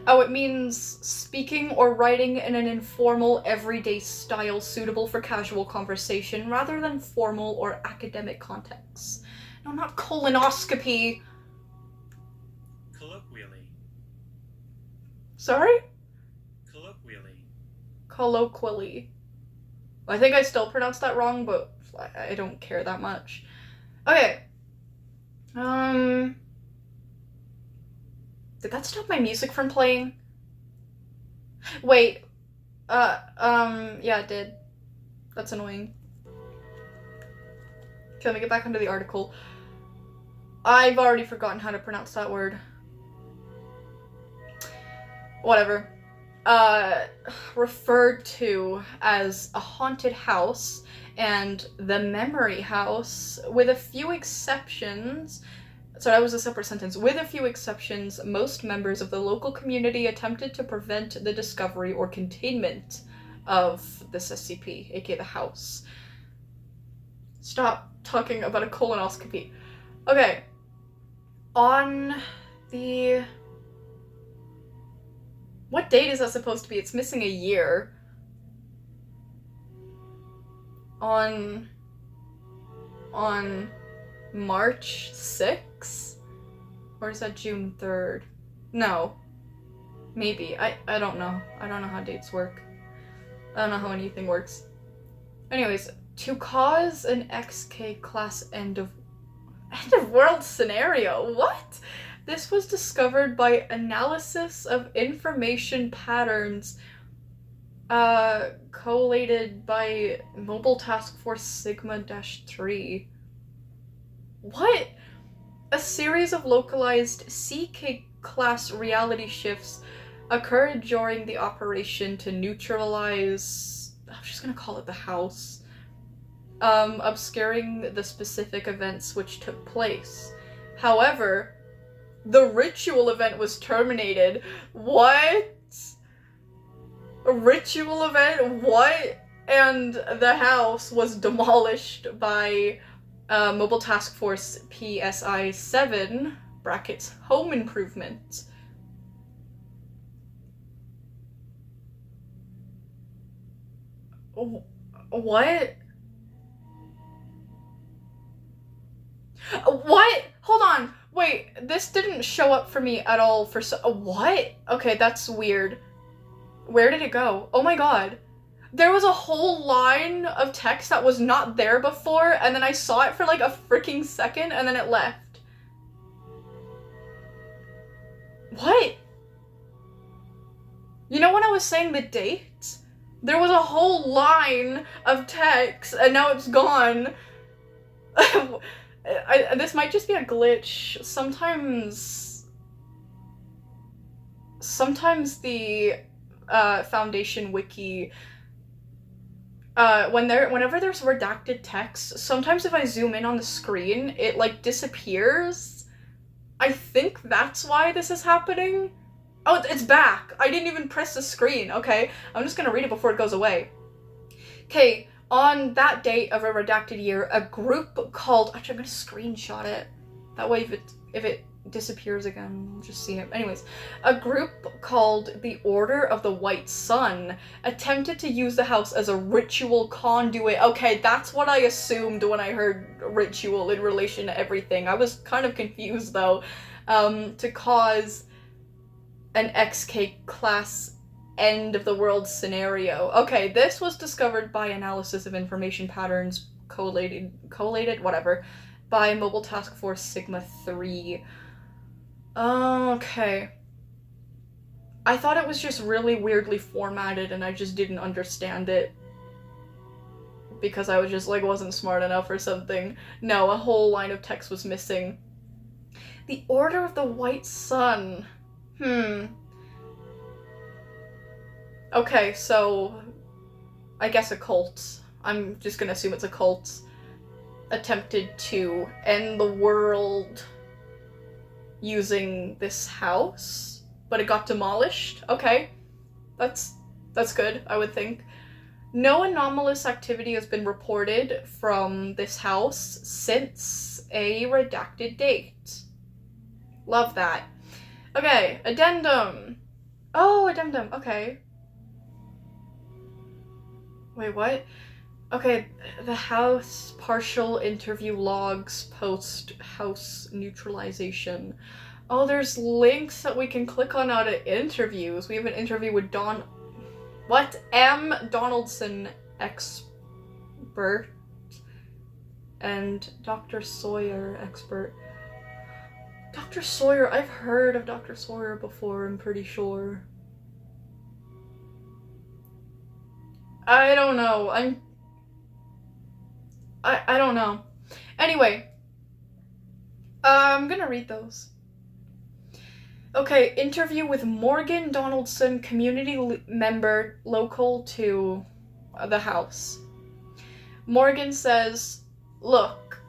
Oh, it means speaking or writing in an informal, everyday style suitable for casual conversation rather than formal or academic contexts. No, not colonoscopy. Colloquially. Sorry? Colloquially. Colloquially. I think I still pronounced that wrong, but I don't care that much. Okay. Did that stop my music from playing? Wait. Yeah, it did. That's annoying. Okay, let me get back onto the article. I've already forgotten how to pronounce that word. Whatever. Referred to as a haunted house and the memory house, with a few exceptions. So that was a separate sentence. With a few exceptions, most members of the local community attempted to prevent the discovery or containment of this SCP, aka the house. Stop talking about a colonoscopy. Okay. On the... What date is that supposed to be? It's missing a year. On March 6th? Or is that June 3rd? No. Maybe. I don't know. I don't know how dates work. I don't know how anything works. Anyways, to cause an XK class end of world scenario. What? This was discovered by analysis of information patterns collated by Mobile Task Force Sigma-3. What? A series of localized CK-class reality shifts occurred during the operation to neutralize... I'm just gonna call it the house. Obscuring the specific events which took place. However, The ritual event was terminated. What? A ritual event? What? And the house was demolished by Mobile Task Force PSI-7, brackets, home improvement. What? What? Hold on. Wait, this didn't show up for me at all for what? Okay, that's weird. Where did it go? Oh my god. There was a whole line of text that was not there before, and then I saw it for like a freaking second, and then it left. What? You know when I was saying the date? There was a whole line of text, and now it's gone. This might just be a glitch. Sometimes the Foundation wiki, whenever there's redacted text, sometimes if I zoom in on the screen, it like disappears. I think that's why this is happening. Oh, it's back. I didn't even press the screen. Okay, I'm just gonna read it before it goes away. Okay, on that date of a redacted year, a group called... Actually, I'm gonna screenshot it. That way if it disappears again, we'll just see it. Anyways, a group called the Order of the White Sun attempted to use the house as a ritual conduit. Okay, that's what I assumed when I heard ritual in relation to everything. I was kind of confused, though. To cause an XK class end of the world scenario. Okay, this was discovered by analysis of information patterns collated, whatever, by Mobile Task Force Sigma 3. Okay. I thought it was just really weirdly formatted and I just didn't understand it. Because I was just like, wasn't smart enough or something. No, a whole line of text was missing. The Order of the White Sun. Okay, so I guess a cult. I'm just gonna assume it's a cult. Attempted to end the world using this house, but it got demolished. Okay, that's good, I would think. No anomalous activity has been reported from this house since a redacted date. Love that. Okay, addendum. Oh, addendum, okay. Wait, what? Okay, the house partial interview logs post house neutralization. Oh, there's links that we can click on out of interviews. We have an interview with M. Donaldson, expert, and Dr. Sawyer, expert. Dr. Sawyer, I've heard of Dr. Sawyer before, I'm pretty sure. I don't know, I don't know. Anyway, I'm gonna read those. Okay, interview with Morgan Donaldson, community member local to the house. Morgan says, "Look,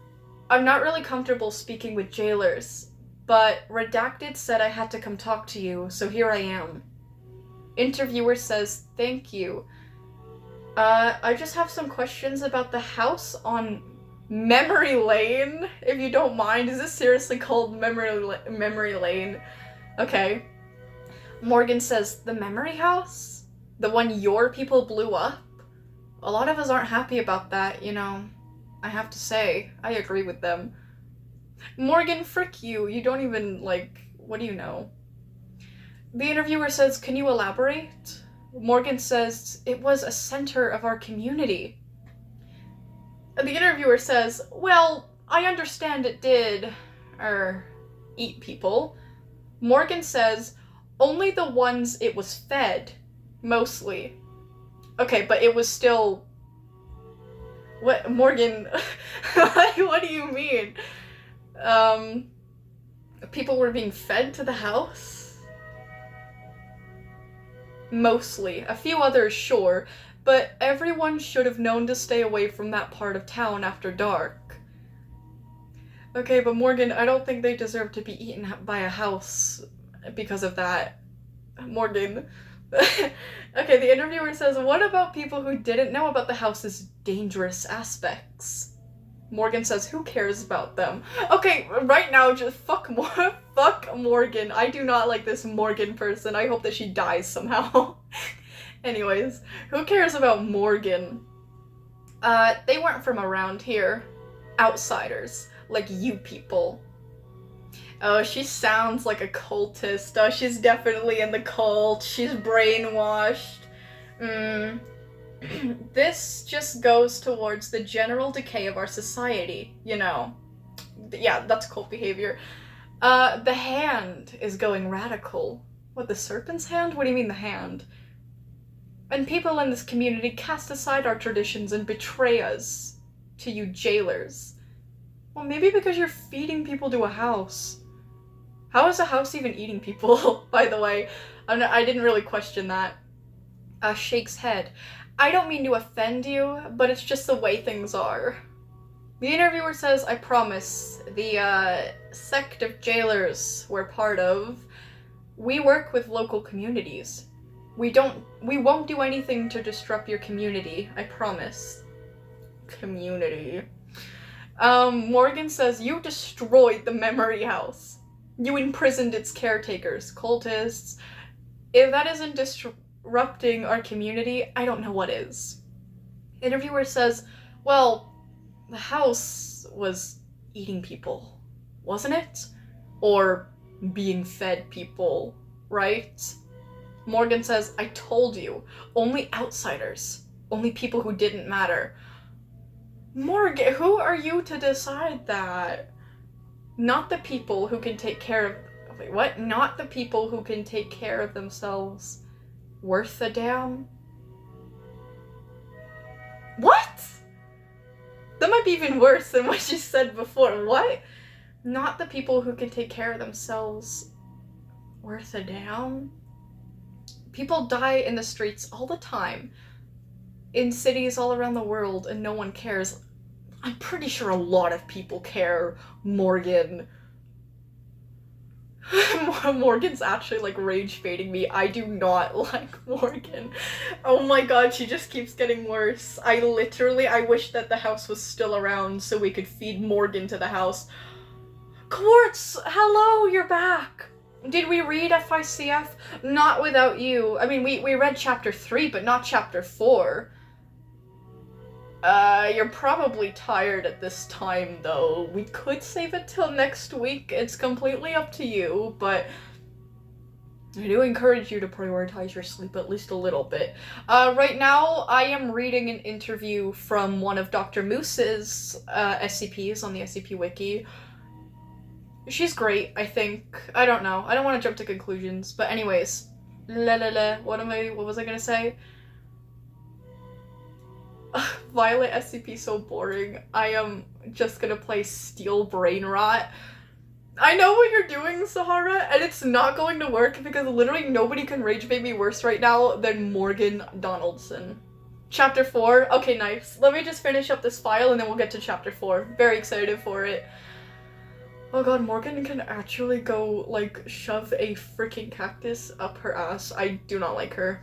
I'm not really comfortable speaking with jailers, but Redacted said I had to come talk to you, so here I am." Interviewer says, "Thank you. I just have some questions about the house on Memory Lane, if you don't mind." Is this seriously called Memory Lane? Okay. Morgan says, "The memory house? The one your people blew up? A lot of us aren't happy about that, you know. I have to say, I agree with them." Morgan, frick you. You don't even, like, what do you know? The interviewer says, "Can you elaborate?" Morgan says, "It was a center of our community." And the interviewer says, "Well, I understand it did, eat people." Morgan says, "Only the ones it was fed, mostly." Okay, but it was still... What, Morgan, what do you mean? People were being fed to the house? Mostly. A few others, sure, but everyone should have known to stay away from that part of town after dark. Okay, but Morgan, I don't think they deserve to be eaten by a house because of that. Morgan. Okay, the interviewer says, what about people who didn't know about the house's dangerous aspects? Morgan says, who cares about them? Okay, right now, just fuck Morgan. I do not like this Morgan person. I hope that she dies somehow. Anyways, who cares about Morgan? They weren't from around here. Outsiders. Like you people. Oh, she sounds like a cultist. Oh, she's definitely in the cult. She's brainwashed. This just goes towards the general decay of our society, you know. Yeah, that's cult behavior. The hand is going radical. What, the serpent's hand? What do you mean the hand? And people in this community cast aside our traditions and betray us to you jailers. Well, maybe because you're feeding people to a house. How is a house even eating people, by the way? I didn't really question that. Shakes head. I don't mean to offend you, but it's just the way things are. The interviewer says, I promise, the sect of jailers we're part of, we work with local communities. We won't do anything to disrupt your community, I promise. Community. Morgan says, you destroyed the memory house. You imprisoned its caretakers, cultists. If that isn't disrupting our community, I don't know what is. Interviewer says, well, the house was eating people, wasn't it? Or being fed people, right? Morgan says, I told you, only outsiders, only people who didn't matter. Morgan, who are you to decide that? Not the people who can take care of... Wait, what? Not the people who can take care of themselves. Worth a damn? What? That might be even worse than what she said before. What? Not the people who can take care of themselves. Worth a damn? People die in the streets all the time. In cities all around the world, and no one cares. I'm pretty sure a lot of people care, Morgan. Morgan's actually, like, rage baiting me. I do not like Morgan. Oh my god, she just keeps getting worse. I wish that the house was still around so we could feed Morgan to the house. Quartz, hello, you're back. Did we read FICF? Not without you. I mean, we read chapter 3, but not chapter 4. You're probably tired at this time, though. We could save it till next week. It's completely up to you, but I do encourage you to prioritize your sleep at least a little bit. Right now, I am reading an interview from one of Dr. Moose's SCPs on the SCP Wiki. She's great, I think. I don't know. I don't want to jump to conclusions, but anyways. What was I gonna say? Violet SCP so boring. I am just gonna play Steel Brain Rot. I know what you're doing, Sahara, and it's not going to work because literally nobody can rage bait me worse right now than Morgan Donaldson. Chapter 4. Okay, nice. Let me just finish up this file and then we'll get to chapter 4. Very excited for it. Oh god, Morgan can actually go, like, shove a freaking cactus up her ass. I do not like her.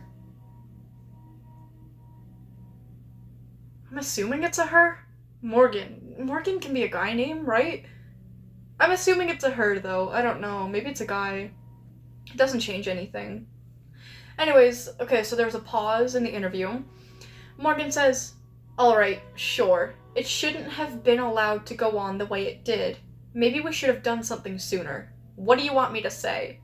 I'm assuming it's a her? Morgan. Morgan can be a guy name, right? I'm assuming it's a her, though. I don't know. Maybe it's a guy. It doesn't change anything. Anyways, okay, so there's a pause in the interview. Morgan says, alright, sure. It shouldn't have been allowed to go on the way it did. Maybe we should have done something sooner. What do you want me to say?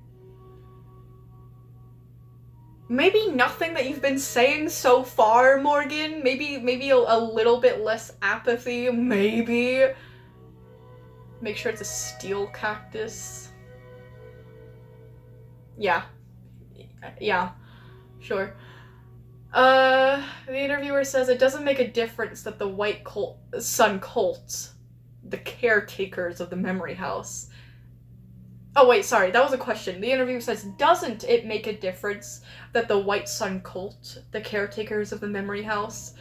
Maybe nothing that you've been saying so far, Morgan. Maybe a little bit less apathy, maybe. Make sure it's a steel cactus. Yeah. Yeah. Sure. The interviewer says it doesn't make a difference that the White Sun cult, the caretakers of the memory house. Oh wait, sorry, that was a question. The interviewer says, doesn't it make a difference that the White Sun cult, the caretakers of the memory house,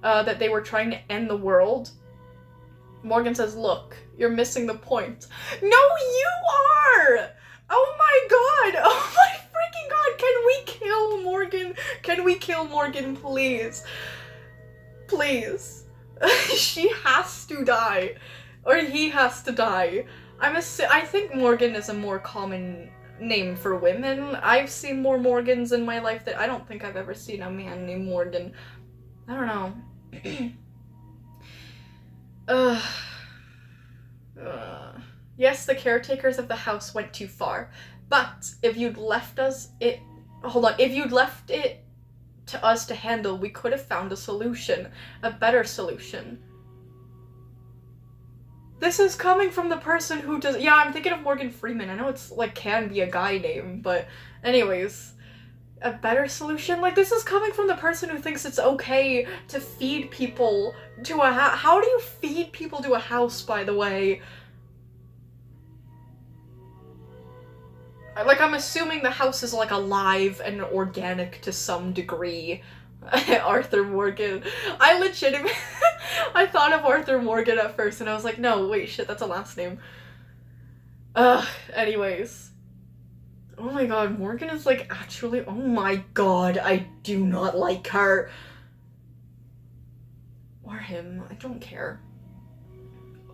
that they were trying to end the world? Morgan says, look, you're missing the point. No, you are! Oh my god! Oh my freaking god! Can we kill Morgan? Can we kill Morgan, please? Please. She has to die. Or he has to die. I think Morgan is a more common name for women. I've seen more Morgans in my life that I don't think I've ever seen a man named Morgan. I don't know. Yes, the caretakers of the house went too far, but if you'd left it to us to handle, we could have found a solution, a better solution. This is coming from the person who does- yeah, I'm thinking of Morgan Freeman. I know it's, like, can be a guy name, but anyways. A better solution? Like, this is coming from the person who thinks it's okay to feed people to a house. How do you feed people to a house, by the way? Like, I'm assuming the house is, like, alive and organic to some degree. Arthur Morgan. I legitimately- I thought of Arthur Morgan at first, and I was like, no, wait, shit, that's a last name. Anyways. Oh my god, Morgan is, like, actually- oh my god, I do not like her. Or him, I don't care.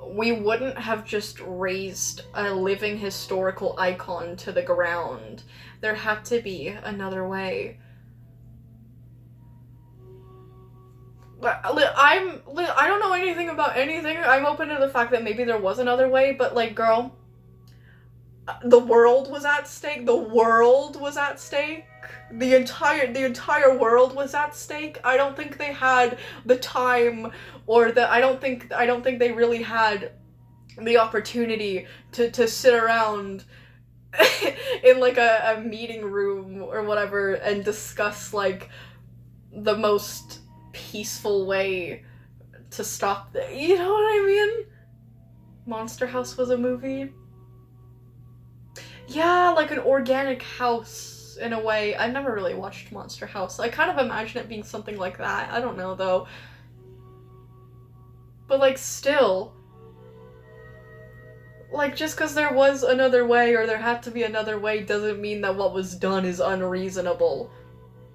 We wouldn't have just raised a living historical icon to the ground. There had to be another way. I don't know anything about anything. I'm open to the fact that maybe there was another way, but, like, girl, the world was at stake. The world was at stake. The entire world was at stake. I don't think they had the time or I don't think they really had the opportunity to sit around in, like, a meeting room or whatever and discuss, like, the most peaceful way to stop you know what I mean? Monster House was a movie. Yeah, like an organic house, in a way. I never really watched Monster House. I kind of imagine it being something like that. I don't know, though. But, like, still. Like, just because there was another way, or there had to be another way, doesn't mean that what was done is unreasonable.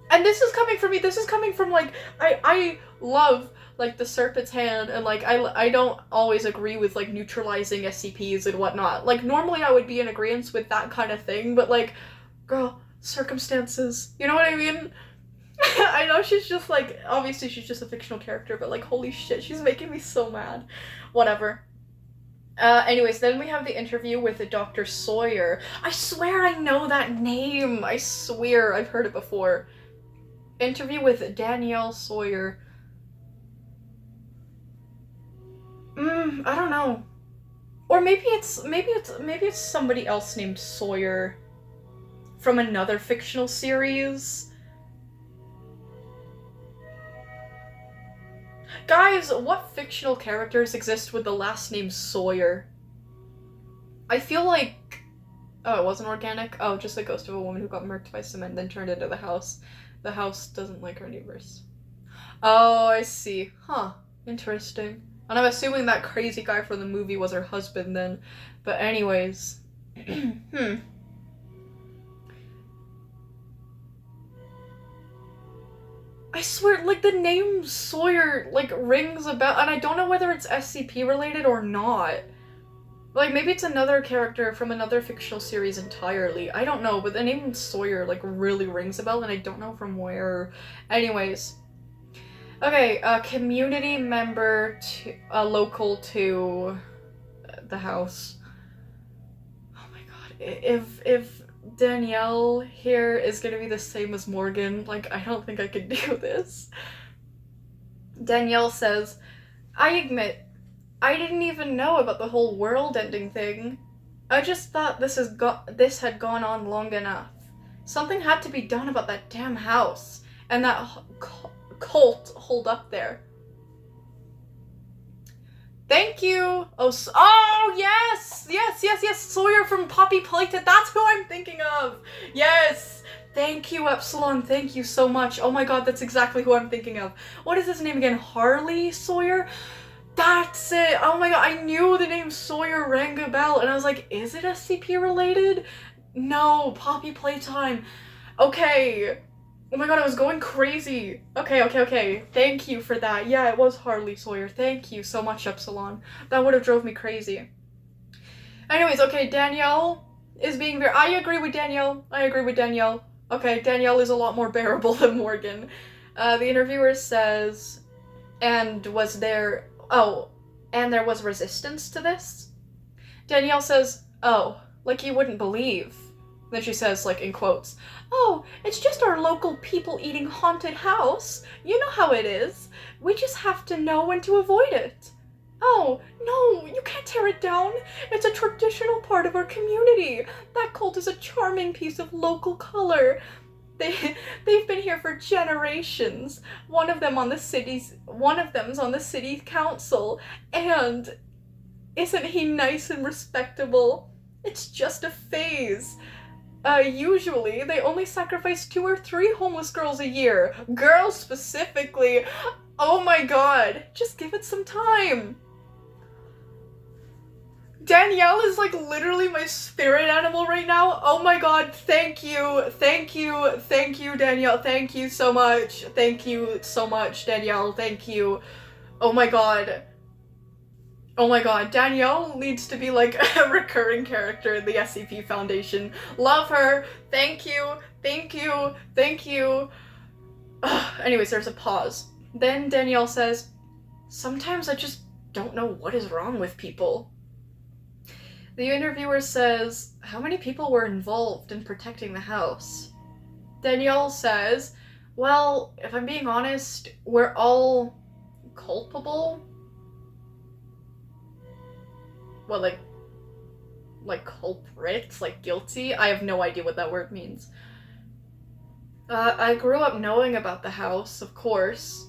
And this is coming from me, this is coming from, like, I love, like, the Serpent's Hand, and, like, I don't always agree with, like, neutralizing SCPs and whatnot. Like, normally I would be in agreement with that kind of thing, but, like, girl, circumstances, you know what I mean? I know she's just, like, obviously she's just a fictional character, but, like, holy shit, she's making me so mad. Whatever. Anyways, then we have the interview with Dr. Sawyer. I swear I know that name! I swear I've heard it before. Interview with Danielle Sawyer. I don't know. Or maybe it's somebody else named Sawyer from another fictional series. Guys, what fictional characters exist with the last name Sawyer? I feel like... oh, it wasn't organic? Oh, just the ghost of a woman who got murked by cement then turned into the house. The house doesn't like her neighbors. Oh, I see. Huh. Interesting. And I'm assuming that crazy guy from the movie was her husband then. But anyways. I swear, like, the name Sawyer, like, rings a bell, and I don't know whether it's SCP related or not. Like, maybe it's another character from another fictional series entirely. I don't know, but the name Sawyer, like, really rings a bell, and I don't know from where. Anyways. Okay, a community member local to the house. Oh my god, if Danielle here is gonna be the same as Morgan, like, I don't think I could do this. Danielle says, I admit, I didn't even know about the whole world-ending thing. I just thought this had gone on long enough. Something had to be done about that damn house, and that cult holed up there. Thank you! Oh, yes! Yes! Sawyer from Poppy Playtime, that's who I'm thinking of! Yes! Thank you, Epsilon, thank you so much. Oh my god, that's exactly who I'm thinking of. What is his name again? Harley Sawyer? That's it! Oh my god, I knew the name Sawyer rang a bell, and I was like, is it SCP related? No, Poppy Playtime. Okay. Oh my god, I was going crazy. Okay. Thank you for that. Yeah, it was Harley Sawyer. Thank you so much, Epsilon. That would have drove me crazy. Anyways, okay, Danielle is being very... I agree with Danielle. Okay, Danielle is a lot more bearable than Morgan. The interviewer says, and was there... Oh, and there was resistance to this? Danielle says, oh, like you wouldn't believe. Then she says, like, in quotes, oh, it's just our local people-eating haunted house. You know how it is. We just have to know when to avoid it. Oh, no, you can't tear it down. It's a traditional part of our community. That cult is a charming piece of local color. They've been here for generations. One of them's on the city council. And isn't he nice and respectable? It's just a phase. Usually, they only sacrifice 2 or 3 homeless girls a year. Girls specifically. Oh my god. Just give it some time. Danielle is like literally my spirit animal right now. Oh my god, thank you, Danielle. Thank you so much. Thank you so much, Danielle. Thank you. Oh my god. Oh my god, Danielle needs to be like a recurring character in the SCP Foundation. Love her. Thank you. Anyways, there's a pause. Then Danielle says, sometimes I just don't know what is wrong with people. The interviewer says, how many people were involved in protecting the house? Danielle says, well, if I'm being honest, we're all culpable. Well, like culprits, like guilty? I have no idea what that word means. I grew up knowing about the house, of course.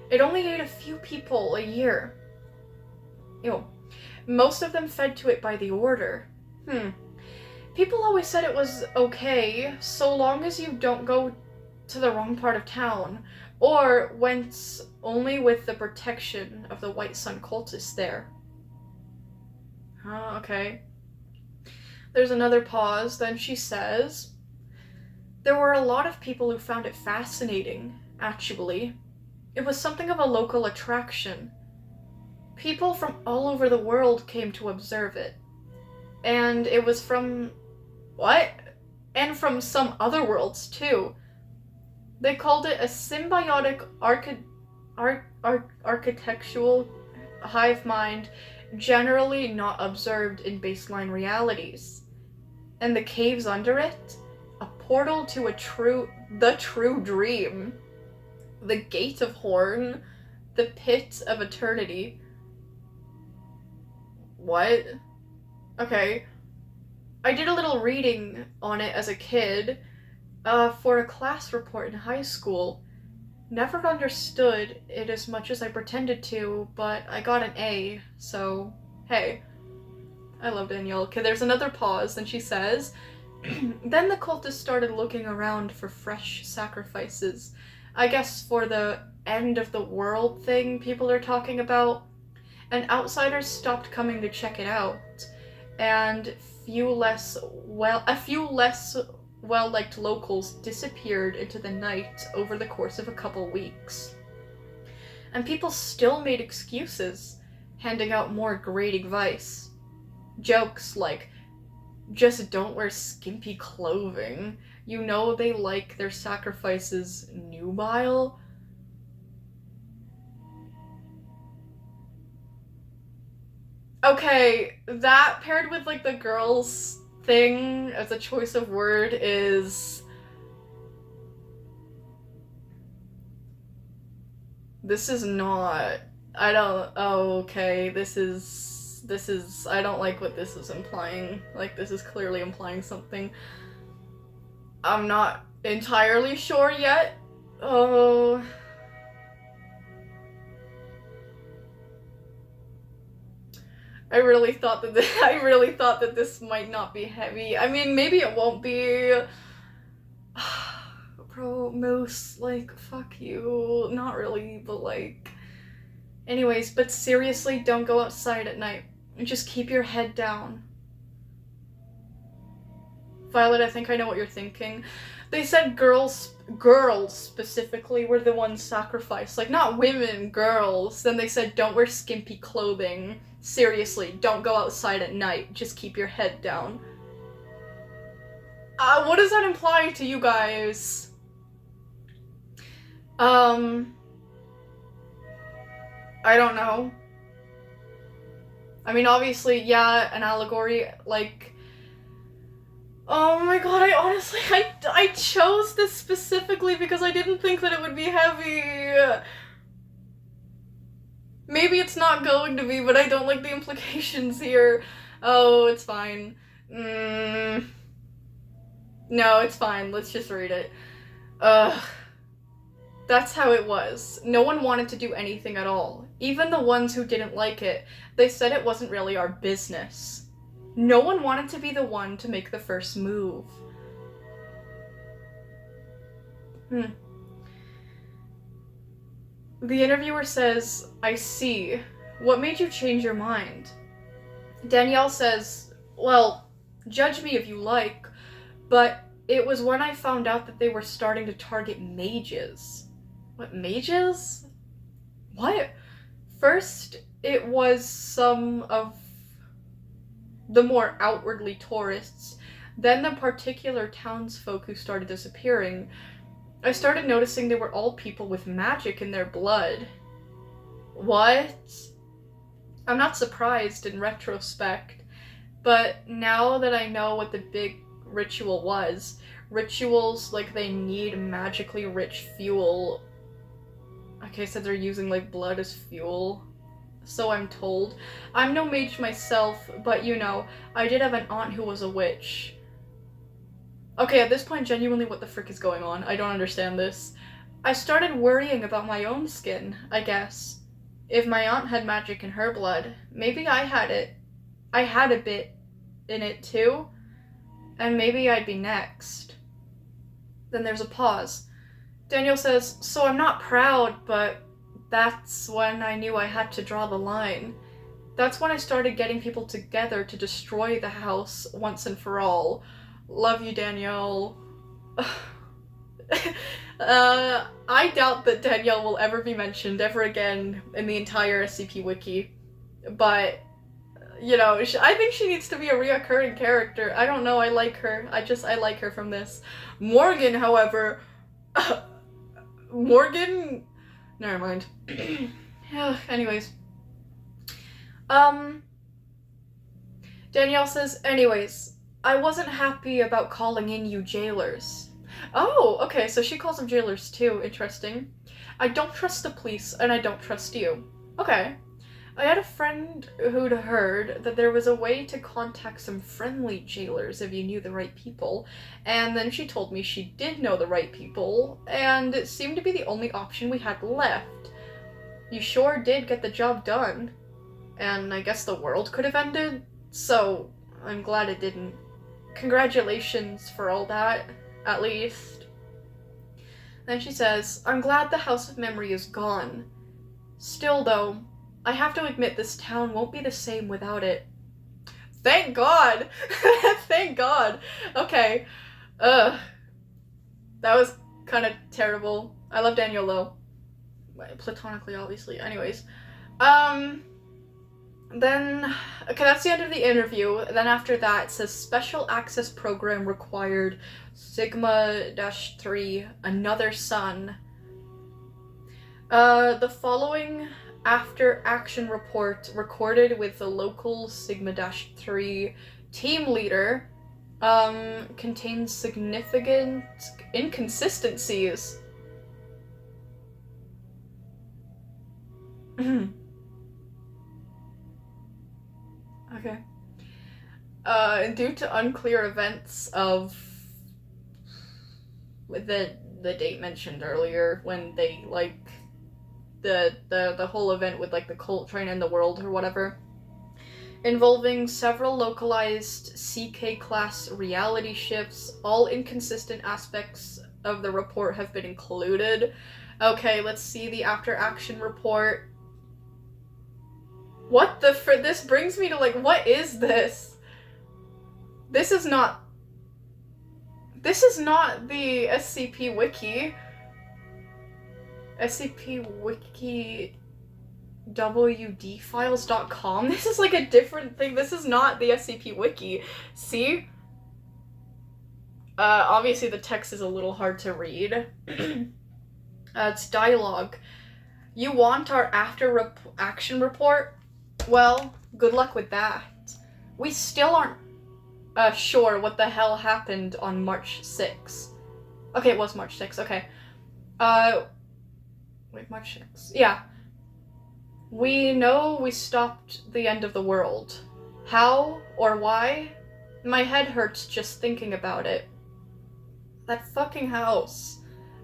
It only ate a few people a year. Ew. Most of them fed to it by the order. People always said it was okay, so long as you don't go to the wrong part of town, or went only with the protection of the White Sun cultists there. Okay. There's another pause, then she says, there were a lot of people who found it fascinating, actually. It was something of a local attraction. People from all over the world came to observe it. And it was from... what? And from some other worlds, too. They called it a symbiotic architectural hive mind, generally not observed in baseline realities. And the caves under it? A portal to the true dream. The Gate of Horn. The Pit of Eternity. What? Okay. I did a little reading on it as a kid, for a class report in high school. Never understood it as much as I pretended to, but I got an A, so hey. I love Danielle. Okay, there's another pause, and she says, then the cultists started looking around for fresh sacrifices. I guess for the end of the world thing people are talking about. And outsiders stopped coming to check it out. And a few less well-liked locals disappeared into the night over the course of a couple weeks. And people still made excuses, handing out more great advice. Jokes like, just don't wear skimpy clothing. You know they like their sacrifices nubile. Okay, that paired with like the girls thing as a choice of word is... This is not... I don't... Oh, okay, this is... I don't like what this is implying. Like, this is clearly implying something. I'm not entirely sure yet. Oh... I really thought that this might not be heavy. I mean, maybe it won't be. Bro, Moose, like, fuck you. Not really, but like, Anyways, but seriously, don't go outside at night. Just keep your head down. Violet, I think I know what you're thinking. They said girls specifically were the ones sacrificed. Like, not women, girls. Then they said don't wear skimpy clothing. Seriously, don't go outside at night. Just keep your head down. What does that imply to you guys? I don't know. I mean, obviously, yeah, an allegory, like... Oh my god, I chose this specifically because I didn't think that it would be heavy. Maybe it's not going to be, but I don't like the implications here. Oh, it's fine. No, it's fine. Let's just read it. That's how it was. No one wanted to do anything at all. Even the ones who didn't like it. They said it wasn't really our business. No one wanted to be the one to make the first move. The interviewer says, I see. What made you change your mind? Danielle says, well, judge me if you like, but it was when I found out that they were starting to target mages. What, mages? What? First, it was some of the more outwardly tourists, then the particular townsfolk who started disappearing. I started noticing they were all people with magic in their blood. What? I'm not surprised in retrospect, but now that I know what the big ritual was, rituals like they need magically rich fuel. Okay, so they're using like blood as fuel. So I'm told. I'm no mage myself, but you know, I did have an aunt who was a witch. Okay, at this point, genuinely, what the frick is going on? I don't understand this. I started worrying about my own skin, I guess. If my aunt had magic in her blood, maybe I had it. I had a bit in it too, and maybe I'd be next. Then there's a pause. Daniel says, so I'm not proud, but that's when I knew I had to draw the line. That's when I started getting people together to destroy the house once and for all. Love you, Danielle. I doubt that Danielle will ever be mentioned ever again in the entire SCP wiki. But, you know, I think she needs to be a reoccurring character. I don't know, I like her. I like her from this. Morgan, however... Morgan... Never mind. Anyways. Danielle says, anyways, I wasn't happy about calling in you jailers. Oh, okay, so she calls them jailers too. Interesting. I don't trust the police, and I don't trust you. Okay. I had a friend who'd heard that there was a way to contact some friendly jailers if you knew the right people, and then she told me she did know the right people, and it seemed to be the only option we had left. You sure did get the job done, and I guess the world could have ended, so I'm glad it didn't. Congratulations for all that, at least. Then she says, I'm glad the House of Memory is gone. Still though, I have to admit this town won't be the same without it. Thank God! Thank God! Okay. That was kind of terrible. I love Daniel though. Platonically, obviously. Anyways. Then, okay, that's the end of the interview. Then after that, it says Special Access Program required Sigma-3, another son. The following after action report recorded with the local Sigma-3 team leader contains significant inconsistencies. Okay. Due to unclear events of the date mentioned earlier, when they like the whole event with like the cult trying to end the world or whatever, involving several localized CK class reality shifts, all inconsistent aspects of the report have been included. Okay, let's see the after action report. What the fr- this brings me to, like, what is this? This is not the SCP wiki. SCP wiki wdfiles.com. This is like a different thing. This is not the SCP wiki. See? Obviously the text is a little hard to read. It's dialogue. You want our action report? Well, good luck with that. We still aren't sure what the hell happened on March 6th. Okay, it was March 6th, okay. Wait, March 6th. Yeah. We know we stopped the end of the world. How or why? My head hurts just thinking about it. That fucking house.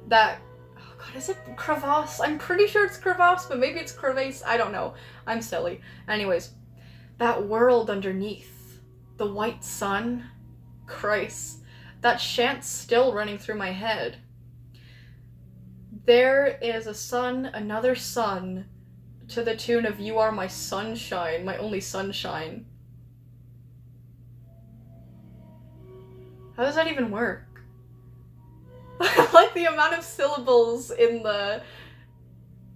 That... Oh god, is it crevasse? I'm pretty sure it's crevasse, but maybe it's crevasse. I don't know. I'm silly. Anyways. That world underneath. The white sun. Christ. That chant's still running through my head. There is a sun, another sun, to the tune of You Are My Sunshine, my only sunshine. How does that even work? Like the amount of syllables in the...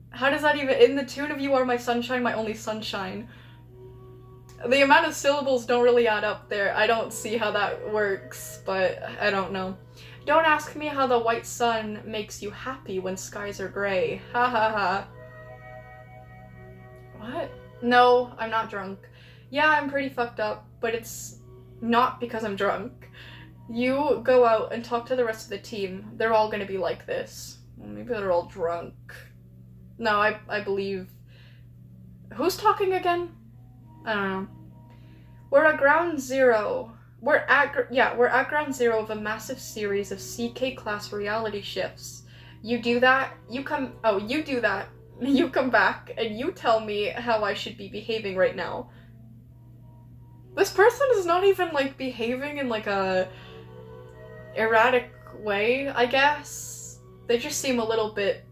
How does that even... In the tune of You Are My Sunshine, my only sunshine. The amount of syllables don't really add up there. I don't see how that works, but I don't know. Don't ask me how the white sun makes you happy when skies are gray. Ha ha ha. What? No, I'm not drunk. Yeah, I'm pretty fucked up, but it's not because I'm drunk. You go out and talk to the rest of the team. They're all gonna be like this. Well, maybe they're all drunk. No, I believe... Who's talking again? I don't know. We're at ground zero. We're at ground zero of a massive series of CK class reality shifts. You do that, you come back, and you tell me how I should be behaving right now. This person is not even, like, behaving in, like, a erratic way, I guess. They just seem a little bit,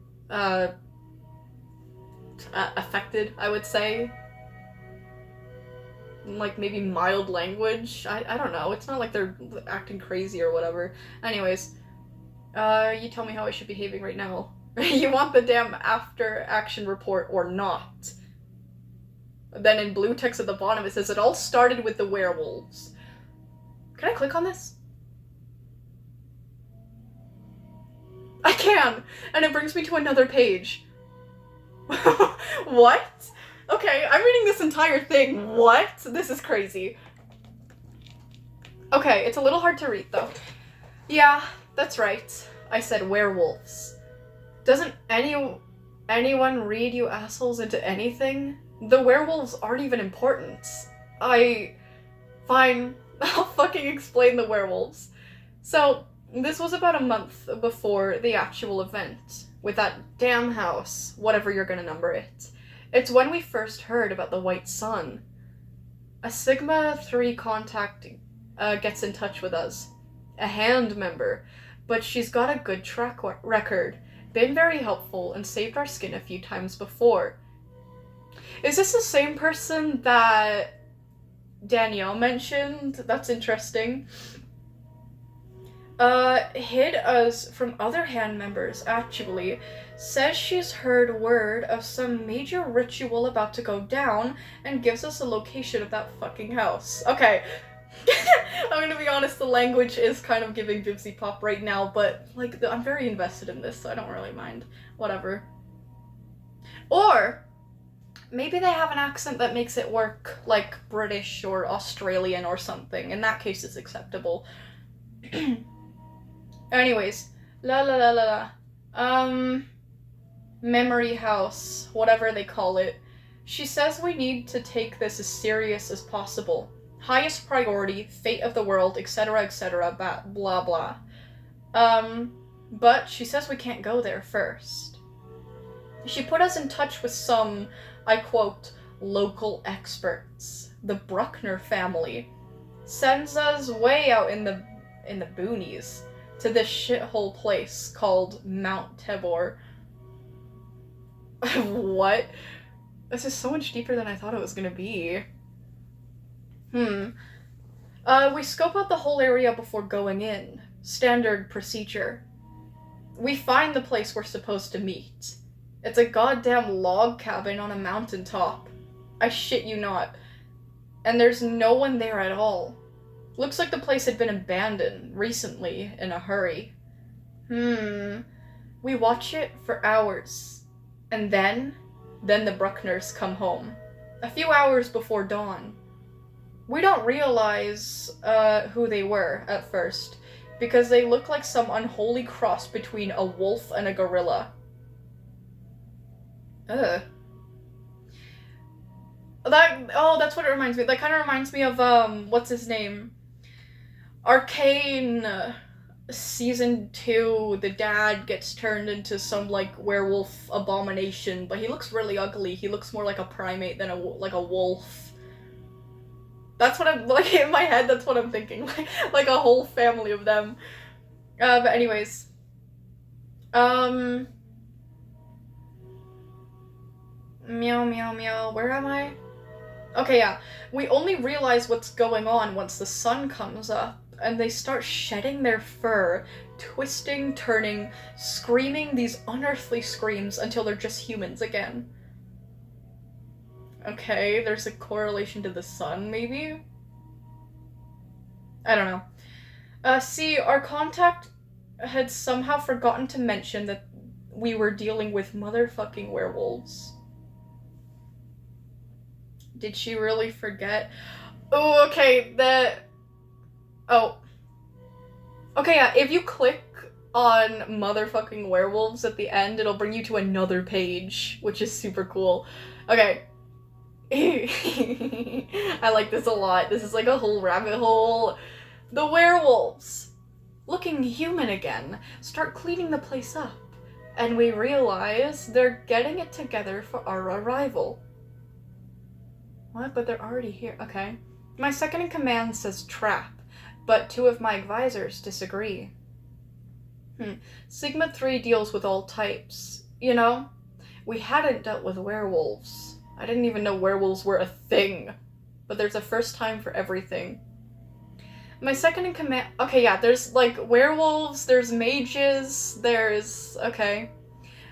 affected, I would say. Like, maybe mild language. I don't know. It's not like they're acting crazy or whatever. Anyways, you tell me how I should be behaving right now. You want the damn after action report or not? Then in blue text at the bottom it says it all started with the werewolves. Can I click on this? I can! And it brings me to another page. What? Okay, I'm reading this entire thing. What? This is crazy. Okay, it's a little hard to read, though. Yeah, that's right. I said werewolves. Doesn't anyone read you assholes into anything? The werewolves aren't even important. Fine. I'll fucking explain the werewolves. So, this was about a month before the actual event. With that damn house, whatever you're gonna number it. It's when we first heard about the white sun. A Sigma 3 contact gets in touch with us. A hand member. But she's got a good track record. Been very helpful and saved our skin a few times before. Is this the same person that Danielle mentioned? That's interesting. Hid us from other hand members, actually. Says she's heard word of some major ritual about to go down and gives us a location of that fucking house. Okay. I'm gonna be honest, the language is kind of giving Bibsy Pop right now, but, like, I'm very invested in this, so I don't really mind. Whatever. Or, maybe they have an accent that makes it work, like British or Australian or something. In that case, it's acceptable. Anyways. Memory house, whatever they call it. She says we need to take this as serious as possible. Highest priority, fate of the world, etc., blah blah. But she says we can't go there first. She put us in touch with some, I quote, local experts. The Bruckner family. Sends us way out in the boonies to this shithole place called Mount Tabor. What? This is so much deeper than I thought it was gonna be. We scope out the whole area before going in. Standard procedure. We find the place we're supposed to meet. It's a goddamn log cabin on a mountaintop. I shit you not. And there's no one there at all. Looks like the place had been abandoned recently in a hurry. We watch it for hours. And then the Bruckners come home. A few hours before dawn. We don't realize who they were at first, because they look like some unholy cross between a wolf and a gorilla. Ugh. That's what it reminds me. That kind of reminds me of, what's his name? Arcane Season 2, the dad gets turned into some, like, werewolf abomination, but he looks really ugly. He looks more like a primate than a wolf. That's what I'm, like, in my head, that's what I'm thinking. Like a whole family of them. But anyways. Meow, meow, meow. Where am I? Okay, yeah. We only realize what's going on once the sun comes up, and they start shedding their fur, twisting, turning, screaming these unearthly screams until they're just humans again. Okay, there's a correlation to the sun, maybe? I don't know. See, our contact had somehow forgotten to mention that we were dealing with motherfucking werewolves. Did she really forget? Oh, okay, okay, yeah, if you click on motherfucking werewolves at the end, it'll bring you to another page, which is super cool. Okay. I like this a lot. This is like a whole rabbit hole. The werewolves, looking human again, start cleaning the place up, and we realize they're getting it together for our arrival. What? But they're already here. Okay. My second in command says trap, but two of my advisors disagree. Sigma 3 deals with all types. You know, we hadn't dealt with werewolves. I didn't even know werewolves were a thing. But there's a first time for everything. My second in command... Okay, yeah, there's, like, werewolves, there's mages, there's... Okay.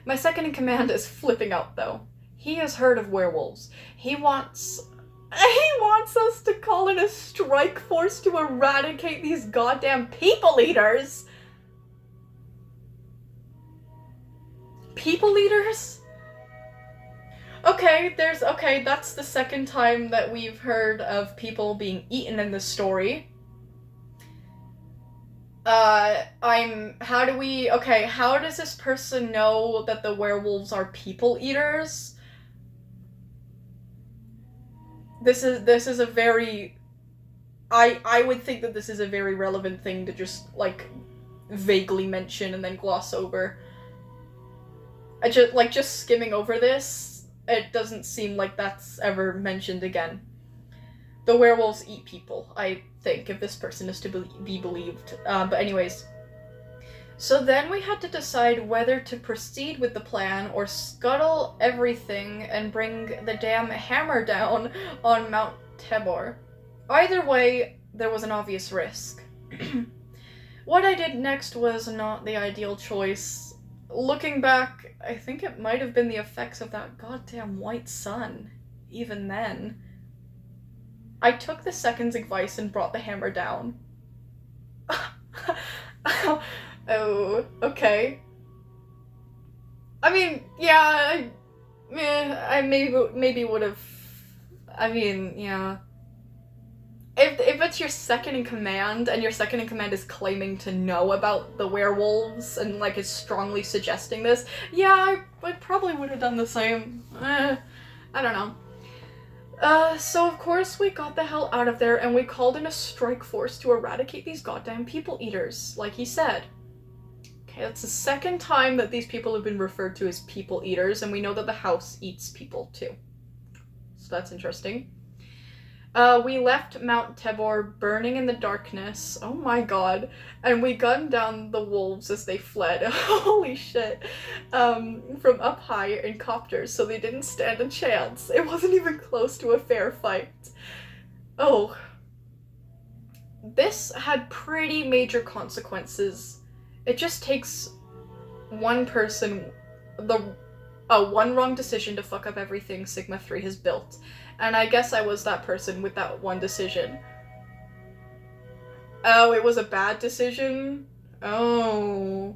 My second in command is flipping out, though. He has heard of werewolves. He wants us to call in a strike force to eradicate these goddamn people eaters! People eaters? Okay, that's the second time that we've heard of people being eaten in this story. How does this person know that the werewolves are people eaters? This is a very, I would think that this is a very relevant thing to just, like, vaguely mention and then gloss over. Just skimming over this, it doesn't seem like that's ever mentioned again. The werewolves eat people, I think, if this person is to be believed. But anyways. So then we had to decide whether to proceed with the plan or scuttle everything and bring the damn hammer down on Mount Tabor. Either way, there was an obvious risk. What I did next was not the ideal choice. Looking back, I think it might have been the effects of that goddamn white sun. Even then. I took the second's advice and brought the hammer down. Oh, okay. I mean, yeah, I maybe would have. I mean, yeah. If it's your second in command, and your second in command is claiming to know about the werewolves, and, like, is strongly suggesting this, yeah, I probably would have done the same. I don't know. So of course we got the hell out of there, and we called in a strike force to eradicate these goddamn people eaters, like he said. Okay, that's the second time that these people have been referred to as people eaters, and we know that the house eats people, too. So that's interesting. We left Mount Tabor burning in the darkness. Oh my god. And we gunned down the wolves as they fled. Holy shit. From up high in copters, so they didn't stand a chance. It wasn't even close to a fair fight. Oh. This had pretty major consequences. It just takes one person, one wrong decision to fuck up everything Sigma 3 has built. And I guess I was that person with that one decision. Oh, it was a bad decision? Oh.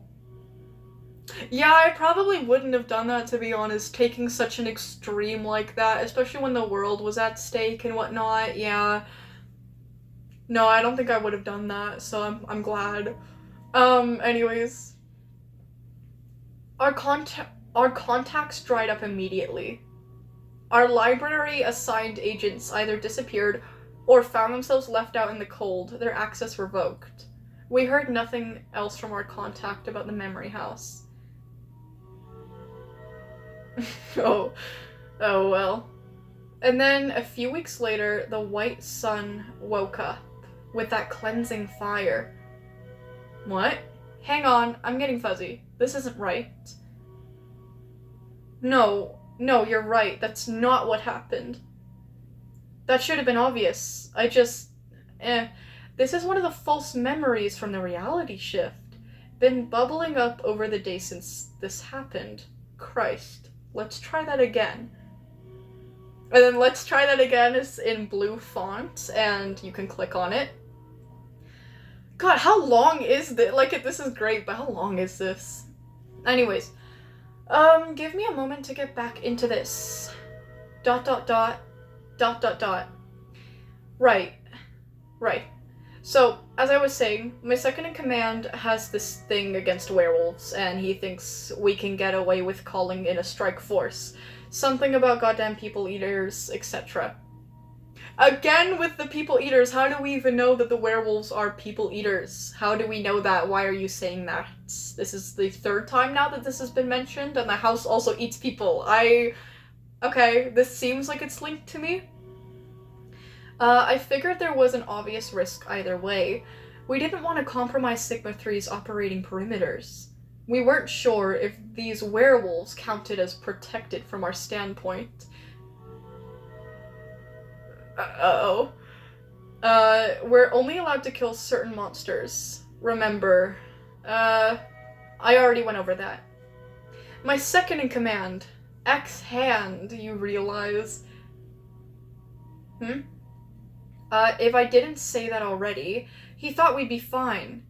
Yeah, I probably wouldn't have done that, to be honest, taking such an extreme like that, especially when the world was at stake and whatnot. Yeah. No, I don't think I would have done that, so I'm glad. Anyways. Our contacts dried up immediately. Our library assigned agents either disappeared or found themselves left out in the cold, their access revoked. We heard nothing else from our contact about the memory house. Oh well. And then, a few weeks later, the white sun woke up with that cleansing fire. What? Hang on, I'm getting fuzzy. This isn't right. No, you're right. That's not what happened. That should have been obvious. This is one of the false memories from the reality shift. Been bubbling up over the day since this happened. Christ. Let's try that again. And then let's try that again is in blue font, and you can click on it. God, how long is this? Like, this is great, but how long is this? Anyways. Give me a moment to get back into this. ... Right. So, as I was saying, my second in command has this thing against werewolves, and he thinks we can get away with calling in a strike force. Something about goddamn people eaters, etc. Again with the people eaters, how do we even know that the werewolves are people eaters? How do we know that? Why are you saying that? This is the third time now that this has been mentioned, and the house also eats people. Okay, this seems like it's linked to me. I figured there was an obvious risk either way. We didn't want to compromise Sigma 3's operating perimeters. We weren't sure if these werewolves counted as protected from our standpoint. Uh-oh. We're only allowed to kill certain monsters. Remember. I already went over that. My second in command. Ex-hand, you realize. If I didn't say that already, he thought we'd be fine.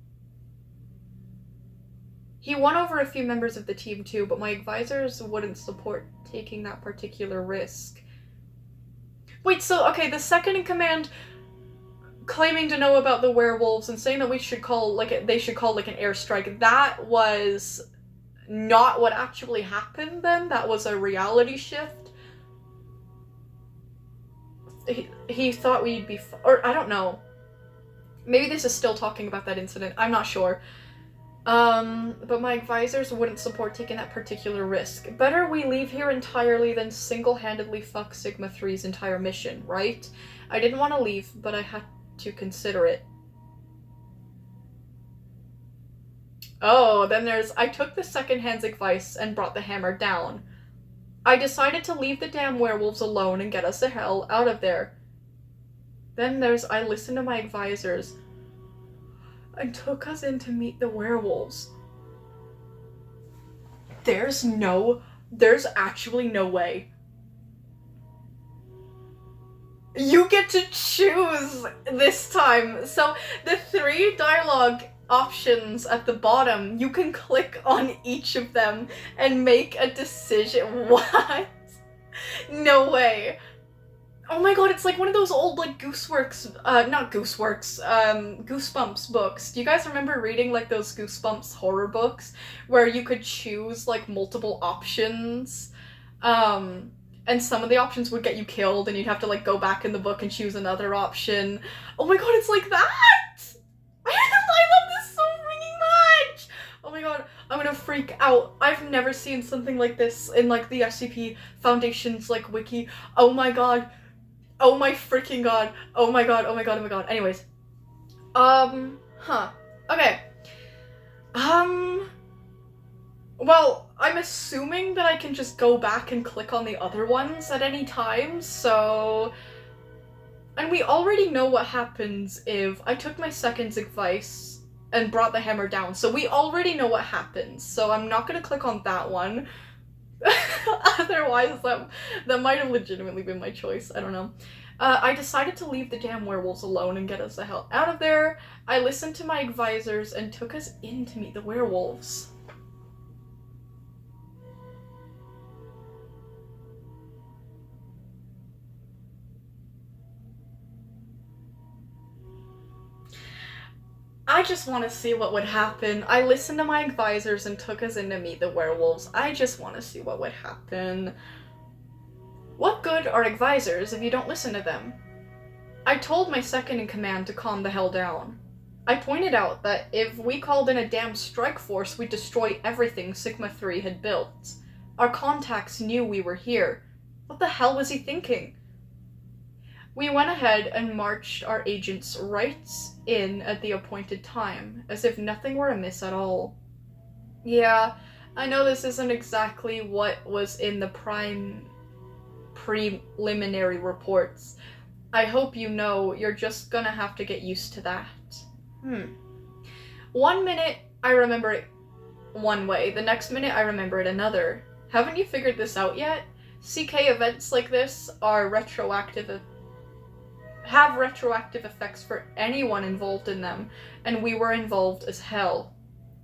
He won over a few members of the team too, but my advisors wouldn't support taking that particular risk. Wait, so, okay, the second in command claiming to know about the werewolves and saying that they should call, like, an airstrike, that was not what actually happened then? That was a reality shift? He thought we'd be or I don't know. Maybe this is still talking about that incident, I'm not sure. But my advisors wouldn't support taking that particular risk. Better we leave here entirely than single-handedly fuck Sigma 3's entire mission, right? I didn't want to leave, but I had to consider it. Oh, then there's, I took the second-hand advice and brought the hammer down. I decided to leave the damn werewolves alone and get us the hell out of there. Then there's, I listened to my advisors and took us in to meet the werewolves. There's actually no way. You get to choose this time. So the 3 dialogue options at the bottom, you can click on each of them and make a decision. What? No way. Oh my god, it's like one of those old, like, Goosebumps books. Do you guys remember reading, like, those Goosebumps horror books where you could choose, like, multiple options? And some of the options would get you killed and you'd have to, like, go back in the book and choose another option. Oh my god, it's like that! I love this so freaking much! Oh my god, I'm gonna freak out. I've never seen something like this in, like, the SCP Foundation's, like, wiki. Oh my god. Oh my freaking god. Oh my god, oh my god, oh my god. Anyways. Okay. Well, I'm assuming that I can just go back and click on the other ones at any time, so... And we already know what happens if I took my second's advice and brought the hammer down, so we already know what happens, so I'm not gonna click on that one. Otherwise, that might have legitimately been my choice, I don't know. I decided to leave the damn werewolves alone and get us the hell out of there. I listened to my advisors and took us in to meet the werewolves. I just want to see what would happen. I listened to my advisors and took us in to meet the werewolves. I just want to see what would happen. What good are advisors if you don't listen to them? I told my second in command to calm the hell down. I pointed out that if we called in a damn strike force, we'd destroy everything Sigma 3 had built. Our contacts knew we were here. What the hell was he thinking? We went ahead and marched our agents right in at the appointed time, as if nothing were amiss at all. Yeah, I know this isn't exactly what was in the preliminary reports. I hope you know you're just gonna have to get used to that. 1 minute, I remember it one way, the next minute I remember it another. Haven't you figured this out yet? CK events like this are have retroactive effects for anyone involved in them, and we were involved as hell.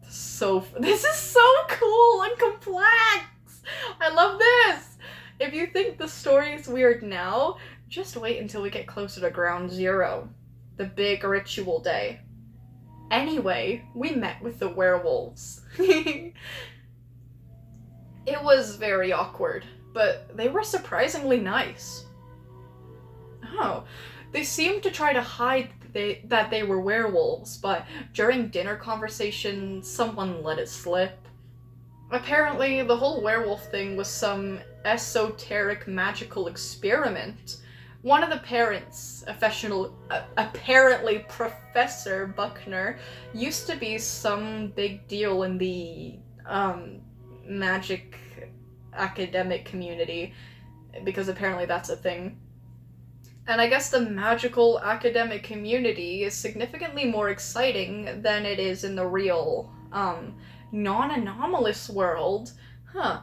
This is so cool and complex! I love this! If you think the story is weird now, just wait until we get closer to Ground Zero, the big ritual day. Anyway, we met with the werewolves. It was very awkward, but they were surprisingly nice. Oh. They seemed to try to hide that they were werewolves, but during dinner conversation, someone let it slip. Apparently, the whole werewolf thing was some esoteric magical experiment. One of the parents, apparently Professor Buckner, used to be some big deal in the magic academic community, because apparently that's a thing. And I guess the magical academic community is significantly more exciting than it is in the real, non-anomalous world. Huh.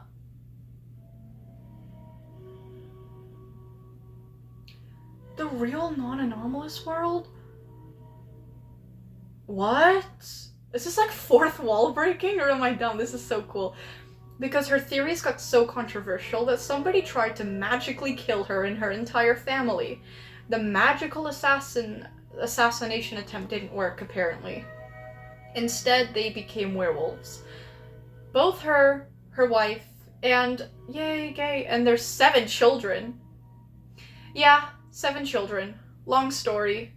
The real non-anomalous world? What? Is this like fourth wall breaking, or am I dumb? This is so cool. Because her theories got so controversial that somebody tried to magically kill her and her entire family. The magical assassination attempt didn't work, apparently. Instead, they became werewolves. Both her wife, and yay, gay, and their 7 children. Yeah, 7 children. Long story.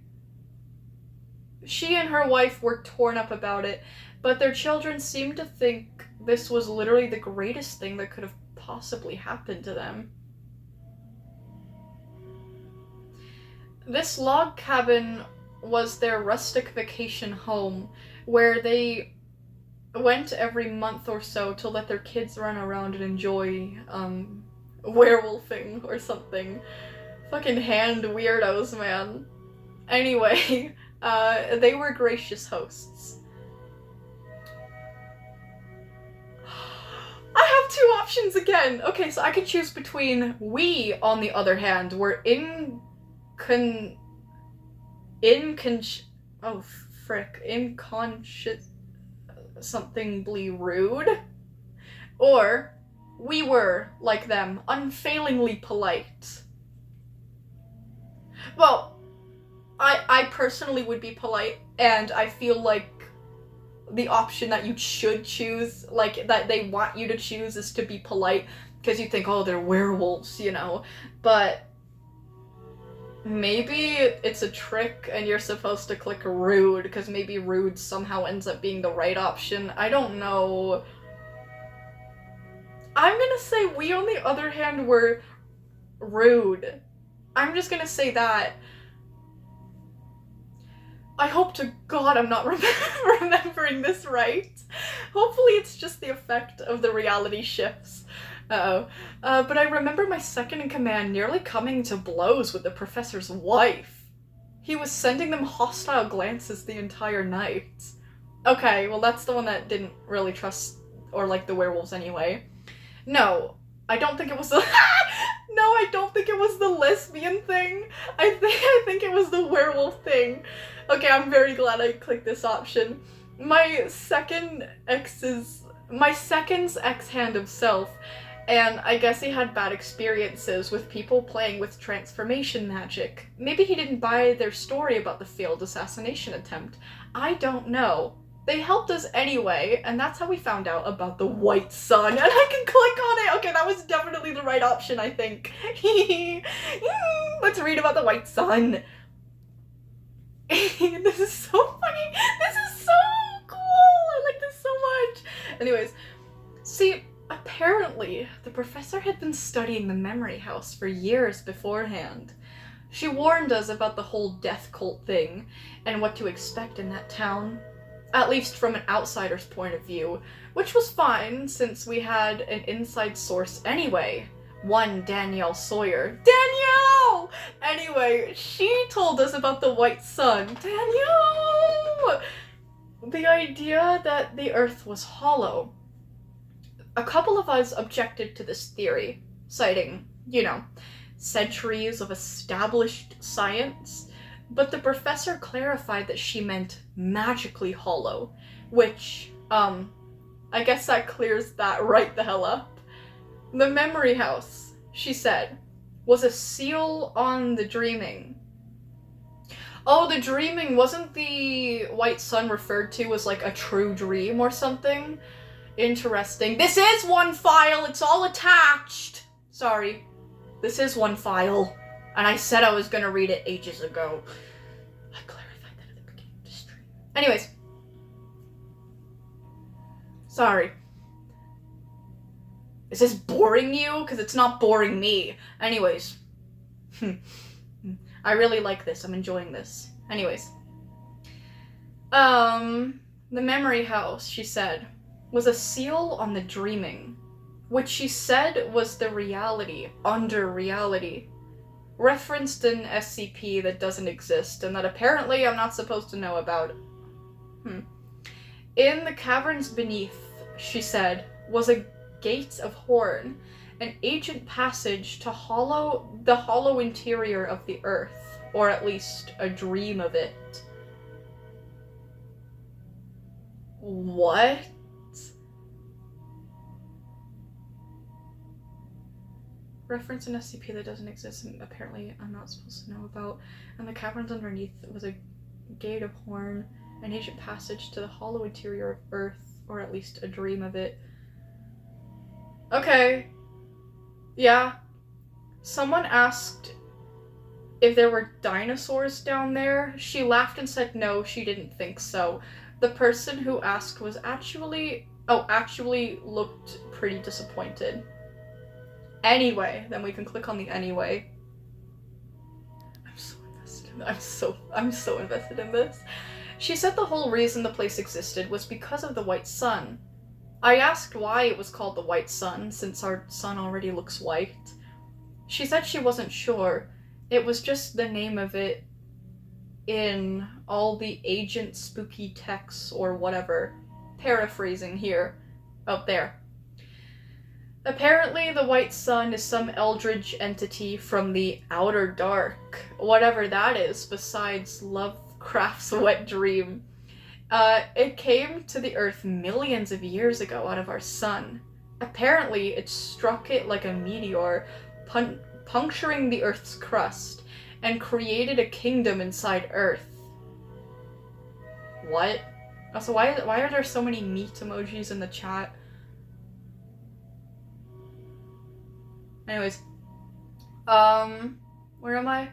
She and her wife were torn up about it, but their children seemed to think this was literally the greatest thing that could have possibly happened to them. This log cabin was their rustic vacation home, where they went every month or so to let their kids run around and enjoy, werewolfing or something. Fucking hand weirdos, man. Anyway, they were gracious hosts. I have 2 options again! Okay, so I could choose between we, on the other hand, were inconscious somethingly rude, or we were, like them, unfailingly polite. Well, I personally would be polite, and I feel like the option that you should choose, like, that they want you to choose is to be polite, because you think, oh, they're werewolves, you know, but maybe it's a trick and you're supposed to click rude, because maybe rude somehow ends up being the right option. I don't know. I'm gonna say we, on the other hand, were rude. I'm just gonna say that. I hope to God I'm not remembering this right. Hopefully it's just the effect of the reality shifts. Uh-oh. But I remember my second in command nearly coming to blows with the professor's wife. He was sending them hostile glances the entire night. Okay, well that's the one that didn't really trust or like the werewolves anyway. No, I don't think it was the No, I don't think it was the lesbian thing. I think it was the werewolf thing. Okay, I'm very glad I clicked this option. My second's ex-hand himself, and I guess he had bad experiences with people playing with transformation magic. Maybe he didn't buy their story about the failed assassination attempt. I don't know. They helped us anyway, and that's how we found out about the White Sun, and I can click on it! Okay, that was definitely the right option, I think. Let's read about the White Sun. This is so funny! This is so cool! I like this so much! Anyways, see, apparently, the professor had been studying the memory house for years beforehand. She warned us about the whole death cult thing, and what to expect in that town. At least from an outsider's point of view, which was fine since we had an inside source anyway. One Danielle Sawyer. Danielle! Anyway, she told us about the White Sun. Danielle! The idea that the Earth was hollow. A couple of us objected to this theory, citing, you know, centuries of established science. But the professor clarified that she meant magically hollow, which, I guess that clears that right the hell up. The memory house, she said, was a seal on the dreaming. Oh, the dreaming, wasn't the White Sun referred to as like a true dream or something? Interesting. This is one file, it's all attached! Sorry, this is one file. And I said I was gonna read it ages ago. I clarified that at the beginning of the stream. Anyways. Sorry. Is this boring you? Because it's not boring me. Anyways. I really like this. I'm enjoying this. Anyways. The memory house, she said, was a seal on the dreaming. Which she said was the reality under reality. Referenced in SCP that doesn't exist, and that apparently I'm not supposed to know about. In the caverns beneath, she said, was a gate of horn, an ancient passage to the hollow interior of the earth, or at least a dream of it. What? Reference in SCP that doesn't exist and apparently I'm not supposed to know about. And the caverns underneath was a gate of horn, an ancient passage to the hollow interior of Earth, or at least a dream of it. Okay. Yeah. Someone asked if there were dinosaurs down there. She laughed and said no, she didn't think so. The person who asked was actually looked pretty disappointed. Anyway, then we can click on the anyway. I'm so invested. I'm so invested in this. She said the whole reason the place existed was because of the White Sun. I asked why it was called the White Sun, since our sun already looks white. She said she wasn't sure. It was just the name of it in all the agent spooky texts or whatever. Paraphrasing here. Out there. Apparently, the White Sun is some eldritch entity from the outer dark, whatever that is, besides Lovecraft's wet dream. It came to the Earth millions of years ago out of our sun. Apparently, it struck it like a meteor, puncturing the Earth's crust, and created a kingdom inside Earth. What? Also, why are there so many meat emojis in the chat? Anyways, where am I?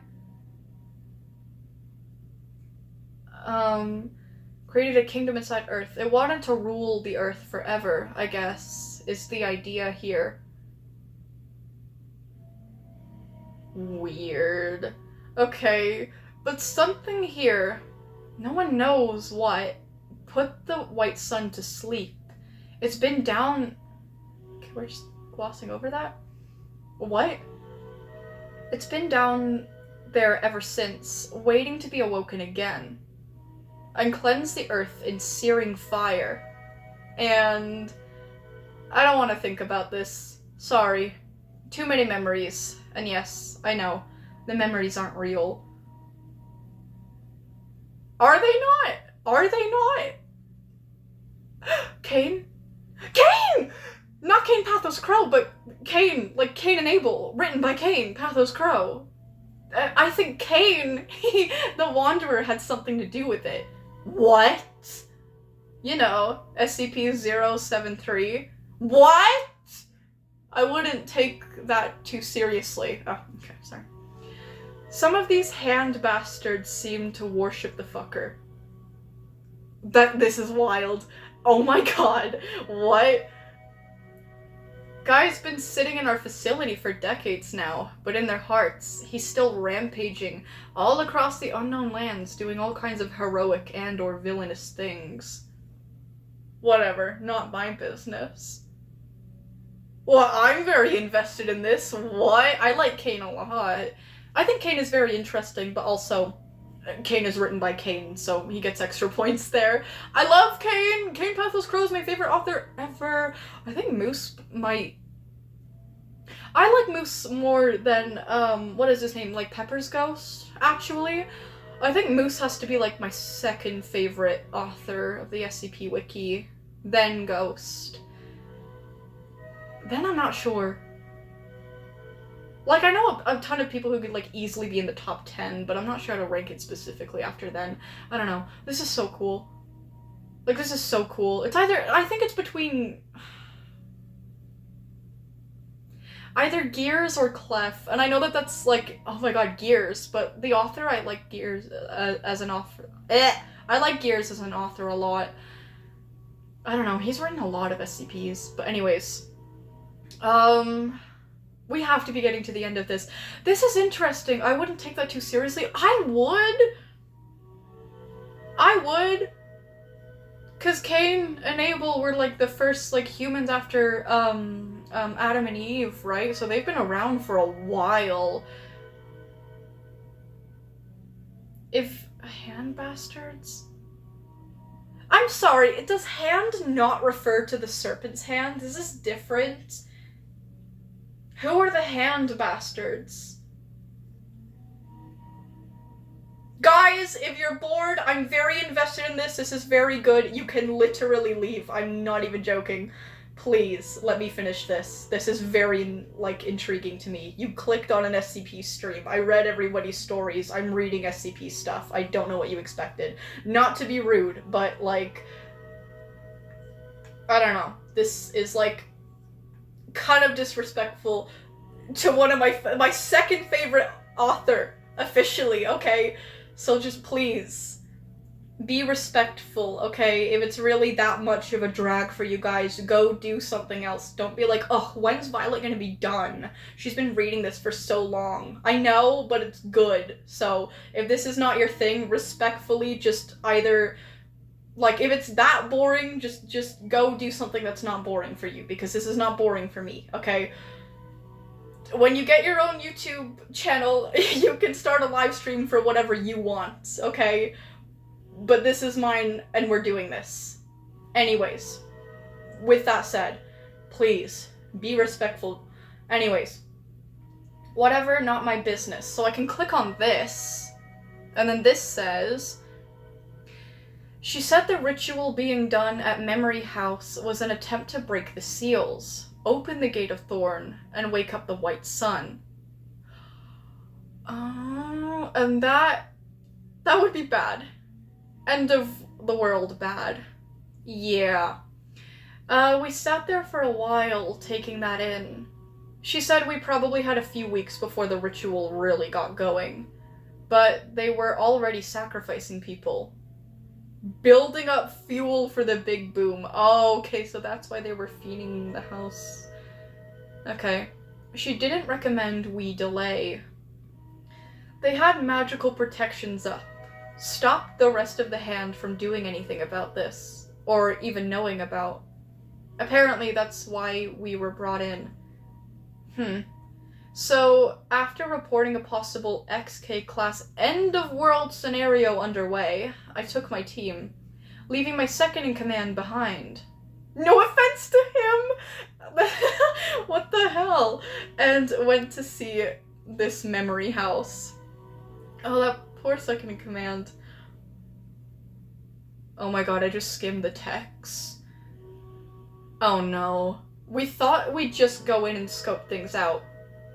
Created a kingdom inside Earth. It wanted to rule the Earth forever, I guess, is the idea here. Weird. Okay, but something here, no one knows what, put the white sun to sleep. It's been down... Okay, we're just glossing over that? What? It's been down there ever since, waiting to be awoken again. And cleanse the earth in searing fire. And... I don't want to think about this. Sorry. Too many memories. And yes, I know. The memories aren't real. Are they not? Are they not? Cain? Cain! Not Cain Pathos Crow, but Cain, like Cain and Abel, written by Cain Pathos Crow. I think Cain, the Wanderer, had something to do with it. What? You know, SCP-073. What? I wouldn't take that too seriously. Oh, okay, sorry. Some of these hand bastards seem to worship the fucker. This is wild. Oh my god. What? Guy's been sitting in our facility for decades now, but in their hearts, he's still rampaging all across the unknown lands, doing all kinds of heroic and or villainous things. Whatever, not my business. Well, I'm very invested in this. What? I like Cain a lot. I think Cain is very interesting, but also Cain is written by Cain, so he gets extra points there. I love Cain! Cain Pathos Crow is my favorite author ever. I think Moose might... I like Moose more than, what is his name? Like Pepper's Ghost, actually. I think Moose has to be like my second favorite author of the SCP Wiki, then Ghost. Then I'm not sure. Like, I know a ton of people who could, like, easily be in the top 10, but I'm not sure how to rank it specifically after then. I don't know. This is so cool. Like, this is so cool. It's either... I think it's between... either Gears or Clef. And I know that that's, like... Oh my god, Gears. But the author, I like Gears as an author. I like Gears as an author a lot. I don't know. He's written a lot of SCPs. But anyways... we have to be getting to the end of this. This is interesting. I wouldn't take that too seriously. I would. Because Cain and Abel were, like, the first, like, humans after, Adam and Eve, right? So they've been around for a while. If... hand bastards? I'm sorry, does hand not refer to the serpent's hand? Is this different? Who are the hand bastards? Guys, if you're bored, I'm very invested in this. This is very good. You can literally leave. I'm not even joking. Please, let me finish this. This is very, like, intriguing to me. You clicked on an SCP stream. I read everybody's stories. I'm reading SCP stuff. I don't know what you expected. Not to be rude, but, like... I don't know. This is, like... kind of disrespectful to one of my second favorite author, officially, okay? So just please, be respectful, okay? If it's really that much of a drag for you guys, go do something else. Don't be like, oh, when's Violet gonna be done? She's been reading this for so long. I know, but it's good. So, if this is not your thing, respectfully, just either... like, if it's that boring, just go do something that's not boring for you, because this is not boring for me, okay? When you get your own YouTube channel, you can start a live stream for whatever you want, okay? But this is mine, and we're doing this. Anyways, with that said, please, be respectful. Anyways, whatever, not my business. So I can click on this, and then this says... She said the ritual being done at Memory House was an attempt to break the seals, open the Gate of Thorn, and wake up the White Sun. Oh, and that would be bad. End of the world bad. Yeah. We sat there for a while, taking that in. She said we probably had a few weeks before the ritual really got going, but they were already sacrificing people. Building up fuel for the big boom. Oh, okay, so that's why they were feeding the house. Okay. She didn't recommend we delay. They had magical protections up. Stopped the rest of the hand from doing anything about this, or even knowing about. Apparently that's why we were brought in. So, after reporting a possible XK class end of world scenario underway, I took my team, leaving my second in command behind. No offense to him! What the hell? And went to see this memory house. Oh, that poor second in command. Oh my god, I just skimmed the text. Oh no. We thought we'd just go in and scope things out.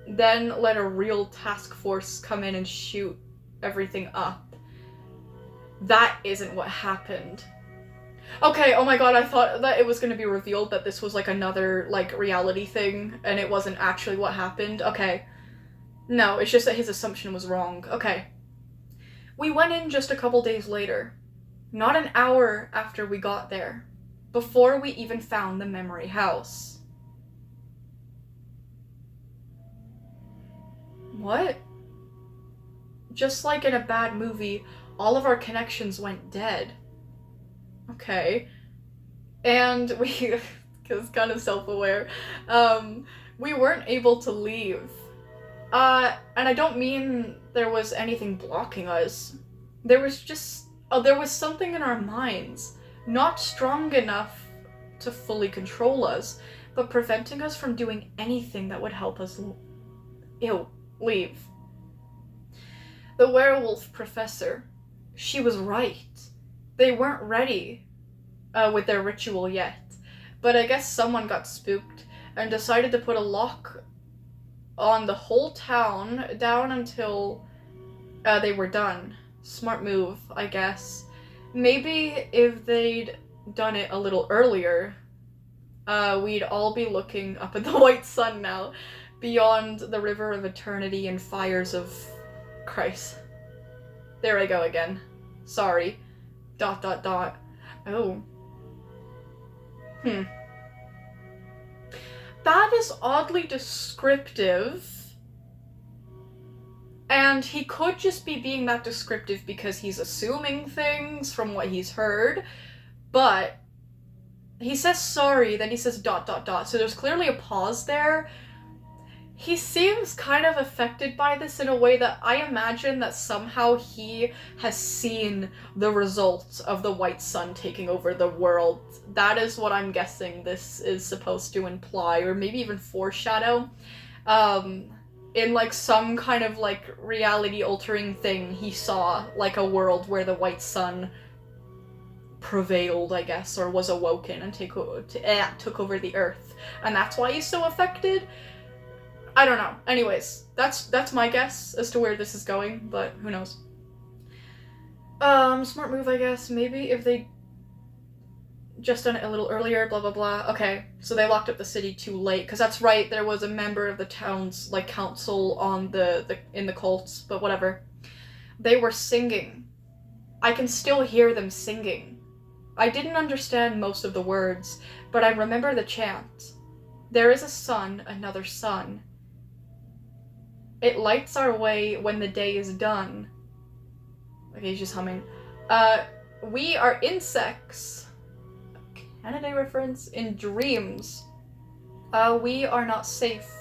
Then let a real task force come in and shoot everything up. That isn't what happened. Okay, oh my god, I thought that it was gonna be revealed that this was like another, like, reality thing, and it wasn't actually what happened. Okay. No, it's just that his assumption was wrong. Okay. We went in just a couple days later. Not an hour after we got there. Before we even found the memory house. What? Just like in a bad movie, all of our connections went dead. Okay. And we, cause kind of self-aware, we weren't able to leave. And I don't mean there was anything blocking us. There was just, there was something in our minds, not strong enough to fully control us, but preventing us from doing anything that would help us leave. The werewolf professor, she was right. They weren't ready with their ritual yet, but I guess someone got spooked and decided to put a lock on the whole town down until they were done. Smart move, I guess. Maybe if they'd done it a little earlier, we'd all be looking up at the white sun now, beyond the river of eternity and fires of Christ. There I go again. Sorry. ... Oh. That is oddly descriptive. And he could just be being that descriptive because he's assuming things from what he's heard. But he says sorry, then he says ... So there's clearly a pause there. He seems kind of affected by this in a way that I imagine that somehow he has seen the results of the white sun taking over the world. That is what I'm guessing this is supposed to imply, or maybe even foreshadow. In like some kind of like reality altering thing, he saw like a world where the white sun prevailed, I guess, or was awoken and took over the earth. And that's why he's so affected. I don't know. Anyways, that's my guess as to where this is going, but who knows. Smart move, I guess. Maybe if they just done it a little earlier, blah blah blah. Okay, so they locked up the city too late, because that's right, there was a member of the town's, like, council on in the cults, but whatever. They were singing. I can still hear them singing. I didn't understand most of the words, but I remember the chant. There is a sun, another sun. It lights our way when the day is done. Okay, he's just humming. We are insects. Canada reference in dreams. We are not safe.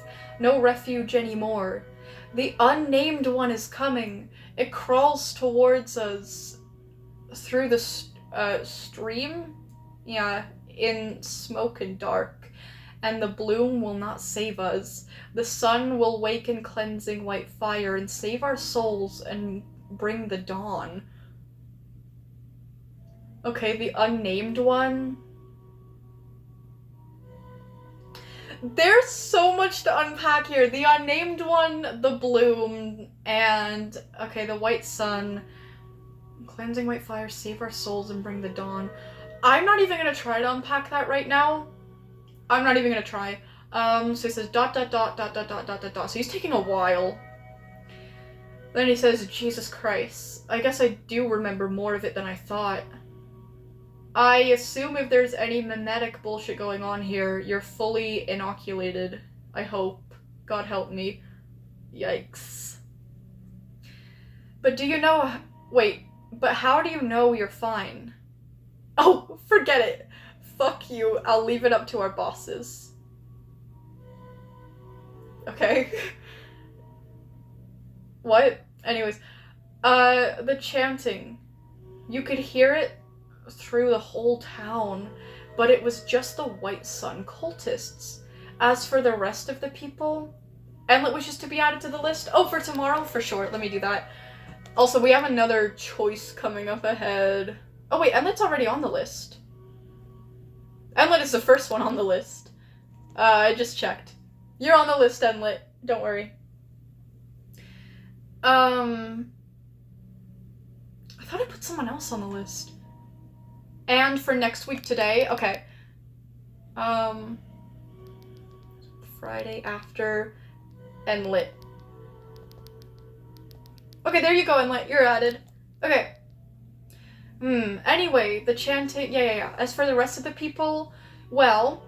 No refuge anymore. The unnamed one is coming. It crawls towards us through the stream. Yeah, in smoke and dark. And the bloom will not save us. The sun will wake in cleansing white fire and save our souls and bring the dawn. Okay, the unnamed one. There's so much to unpack here. The unnamed one, the bloom, and okay, the white sun. Cleansing white fire, save our souls and bring the dawn. I'm not even gonna try to unpack that right now. I'm not even gonna try. So he says ... So he's taking a while. Then he says, Jesus Christ. I guess I do remember more of it than I thought. I assume if there's any mimetic bullshit going on here, you're fully inoculated. I hope. God help me. Yikes. But do you know... Wait, but how do you know you're fine? Oh, forget it. Fuck you. I'll leave it up to our bosses. Okay. What? Anyways. The chanting. You could hear it through the whole town, but it was just the White Sun cultists. As for the rest of the people, Enlit wishes to be added to the list. Oh, for tomorrow? For sure. Let me do that. Also, we have another choice coming up ahead. Oh wait, Enlit's already on the list. Enlit is the first one on the list. I just checked. You're on the list, Enlit. Don't worry. I thought I put someone else on the list. And for next week today, okay. Friday after Enlit. Okay, there you go, Enlit. You're added. Okay. Anyway, the chanting... Yeah. As for the rest of the people, well...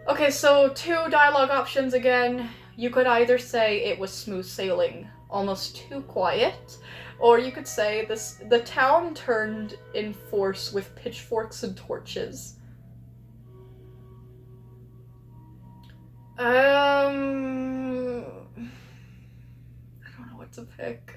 Okay, so 2 dialogue options again. You could either say it was smooth sailing, almost too quiet, or you could say the town turned in force with pitchforks and torches. I don't know what to pick.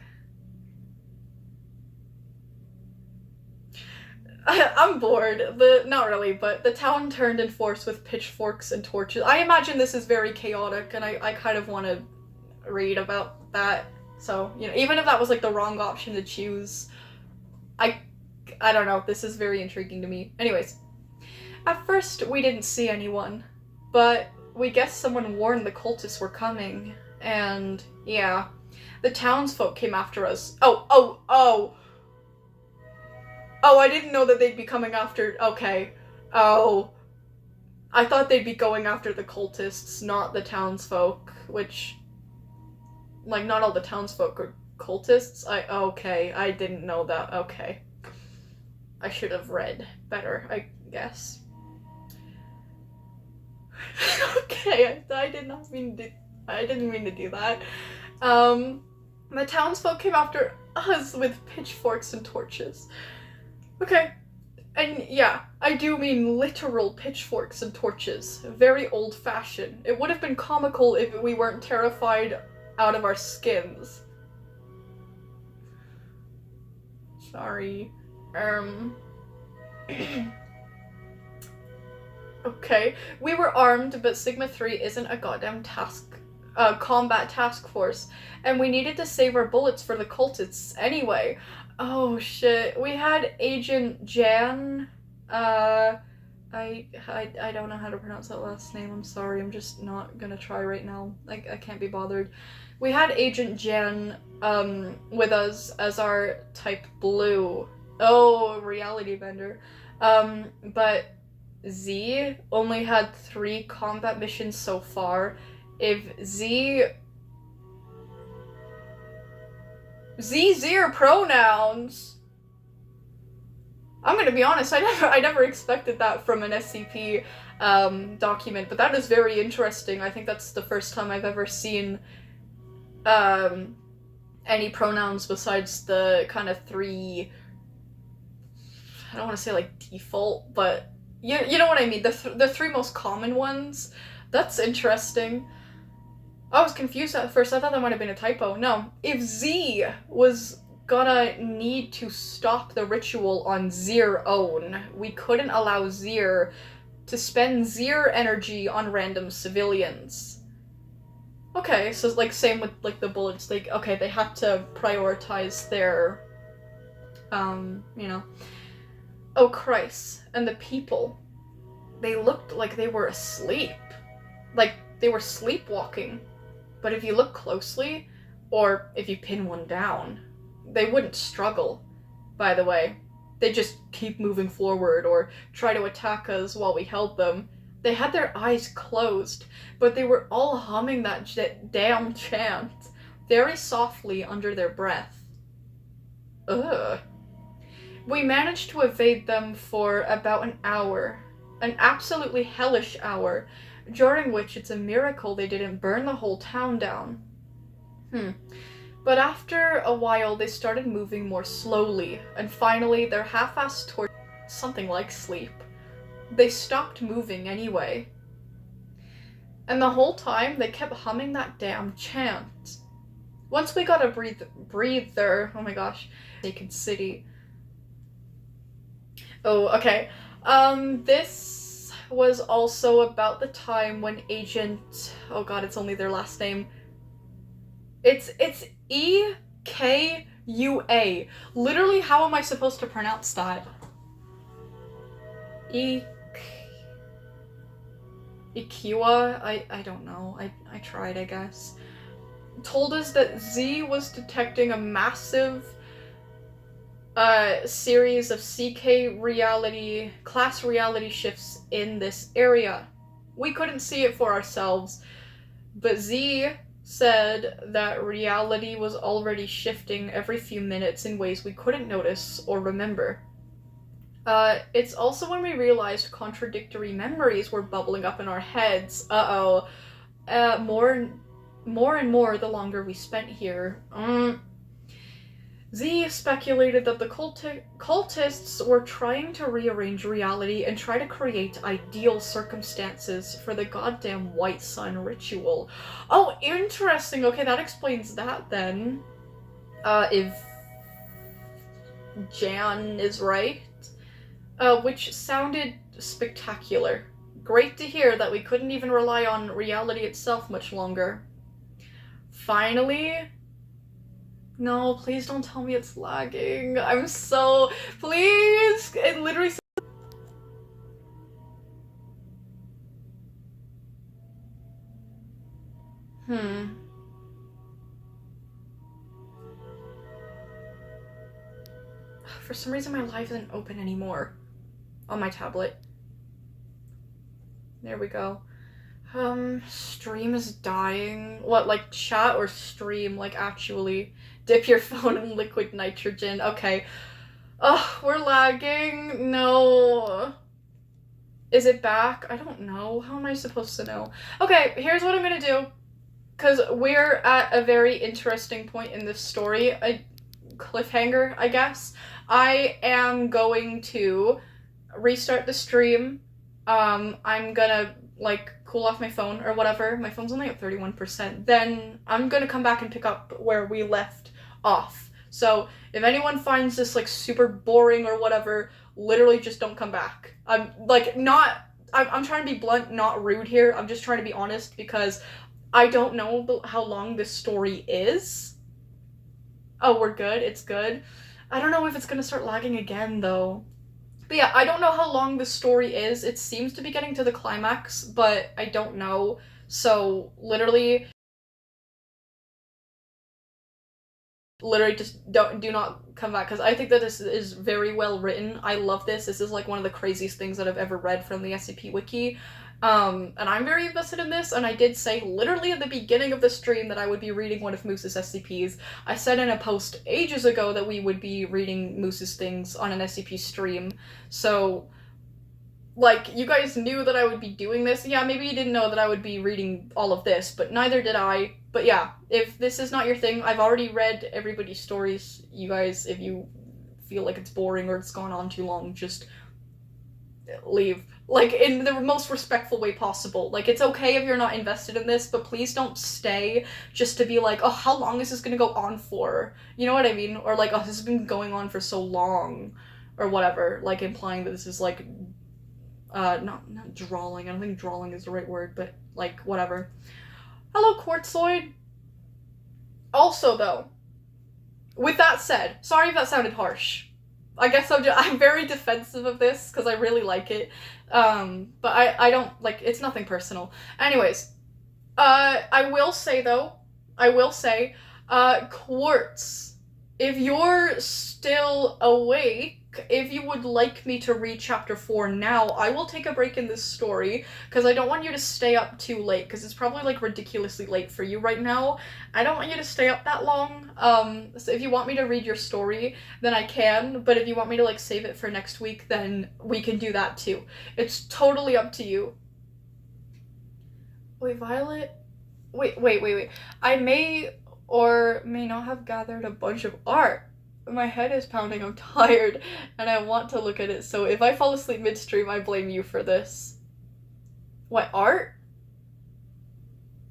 I'm bored. Not really, but the town turned in force with pitchforks and torches. I imagine this is very chaotic, and I kind of want to read about that. So, you know, even if that was like the wrong option to choose, I don't know. This is very intriguing to me. Anyways, at first we didn't see anyone, but we guessed someone warned the cultists were coming, and yeah, the townsfolk came after us. Oh, I didn't know that they'd be coming after... Okay. Oh. I thought they'd be going after the cultists, not the townsfolk, which... Like, not all the townsfolk are cultists. Okay, I didn't know that. Okay. I should have read better, I guess. Okay, I didn't mean to do that. The townsfolk came after us with pitchforks and torches. Okay, and yeah, I do mean literal pitchforks and torches. Very old-fashioned. It would have been comical if we weren't terrified out of our skins. Sorry. Okay, we were armed, but Sigma 3 isn't a goddamn combat task force, and we needed to save our bullets for the cultists anyway. Oh shit, we had Agent Jan, I don't know how to pronounce that last name, I'm sorry, I'm just not gonna try right now, I can't be bothered. We had Agent Jan, with us as our type blue. Oh, reality vendor. But Z only had 3 combat missions so far. If Z-Zir pronouns. I'm gonna be honest, I never expected that from an SCP document, but that is very interesting. I think that's the first time I've ever seen any pronouns besides the kind of 3, I don't want to say like default, but you know what I mean, the 3 most common ones. That's interesting. I was confused at first. I thought that might have been a typo. No. If Z was gonna need to stop the ritual on Zir own, we couldn't allow Zir to spend Zir energy on random civilians. Okay, so like same with like the bullets. Like, okay, they had to prioritize their, you know. Oh Christ, and the people. They looked like they were asleep. Like they were sleepwalking. But if you look closely, or if you pin one down, they wouldn't struggle, by the way. They'd just keep moving forward or try to attack us while we held them. They had their eyes closed, but they were all humming that damn chant, very softly under their breath. Ugh. We managed to evade them for about an hour, an absolutely hellish hour, during which it's a miracle they didn't burn the whole town down. But But after a while, they started moving more slowly, and finally, their half-assed towards something like sleep. They stopped moving anyway. And the whole time, they kept humming that damn chant. Once we got a breather, oh my gosh, Vacant City. Oh, okay. This was also about the time when Agent, oh god, it's only their last name. It's E-K-U-A. Literally, how am I supposed to pronounce that? Ikiwa? I don't know. I tried, I guess. Told us that Z was detecting a massive series of CK reality, class reality shifts in this area. We couldn't see it for ourselves, but Z said that reality was already shifting every few minutes in ways we couldn't notice or remember. It's also when we realized contradictory memories were bubbling up in our heads. More and more the longer we spent here. Z speculated that the cultists were trying to rearrange reality and try to create ideal circumstances for the goddamn White Sun ritual. Oh, interesting. Okay, that explains that then. If Jan is right. Which sounded spectacular. Great to hear that we couldn't even rely on reality itself much longer. Finally... No, please don't tell me it's lagging. I'm so... Please! It literally... For some reason my live isn't open anymore. On my tablet. There we go. Stream is dying. What, like chat or stream? Like actually... Dip your phone in liquid nitrogen. Okay. Oh, we're lagging. No. Is it back? I don't know. How am I supposed to know? Okay, here's what I'm gonna do. Because we're at a very interesting point in this story. A cliffhanger, I guess. I am going to restart the stream. I'm gonna, like, cool off my phone or whatever. My phone's only at 31%. Then I'm gonna come back and pick up where we left off. So if anyone finds this like super boring or whatever, literally just don't come back. I'm trying to be blunt, not rude here. I'm just trying to be honest because I don't know how long this story is. Oh, we're good. It's good. I don't know if it's gonna start lagging again though. But yeah, I don't know how long this story is. It seems to be getting to the climax, but I don't know. So literally just do not come back, because I think that this is very well written. I love this. This is like one of the craziest things that I've ever read from the SCP wiki. And I'm very invested in this, and I did say literally at the beginning of the stream that I would be reading one of Moose's SCPs. I said in a post ages ago that we would be reading Moose's things on an SCP stream, so like, you guys knew that I would be doing this. Yeah, maybe you didn't know that I would be reading all of this, but neither did I. But yeah, if this is not your thing, I've already read everybody's stories. You guys, if you feel like it's boring or it's gone on too long, just leave. Like, in the most respectful way possible. Like, it's okay if you're not invested in this, but please don't stay just to be like, oh, how long is this gonna go on for? You know what I mean? Or like, oh, this has been going on for so long, or whatever. Like, implying that this is like, not drawling. I don't think drawling is the right word, but like, whatever. Hello, Quartzoid. Also, though, with that said, sorry if that sounded harsh. I guess I'm very defensive of this because I really like it. But I don't, like, it's nothing personal. Anyways, I will say, Quartz, if you're still awake, if you would like me to read chapter 4 now, I will take a break in this story, because I don't want you to stay up too late, because it's probably, like, ridiculously late for you right now. I don't want you to stay up that long. So if you want me to read your story, then I can, but if you want me to, like, save it for next week, then we can do that too. It's totally up to you. Wait, Violet? Wait. I may or may not have gathered a bunch of art. My head is pounding, I'm tired, and I want to look at it, so if I fall asleep midstream, I blame you for this. What, art?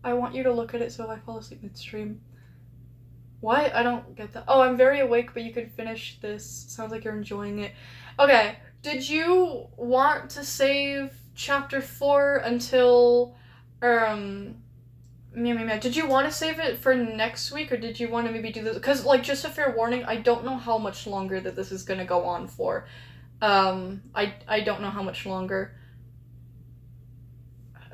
I want you to look at it, so if I fall asleep midstream. What? I don't get that. Oh, I'm very awake, but you can finish this. Sounds like you're enjoying it. Okay, did you want to save chapter 4 until, did you want to save it for next week, or did you want to maybe do this? Because, like, just a fair warning, I don't know how much longer that this is gonna go on for. I don't know how much longer.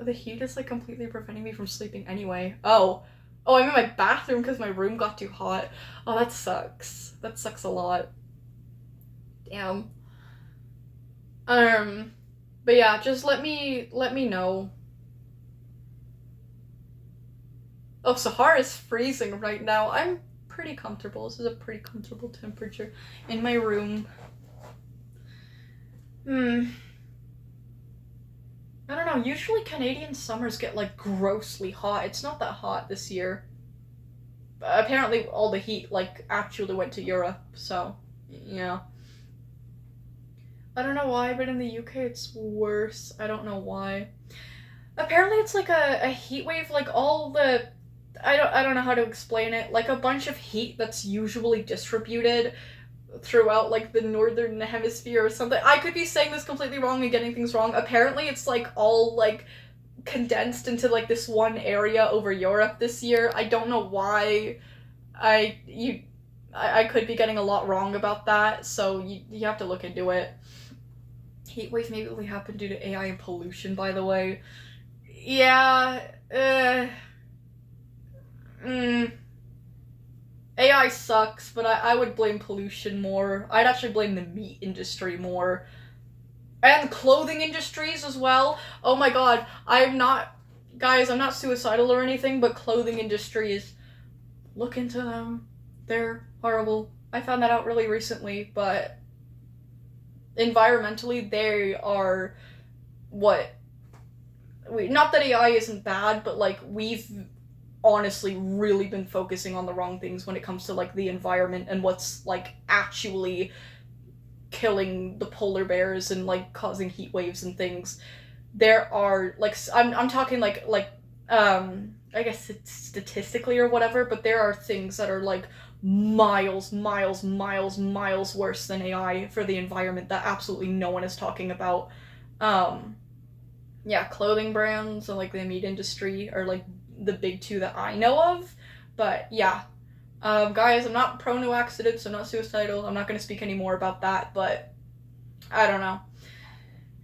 The heat is, like, completely preventing me from sleeping anyway. Oh, I'm in my bathroom because my room got too hot. Oh, that sucks. That sucks a lot. Damn. But yeah, just let me know. Oh, Sahara's freezing right now. I'm pretty comfortable. This is a pretty comfortable temperature in my room. I don't know, usually Canadian summers get, like, grossly hot. It's not that hot this year. But apparently all the heat, like, actually went to Europe, so, yeah. I don't know why, but in the UK it's worse. I don't know why. Apparently it's like a heat wave, like all the... I don't know how to explain it. Like a bunch of heat that's usually distributed throughout, like, the northern hemisphere or something. I could be saying this completely wrong and getting things wrong. Apparently it's, like, all, like, condensed into, like, this one area over Europe this year. I don't know why. I could be getting a lot wrong about that, so you have to look into it. Heat wave maybe only happened due to AI and pollution, by the way. Yeah, AI sucks, but I would blame pollution more. I'd actually blame the meat industry more. And clothing industries as well. Oh my god, I'm not suicidal or anything, but clothing industries, look into them. They're horrible. I found that out really recently, but environmentally, they are not that AI isn't bad, but, like, we've honestly really been focusing on the wrong things when it comes to, like, the environment and what's, like, actually killing the polar bears and, like, causing heat waves and things. There are, like, I'm talking, like, I guess it's statistically or whatever, but there are things that are, like, miles worse than AI for the environment that absolutely no one is talking about. Yeah, clothing brands and, like, the meat industry are, like, the big two that I know of, but yeah. Guys, I'm not prone to accidents, I'm not suicidal, I'm not gonna speak any more about that, but I don't know.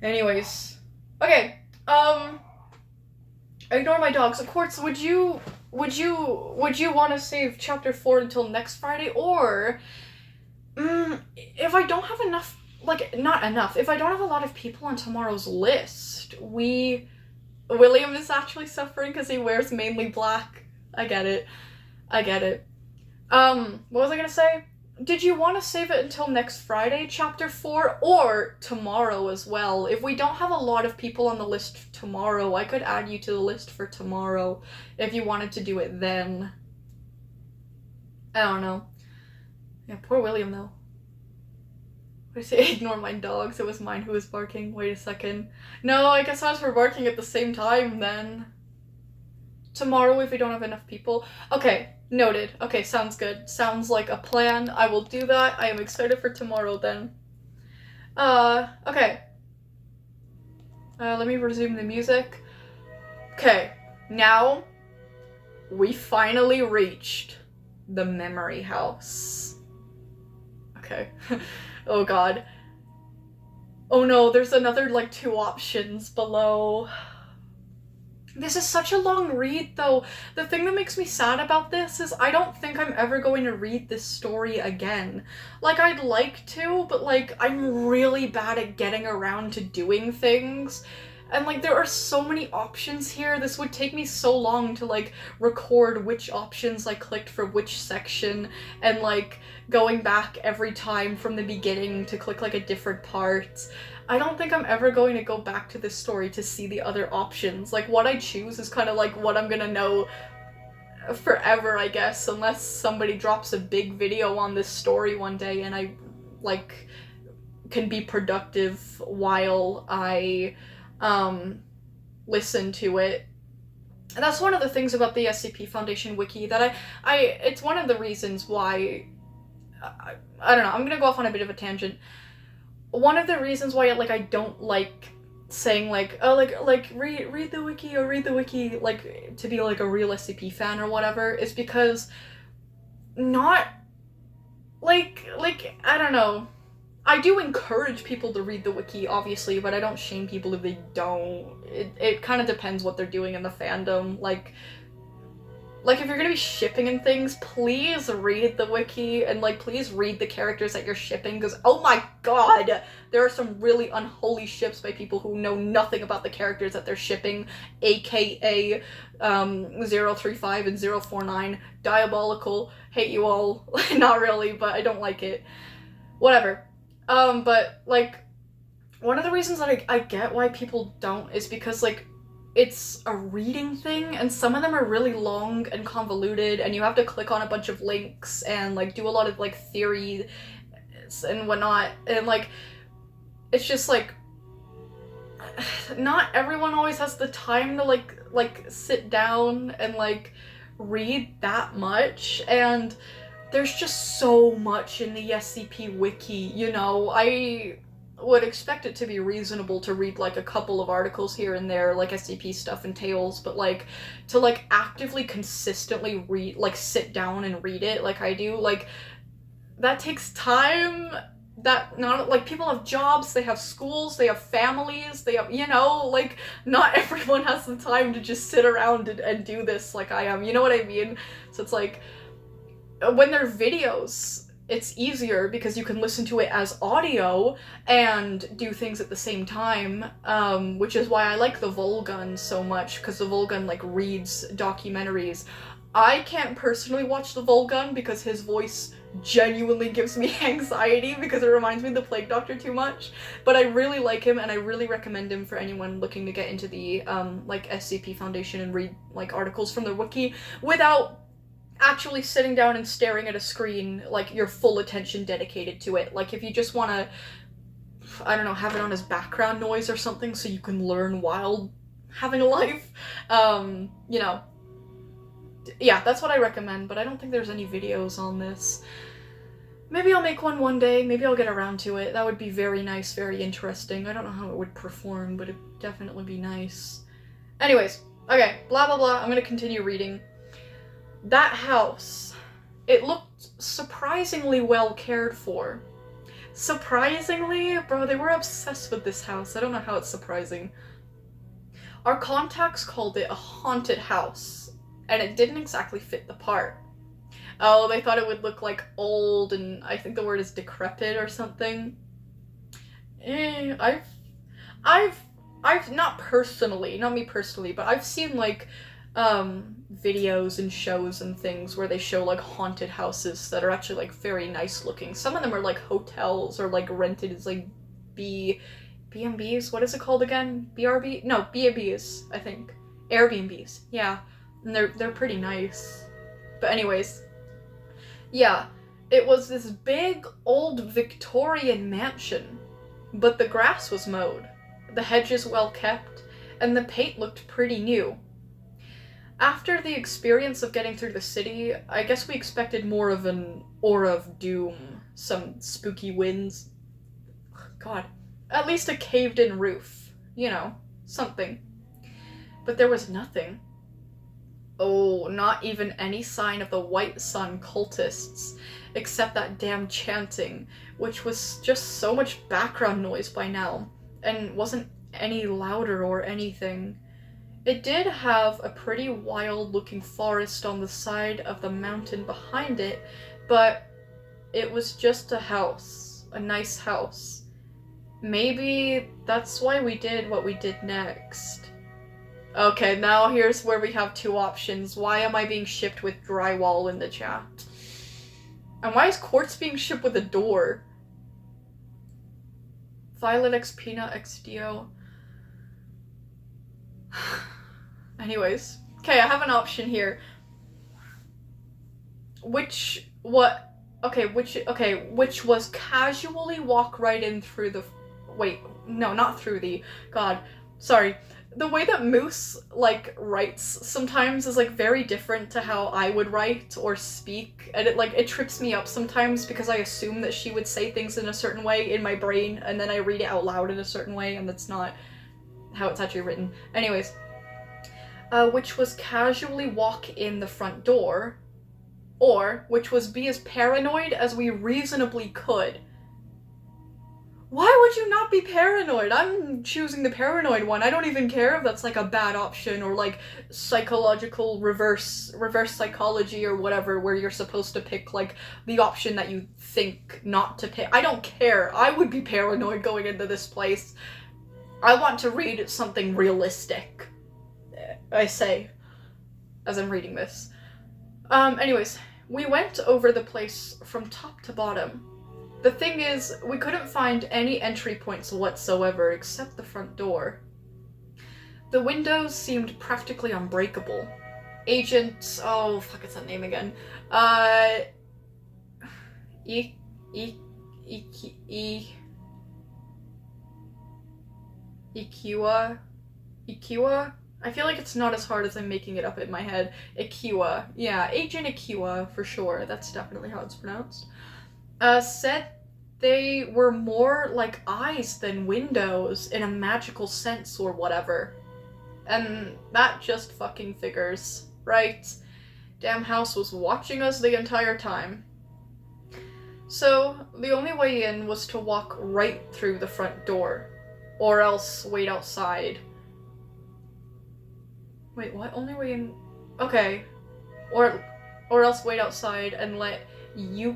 Anyways, okay, ignore my dogs. Of course, would you want to save chapter 4 until next Friday, or if I don't have enough, like, not enough, if I don't have a lot of people on tomorrow's list, William is actually suffering because he wears mainly black. I get it. What was I gonna say? Did you want to save it until next Friday, chapter 4, or tomorrow as well? If we don't have a lot of people on the list tomorrow, I could add you to the list for tomorrow if you wanted to do it then. I don't know. Yeah, poor William, though. I say ignore my dogs, it was mine who was barking. Wait a second. No, I guess ours were barking at the same time then. Tomorrow if we don't have enough people. Okay, noted. Okay, sounds good. Sounds like a plan. I will do that. I am excited for tomorrow then. Okay. Let me resume the music. Okay, now we finally reached the memory house. Okay. Oh god. Oh no, there's another, like, 2 options below. This is such a long read, though. The thing that makes me sad about this is I don't think I'm ever going to read this story again. Like, I'd like to, but, like, I'm really bad at getting around to doing things. And, like, there are so many options here. This would take me so long to, like, record which options I clicked for which section, and, like, going back every time from the beginning to click, like, a different part. I don't think I'm ever going to go back to this story to see the other options. Like, what I choose is kind of, like, what I'm gonna know forever, I guess, unless somebody drops a big video on this story one day and I, like, can be productive while I, listen to it. And that's one of the things about the SCP Foundation wiki that it's one of the reasons why, I don't know, I'm gonna go off on a bit of a tangent. One of the reasons why, like, I don't like saying, like, oh, like, read the wiki, or read the wiki, like, to be, like, a real SCP fan or whatever, is because not, like, I don't know. I do encourage people to read the wiki, obviously, but I don't shame people if they don't. It kind of depends what they're doing in the fandom. Like, if you're gonna be shipping and things, please read the wiki, and, like, please read the characters that you're shipping, because, oh my god, there are some really unholy ships by people who know nothing about the characters that they're shipping, aka, 035 and 049. Diabolical. Hate you all. Not really, but I don't like it. Whatever. But, like, one of the reasons that I get why people don't is because, like, it's a reading thing, and some of them are really long and convoluted, and you have to click on a bunch of links and, like, do a lot of, like, theory and whatnot, and, like, it's just, like, not everyone always has the time to, like, sit down and, like, read that much, and there's just so much in the SCP wiki, you know. I would expect it to be reasonable to read, like, a couple of articles here and there, like SCP stuff entails, but, like, to, like, actively, consistently read, like, sit down and read it like I do, like, that takes time. That, not, like, people have jobs, they have schools, they have families, they have, you know, like, not everyone has the time to just sit around and do this like I am, you know what I mean? So it's like, when they're videos, it's easier because you can listen to it as audio and do things at the same time, which is why I like the Volgun so much, because the Volgun, like, reads documentaries. I can't personally watch the Volgun because his voice genuinely gives me anxiety because it reminds me of the Plague Doctor too much, but I really like him and I really recommend him for anyone looking to get into the, like, SCP Foundation and read, like, articles from their wiki without actually sitting down and staring at a screen, like, your full attention dedicated to it. Like, if you just want to, I don't know, have it on as background noise or something so you can learn while having a life, you know. Yeah, that's what I recommend, but I don't think there's any videos on this. Maybe I'll make one day, maybe I'll get around to it. That would be very nice, very interesting. I don't know how it would perform, but it'd definitely be nice. Anyways, okay, blah blah blah, I'm gonna continue reading. That house, it looked surprisingly well cared for. Surprisingly? Bro, they were obsessed with this house. I don't know how it's surprising. Our contacts called it a haunted house, and it didn't exactly fit the part. Oh, they thought it would look, like, old, and I think the word is decrepit or something. I've not personally, not me personally, but I've seen, like, videos and shows and things where they show, like, haunted houses that are actually, like, very nice looking. Some of them are, like, hotels or, like, rented as, like, B&Bs? What is it called again? BRB? No, B&Bs, I think. Airbnbs, yeah. And they're pretty nice. But anyways, yeah, it was this big, old Victorian mansion, but the grass was mowed, the hedges well kept, and the paint looked pretty new. After the experience of getting through the city, I guess we expected more of an aura of doom, some spooky winds. God, at least a caved-in roof, you know, something. But there was nothing. Oh, not even any sign of the White Sun cultists, except that damn chanting, which was just so much background noise by now, and wasn't any louder or anything. It did have a pretty wild-looking forest on the side of the mountain behind it, but it was just a house, a nice house. Maybe that's why we did what we did next. Okay, now here's where we have two options. Why am I being shipped with drywall in the chat? And why is quartz being shipped with a door? Violet X Peanut X Dio. Anyways. Okay, I have an option here. which was casually walk right in through the, wait, no, not through the, god, sorry. The way that Moose, like, writes sometimes is, like, very different to how I would write or speak, and it trips me up sometimes because I assume that she would say things in a certain way in my brain, and then I read it out loud in a certain way, and that's not how it's actually written. Anyways, which was casually walk in the front door, or which was be as paranoid as we reasonably could. Why would you not be paranoid? I'm choosing the paranoid one. I don't even care if that's like a bad option or like psychological reverse psychology or whatever, where you're supposed to pick like the option that you think not to pick. I don't care. I would be paranoid going into this place. I want to read something realistic, I say, as I'm reading this. Anyways, we went over the place from top to bottom. The thing is, we couldn't find any entry points whatsoever except the front door. The windows seemed practically unbreakable. Agent... oh, fuck, it's that name again. Ikiwa? I feel like it's not as hard as I'm making it up in my head. Ikiwa. Yeah, Agent Ikiwa, for sure. That's definitely how it's pronounced. Said they were more like eyes than windows in a magical sense or whatever. And that just fucking figures, right? Damn house was watching us the entire time. So, the only way in was to walk right through the front door. Or else wait outside. Wait, what? Only way in? Okay. Or else wait outside and let you...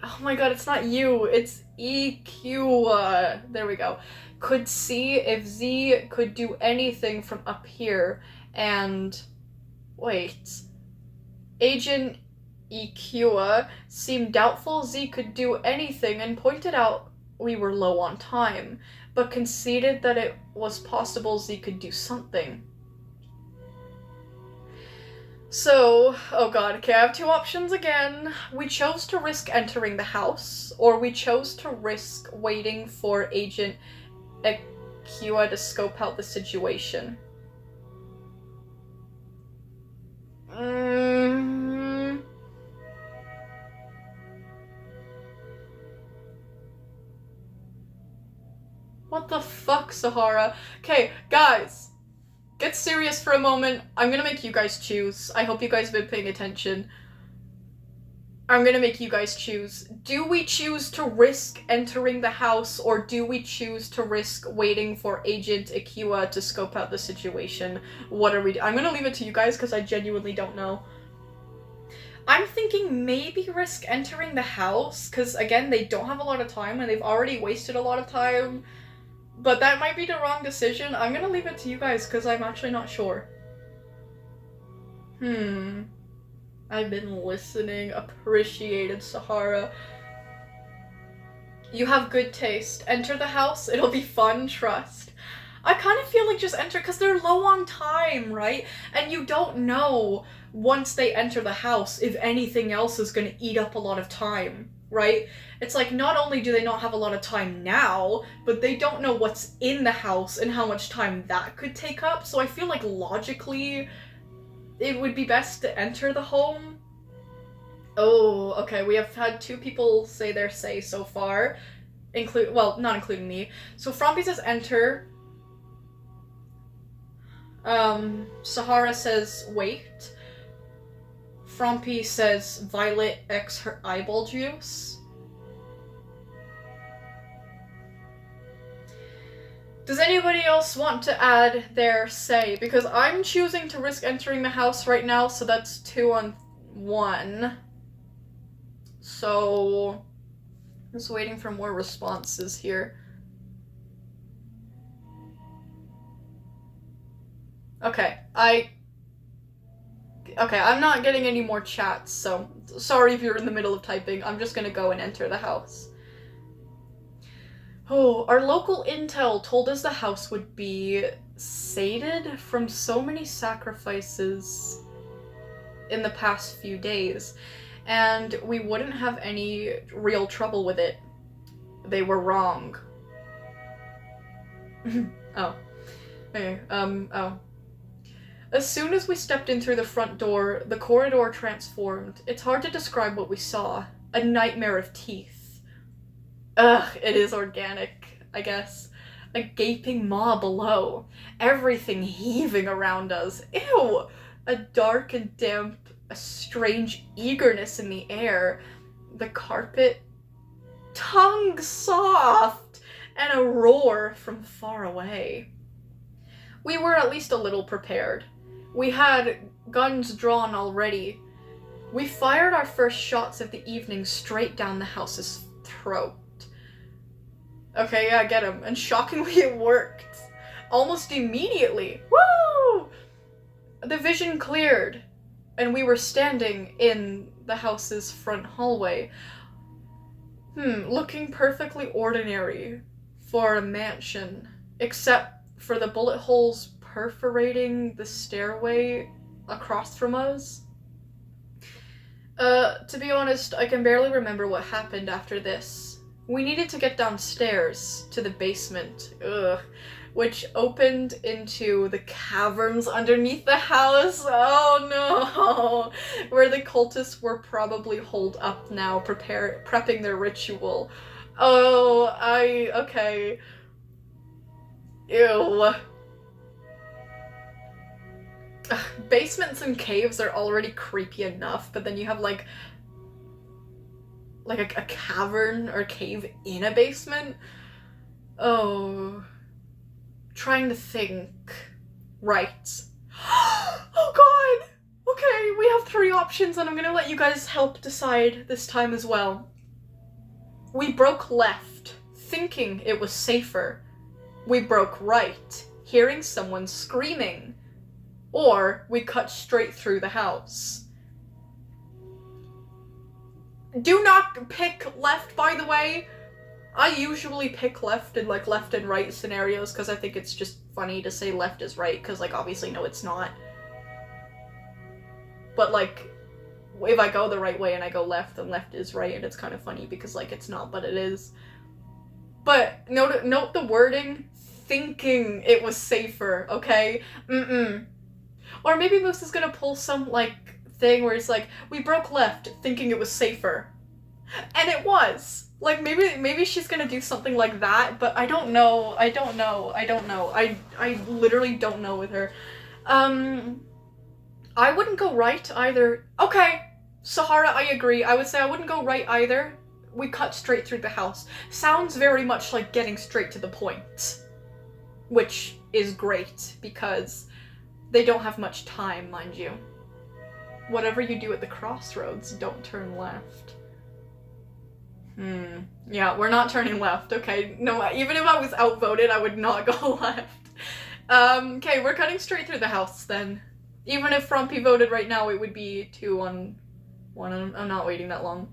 oh my god, it's not you, it's EQ. There we go. Could see if Z could do anything from up here, and... wait. Agent EQ seemed doubtful Z could do anything and pointed out we were low on time, but conceded that it was possible Z could do something. So, oh god, okay, I have two options again. We chose to risk entering the house, or we chose to risk waiting for Agent Ekua to scope out the situation. What the fuck, Sahara? Okay, guys. Get serious for a moment. I'm gonna make you guys choose. I hope you guys have been paying attention. I'm gonna make you guys choose. Do we choose to risk entering the house, or do we choose to risk waiting for Agent Ikiwa to scope out the situation? What are we I'm gonna leave it to you guys because I genuinely don't know. I'm thinking maybe risk entering the house, because again, they don't have a lot of time and they've already wasted a lot of time. But that might be the wrong decision. I'm gonna leave it to you guys because I'm actually not sure. I've been listening. Appreciated, Sahara. You have good taste. Enter the house. It'll be fun, trust. I kind of feel like just enter because they're low on time, right? And you don't know once they enter the house if anything else is gonna eat up a lot of time, right? It's like, not only do they not have a lot of time now, but they don't know what's in the house and how much time that could take up, so I feel like logically it would be best to enter the home. Oh, okay, we have had two people say their say so far, well, not including me. So Frompy says enter. Sahara says wait. Frompy says Violet X her eyeball juice. Does anybody else want to add their say? Because I'm choosing to risk entering the house right now, so that's 2 on 1. So, just waiting for more responses here. Okay, I'm not getting any more chats, so sorry if you're in the middle of typing. I'm just gonna go and enter the house. Oh, our local intel told us the house would be sated from so many sacrifices in the past few days. and we wouldn't have any real trouble with it. They were wrong. Oh. Okay, oh. As soon as we stepped in through the front door, the corridor transformed. It's hard to describe what we saw. A nightmare of teeth. Ugh, it is organic, I guess. A gaping maw below. Everything heaving around us. Ew! A dark and damp, a strange eagerness in the air. The carpet, tongue soft, and a roar from far away. We were at least a little prepared. We had guns drawn already. We fired our first shots of the evening straight down the house's throat. Okay, yeah, get him. And shockingly, it worked. Almost immediately. Woo! The vision cleared, and we were standing in the house's front hallway. Looking perfectly ordinary for a mansion, except for the bullet holes perforating the stairway across from us. To be honest, I can barely remember what happened after this. We needed to get downstairs to the basement, which opened into the caverns underneath the house. Oh no! Where the cultists were probably holed up now, prepping their ritual. Oh, okay. Ew. Basements and caves are already creepy enough, but then you have like a cavern or cave in a basement? Oh. Trying to think. Right. Oh god! Okay, we have 3 options and I'm gonna let you guys help decide this time as well. We broke left, thinking it was safer. We broke right, hearing someone screaming. Or we cut straight through the house. Do not pick left, by the way. I usually pick left in like left and right scenarios because I think it's just funny to say left is right because like obviously no it's not. But like if I go the right way and I go left, then left is right, and it's kind of funny because like it's not but it is. But note the wording, thinking it was safer, okay? Or maybe Moose is gonna pull some like thing where it's like, we broke left thinking it was safer. And it was. Like maybe she's gonna do something like that, but I don't know. I literally don't know with her. I wouldn't go right either. Okay, Sahara, I agree. I would say I wouldn't go right either. We cut straight through the house. Sounds very much like getting straight to the point. Which is great, because they don't have much time, mind you. Whatever you do at the crossroads, don't turn left. Yeah, we're not turning left, okay? No, even if I was outvoted, I would not go left. Okay, we're cutting straight through the house, then. Even if Frumpy voted right now, it would be 2 on 1. I'm not waiting that long.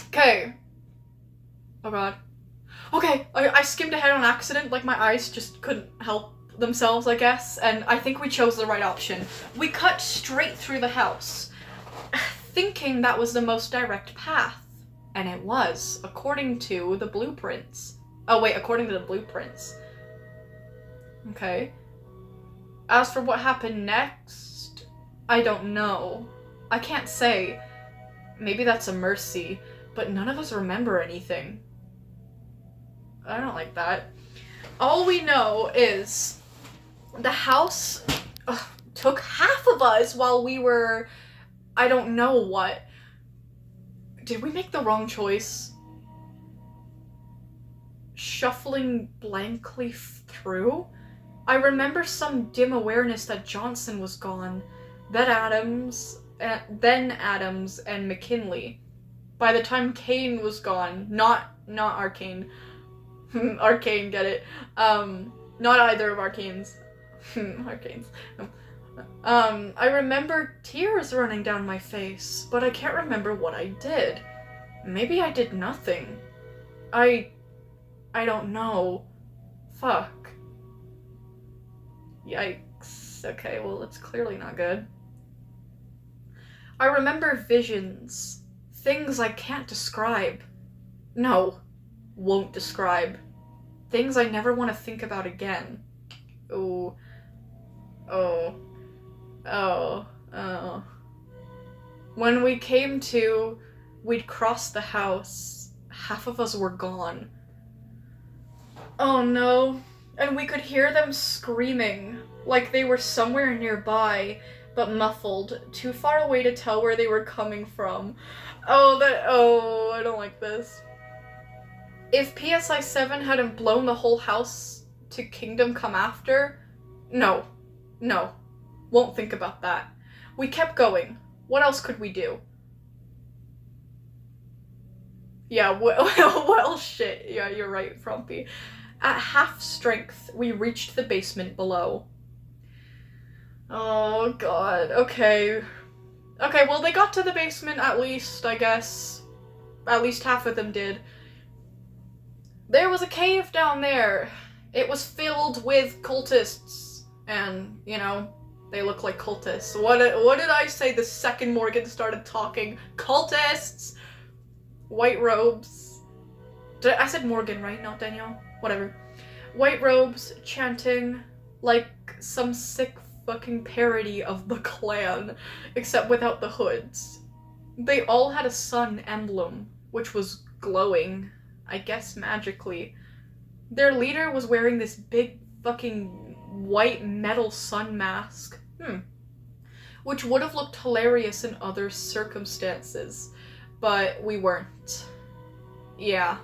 Okay. Oh god. Okay, I skimmed ahead on accident, like my eyes just couldn't help themselves, I guess, and I think we chose the right option. We cut straight through the house, thinking that was the most direct path. And it was, according to the blueprints. Oh wait, according to the blueprints. Okay. As for what happened next, I don't know. I can't say. Maybe that's a mercy, but none of us remember anything. I don't like that. All we know is the house took half of us while we were, I don't know what. Did we make the wrong choice? Shuffling blankly through? I remember some dim awareness that Johnson was gone, then Adams and McKinley. By the time Kane was gone, not Arcane. Arcane, get it? Not either of Arcanes. Arcanes. I remember tears running down my face, but I can't remember what I did. Maybe I did nothing. I don't know. Fuck. Yikes. Okay, well, it's clearly not good. I remember visions. Things I can't describe. No, won't describe. Things I never want to think about again. Oh. Oh. Oh. Oh. When we came to, we'd crossed the house. Half of us were gone. Oh no. And we could hear them screaming, like they were somewhere nearby, but muffled, too far away to tell where they were coming from. Oh, I don't like this. If PSI 7 hadn't blown the whole house to Kingdom Come After, no, won't think about that. We kept going. What else could we do? Yeah, well, shit. Yeah, you're right, Frumpy. At half strength, we reached the basement below. Oh, God. Okay. Okay, well, they got to the basement at least, I guess. At least half of them did. There was a cave down there. It was filled with cultists. And, you know, they look like cultists. What did I say the second Morgan started talking? Cultists! White robes. I said Morgan, right? Not Danielle? Whatever. White robes, chanting like some sick fucking parody of the Klan, except without the hoods. They all had a sun emblem, which was glowing, I guess magically. Their leader was wearing this big fucking white metal sun mask. Which would have looked hilarious in other circumstances, but we weren't. Yeah.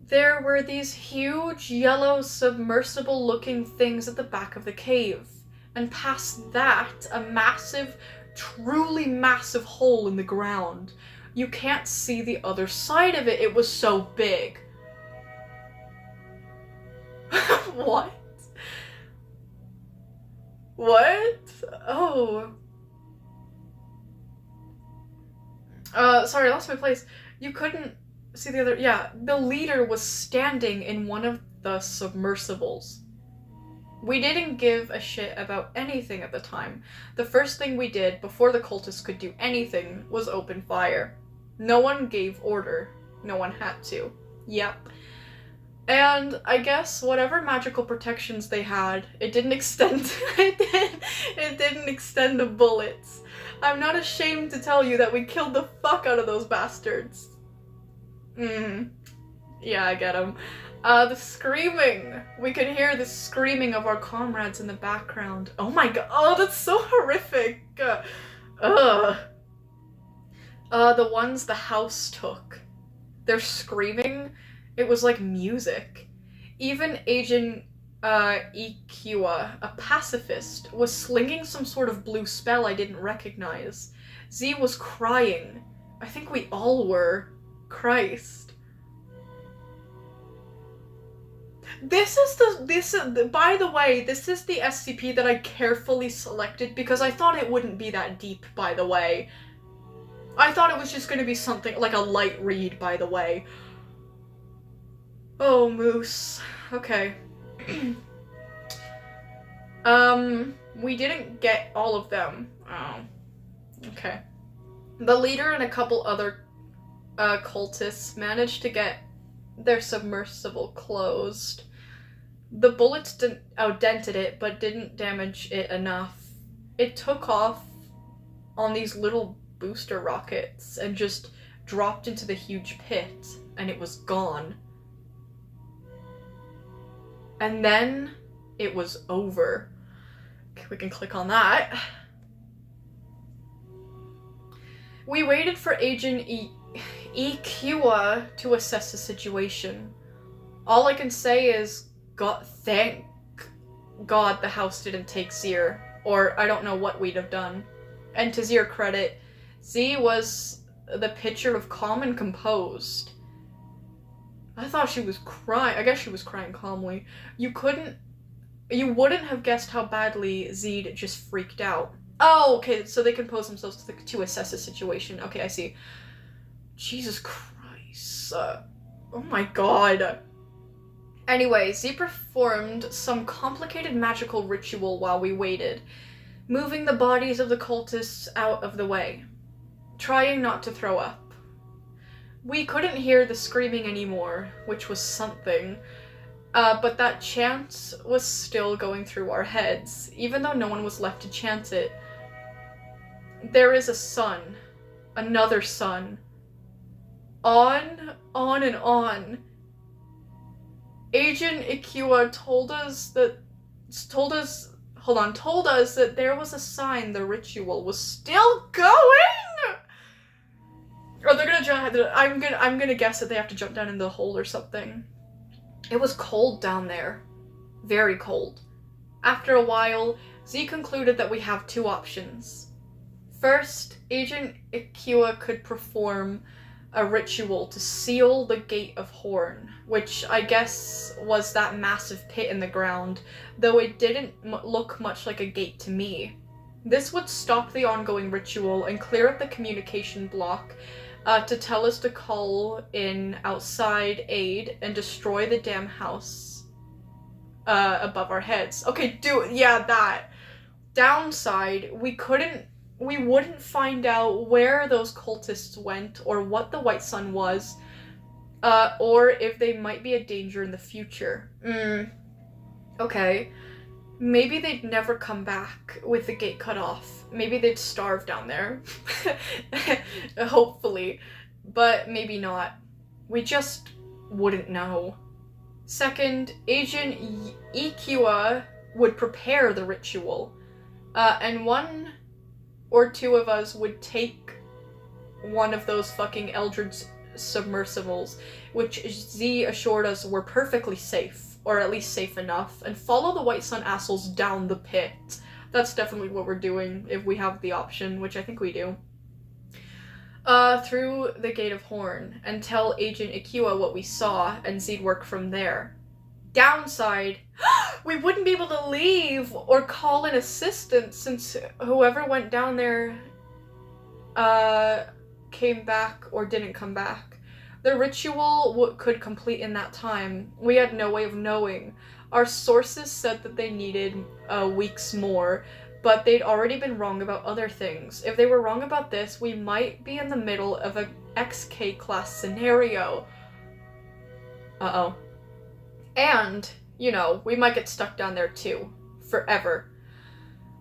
There were these huge yellow submersible looking things at the back of the cave, and past that, a massive, truly massive hole in the ground. You can't see the other side of it, it was so big. What? What? Oh. Sorry, I lost my place. You couldn't see the other. Yeah, the leader was standing in one of the submersibles. We didn't give a shit about anything at the time. The first thing we did before the cultists could do anything was open fire. No one gave order. No one had to. Yep. And I guess whatever magical protections they had, it didn't extend. It didn't extend to bullets. I'm not ashamed to tell you that we killed the fuck out of those bastards. Yeah, I get them. The screaming. We could hear the screaming of our comrades in the background. Oh my god. Oh, that's so horrific. The ones the house took. They're screaming. It was like music. Even Agent Ikiwa, a pacifist, was slinging some sort of blue spell I didn't recognize. Z was crying. I think we all were. Christ. By the way, this is the SCP that I carefully selected because I thought it wouldn't be that deep, by the way. I thought it was just gonna be something like a light read, by the way. Oh, Moose. Okay. We didn't get all of them. Oh. Okay. The leader and a couple other cultists managed to get their submersible closed. The bullets dented it, but didn't damage it enough. It took off on these little booster rockets and just dropped into the huge pit, and it was gone. And then it was over. Okay, we can click on that. We waited for Agent Ikiwa to assess the situation. All I can say is, thank God the house didn't take Zir, or I don't know what we'd have done. And to Zir's credit, Z was the picture of calm and composed. I thought she was crying. I guess she was crying calmly. You wouldn't have guessed how badly Z'd just freaked out. Oh, okay, so they compose themselves to assess the situation. Okay, I see. Jesus Christ. Oh my god. Anyway, Z performed some complicated magical ritual while we waited. moving the bodies of the cultists out of the way, trying not to throw up. We couldn't hear the screaming anymore, which was something, but that chant was still going through our heads, even though no one was left to chant it. There is a sun, another sun, on and on. Agent Ikiwa told us that there was a sign the ritual was still going. Or they're gonna jump. I'm gonna guess that they have to jump down in the hole or something. It was cold down there, very cold. After a while, Z concluded that we have two options. First, Agent Ikiwa could perform a ritual to seal the Gate of Horn, which I guess was that massive pit in the ground, though it didn't look much like a gate to me. This would stop the ongoing ritual and clear up the communication block to tell us to call in outside aid and destroy the damn house above our heads. Okay, that. Downside, we wouldn't find out where those cultists went or what the White Sun was, or if they might be a danger in the future. Okay. Maybe they'd never come back with the gate cut off. Maybe they'd starve down there. Hopefully. But maybe not. We just wouldn't know. Second, Agent Ikiwa would prepare the ritual, and one or two of us would take one of those fucking Eldritch submersibles, which Z assured us were perfectly safe, or at least safe enough, and follow the White Sun assholes down the pit. That's definitely what we're doing if we have the option, which I think we do. Through the Gate of Horn, and tell Agent Ikiwa what we saw, and Z'd work from there. Downside, we wouldn't be able to leave or call in assistance since whoever went down there came back or didn't come back. The ritual could complete in that time. We had no way of knowing. Our sources said that they needed weeks more, but they'd already been wrong about other things. If they were wrong about this, we might be in the middle of a XK class scenario. Uh-oh. And, we might get stuck down there too. Forever.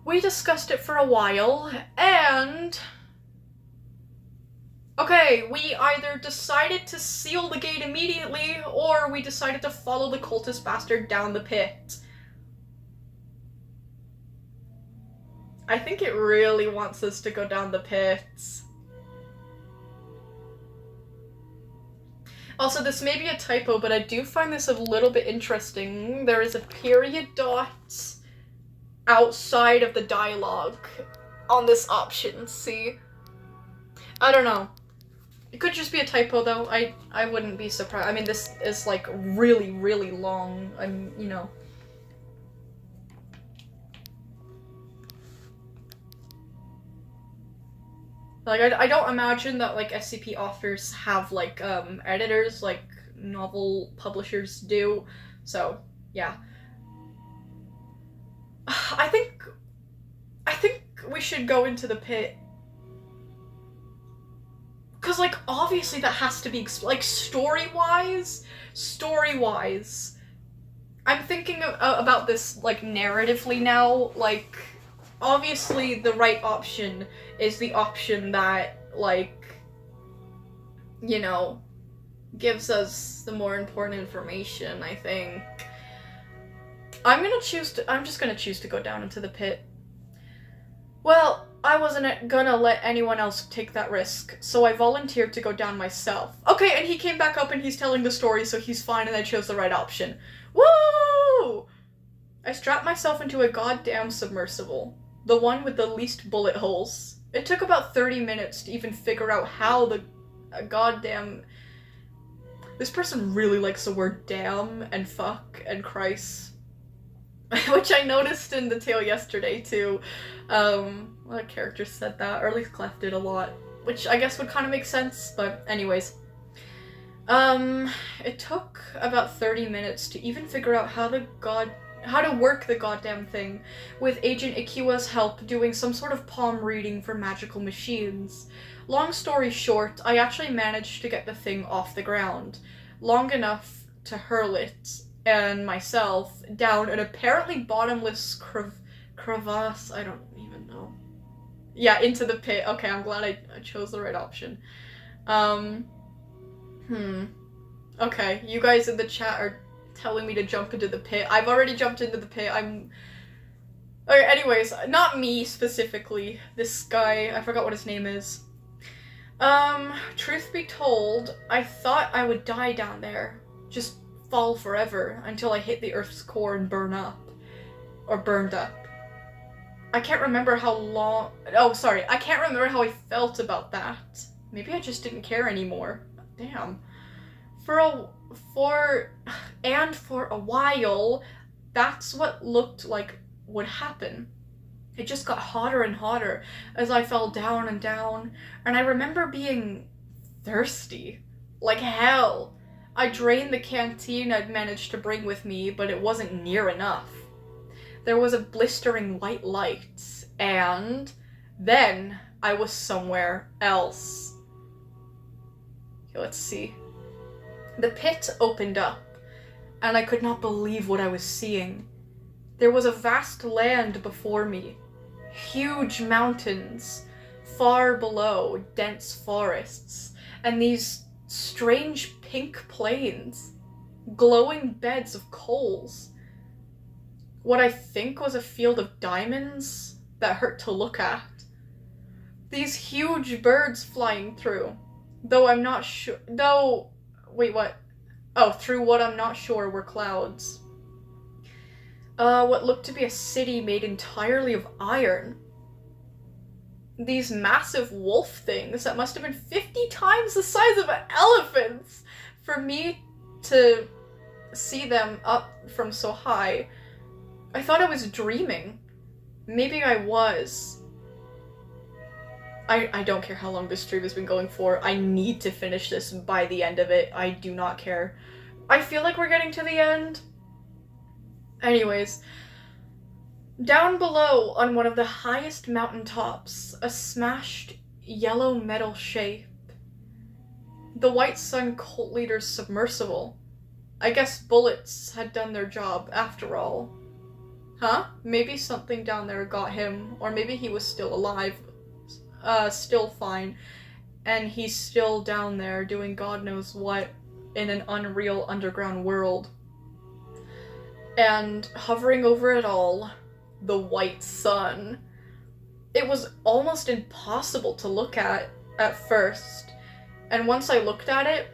We discussed it for a while, and... Okay, we either decided to seal the gate immediately, or we decided to follow the cultist bastard down the pit. I think it really wants us to go down the pits. Also, this may be a typo, but I do find this a little bit interesting. There is a period dot outside of the dialogue on this option, see? I don't know. It could just be a typo, though. I wouldn't be surprised. I mean, this is, like, really, really long. Like, I don't imagine that, like, SCP authors have, like, editors, like novel publishers do. So, yeah. I think we should go into the pit. Because, like, obviously that has to be, like, story-wise, I'm thinking about this, like, narratively now, like, obviously the right option is the option that, like, gives us the more important information, I think. I'm just gonna choose to go down into the pit. Well, I wasn't gonna let anyone else take that risk, so I volunteered to go down myself. Okay, and he came back up and he's telling the story, so he's fine and I chose the right option. Woo! I strapped myself into a goddamn submersible. The one with the least bullet holes. It took about 30 minutes to even figure out how the goddamn... This person really likes the word damn and fuck and Christ. Which I noticed in the tale yesterday, too. A lot of characters said that, or at least Clef did a lot. Which I guess would kind of make sense, but anyways. It took about 30 minutes to even figure out how the work the goddamn thing, with Agent Ikiwa's help doing some sort of palm reading for magical machines. Long story short, I actually managed to get the thing off the ground, long enough to hurl it and myself down an apparently bottomless crevasse. I don't even know. Yeah, into the pit. Okay, I'm glad I chose the right option. Okay, you guys in the chat are telling me to jump into the pit. I've already jumped into the pit. Okay, anyways, not me specifically. This guy, I forgot what his name is. Truth be told, I thought I would die down there. Just fall forever until I hit the Earth's core and burn up. Or burned up. I can't remember how long... Oh, sorry. I can't remember how I felt about that. Maybe I just didn't care anymore. Damn. For a while, that's what looked like would happen. It just got hotter and hotter as I fell down and down, and I remember being thirsty. Like hell. I drained the canteen I'd managed to bring with me, but it wasn't near enough. There was a blistering white light, and then I was somewhere else. Okay, let's see. The pit opened up, and I could not believe what I was seeing. There was a vast land before me. Huge mountains, far below dense forests, and these strange pink plains, glowing beds of coals. What I think was a field of diamonds that hurt to look at. These huge birds flying through, though I'm not sure, wait, what? Oh, through what I'm not sure were clouds. What looked to be a city made entirely of iron. These massive wolf things that must have been 50 times the size of elephants for me to see them up from so high. I thought I was dreaming. Maybe I was. I don't care how long this stream has been going for. I need to finish this by the end of it. I do not care. I feel like we're getting to the end. Anyways. Down below, on one of the highest mountaintops, a smashed yellow metal shape. The White Sun cult leader's submersible. I guess bullets had done their job after all. Huh? Maybe something down there got him, or maybe he was still alive. Still fine. And he's still down there doing God knows what in an unreal underground world. And hovering over it all, the White Sun. It was almost impossible to look at first. And once I looked at it,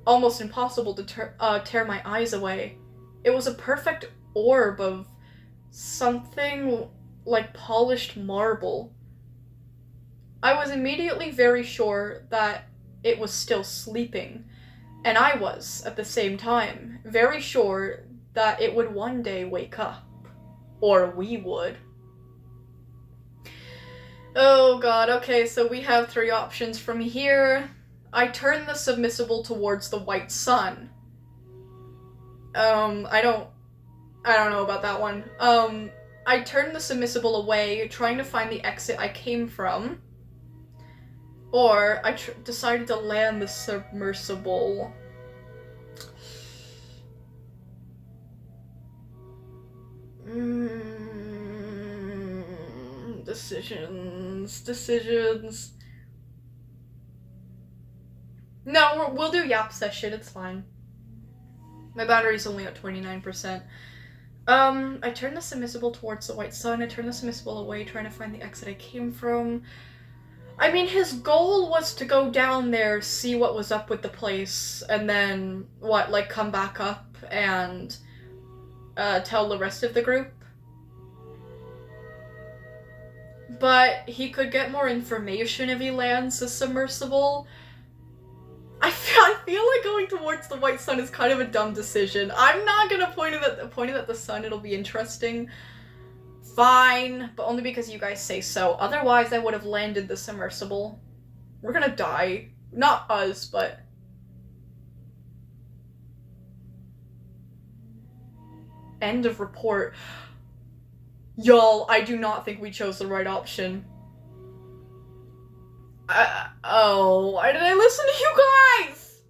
almost impossible to tear my eyes away. It was a perfect orb of something like polished marble. I was immediately very sure that it was still sleeping, and I was, at the same time, very sure that it would one day wake up. Or we would. Oh god, okay, so we have 3 options from here. I turn the submersible towards the White Sun. I don't know about that one. I turned the submersible away, trying to find the exit I came from. Or I decided to land the submersible. Decisions. No, we'll do yap session, it's fine. My battery's only at 29%. I turned the submersible towards the White Sun. I turned the submersible away, trying to find the exit I came from. I mean, his goal was to go down there, see what was up with the place, and then, come back up and tell the rest of the group? But he could get more information if he lands the submersible. I feel like going towards the White Sun is kind of a dumb decision. I'm not gonna point it at the sun, it'll be interesting. Fine, but only because you guys say so. Otherwise, I would have landed the submersible. We're gonna die. Not us, but... End of report. Y'all, I do not think we chose the right option. Oh, why did I listen to you guys?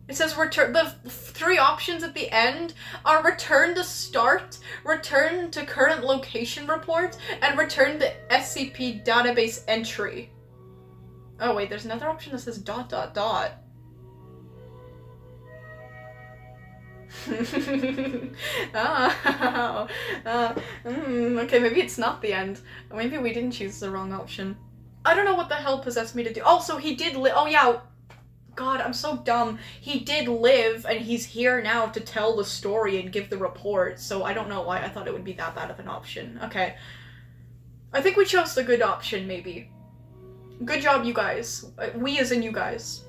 It says return. The 3 options at the end are return to start, return to current location report, and return to SCP database entry. Oh wait, there's another option that says ... Okay, maybe it's not the end. Maybe we didn't choose the wrong option. I don't know what the hell possessed me to do. Oh, so he did live. Oh yeah. God, I'm so dumb. He did live, and he's here now to tell the story and give the report, so I don't know why I thought it would be that bad of an option. Okay. I think we chose the good option, maybe. Good job, you guys. We as in you guys.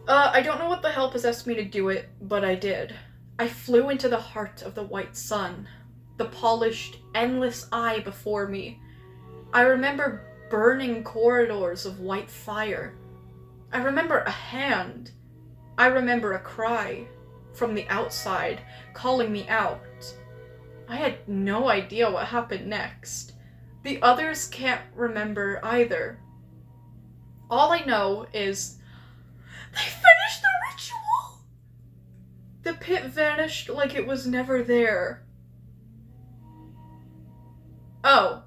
I don't know what the hell possessed me to do it, but I did. I flew into the heart of the white sun, the polished, endless eye before me. I remember burning corridors of white fire. I remember a hand. I remember a cry from the outside, calling me out. I had no idea what happened next. The others can't remember either. All I know is they finished the ritual! The pit vanished like it was never there. Oh.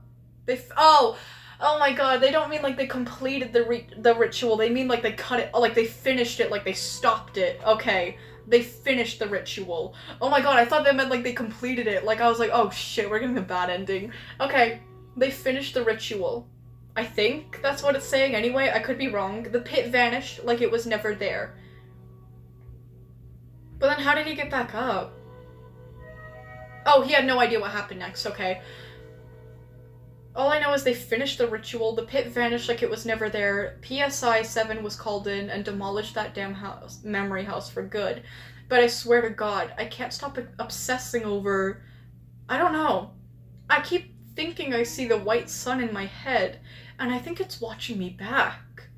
Oh my god, they don't mean like they completed the ritual, they mean like they cut it, like they finished it, like they stopped it. Okay, they finished the ritual. Oh my god, I thought they meant like they completed it, like I was like, oh shit, we're getting a bad ending. Okay, they finished the ritual. I think that's what it's saying anyway, I could be wrong. The pit vanished like it was never there. But then how did he get back up? Oh, he had no idea what happened next, okay. All I know is they finished the ritual, the pit vanished like it was never there, PSI 7 was called in and demolished that damn house, memory house for good. But I swear to God, I can't stop obsessing over... I don't know. I keep thinking I see the white sun in my head, and I think it's watching me back.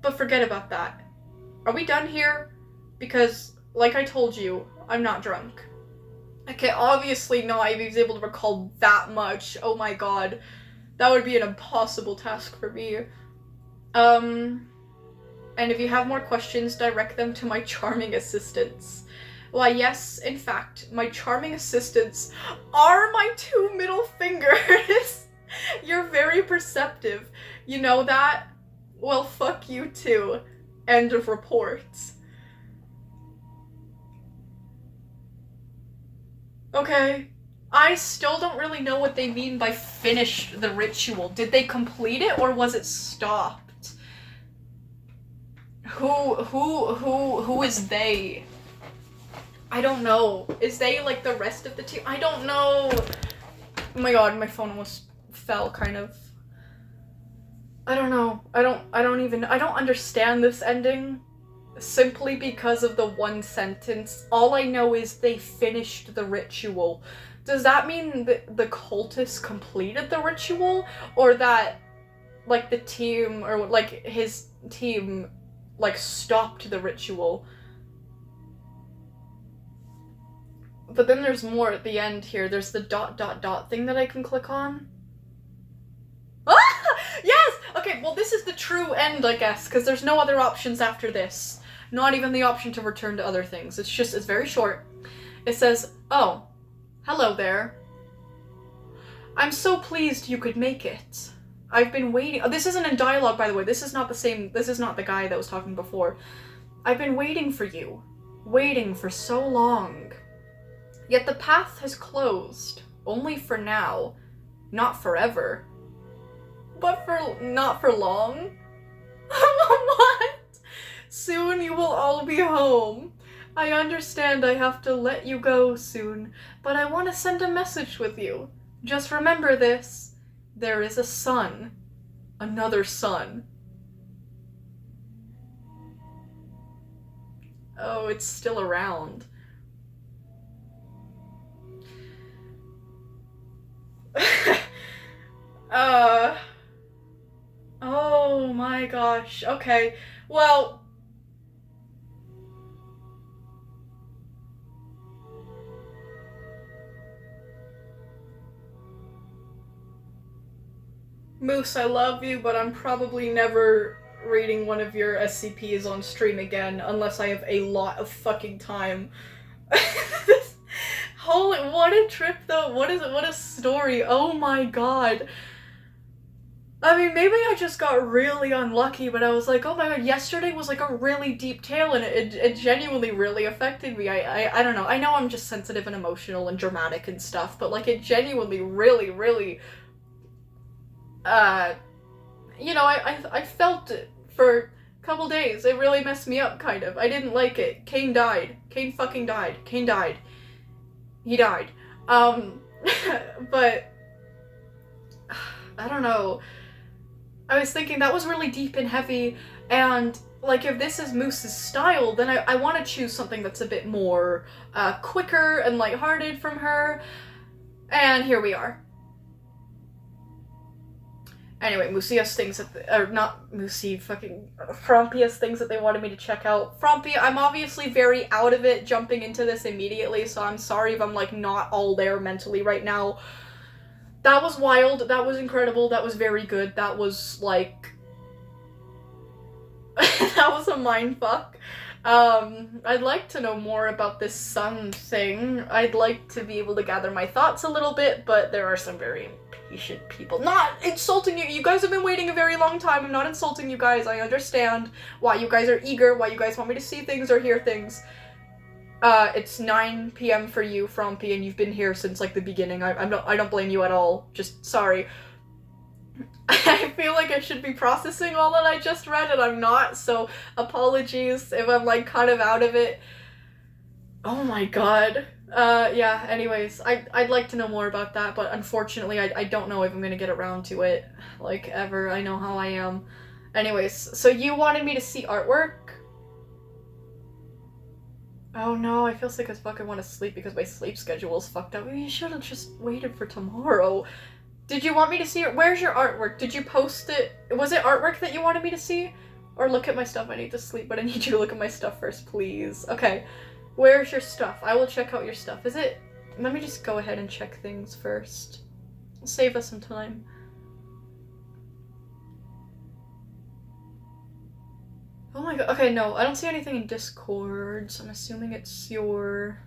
But forget about that. Are we done here? Because, like I told you, I'm not drunk. I can obviously not be able to recall that much. Oh my god. That would be an impossible task for me. And if you have more questions, direct them to my charming assistants. Why, yes, in fact, my charming assistants are my 2 middle fingers. You're very perceptive. You know that? Well, fuck you too. End of report. Okay. I still don't really know what they mean by finished the ritual. Did they complete it or was it stopped? Who is they? I don't know. Is they like the rest of the team? I don't know. Oh my god, my phone almost fell kind of. I don't know. I don't understand this ending simply because of the one sentence. All I know is they finished the ritual. Does that mean that the cultists completed the ritual? Or that, like, the team, or, like, his team, like, stopped the ritual? But then there's more at the end here. There's the ... thing that I can click on. Ah! Yes! Okay, well, this is the true end, I guess, because there's no other options after this. Not even the option to return to other things. It's very short. It says, oh... Hello there. I'm so pleased you could make it. I've been waiting- oh, this isn't in dialogue, by the way. This is not the guy that was talking before. I've been waiting for you. Waiting for so long. Yet the path has closed. Only for now. Not forever. But not for long? What? Soon you will all be home. I understand I have to let you go soon, but I want to send a message with you. Just remember this. There is a sun. Another sun. Oh, it's still around. Oh my gosh. Okay. Well... Moose, I love you, but I'm probably never reading one of your SCPs on stream again unless I have a lot of fucking time. Holy, what a trip though. What is it? What a story. Oh my god. I mean, maybe I just got really unlucky, but I was like, oh my god, yesterday was like a really deep tale, and it genuinely really affected me. I don't know. I know I'm just sensitive and emotional and dramatic and stuff, but like it genuinely really, you know, I felt it for a couple days. It really messed me up, kind of. I didn't like it. Kane died. Kane fucking died. Kane died. He died. But I don't know. I was thinking that was really deep and heavy, and like if this is Moose's style, then I want to choose something that's a bit more quicker and lighthearted from her, and here we are. Anyway, Moosey has things that, or not Moosey, fucking Frompy has things that they wanted me to check out. Frompy, I'm obviously very out of it jumping into this immediately, so I'm sorry if I'm like not all there mentally right now. That was wild, that was incredible, that was very good, that was, like... that was a mindfuck. I'd like to know more about this sun thing. I'd like to be able to gather my thoughts a little bit, but there are some very impatient people. Not insulting you! You guys have been waiting a very long time, I'm not insulting you guys, I understand why you guys are eager, why you guys want me to see things or hear things. It's 9 p.m. for you, Frompy, and you've been here since, like, the beginning. I don't blame you at all. Just, sorry. I feel like I should be processing all that I just read, and I'm not, so apologies if I'm, like, kind of out of it. Oh my god. Yeah, anyways, I'd like to know more about that, but unfortunately, I don't know if I'm gonna get around to it, like, ever. I know how I am. Anyways, so you wanted me to see artwork? Oh no, I feel sick as fuck. I want to sleep because my sleep schedule is fucked up. You should have just waited for tomorrow. Did you want me to see it? Where's your artwork? Did you post it? Was it artwork that you wanted me to see? Or look at my stuff? I need to sleep, but I need you to look at my stuff first, please. Okay. Where's your stuff? I will check out your stuff. Is it... Let me just go ahead and check things first. Save us some time. Oh my god, okay, no, I don't see anything in Discord, so I'm assuming it's your...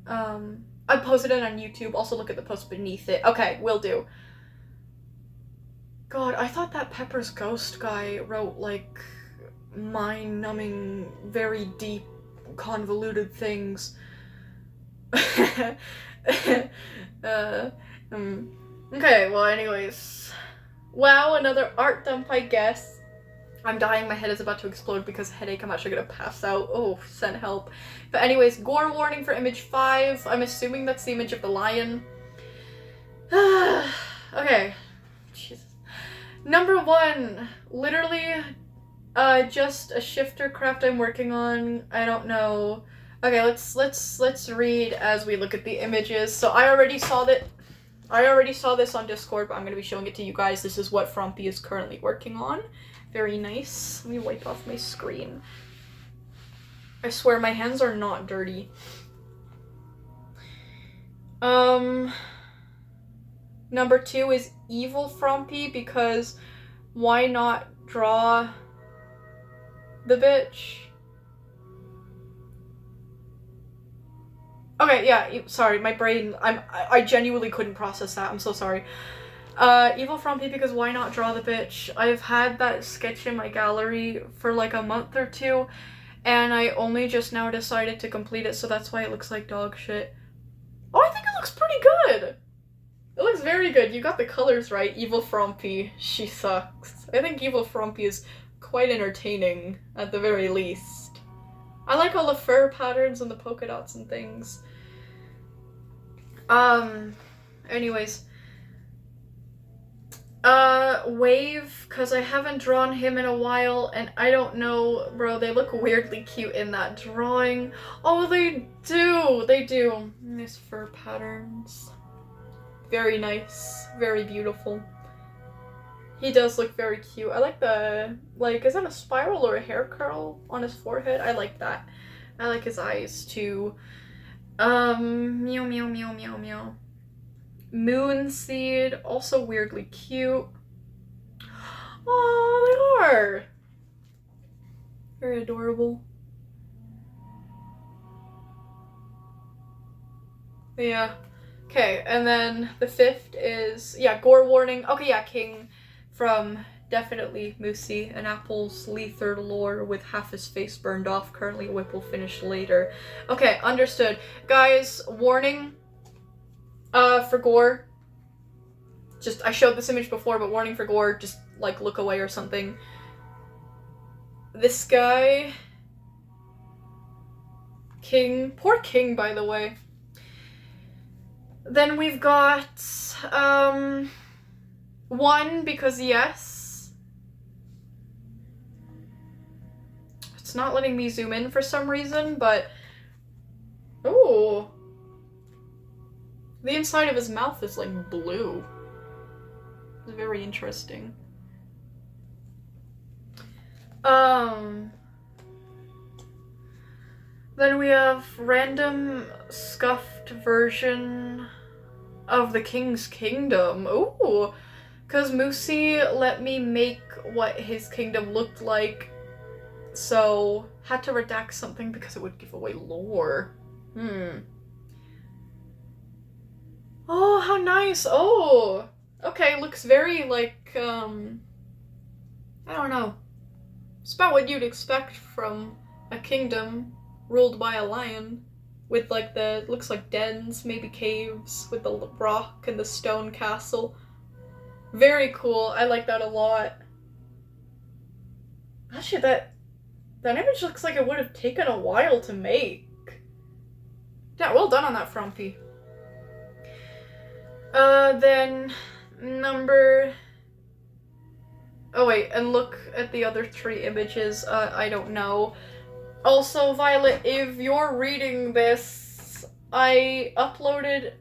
I posted it on YouTube, also look at the post beneath it. Okay, will do. God, I thought that Pepper's Ghost guy wrote, like, mind-numbing, very deep, convoluted things. Okay, well anyways. Wow, another art dump, I guess. I'm dying, my head is about to explode because headache, I'm actually gonna pass out. Oh, send help. But anyways, gore warning for image 5. I'm assuming that's the image of the lion. Okay. Jesus. Number 1. Literally, just a shifter craft I'm working on. I don't know. Okay, let's read as we look at the images. So I already saw this on Discord, but I'm gonna be showing it to you guys. This is what Frompy is currently working on. Very nice. Let me wipe off my screen. I swear my hands are not dirty. Number 2 is evil Frompy, because why not draw the bitch? Okay, yeah, sorry, my brain, I genuinely couldn't process that, I'm so sorry. Evil Frompy, because why not draw the bitch? I've had that sketch in my gallery for like a month or 2, and I only just now decided to complete it, so that's why it looks like dog shit. Oh, I think it looks pretty good! It looks very good. You got the colors right. Evil Frompy, she sucks. I think Evil Frompy is quite entertaining, at the very least. I like all the fur patterns and the polka dots and things. Anyways. Wave, because I haven't drawn him in a while, and I don't know, bro, they look weirdly cute in that drawing. Oh, they do. Nice fur patterns. Very nice. Very beautiful. He does look very cute. I like the, like, is that a spiral or a hair curl on his forehead? I like that. I like his eyes, too. Meow, meow, meow, meow, meow. Moon Seed, also weirdly cute. Oh, they are. Very adorable. Yeah. Okay, and then the 5th is, yeah, gore warning. Okay, yeah, King from definitely Moosey, an apple's lether lore with half his face burned off. Currently, whip will finish later. Okay, understood. Guys, warning for gore. Just, I showed this image before, but warning for gore, just, like, look away or something. This guy, King, poor King, by the way. Then we've got, 1, because yes. It's not letting me zoom in for some reason, but, ooh. The inside of his mouth is, like, blue. It's very interesting. Then we have random scuffed version of the King's Kingdom. Ooh, because Moosey let me make what his kingdom looked like, so had to redact something because it would give away lore. Oh, how nice. Oh, okay, looks very like, I don't know. It's about what you'd expect from a kingdom ruled by a lion, with like the, looks like dens, maybe caves, with the rock and the stone castle. Very cool. I like that a lot. Actually, that image looks like it would have taken a while to make. Yeah, well done on that, Frumpy. Then number... Oh wait, and look at the other 3 images. I don't know. Also, Violet, if you're reading this, I uploaded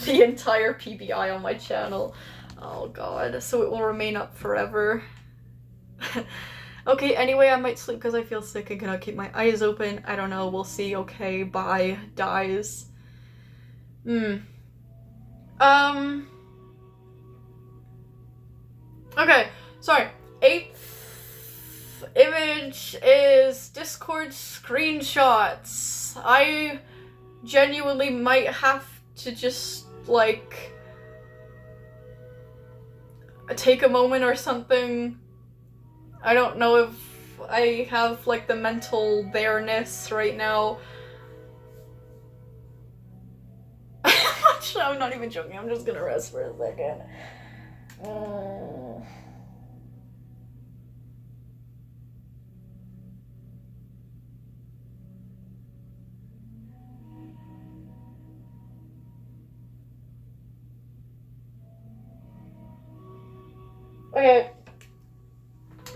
the entire PBI on my channel. Oh god, so it will remain up forever. Okay, anyway, I might sleep because I feel sick and cannot keep my eyes open. I don't know, we'll see. Okay, bye. Dies. Okay, sorry. 8th image is Discord screenshots. I genuinely might have to just, like, take a moment or something. I don't know if I have, like, the mental there-ness right now. I'm not even joking, I'm just gonna rest for a second. Okay.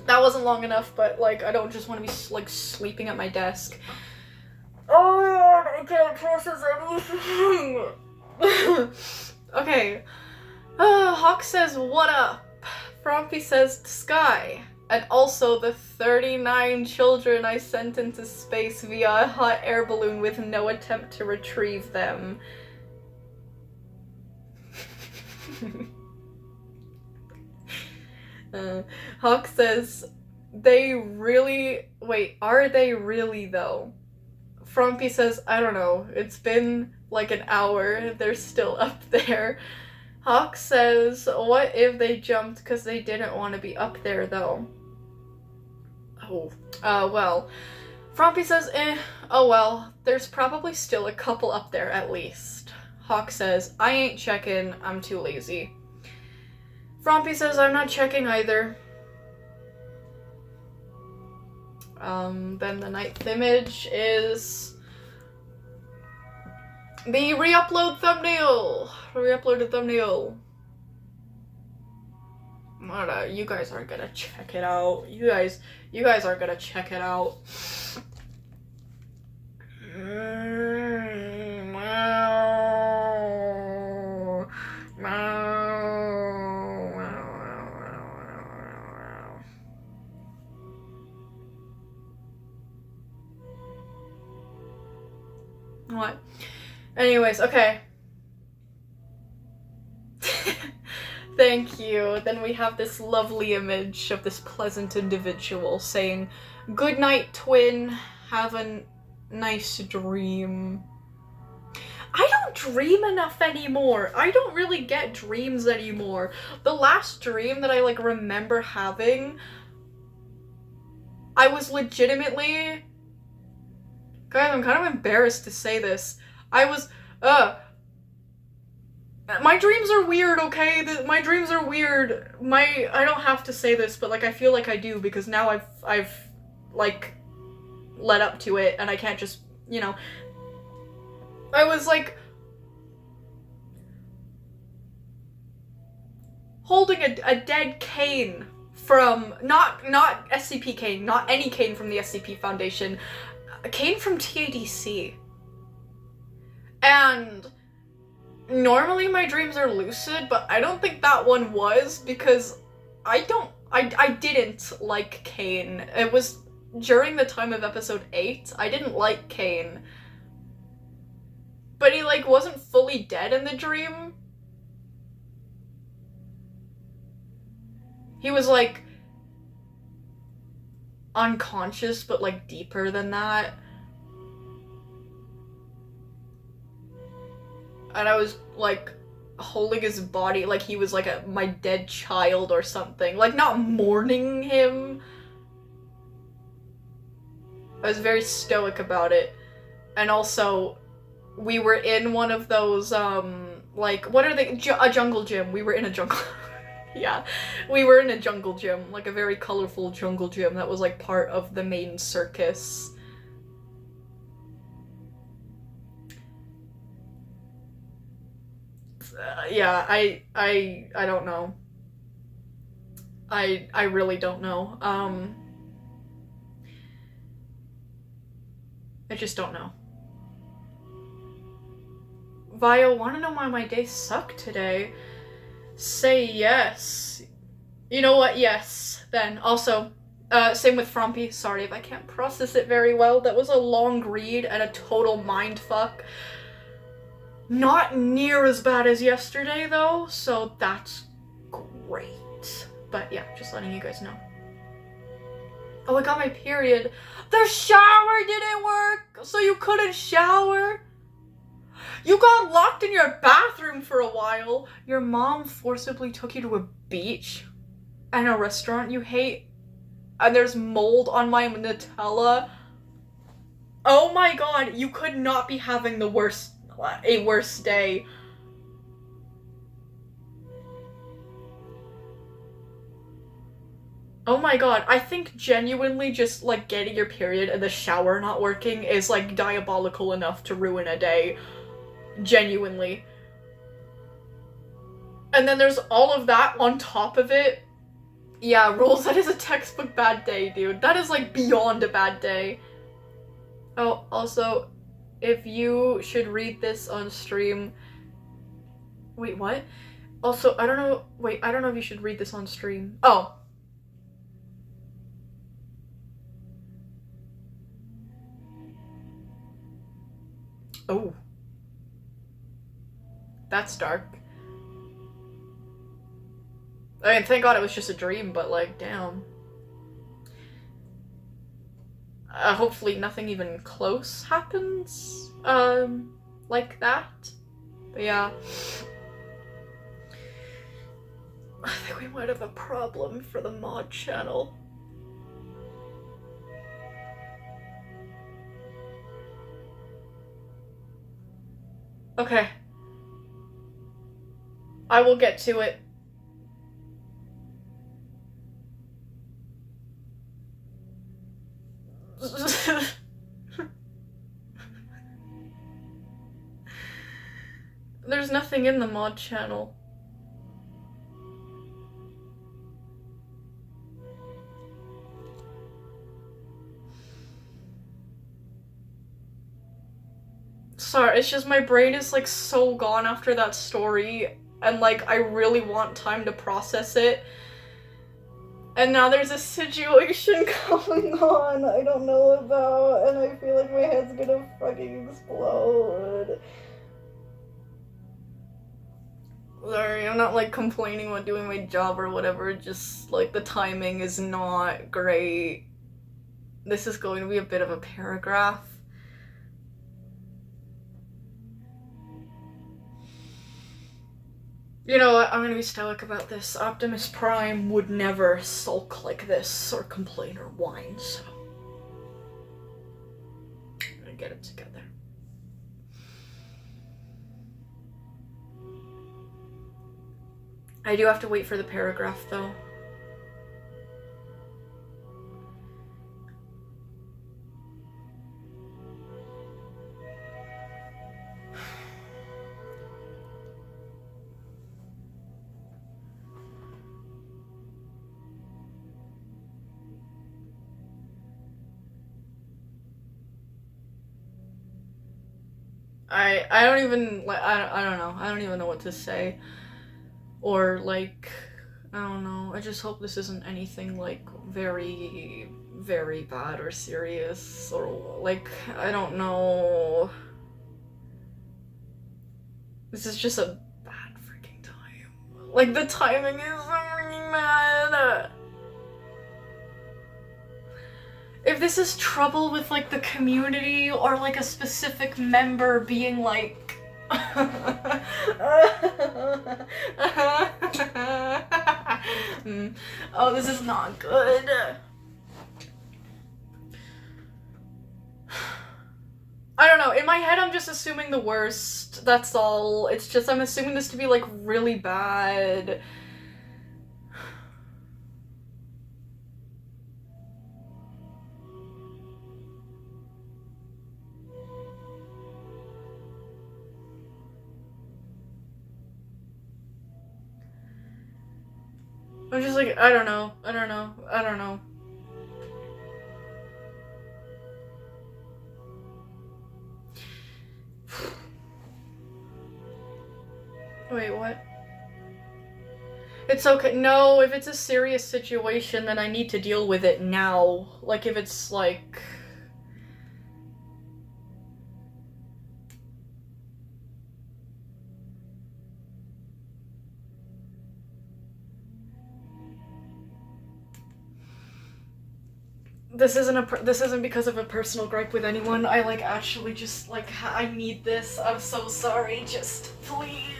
That wasn't long enough, but, like, I don't just want to be, like, sleeping at my desk. Oh my god, I can't process anything! Okay. Hawk says, what up? Frumpy says, Sky. And also the 39 children I sent into space via a hot air balloon with no attempt to retrieve them. Hawk says, they really... Wait, are they really though? Frumpy says, I don't know. It's been like an hour. They're still up there. Hawk says, what if they jumped because they didn't want to be up there though? Oh, well. Frumpy says, oh well. There's probably still a couple up there at least. Hawk says, I ain't checking. I'm too lazy. Frumpy says, I'm not checking either. Then the 9th image is the re-upload thumbnail. Re-uploaded thumbnail. You guys aren't gonna check it out. You guys aren't gonna check it out. What? Anyways, okay. Thank you. Then we have this lovely image of this pleasant individual saying, "Good night, twin. Have a nice dream." I don't dream enough anymore. I don't really get dreams anymore. The last dream that I, like, remember having, I was legitimately... Guys, I'm kind of embarrassed to say this. I was, my dreams are weird, okay? My dreams are weird. I don't have to say this, but, like, I feel like I do, because now I've, like, led up to it, and I can't just, you know... I was, like, holding a dead cane from, not SCP cane, not any cane from the SCP Foundation, a cane from TADC. And normally my dreams are lucid, but I don't think that one was, because I didn't like Kane. It was during the time of episode 8, I didn't like Kane. But he, like, wasn't fully dead in the dream. He was, like, unconscious, but, like, deeper than that. And I was, like, holding his body like he was, like, my dead child or something. Like, not mourning him. I was very stoic about it. And also, we were in one of those, like, what are they? A jungle gym. We were in a jungle... Yeah. We were in a jungle gym. Like, a very colorful jungle gym that was, like, part of the main circus. Yeah, I don't know. I really don't know. I just don't know. Vio, wanna know why my day sucked today? Say yes. You know what? Yes. Then, also, same with Frumpy. Sorry if I can't process it very well. That was a long read and a total mindfuck. Not near as bad as yesterday, though, so that's great. But yeah, just letting you guys know. Oh, I got my period. The shower didn't work, so you couldn't shower? You got locked in your bathroom for a while. Your mom forcibly took you to a beach and a restaurant you hate, and there's mold on my Nutella. Oh my god, you could not be having a worse day. Oh my god, I think genuinely just, like, getting your period and the shower not working is, like, diabolical enough to ruin a day. Genuinely. And then there's all of that on top of it. Yeah, Rules, that is a textbook bad day, dude. That is, like, beyond a bad day. Oh, also, if you should read this on stream... Wait, what? Also, I don't know... Wait, I don't know if you should read this on stream. Oh. Oh. That's dark. I mean, thank God it was just a dream, but, like, damn. Hopefully nothing even close happens, like that. But yeah. I think we might have a problem for the mod channel. Okay. I will get to it. There's nothing in the mod channel. Sorry, it's just my brain is, like, so gone after that story, and, like, I really want time to process it. And now there's a situation going on I don't know about, and I feel like my head's gonna fucking explode. Sorry, I'm not like complaining about doing my job or whatever, just like the timing is not great. This is going to be a bit of a paragraph. You know what, I'm gonna be stoic about this. Optimus Prime would never sulk like this or complain or whine, so I'm gonna get it together. I do have to wait for the paragraph, though. I don't even, like, I don't know. I don't even know what to say. Or, like, I don't know. I just hope this isn't anything, like, very, very bad or serious. Or, like, I don't know. This is just a bad freaking time. Like, the timing is so freaking bad. If this is trouble with, like, the community or, like, a specific member being, like... Oh, this is not good. I don't know, in my head I'm just assuming the worst, that's all. It's just I'm assuming this to be, like, really bad. I'm just like, I don't know. Wait, what? It's okay. No, if it's a serious situation, then I need to deal with it now. Like, if it's like... This isn't because of a personal gripe with anyone. I, like, actually just, like, I need this. I'm so sorry. Just, please.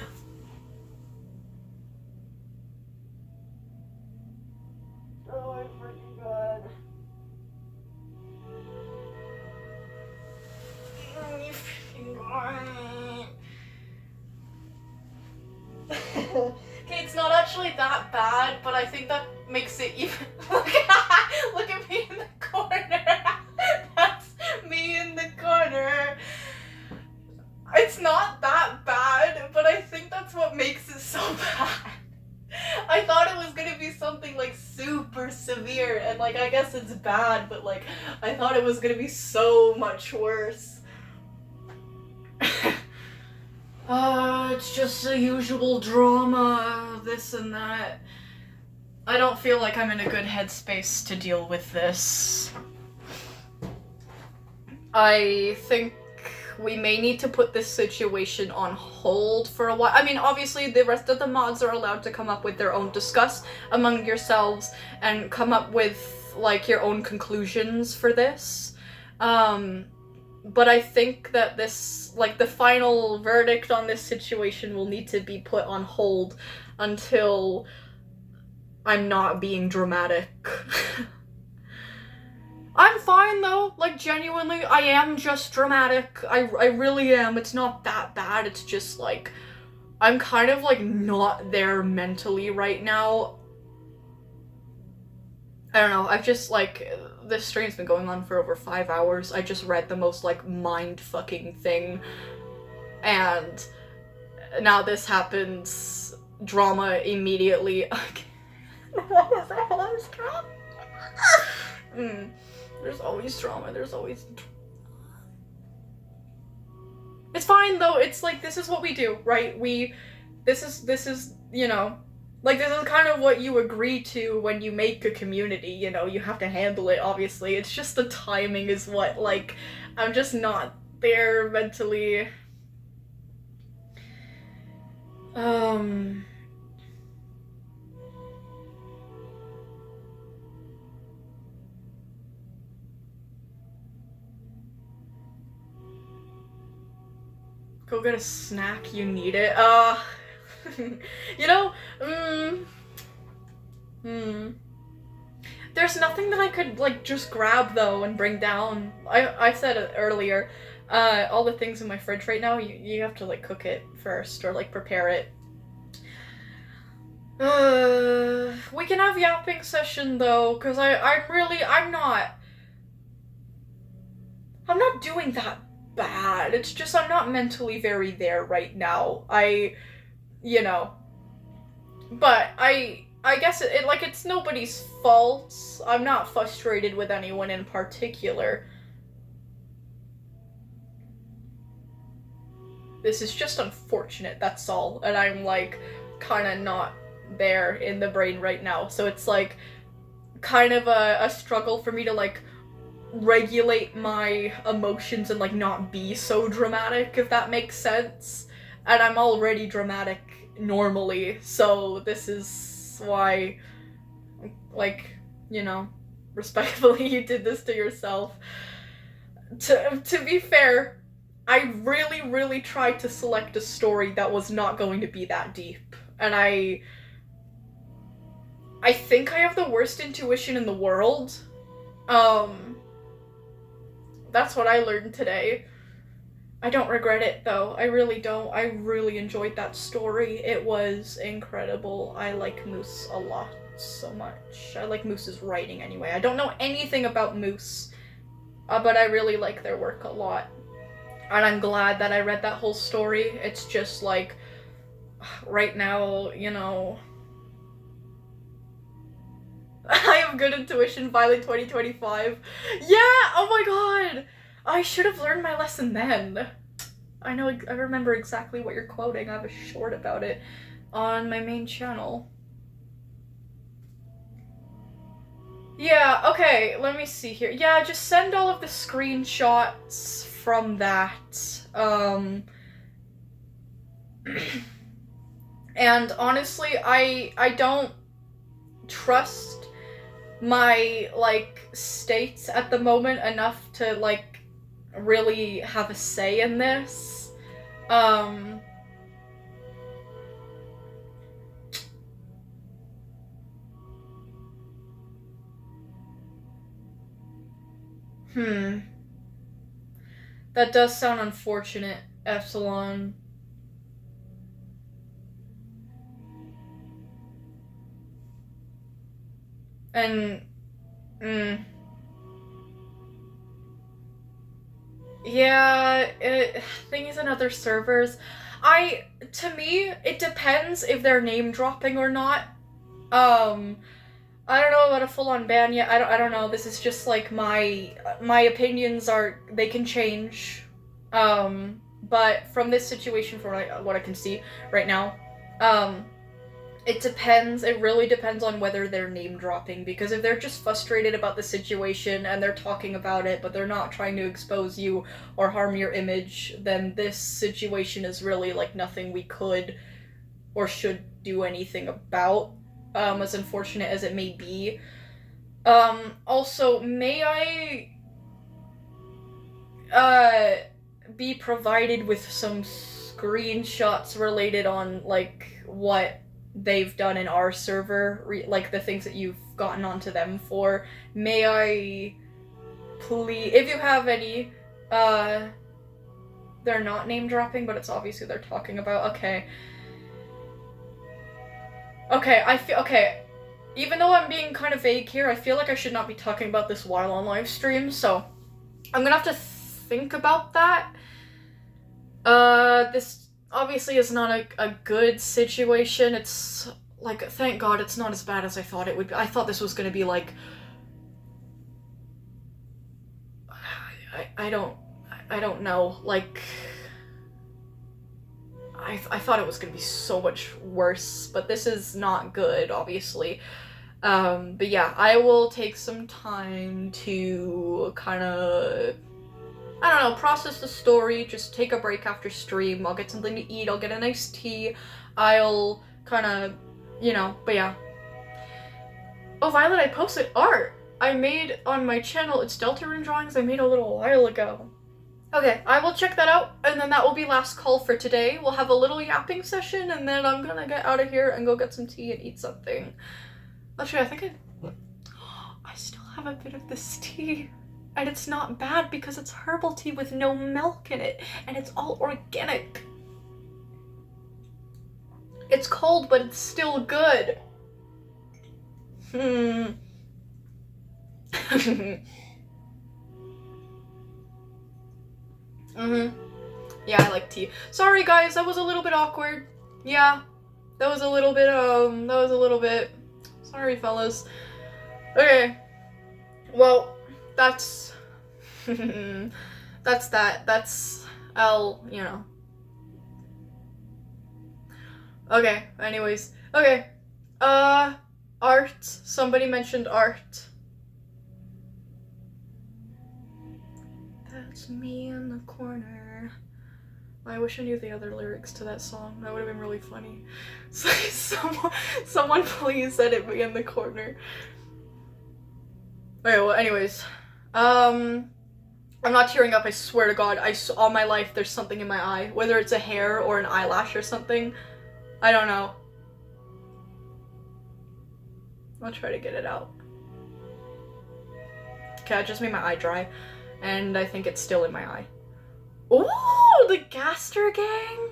Oh my freaking god. Oh, you freaking god. Okay, it's not actually that bad, but I think that makes it even... Look at me in the corner. That's me in the corner. It's not that bad, but I think that's what makes it so bad. I thought it was gonna be something, like, super severe, and, like, I guess it's bad, but, like, I thought it was gonna be so much worse. It's just the usual drama, this and that. I don't feel like I'm in a good headspace to deal with this. I think we may need to put this situation on hold for a while. I mean, obviously, the rest of the mods are allowed to come up with their own, discuss among yourselves and come up with, like, your own conclusions for this. But I think that this, like, the final verdict on this situation will need to be put on hold until I'm not being dramatic. I'm fine though, like, genuinely, I am just dramatic. I really am. It's not that bad, it's just, like, I'm kind of, like, not there mentally right now. I don't know, I've just, like, this stream's been going on for over 5 hours. I just read the most, like, mind-fucking thing, and now this happens. Drama immediately. What is that? Always drama? There's always drama, there's always... It's fine though, it's like, this is what we do, right? This is, you know, like, this is kind of what you agree to when you make a community, you know, you have to handle it, obviously. It's just the timing is what, like, I'm just not there mentally. Um... Go get a snack, you need it. You know, there's nothing that I could, like, just grab, though, and bring down. I said it earlier, all the things in my fridge right now, you have to, like, cook it first, or, like, prepare it. We can have yapping session, though, because I'm not doing that bad. It's just I'm not mentally very there right now. You know. But I guess it's nobody's fault. I'm not frustrated with anyone in particular. This is just unfortunate, that's all. And I'm, like, kinda not there in the brain right now. So it's, like, kind of a struggle for me to, like, regulate my emotions and, like, not be so dramatic, if that makes sense. And I'm already dramatic normally, so this is why, like, you know, respectfully, you did this to yourself. To be fair, I really, really tried to select a story that was not going to be that deep, and I think I have the worst intuition in the world. That's what I learned today. I don't regret it, though. I really don't. I really enjoyed that story. It was incredible. I like Moose a lot, so much. I like Moose's writing anyway. I don't know anything about Moose, but I really like their work a lot. And I'm glad that I read that whole story. It's just, like, right now, you know... I have good intuition, Violet 2025. Yeah! Oh my god! I should have learned my lesson then. I remember exactly what you're quoting. I have a short about it on my main channel. Yeah, okay, let me see here. Yeah, just send all of the screenshots from that. And honestly, I don't trust my, like, states at the moment enough to, like, really have a say in this. That does sound unfortunate, Epsilon. And, yeah, things in other servers. To me, it depends if they're name dropping or not. I don't know about a full-on ban yet. I don't know. This is just, like, my opinions they can change. But from this situation, from what I can see right now, it depends. It really depends on whether they're name dropping, because if they're just frustrated about the situation and they're talking about it, but they're not trying to expose you or harm your image, then this situation is really, like, nothing we could or should do anything about, as unfortunate as it may be. Also, may I be provided with some screenshots related on, like, what they've done in our server, like the things that you've gotten onto them for. May I please, if you have any, they're not name dropping, but it's obvious who they're talking about. Okay, even though I'm being kind of vague here, I feel like I should not be talking about this while on live stream, so I'm gonna have to think about that. This obviously is not a good situation. It's, like, thank God it's not as bad as I thought it would be. I thought this was gonna be, like... I don't know, like... I thought it was gonna be so much worse, but this is not good, obviously. But yeah, I will take some time to kind of I don't know, process the story, just take a break after stream, I'll get something to eat, I'll get a nice tea, I'll kind of, you know, but yeah. Oh, Violet, I posted art I made on my channel. It's Deltarune drawings I made a little while ago. Okay, I will check that out, and then that will be last call for today. We'll have a little yapping session, and then I'm gonna get out of here and go get some tea and eat something. Actually, I think I still have a bit of this tea. And it's not bad because it's herbal tea with no milk in it, and it's all organic. It's cold, but it's still good. Mhm. Yeah, I like tea. Sorry guys, that was a little bit awkward. Yeah. That was a little bit sorry fellas. Okay. Well, that's that's that. That's you know. Okay, anyways. Okay. Art. Somebody mentioned art. That's me in the corner. I wish I knew the other lyrics to that song. That would have been really funny. Someone please edit me in the corner. Okay, well, anyways. I'm not tearing up, I swear to God. All my life there's something in my eye. Whether it's a hair or an eyelash or something. I don't know. I'll try to get it out. Okay, I just made my eye dry. And I think it's still in my eye. Ooh, the Gaster Gang?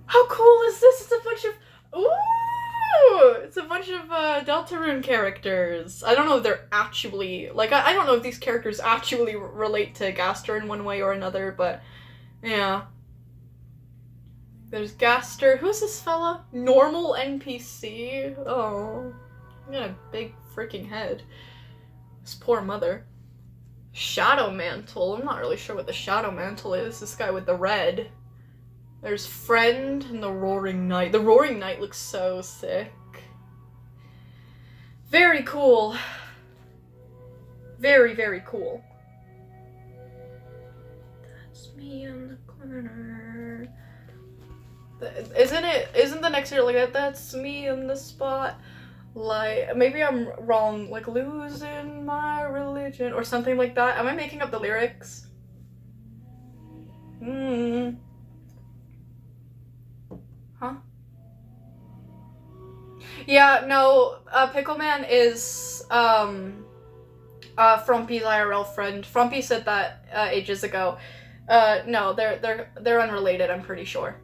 How cool is this? It's a bunch of... Ooh! It's a bunch of Deltarune characters. I don't know if they're actually... Like, I don't know if these characters actually relate to Gaster in one way or another, but... Yeah. There's Gaster. Who's this fella? Normal NPC? Oh. He got a big freaking head. His poor mother. Shadow Mantle. I'm not really sure what the Shadow Mantle is. This guy with the red. There's Friend and the Roaring Knight. The Roaring Knight looks so sick. Very cool. Very, very cool. That's me in the corner. Isn't the next year like that? That's me in the spot. Like, maybe I'm wrong, like, losing my religion, or something like that. Am I making up the lyrics? Huh? Yeah, no, Pickleman is, Frumpy's IRL friend. Frumpy said that, ages ago. No, they're unrelated, I'm pretty sure.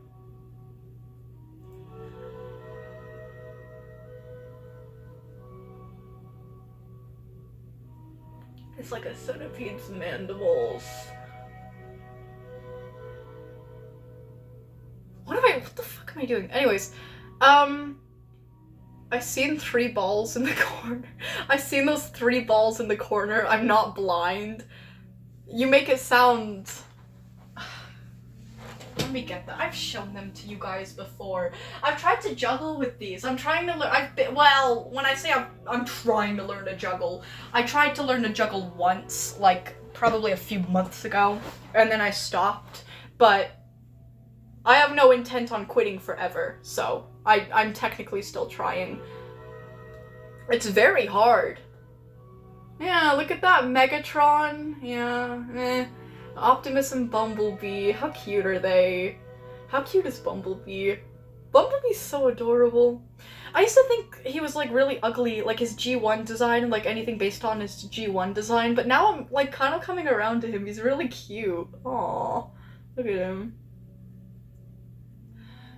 It's like a centipede's mandibles. What the fuck am I doing? Anyways, I seen 3 balls in the corner. I seen those 3 balls in the corner. I'm not blind. You make it sound... Let me get that. I've shown them to you guys before. I've tried to juggle with these. I'm trying to learn. Well, when I say I'm trying to learn to juggle, I tried to learn to juggle once, like probably a few months ago, and then I stopped. But I have no intent on quitting forever, so I'm technically still trying. It's very hard. Yeah, look at that Megatron. Yeah, Optimus and Bumblebee, how cute are they? How cute is Bumblebee? Bumblebee's so adorable. I used to think he was like really ugly, like his G1 design, like anything based on his G1 design, but now I'm like kind of coming around to him. He's really cute. Aww, look at him.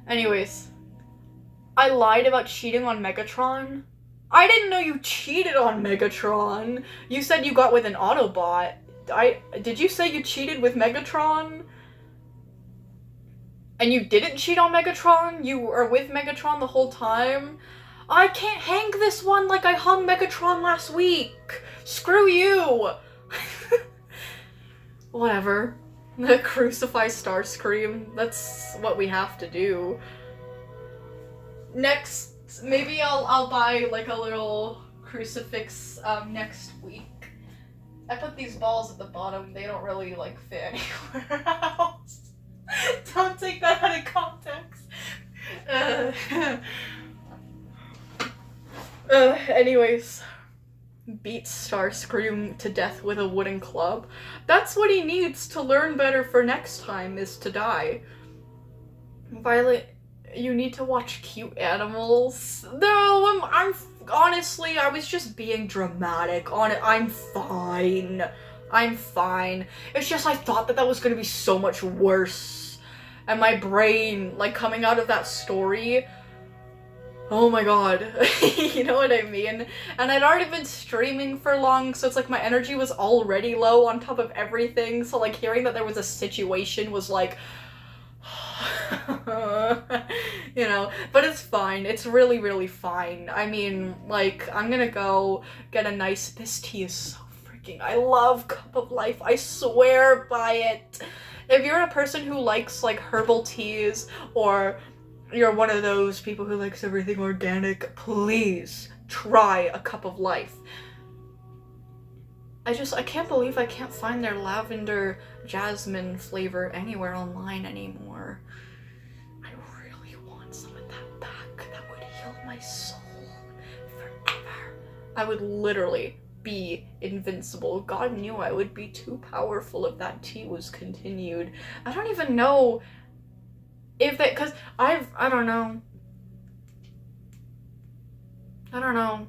Anyways, I lied about cheating on Megatron. I didn't know you cheated on Megatron. You said you got with an Autobot. Did you say you cheated with Megatron? And you didn't cheat on Megatron? You were with Megatron the whole time? I can't hang this one like I hung Megatron last week! Screw you! Whatever. Crucify Starscream. That's what we have to do. Next, maybe I'll buy like a little crucifix next week. I put these balls at the bottom. They don't really, like, fit anywhere else. Don't take that out of context. Anyways. Beats Starscream to death with a wooden club. That's what he needs to learn better for next time, is to die. Violet, you need to watch cute animals. No, I'm honestly, I was just being dramatic on it. I'm fine. I'm fine. It's just I thought that was gonna be so much worse. And my brain, like, coming out of that story, oh my god. You know what I mean? And I'd already been streaming for long, so it's like my energy was already low on top of everything, so like hearing that there was a situation was like, you know, but it's fine. It's really, really fine. I mean, like, I'm gonna go get a nice, this tea is so freaking, I love Cup of Life, I swear by it. If you're a person who likes, like, herbal teas, or you're one of those people who likes everything organic, please try a Cup of Life. I can't believe I can't find their lavender jasmine flavor anywhere online anymore. I really want some of that back. That would heal my soul forever. I would literally be invincible. God knew I would be too powerful if that tea was continued. I don't even know if that, cause I don't know. I don't know.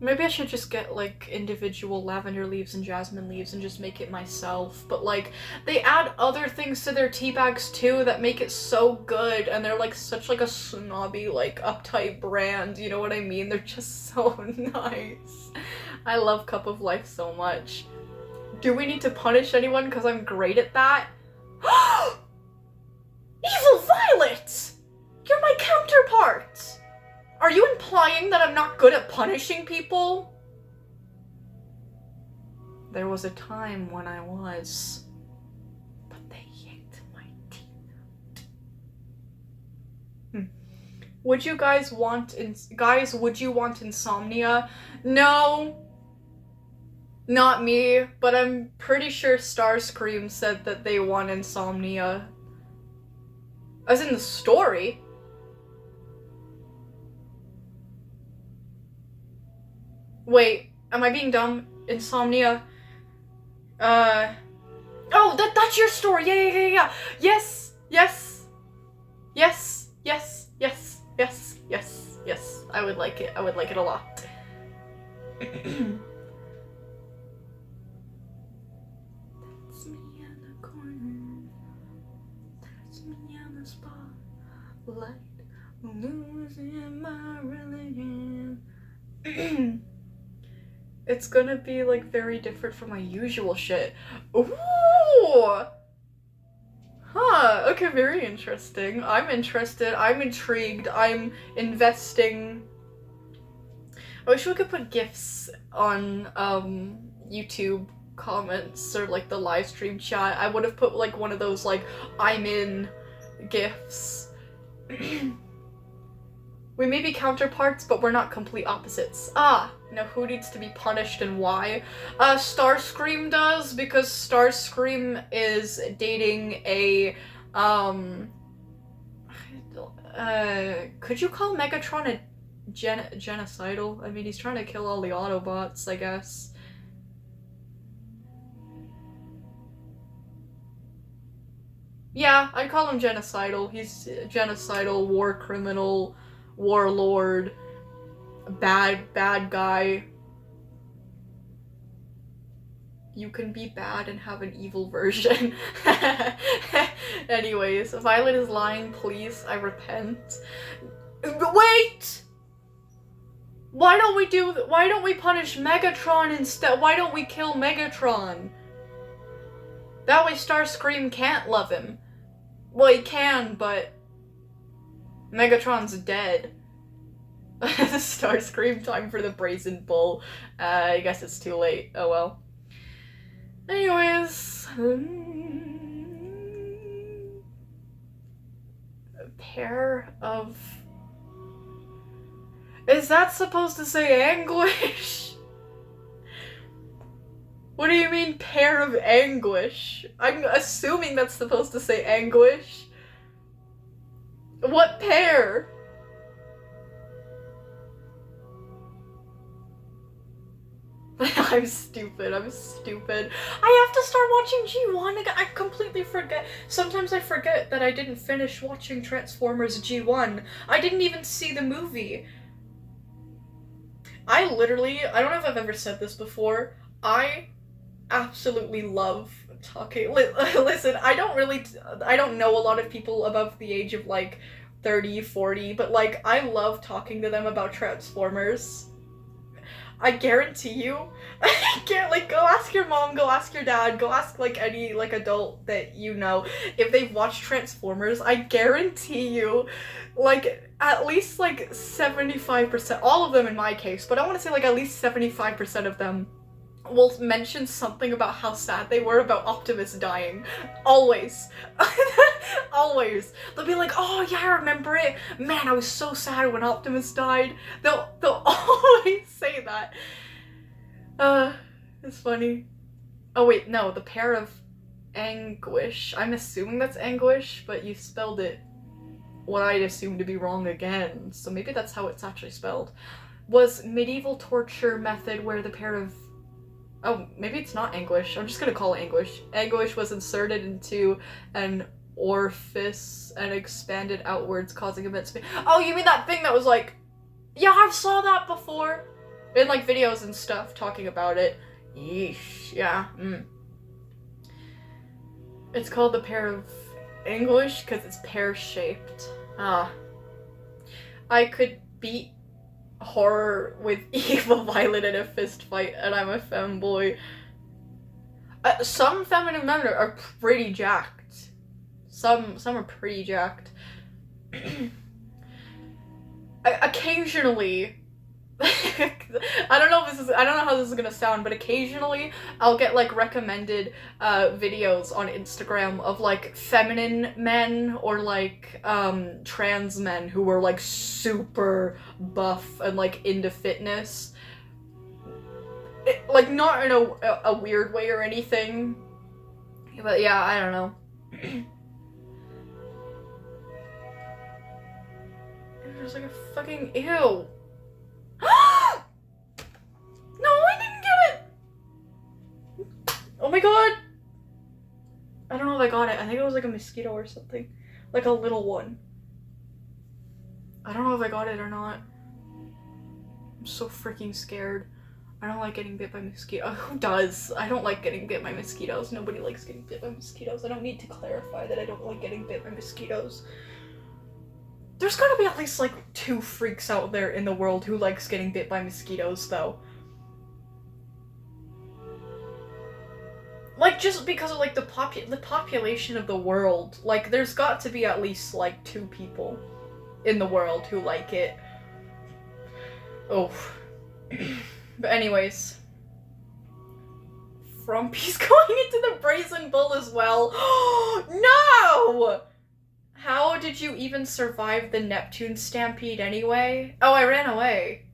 Maybe I should just get, like, individual lavender leaves and jasmine leaves and just make it myself. But, like, they add other things to their tea bags, too, that make it so good. And they're, like, such, like, a snobby, like, uptight brand. You know what I mean? They're just so nice. I love Cup of Life so much. Do we need to punish anyone because I'm great at that? Evil Violet! You're my counterpart! Are you implying that I'm not good at punishing people? There was a time when I was, but they yanked my teeth out. Would you guys want, would you want insomnia? No. Not me, but I'm pretty sure Starscream said that they want insomnia. As in the story. Wait, am I being dumb? Insomnia? Oh, that's your story! Yeah. Yes! I would like it. I would like it a lot. That's me in the corner. That's me in the spotlight. Losing my religion. It's gonna be, like, very different from my usual shit. Ooh! Huh, okay, very interesting. I'm interested, I'm intrigued, I'm investing. I wish we could put GIFs on, YouTube comments or, like, the live stream chat. I would have put, like, one of those, like, I'm in GIFs. We may be counterparts, but we're not complete opposites. Ah, now who needs to be punished and why? Starscream does, because Starscream is dating a, could you call Megatron a genocidal? I mean, he's trying to kill all the Autobots, I guess. Yeah, I'd call him genocidal. He's a genocidal, war criminal, warlord, bad guy. You can be bad and have an evil version. Anyways, Violet is lying, please, I repent. Wait! Why don't we punish Megatron instead? Why don't we kill Megatron? That way Starscream can't love him. Well, he can, but Megatron's dead. Starscream, time for the Brazen Bull. I guess it's too late. Oh well. Anyways. A pair of... Is that supposed to say anguish? What do you mean, pair of anguish? I'm assuming that's supposed to say anguish. What pair? I'm stupid. I have to start watching G1 again. I completely forget. Sometimes I forget that I didn't finish watching Transformers G1. I didn't even see the movie. I don't know if I've ever said this before, I absolutely love talking. Listen, I don't know a lot of people above the age of like 30, 40, but like I love talking to them about Transformers. I guarantee you, go ask your mom, go ask your dad, go ask like any like adult that you know if they've watched Transformers. I guarantee you, like at least like 75%, all of them in my case, but I want to say like at least 75% of them will mention something about how sad they were about Optimus dying. Always. Always. They'll be like, oh yeah, I remember it. Man, I was so sad when Optimus died. They'll always say that. It's funny. Oh wait, no, the pair of anguish. I'm assuming that's anguish, but you spelled it what I'd assume to be wrong again. So maybe that's how it's actually spelled. Was medieval torture method where the pair of... Oh, maybe it's not anguish. I'm just gonna call it anguish. Anguish was inserted into an orifice and expanded outwards, causing immense pain. Oh, you mean that thing that was like... Yeah, I've saw that before. In like videos and stuff talking about it. Yeesh, yeah. It's called the pair of anguish because it's pear-shaped. I could beat horror with evil Violet in a fist fight, and I'm a femboy. Some feminine men are pretty jacked. Some are pretty jacked. Occasionally, I don't know how this is gonna sound, but occasionally I'll get like recommended videos on Instagram of like feminine men or like trans men who were like super buff and like into fitness. Like not in a weird way or anything, but yeah, I don't know. There's like a fucking ew. No, I didn't get it! Oh my god! I don't know if I got it. I think it was like a mosquito or something. Like a little one. I don't know if I got it or not. I'm so freaking scared. I don't like getting bit by mosquitoes. Who does? I don't like getting bit by mosquitoes. Nobody likes getting bit by mosquitoes. I don't need to clarify that I don't like getting bit by mosquitoes. There's gotta be at least like 2 freaks out there in the world who likes getting bit by mosquitoes, though. Like, just because of like the population of the world, like there's got to be at least like 2 people in the world who like it. Oh. But anyways. Frumpy's going into the Brazen Bull as well. No! How did you even survive the Neptune Stampede anyway? Oh, I ran away.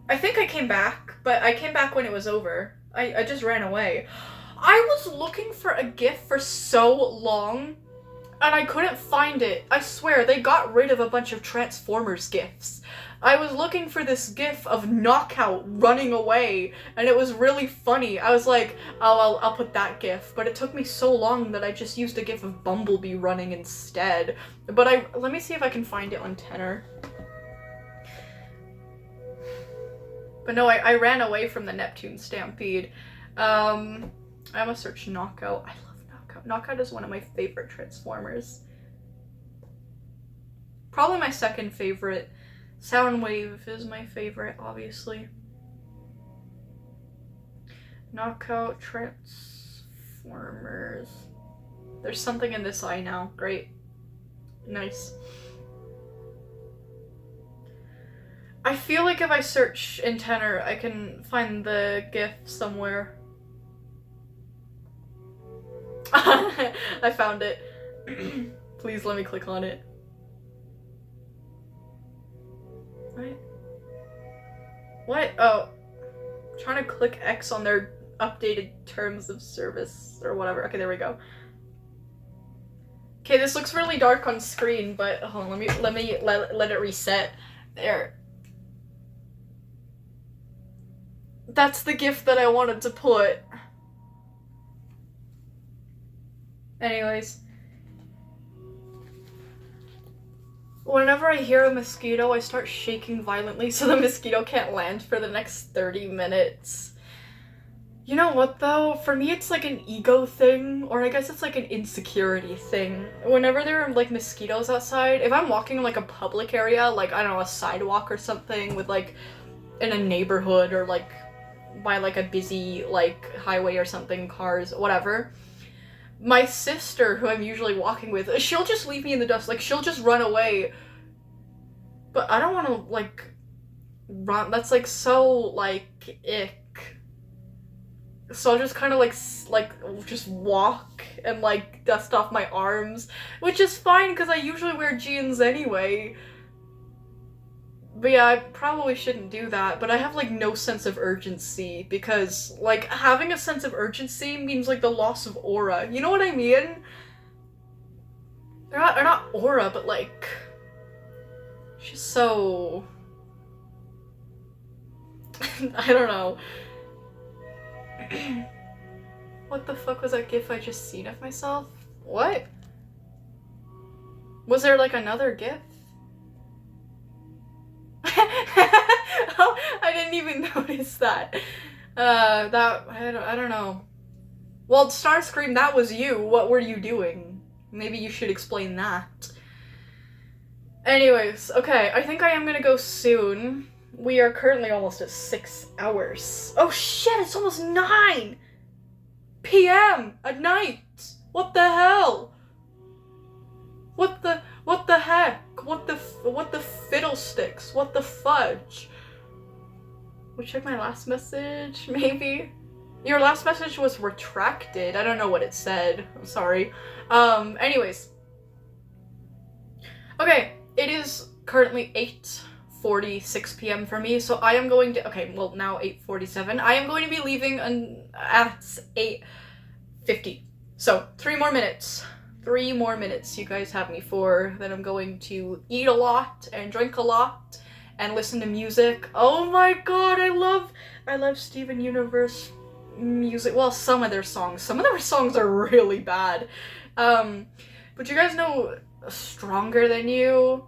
I think I came back, but I came back when it was over. I just ran away. I was looking for a GIF for so long, and I couldn't find it. I swear, they got rid of a bunch of Transformers GIFs. I was looking for this GIF of Knockout running away, and it was really funny. I was like, oh, I'll put that GIF, but it took me so long that I just used a GIF of Bumblebee running instead. But let me see if I can find it on Tenor. But no, I ran away from the Neptune Stampede. I'm gonna search Knockout. I love Knockout. Knockout is one of my favorite Transformers. Probably my second favorite. Soundwave is my favorite, obviously. Knockout Transformers. There's something in this eye now. Great. Nice. I feel like if I search in Tenor, I can find the GIF somewhere. I found it. Please let me click on it. What? What? Oh. trying to click X on their updated terms of service or whatever. Okay, there we go. Okay, this looks really dark on screen, but hold on, let it reset. There. That's the GIF that I wanted to put. Anyways. Whenever I hear a mosquito, I start shaking violently so the mosquito can't land for the next 30 minutes. You know what though? For me it's like an ego thing, or I guess it's like an insecurity thing. Whenever there are like mosquitoes outside, if I'm walking in like a public area, like I don't know, a sidewalk or something with like in a neighborhood or like by like a busy like highway or something, cars, whatever. My sister, who I'm usually walking with, she'll just leave me in the dust, like she'll just run away. But I don't want to like run, that's like so like ick. So I'll just kind of like just walk and like dust off my arms, which is fine because I usually wear jeans anyway. But yeah, I probably shouldn't do that, but I have like no sense of urgency because like having a sense of urgency means like the loss of aura. You know what I mean? Or not aura, but like she's so I don't know. What the fuck was that GIF I just seen of myself? What? Was there like another GIF? Oh, I didn't even notice that. I don't know. Well, Starscream, that was you. What were you doing? Maybe you should explain that. Anyways, okay, I think I am gonna go soon. We are currently almost at 6 hours. Oh shit, it's almost 9 p.m. at night. What the hell? What the heck? What the fiddlesticks? What the fudge? We'll check my last message, maybe? Your last message was retracted. I don't know what it said. I'm sorry. Anyways. Okay, it is currently 8:46 p.m. for me, so I am going to, okay, well, now 8:47. I am going to be leaving at 8:50. So, 3 more minutes. 3 more minutes you guys have me for. Then I'm going to eat a lot and drink a lot and listen to music. Oh my god, I love Steven Universe music. Well, some of their songs are really bad. But you guys know Stronger Than You?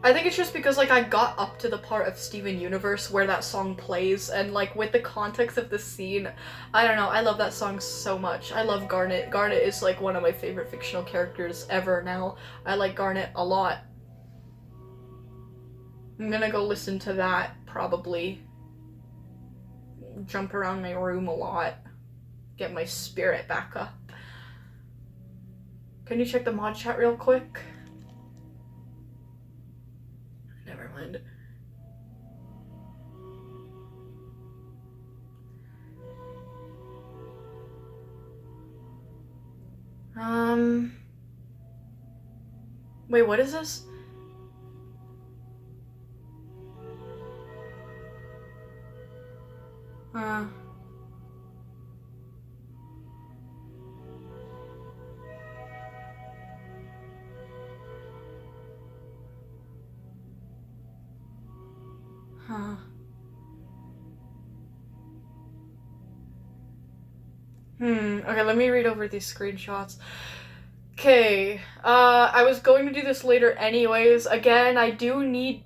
I think it's just because like I got up to the part of Steven Universe where that song plays, and like with the context of the scene, I don't know, I love that song so much. I love Garnet. Garnet is like one of my favorite fictional characters ever now. I like Garnet a lot. I'm gonna go listen to that, probably. Jump around my room a lot. Get my spirit back up. Can you check the mod chat real quick? Never mind. Wait, what is this? Okay, let me read over these screenshots. Okay, I was going to do this later anyways. Again, I do need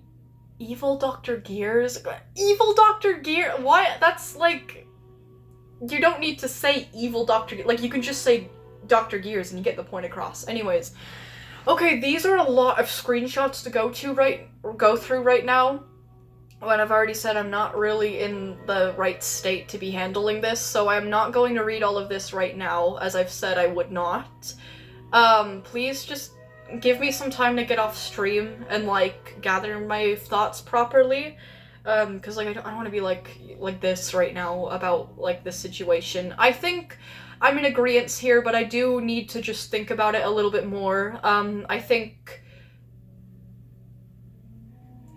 Evil Dr. Gears. Evil Dr. Gear? What? That's like... You don't need to say Evil Dr. Gears. Like, you can just say Dr. Gears and you get the point across. Anyways. Okay, these are a lot of screenshots to go through right now. When I've already said I'm not really in the right state to be handling this, so I'm not going to read all of this right now, as I've said I would not. Please just give me some time to get off stream and, like, gather my thoughts properly. Because, like, I don't want to be, like this right now about, like, this situation. I think I'm in agreeance here, but I do need to just think about it a little bit more. I think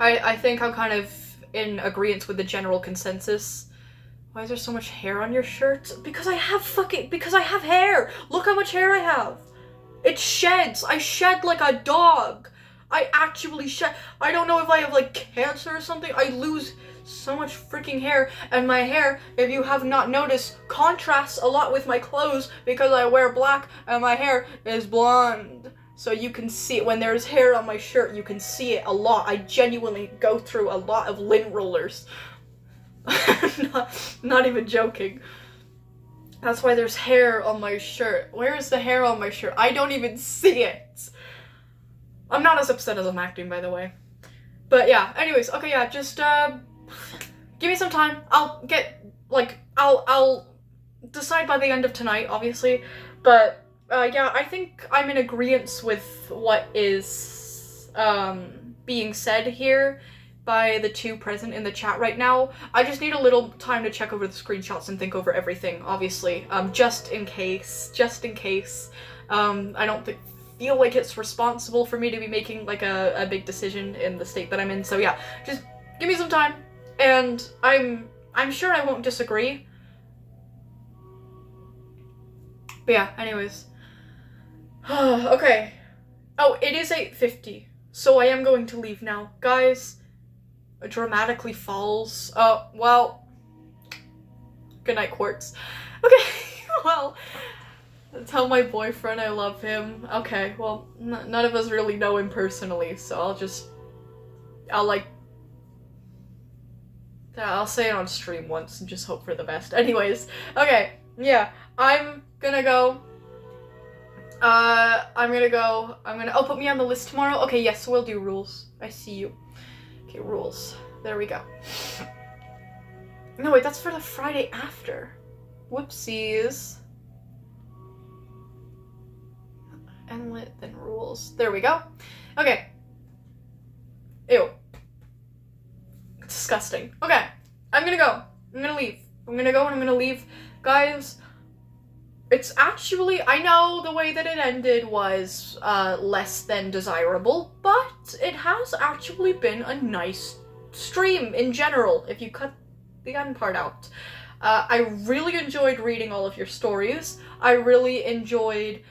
I'm kind of in agreement with the general consensus. Why is there so much hair on your shirt? Because I have hair! Look how much hair I have! It sheds! I shed like a dog! I actually shed. I don't know if I have like cancer or something. I lose so much freaking hair, and my hair, if you have not noticed, contrasts a lot with my clothes because I wear black and my hair is blonde. So you can see it. When there's hair on my shirt, you can see it a lot. I genuinely go through a lot of lint rollers. not even joking. That's why there's hair on my shirt. Where is the hair on my shirt? I don't even see it. I'm not as upset as I'm acting, by the way. But yeah, anyways, okay, yeah, just, give me some time. I'll get, like, I'll decide by the end of tonight, obviously. But, yeah, I think I'm in agreement with what is, being said here by the two present in the chat right now. I just need a little time to check over the screenshots and think over everything, obviously, just in case. I don't feel like it's responsible for me to be making, like, a big decision in the state that I'm in, so yeah, just give me some time, and I'm sure I won't disagree. But yeah, anyways. Okay. Oh, it is 8:50, so I am going to leave now. Guys, dramatically falls. Oh, well. Good night, Quartz. Okay, well, tell my boyfriend I love him. Okay, well, none of us really know him personally, so I'll say it on stream once and just hope for the best. Anyways, okay, yeah, I'm gonna go. Oh, put me on the list tomorrow? Okay, yes, we'll do rules. I see you. Okay, rules. There we go. No, wait, that's for the Friday after. Whoopsies. Endlit, then rules. There we go. Okay. Ew. Disgusting. Okay. I'm gonna go. I'm gonna leave. I'm gonna go and I'm gonna leave. Guys, it's actually, I know the way that it ended was less than desirable, but it has actually been a nice stream in general, if you cut the end part out. I really enjoyed reading all of your stories. I really enjoyed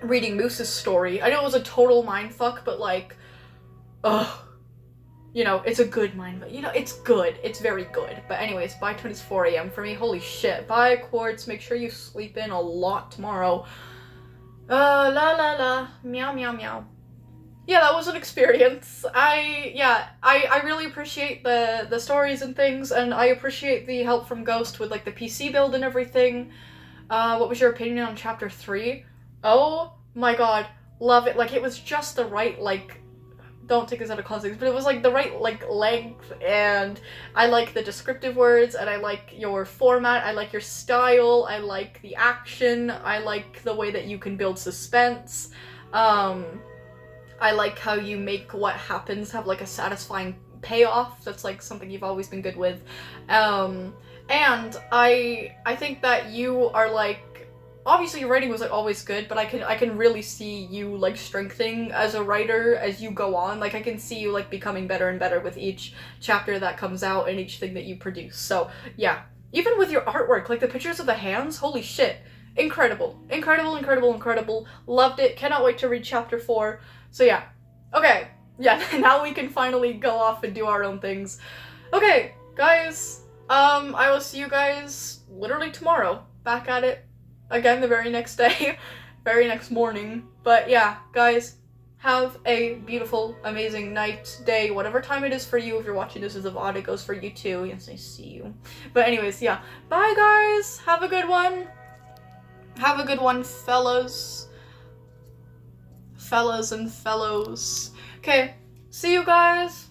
reading Moose's story. I know it was a total mindfuck, but like, ugh. You know, it's a good mind, but you know, it's good. It's very good. But anyways, bye 24 a.m. for me. Holy shit. Bye, Quartz. Make sure you sleep in a lot tomorrow. La la la. Meow meow meow. Yeah, that was an experience. I really appreciate the stories and things, and I appreciate the help from Ghost with like the PC build and everything. What was your opinion on chapter 3? Oh my god. Love it. Like, it was just the right, like, don't take this out of context, but it was like the right like length, and I like the descriptive words, and I like your format, I like your style, I like the action, I like the way that you can build suspense. I like how you make what happens have like a satisfying payoff. That's like something you've always been good with. And I think that you are like, obviously your writing was like always good, but I can really see you like strengthening as a writer as you go on. Like, I can see you like becoming better and better with each chapter that comes out and each thing that you produce. So yeah, even with your artwork, like the pictures of the hands, holy shit, incredible, incredible, incredible, incredible. Loved it. Cannot wait to read chapter 4. So yeah, okay, yeah. Now we can finally go off and do our own things. Okay, guys. I will see you guys literally tomorrow. Back at it again the very next day, very next morning. But yeah, guys, have a beautiful, amazing night, day, whatever time it is for you. If you're watching this as a VOD, it goes for you too. Yes, I see you. But anyways, yeah. Bye, guys. Have a good one. Have a good one, fellas. Fellas and fellows. Okay, see you guys.